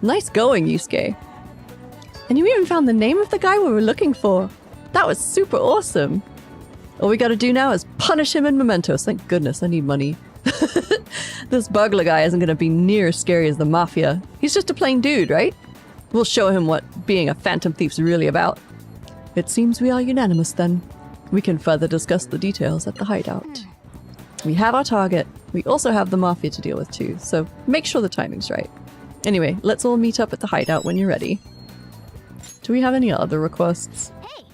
Nice going, Yusuke. And you even found the name of the guy we were looking for. That was super awesome. All we gotta do now is punish him in mementos. Thank goodness, I need money. This burglar guy isn't gonna be near as scary as the mafia. He's just a plain dude, right? We'll show him what being a phantom thief's really about. It seems we are unanimous then. We can further discuss the details at the hideout. We have our target. We also have the mafia to deal with too, so make sure the timing's right. Anyway, let's all meet up at the hideout when you're ready. Do we have any other requests? Hey.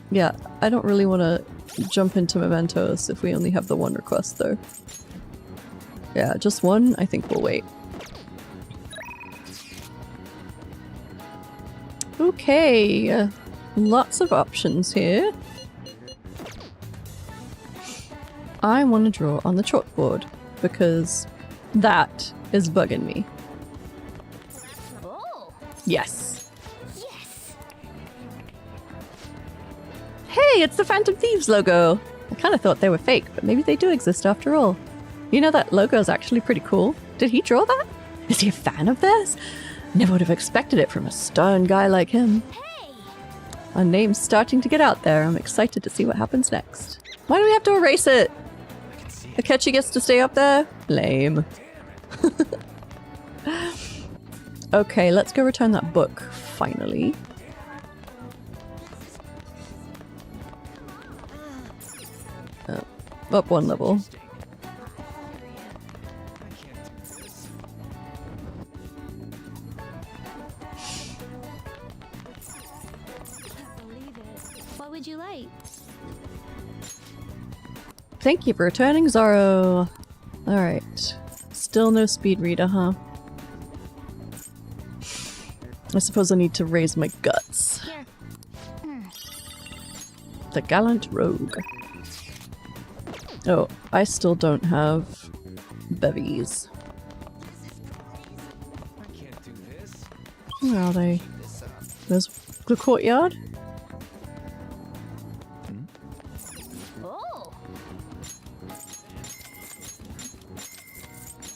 Yeah, I don't really want to jump into mementos if we only have the one request though. Yeah, just one? I think we'll wait. Okay, lots of options here. I want to draw on the chalkboard because that is bugging me. Oh. Yes. Yes. Hey, it's the Phantom Thieves logo. I kind of thought they were fake, but maybe they do exist after all. You know, that logo is actually pretty cool. Did he draw that? Is he a fan of theirs? Never would have expected it from a stern guy like him. Hey. Our name's starting to get out there. I'm excited to see what happens next. Why do we have to erase it? Akechi gets to stay up there? Lame. Okay, let's go return that book, finally. Up one level. What would you like? Thank you for returning, Zoro. Alright. Still no speed reader, huh? I suppose I need to raise my guts. The gallant rogue. Oh, I still don't have bevies. Where are they? There's the courtyard?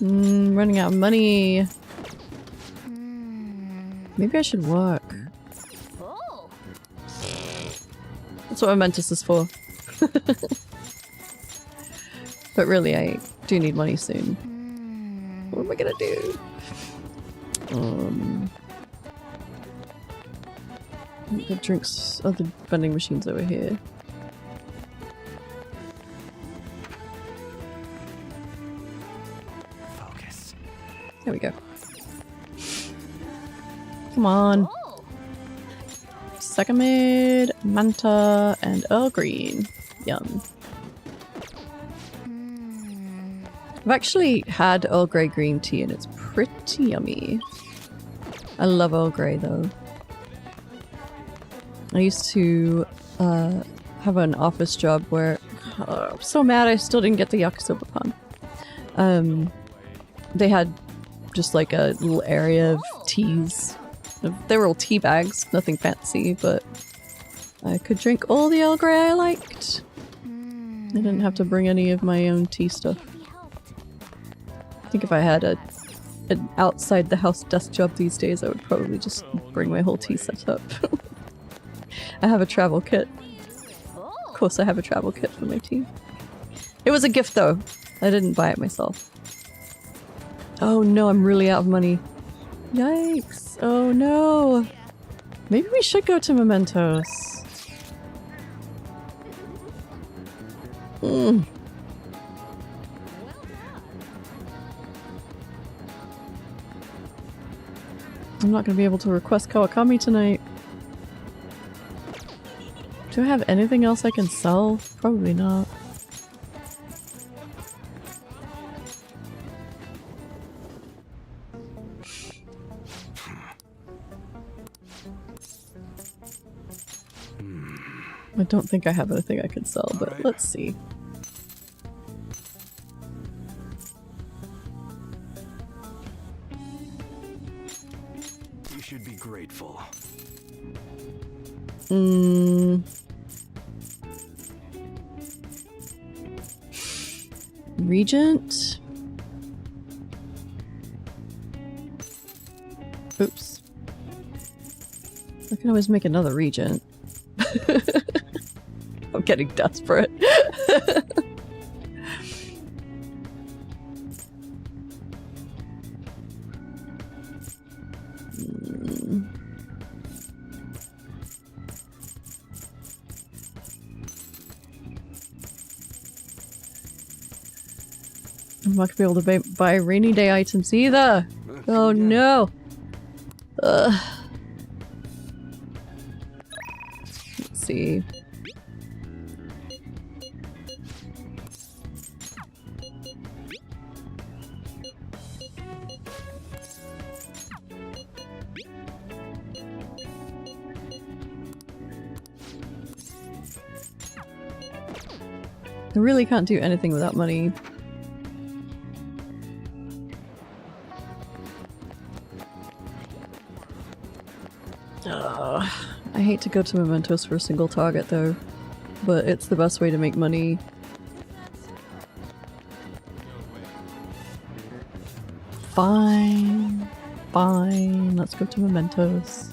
Running out of money. Maybe I should work. That's what Momentus is for. But really, I do need money soon. What am I gonna do? The drinks, oh, the vending machines over here. Focus. There we go. Come on. Second mid, Manta, and Earl Green. Yum. I've actually had Earl Grey green tea and it's pretty yummy. I love Earl Grey though. I used to have an office job where I'm so mad I still didn't get the yakisoba pan. They had just like a little area of teas. They were all tea bags, nothing fancy, but I could drink all the Earl Grey I liked. I didn't have to bring any of my own tea stuff. I think if I had an outside the house desk job these days, I would probably just bring my whole tea set up. I have a travel kit. Of course I have a travel kit for my tea. It was a gift though. I didn't buy it myself. Oh no, I'm really out of money. Yikes. Oh no. Maybe we should go to Mementos. I'm not gonna be able to request Kawakami tonight. Do I have anything else I can sell? Probably not. I don't think I have anything I can sell, but let's see. You should be grateful. Regent? Oops. I can always make another regent. I'm getting desperate. I'm not gonna be able to buy rainy day items either. Oh no. Ugh. Let's see. I really can't do anything without money. I hate to go to Mementos for a single target though, but it's the best way to make money. Fine. Fine. Let's go to Mementos.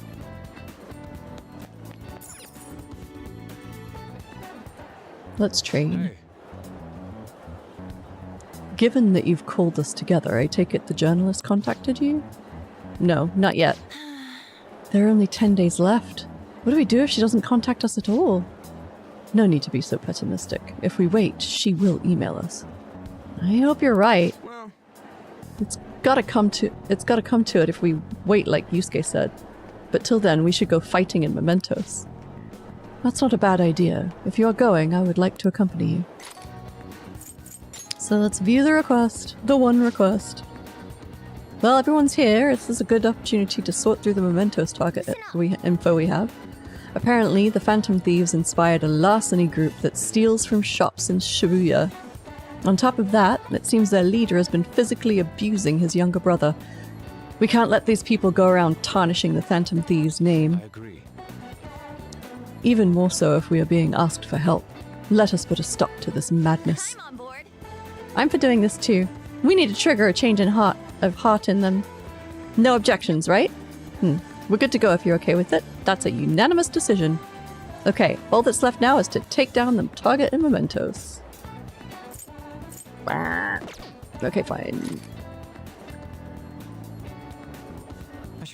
Let's train. Hey. Given that you've called us together, I take it the journalist contacted you? No, not yet. There are only 10 days left. What do we do if she doesn't contact us at all? No need to be so pessimistic. If we wait, she will email us. I hope you're right. Well, It's gotta come to it if we wait like Yusuke said. But till then, we should go fighting in Mementos. That's not a bad idea. If you're going, I would like to accompany you. So let's view the request. The one request. Well, everyone's here. This is a good opportunity to sort through the mementos target info we have. Apparently, the Phantom Thieves inspired a larceny group that steals from shops in Shibuya. On top of that, it seems their leader has been physically abusing his younger brother. We can't let these people go around tarnishing the Phantom Thieves' name. I agree. Even more so if we are being asked for help. Let us put a stop to this madness. I'm on board. I'm for doing this too. We need to trigger a change in heart in them. No objections, right? We're good to go if you're okay with it. That's a unanimous decision. Okay, all that's left now is to take down the target and mementos. Okay, fine.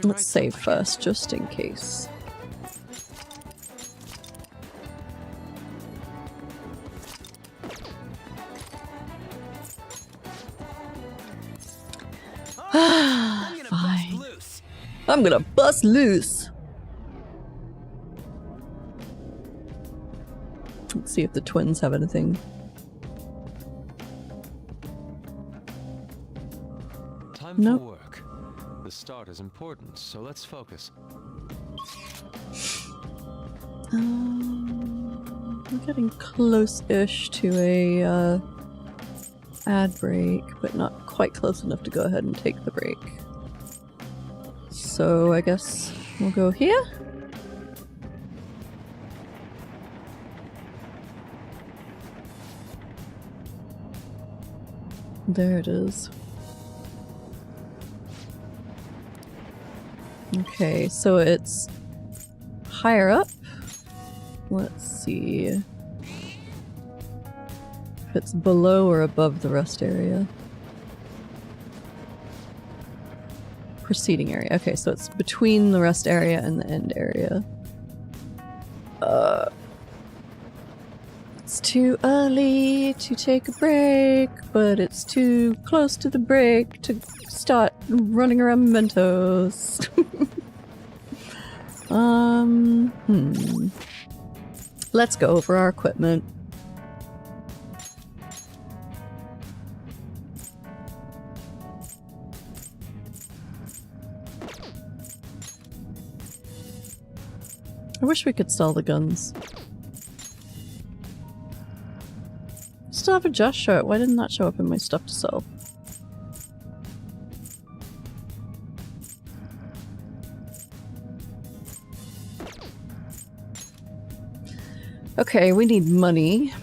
Let's save first, just in case. Fine. I'm gonna bust loose. Let's see if the twins have anything. Time Nope. for work. The start is important, so let's focus. I'm getting close-ish to a ad break, but not quite close enough to go ahead and take the break. So I guess we'll go here. There it is. Okay, so it's higher up. Let's see if it's below or above the rest area. Proceeding area. Okay, so it's between the rest area and the end area. It's too early to take a break, but it's too close to the break to start running around mementos. Let's go over our equipment. I wish we could sell the guns. Still have a Just shirt. Why didn't that show up in my stuff to sell? Okay, we need money.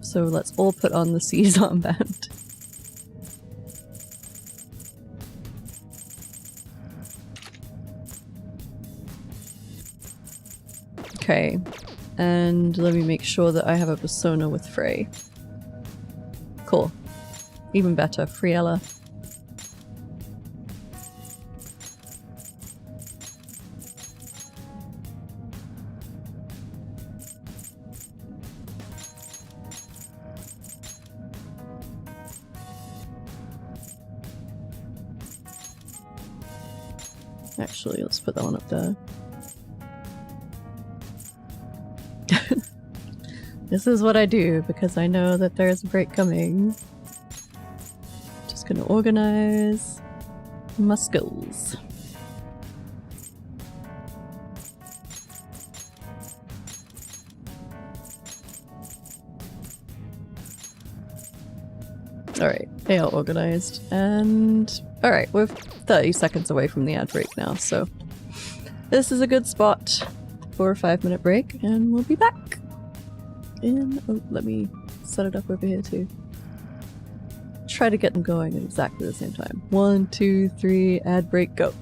So let's all put on the C's armband. Okay, and let me make sure that I have a persona with Frey. Cool. Even better, Friella. Actually, let's put that one up there. This is what I do because I know that there's a break coming. Just gonna organize my skills. Alright, they are organized. And alright, we're 30 seconds away from the ad break now, so this is a good spot for a 5-minute break, and we'll be back. Oh, let me set it up over here too. Try to get them going at exactly the same time. 1, 2, 3, ad break, go.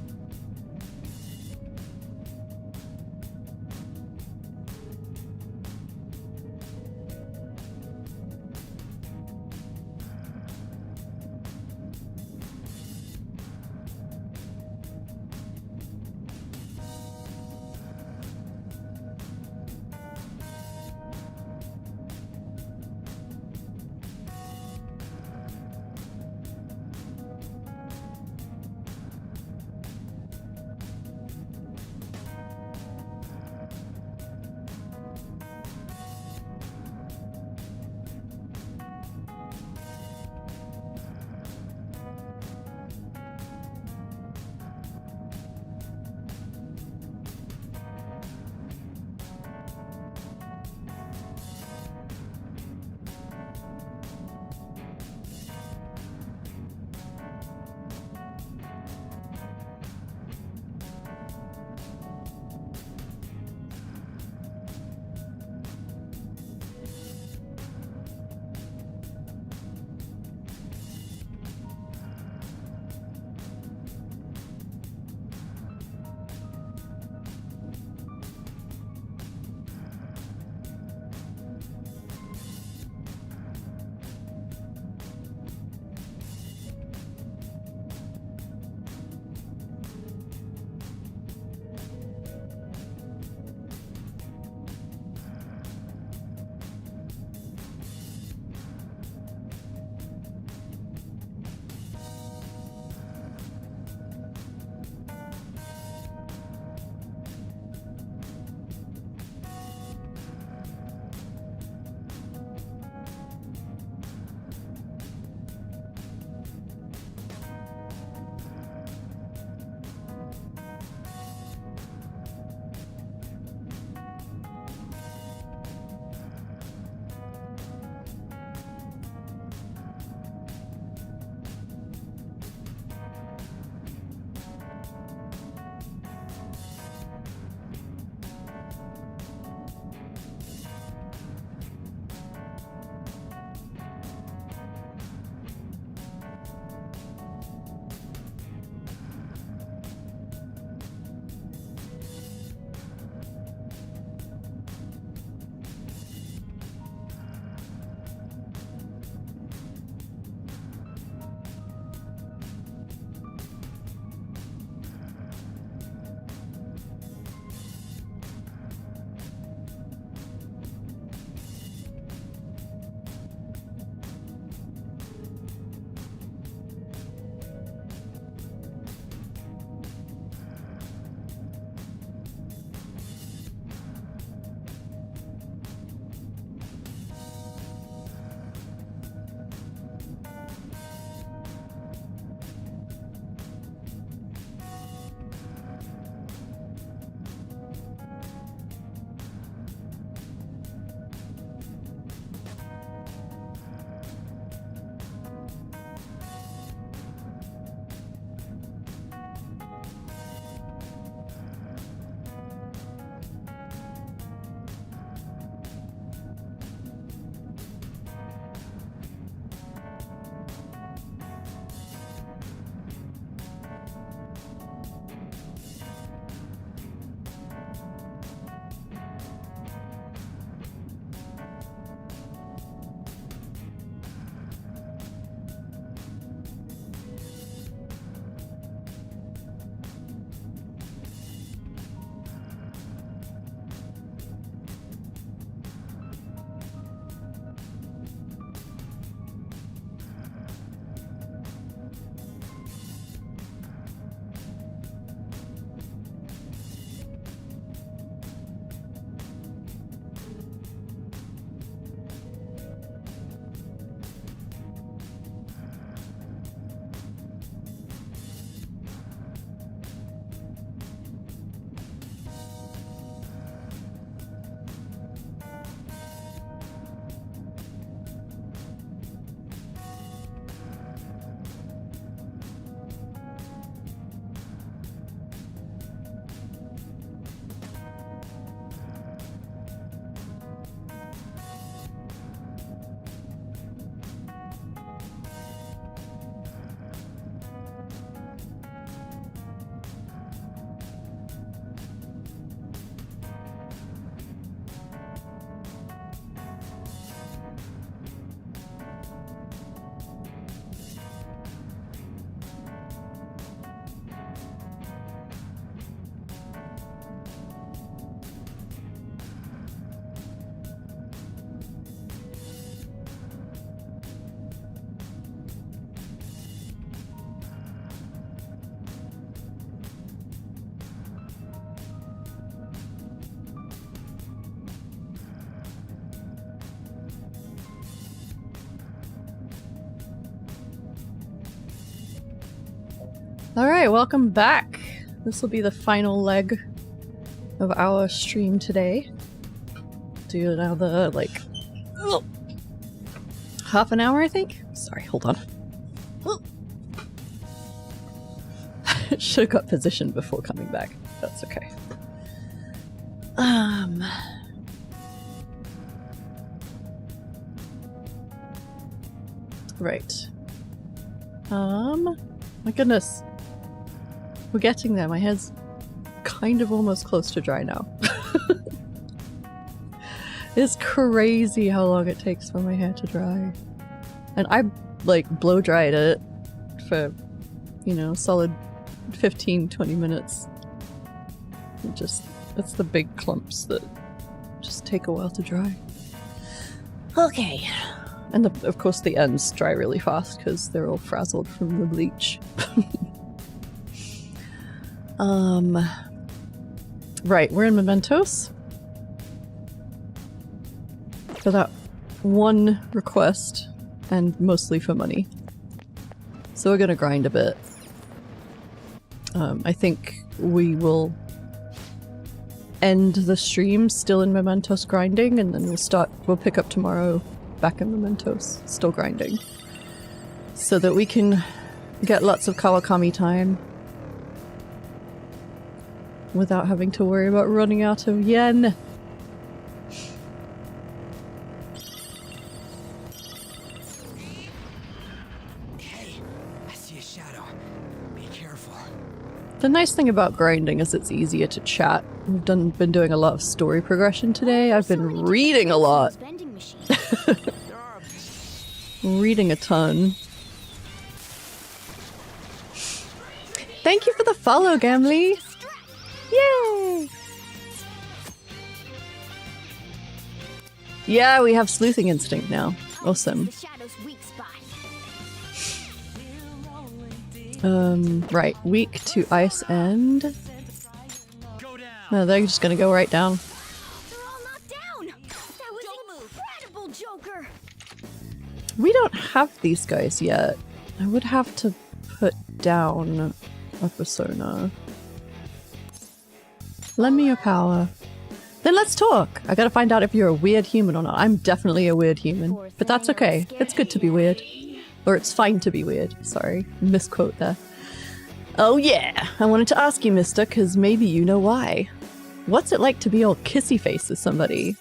Alright, welcome back. This will be the final leg of our stream today. Do another, like, half an hour, I think? Sorry, hold on. Should've got positioned before coming back. That's okay. Right. My goodness. We're getting there. My hair's kind of almost close to dry now. It's crazy how long it takes for my hair to dry. And I, like, blow dried it for, you know, solid 15-20 minutes. It's the big clumps that just take a while to dry. Okay. And of course the ends dry really fast because they're all frazzled from the bleach. Right, we're in Mementos. For that one request, and mostly for money. So we're gonna grind a bit. I think we will end the stream still in Mementos grinding, and then we'll pick up tomorrow back in Mementos, still grinding. So that we can get lots of Kawakami time without having to worry about running out of yen. Hey, I see a shadow. Be careful. The nice thing about grinding is it's easier to chat. We've been doing a lot of story progression today. I've been reading a lot. Reading a ton. Thank you for the follow, Gamli! Yay! Yeah, we have sleuthing instinct now. Awesome. Right. Weak to Ice End. Oh, they're just gonna go right down. We don't have these guys yet. I would have to put down a persona. Lend me your power. Then let's talk! I gotta find out if you're a weird human or not. I'm definitely a weird human. But that's okay. It's good to be weird. Or it's fine to be weird. Sorry. Misquote there. Oh yeah! I wanted to ask you, mister, because maybe you know why. What's it like to be all kissy face with somebody?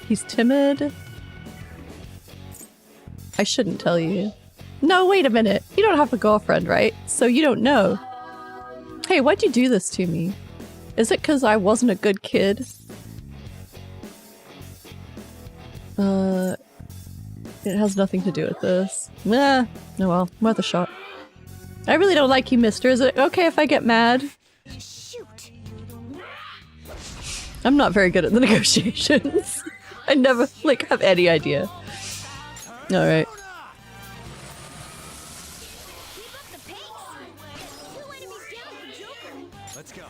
He's timid. I shouldn't tell you. No, wait a minute. You don't have a girlfriend, right? So you don't know. Hey, why'd you do this to me? Is it because I wasn't a good kid? It has nothing to do with this. Nah. Oh well, worth a shot. I really don't like you, mister. Is it okay if I get mad? I'm not very good at the negotiations. I never, like, have any idea. Alright. Let's go.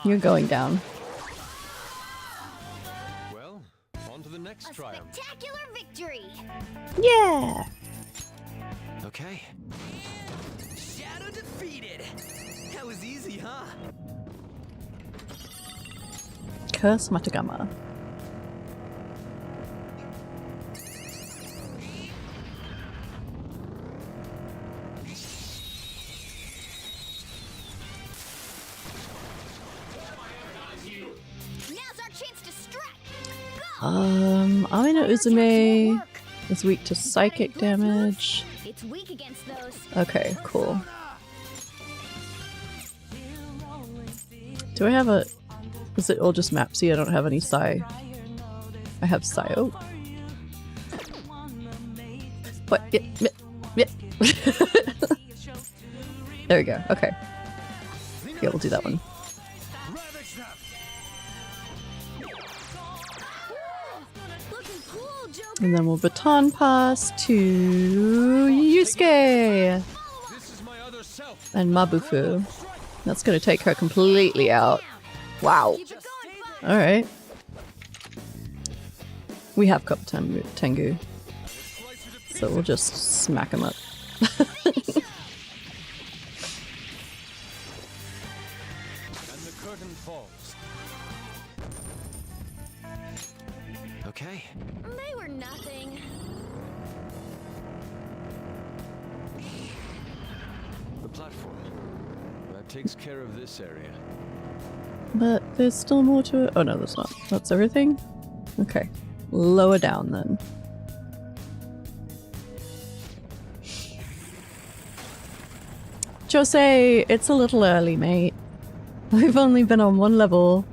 You're going down. Well, on to the next triumph. Spectacular victory! Yeah! Okay. Shadow defeated! That was easy, huh? Curse Matagama. Amino Uzume is weak to psychic damage. Okay, cool. Do I have a... Is it all just Mapsy? I don't have any Psy. I have Psy. Oh. What? Yeah. There we go. Okay. Yeah, we'll do that one. And then we'll baton pass to Yusuke and Mabufu. That's gonna take her completely out. Wow. Alright. We have got Tengu. So we'll just smack him up. And the curtain falls. Okay. They were nothing. The platform. That takes care of this area. But there's still more to it. Oh no, there's not. That's everything? Okay. Lower down then. Jose, it's a little early, mate. We've only been on one level.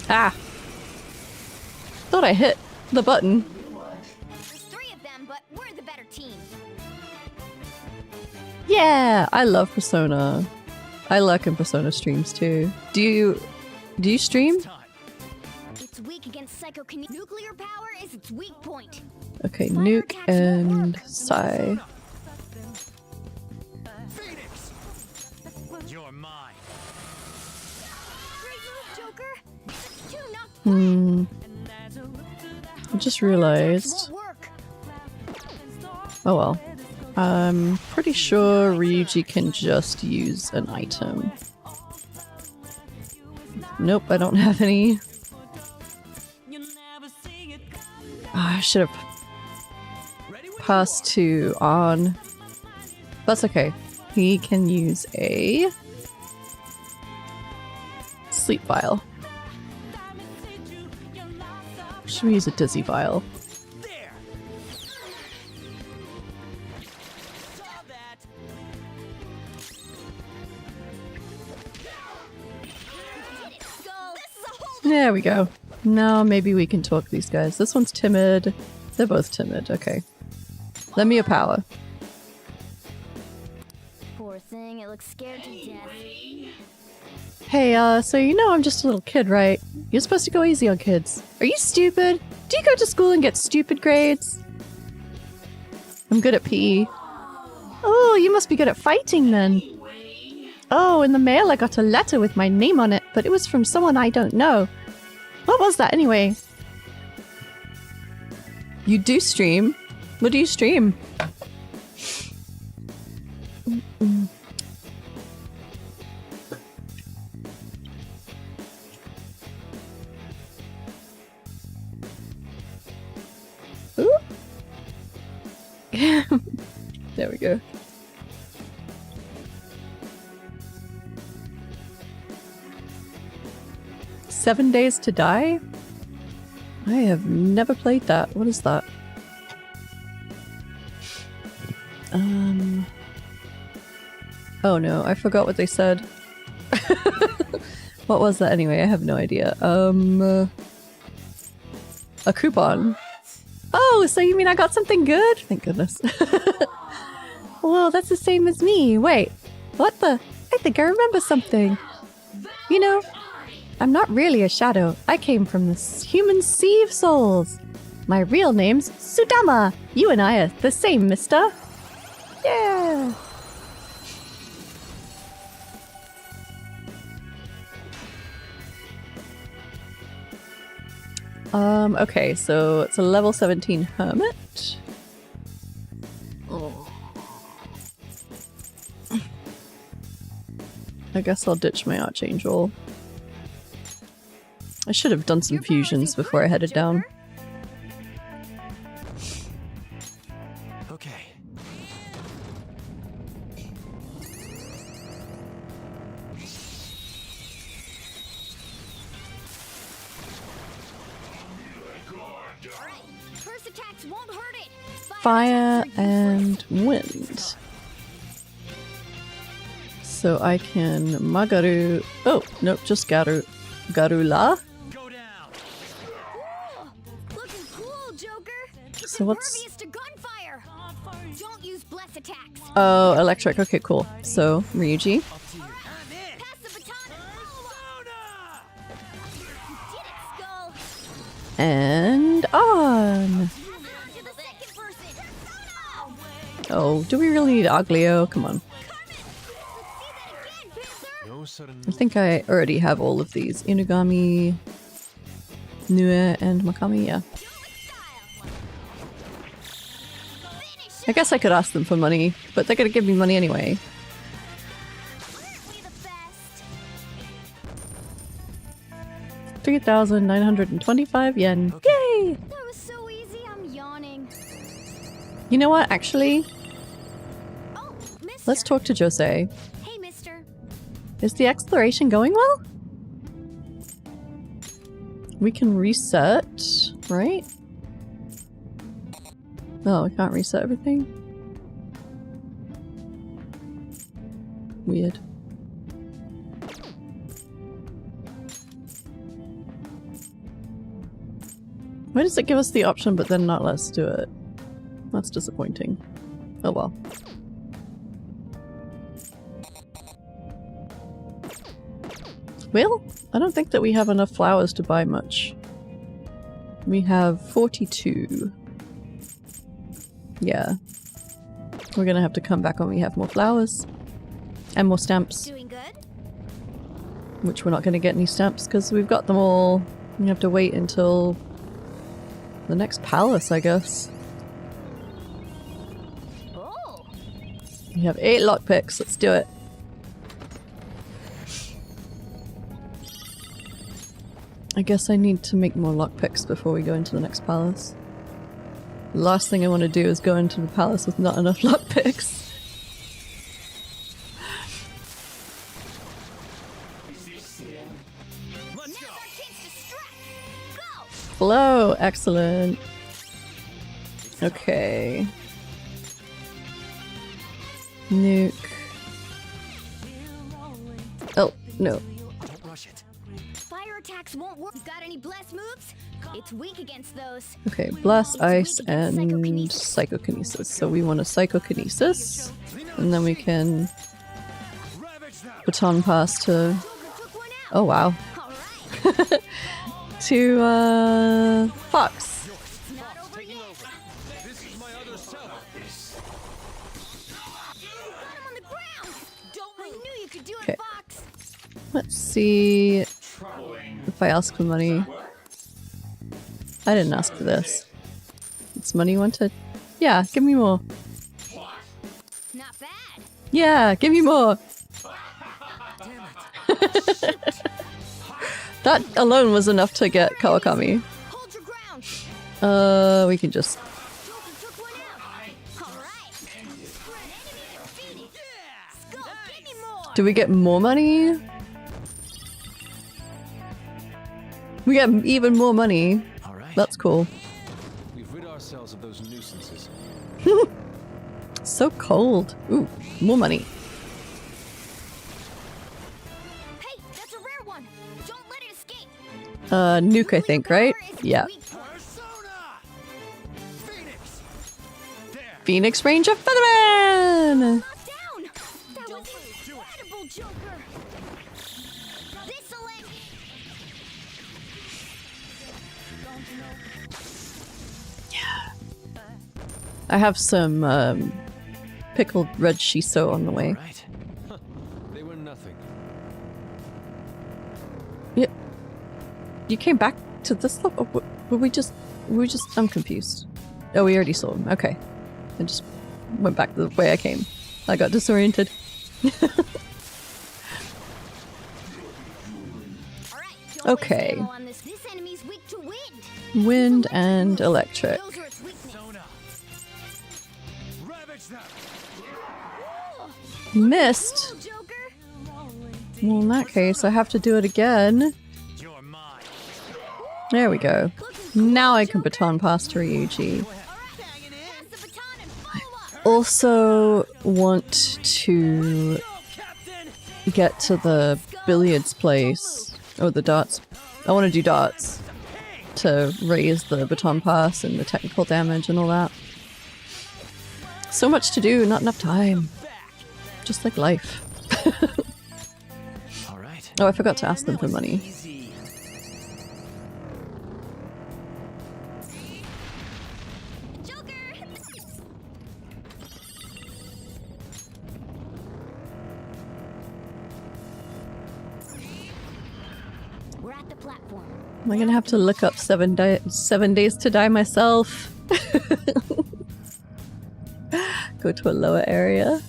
Ah! Thought I hit the button. There's 3 of them, but we're the better team. Yeah! I love Persona. I lurk in Persona streams too. Do you stream? It's weak against psychokinetic. Nuclear power is its weak point. Okay, Nuke and Sai. You're mine. Great move, Joker. 2 knocked. Hmm. I just realized. Oh well. I'm pretty sure Ryuji can just use an item. Nope, I don't have any. I should have passed to on. That's okay. He can use a sleep vial. Should we use a dizzy vial? There we go. Now maybe we can talk to these guys. This one's timid. They're both timid. Okay. Lend me a power. Poor thing, it looks scared to death. Hey, so you know I'm just a little kid, right? You're supposed to go easy on kids. Are you stupid? Do you go to school and get stupid grades? I'm good at PE. Oh, you must be good at fighting then. Oh, in the mail I got a letter with my name on it, but it was from someone I don't know. What was that anyway? You do stream? What do you stream? Ooh. There we go. "7 Days to Die"? I have never played that. What is that? Oh no, I forgot what they said. What was that anyway? I have no idea. A coupon. Oh, so you mean I got something good? Thank goodness. Well, that's the same as me. Wait, what the? I think I remember something. You know, I'm not really a shadow. I came from the human sea of souls. My real name's Sudama. You and I are the same, mister. Yeah. Okay, so it's a level 17 hermit. Oh. I guess I'll ditch my archangel. I should have done some fusions before I headed down. Okay. First attacks won't hurt it. Fire and wind. So I can Magaru. Oh, nope, just Garula. Looking cool, Joker. So what's. Impervious to gunfire. Don't use bless attacks. Oh, electric. Okay, cool. So, Ryuji. And on. Oh, do we really need Aglio? Come on. no sudden. I think I already have all of these. Inugami, Nue, and Makami, yeah. I guess I could ask them for money, but they're gonna give me money anyway. 3,925 yen. Yay! That was so easy, I'm yawning. You know what, actually? Let's talk to Jose. Hey, mister. Is the exploration going well? We can reset, right? Oh, we can't reset everything? Weird. Why does it give us the option but then not let us do it? That's disappointing. Oh well. Well, I don't think that we have enough flowers to buy much. We have 42. Yeah. We're gonna have to come back when we have more flowers. And more stamps. Doing good? Which we're not gonna get any stamps because we've got them all. We have to wait until the next palace, I guess. Oh. We have 8 lockpicks, let's do it. I guess I need to make more lockpicks before we go into the next palace. The last thing I want to do is go into the palace with not enough lockpicks. Hello, excellent. Okay. Nuke. Oh, no. Fire attacks won't work. Got any blast moves? It's weak against those. Okay, Blast, Ice, and Psychokinesis. So we want a Psychokinesis, and then we can baton pass to... Oh wow. To, Fox. Okay. Let's see if I ask for money. I didn't ask for this. It's money you wanted? Yeah, give me more. Not bad. Yeah, give me more. That alone was enough to get Kawakami. We can just... Do we get more money? We get even more money. That's cool. We've rid ourselves of those nuisances. So cold. Ooh, more money. Hey, that's a rare one. Don't let it escape. Nuke, I think, right? Yeah. Phoenix Ranger Featherman! That was incredible, Joker. This'll end. I have some pickled red shiso on the way. Right. Huh. They were nothing. Yeah. You came back to this level? Were we just... I'm confused. Oh, we already saw him. Okay. I just went back the way I came. I got disoriented. Okay. This enemy's weak to wind. Wind and electric. Those are its weakness. Missed? Well, in that case, I have to do it again. There we go. Now I can baton pass to Ryuji. I also want to get to the billiards place. Oh, the darts. I want to do darts to raise the baton pass and the technical damage and all that. So much to do, not enough time. Just like life. Oh, I forgot to ask them for money. at the platform. Am I gonna have to look up 7 days to die myself? Go to a lower area.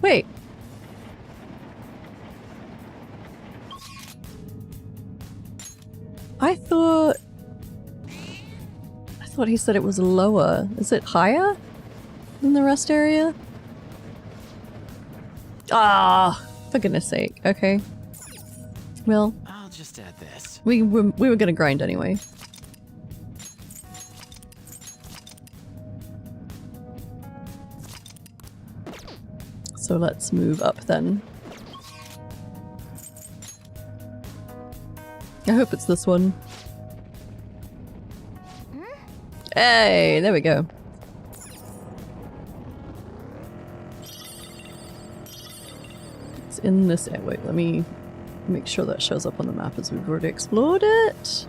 Wait. I thought he said it was lower. Is it higher than the rest area? Ah, for goodness sake. Okay. Well, I'll just add this. we were gonna grind anyway. So let's move up then. I hope it's this one. Hey, there we go. It's in this area. Wait, let me make sure that shows up on the map as we've already explored it.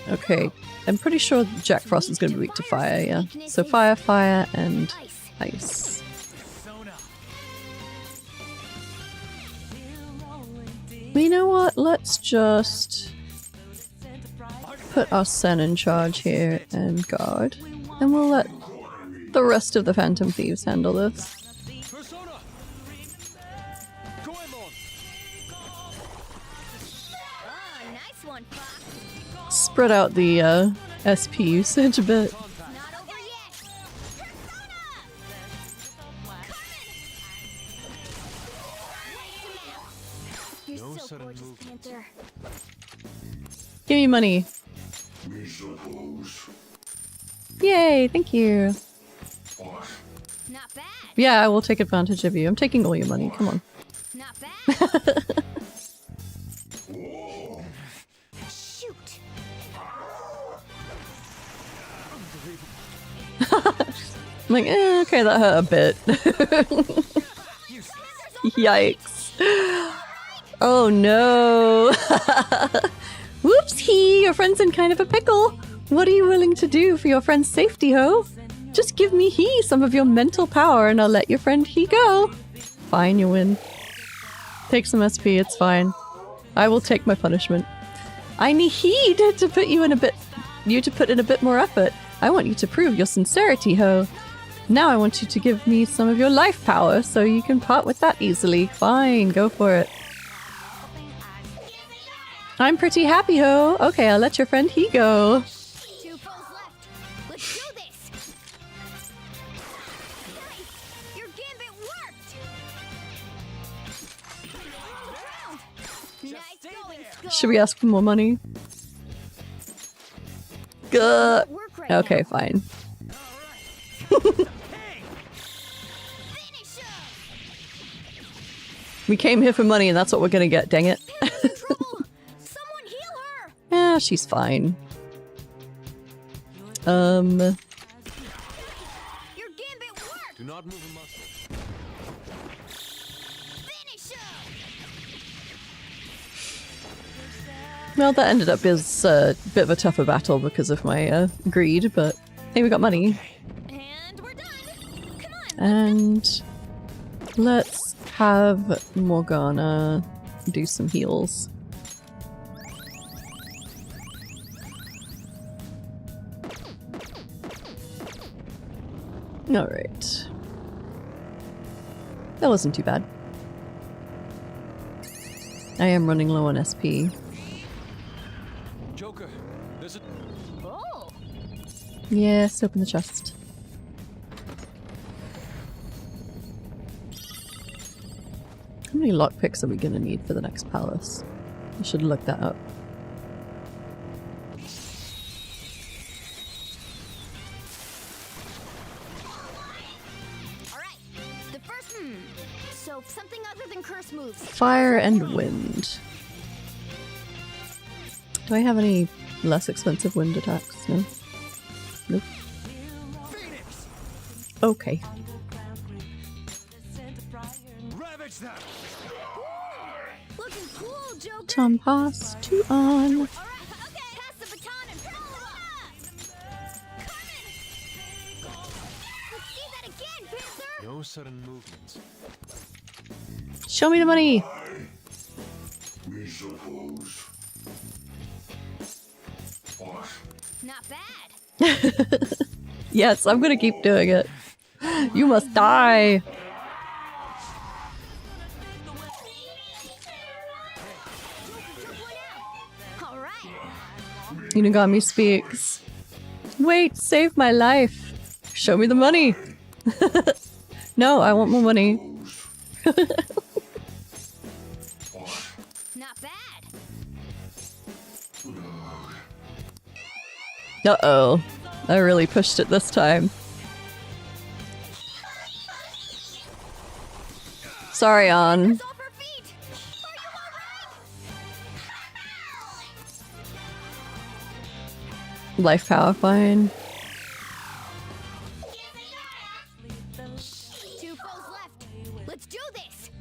Okay, I'm pretty sure Jack Frost is going to be weak to fire, yeah. So fire, fire, and ice. You know what? Let's just put our Sen in charge here and guard, and we'll let the rest of the Phantom Thieves handle this. Spread out the SP usage a bit. Give me money. Yay, thank you. Yeah, I will take advantage of you. I'm taking all your money, come on. I'm like, okay, that hurt a bit. Yikes. Oh no. Whoopsie, your friend's in kind of a pickle. What are you willing to do for your friend's safety, ho? Just give me some of your mental power and I'll let your friend go. Fine, you win. Take some SP, it's fine. I will take my punishment. I need to put you in a bit more effort. I want you to prove your sincerity, ho. Now I want you to give me some of your life power so you can part with that easily. Fine, go for it. I'm pretty happy, ho. Okay, I'll let your friend go. Should we ask for more money? Good. Okay, fine. We came here for money and that's what we're gonna get, dang it. Yeah, she's fine. Do not move a muscle. Well, that ended up as a bit of a tougher battle because of my greed, but hey, we got money. And let's have Morgana do some heals. Alright. That wasn't too bad. I am running low on SP. Joker, there's a... Oh. Yes, open the chest. How many lockpicks are we gonna need for the next palace? I should look that up. So something other than curse moves. Fire and wind. Do I have any less expensive wind attacks? No? Nope. Okay. Looking cool, Joker. Tom pass to on. sudden movements. Show me the money. We suppose. What? Not bad. Yes, I'm gonna keep doing it. You must die. Inugami speaks. Wait, save my life. Show me the money. No, I want more money. Not bad. Uh-oh. I really pushed it this time. Sorry, An. Life power fine. Two foes left. Let's do this.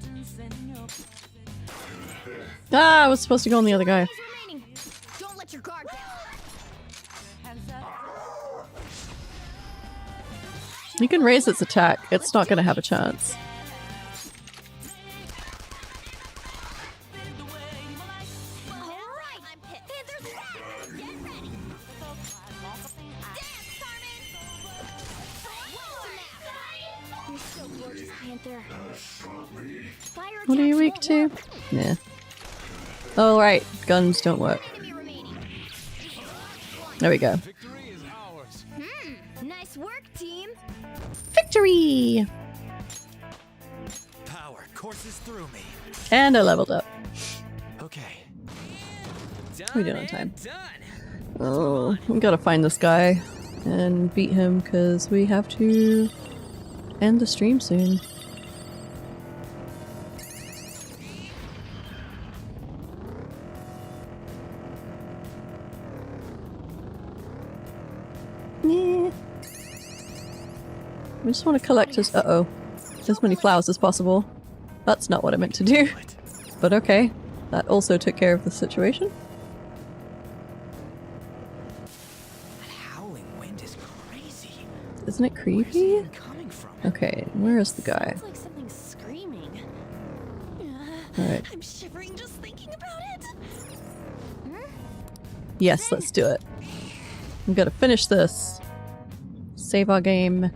Ah, I was supposed to go on the other guy. Remaining. Don't let your guard down. You can raise its attack. It's not gonna have a chance. What are you weak to? Yeah. Oh, right. Guns don't work. There we go. Nice work, team. Victory! Power courses through me. And I leveled up. Okay. We did on time. Oh, we gotta find this guy and beat him because we have to end the stream soon. Yeah. I just want to collect as many flowers as possible. That's not what I meant to do. But okay. That also took care of the situation. That howling wind is crazy. Isn't it creepy? Okay, where is the guy? Sounds like something's screaming. Alright. I'm shivering just thinking about it. Yes, let's do it. We've got to finish this. Save our game.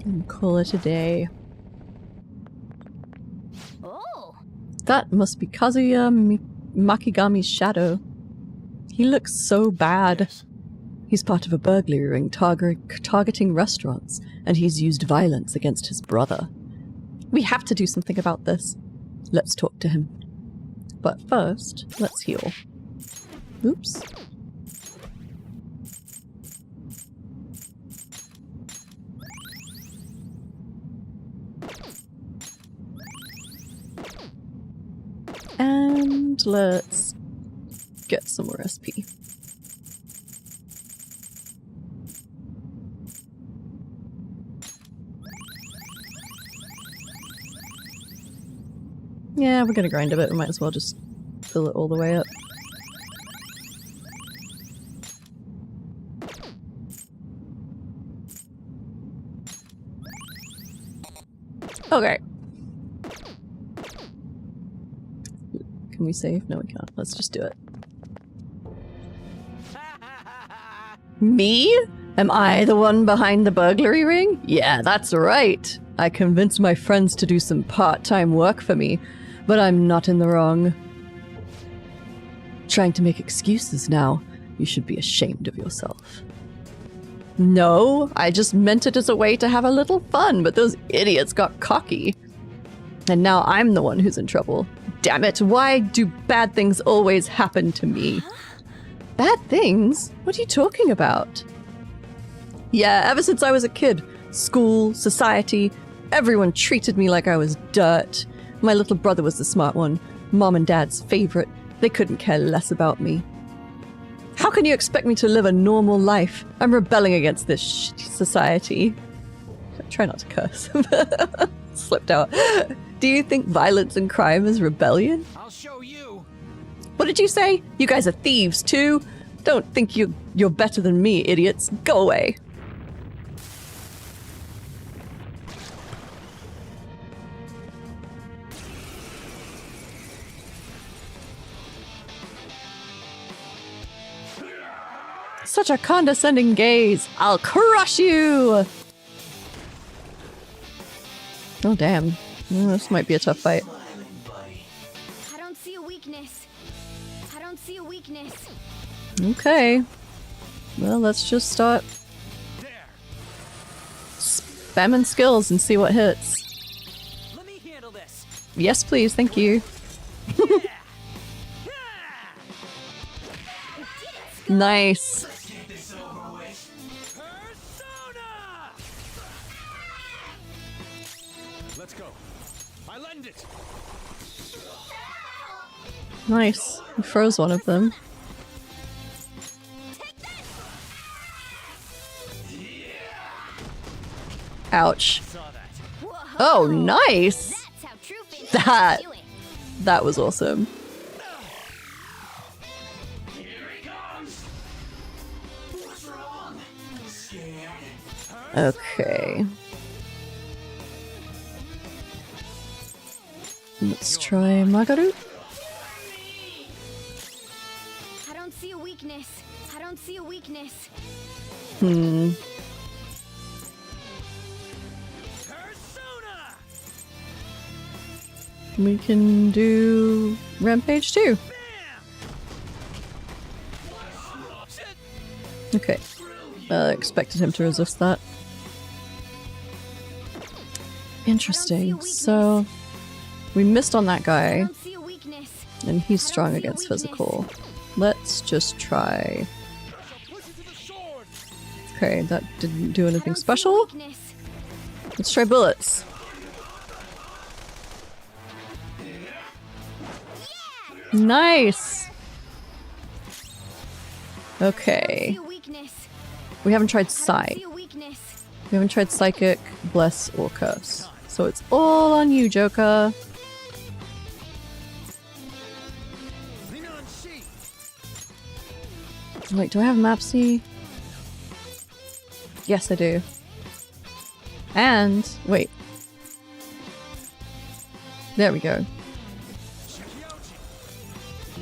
And call it a day. Oh. That must be Kazuya Makigami's shadow. He looks so bad. He's part of a burglary ring targeting restaurants, and he's used violence against his brother. We have to do something about this. Let's talk to him. But first, let's heal. Oops. And let's get some more SP. Yeah, we're gonna grind a bit. We might as well just fill it all the way up. Okay. Can we save? No, we can't. Let's just do it. Me? Am I the one behind the burglary ring? Yeah, that's right. I convinced my friends to do some part-time work for me, but I'm not in the wrong. Trying to make excuses now. You should be ashamed of yourself. No, I just meant it as a way to have a little fun, but those idiots got cocky. And now I'm the one who's in trouble. Damn it, why do bad things always happen to me? Bad things? What are you talking about? Yeah, ever since I was a kid. School, society, everyone treated me like I was dirt. My little brother was the smart one. Mom and Dad's favorite. They couldn't care less about me. How can you expect me to live a normal life? I'm rebelling against this shitty society. Try not to curse. Slipped out. Do you think violence and crime is rebellion? I'll show you. What did you say? You guys are thieves too? Don't think you're better than me, idiots. Go away. Such a condescending gaze. I'll crush you! Oh, damn. This might be a tough fight. I don't see a weakness. I don't see a weakness. Okay. Well, let's just start spamming skills and see what hits. Let me handle this. Yes, please. Thank you. Nice. Let's go. I lend it. Nice. He froze one of them. Ouch. Oh, nice! That was awesome. Okay. Let's try Magaru. I don't see a weakness. I don't see a weakness. Hmm. We can do Rampage too. Okay. Expected him to resist that. Interesting. So we missed on that guy, and he's strong against physical. Let's just try. Okay, that didn't do anything special. Let's try bullets. Nice! Okay. We haven't tried Psy. We haven't tried Psychic, Bless, or Curse. So it's all on you, Joker. Wait, do I have Mapsy? Yes, I do. And, wait. There we go.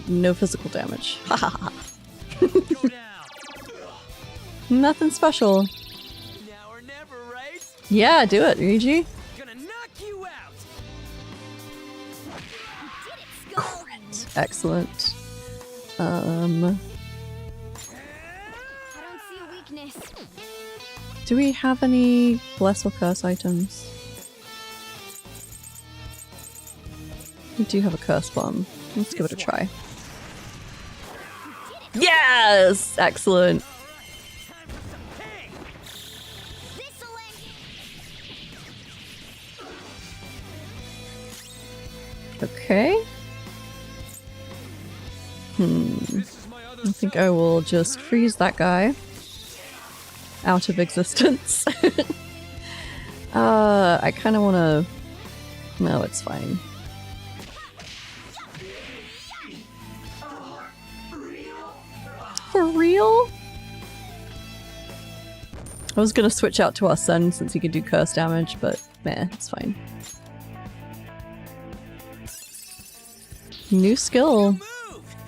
No physical damage. Ha ha ha. Nothing special. Now or never, right? Yeah, do it, Ryuji. Gonna knock you out. Crit. Excellent. Do we have any Bless or Curse items? We do have a Curse Bomb. Let's give it a try. Yes! Excellent. Okay. I think I will just freeze that guy out of existence. I kind of want to... No, it's fine. For real? I was gonna switch out to our son since he could do curse damage, but meh, it's fine. New skill.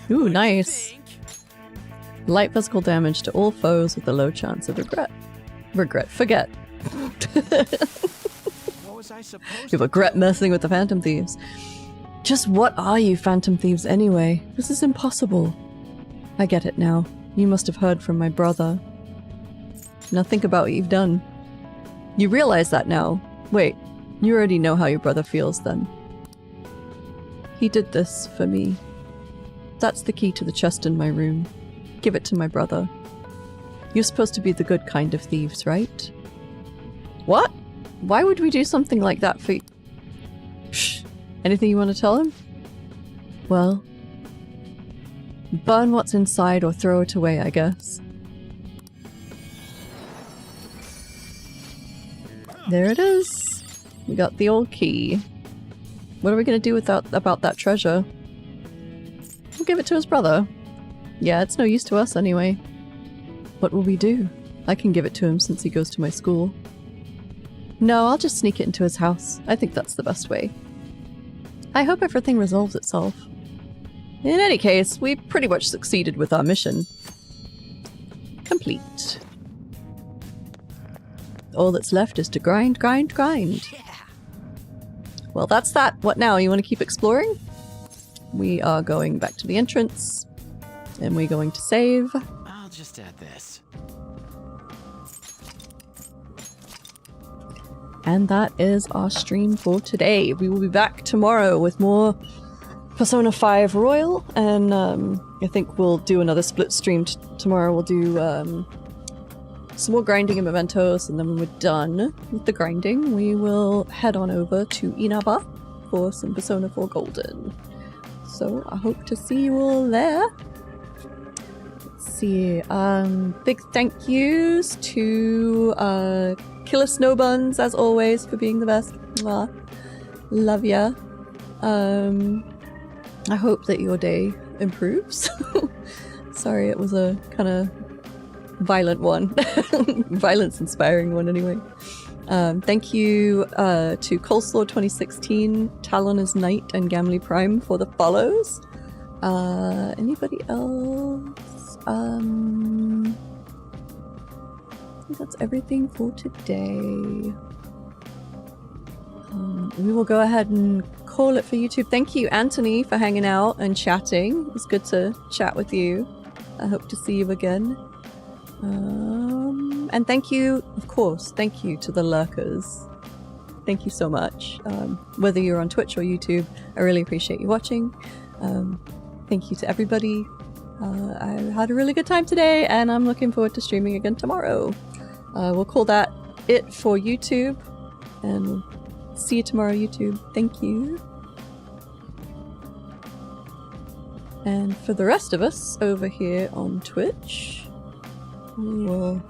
Ooh, nice. Light physical damage to all foes with a low chance of regret. Forget. You regret messing with the Phantom Thieves. Just what are you Phantom Thieves anyway? This is impossible. I get it now. You must have heard from my brother. Now think about what you've done. You realize that now. Wait, you already know how your brother feels then. He did this for me. That's the key to the chest in my room. Give it to my brother. You're supposed to be the good kind of thieves, right? What? Why would we do something like that for you? Shh. Anything you want to tell him? Well, burn what's inside or throw it away, I guess. There it is. We got the old key. What are we gonna do about that treasure? We'll give it to his brother. Yeah, it's no use to us anyway. What will we do? I can give it to him since he goes to my school. No, I'll just sneak it into his house. I think that's the best way. I hope everything resolves itself. In any case, we pretty much succeeded with our mission. complete. All that's left is to grind, grind, grind. Well, that's that. What now? You want to keep exploring? We are going back to the entrance, and we're going to save. I'll just add this. And that is our stream for today. We will be back tomorrow with more Persona 5 Royal, and I think we'll do another split stream tomorrow. We'll do some more grinding in Mementos, and then when we're done with the grinding, we will head on over to Inaba for some Persona 4 Golden. So I hope to see you all there. Let's see. Big thank yous to Killer Snowbuns, as always, for being the best. Mwah. Love ya. I hope that your day improves. Sorry, it was a kind of violent one. Violence-inspiring one, anyway. Thank you to Coleslaw 2016, Talon is Knight, and Gamly Prime for the follows. Anybody else? I think that's everything for today. We will go ahead and call it for YouTube. Thank you, Anthony, for hanging out and chatting. It was good to chat with you. I hope to see you again. And thank you, of course, thank you to the lurkers. Thank you so much. Whether you're on Twitch or YouTube, I really appreciate you watching. Thank you to everybody. I had a really good time today, and I'm looking forward to streaming again tomorrow. We'll call that it for YouTube, and we'll see you tomorrow, YouTube. Thank you. And for the rest of us over here on Twitch, we will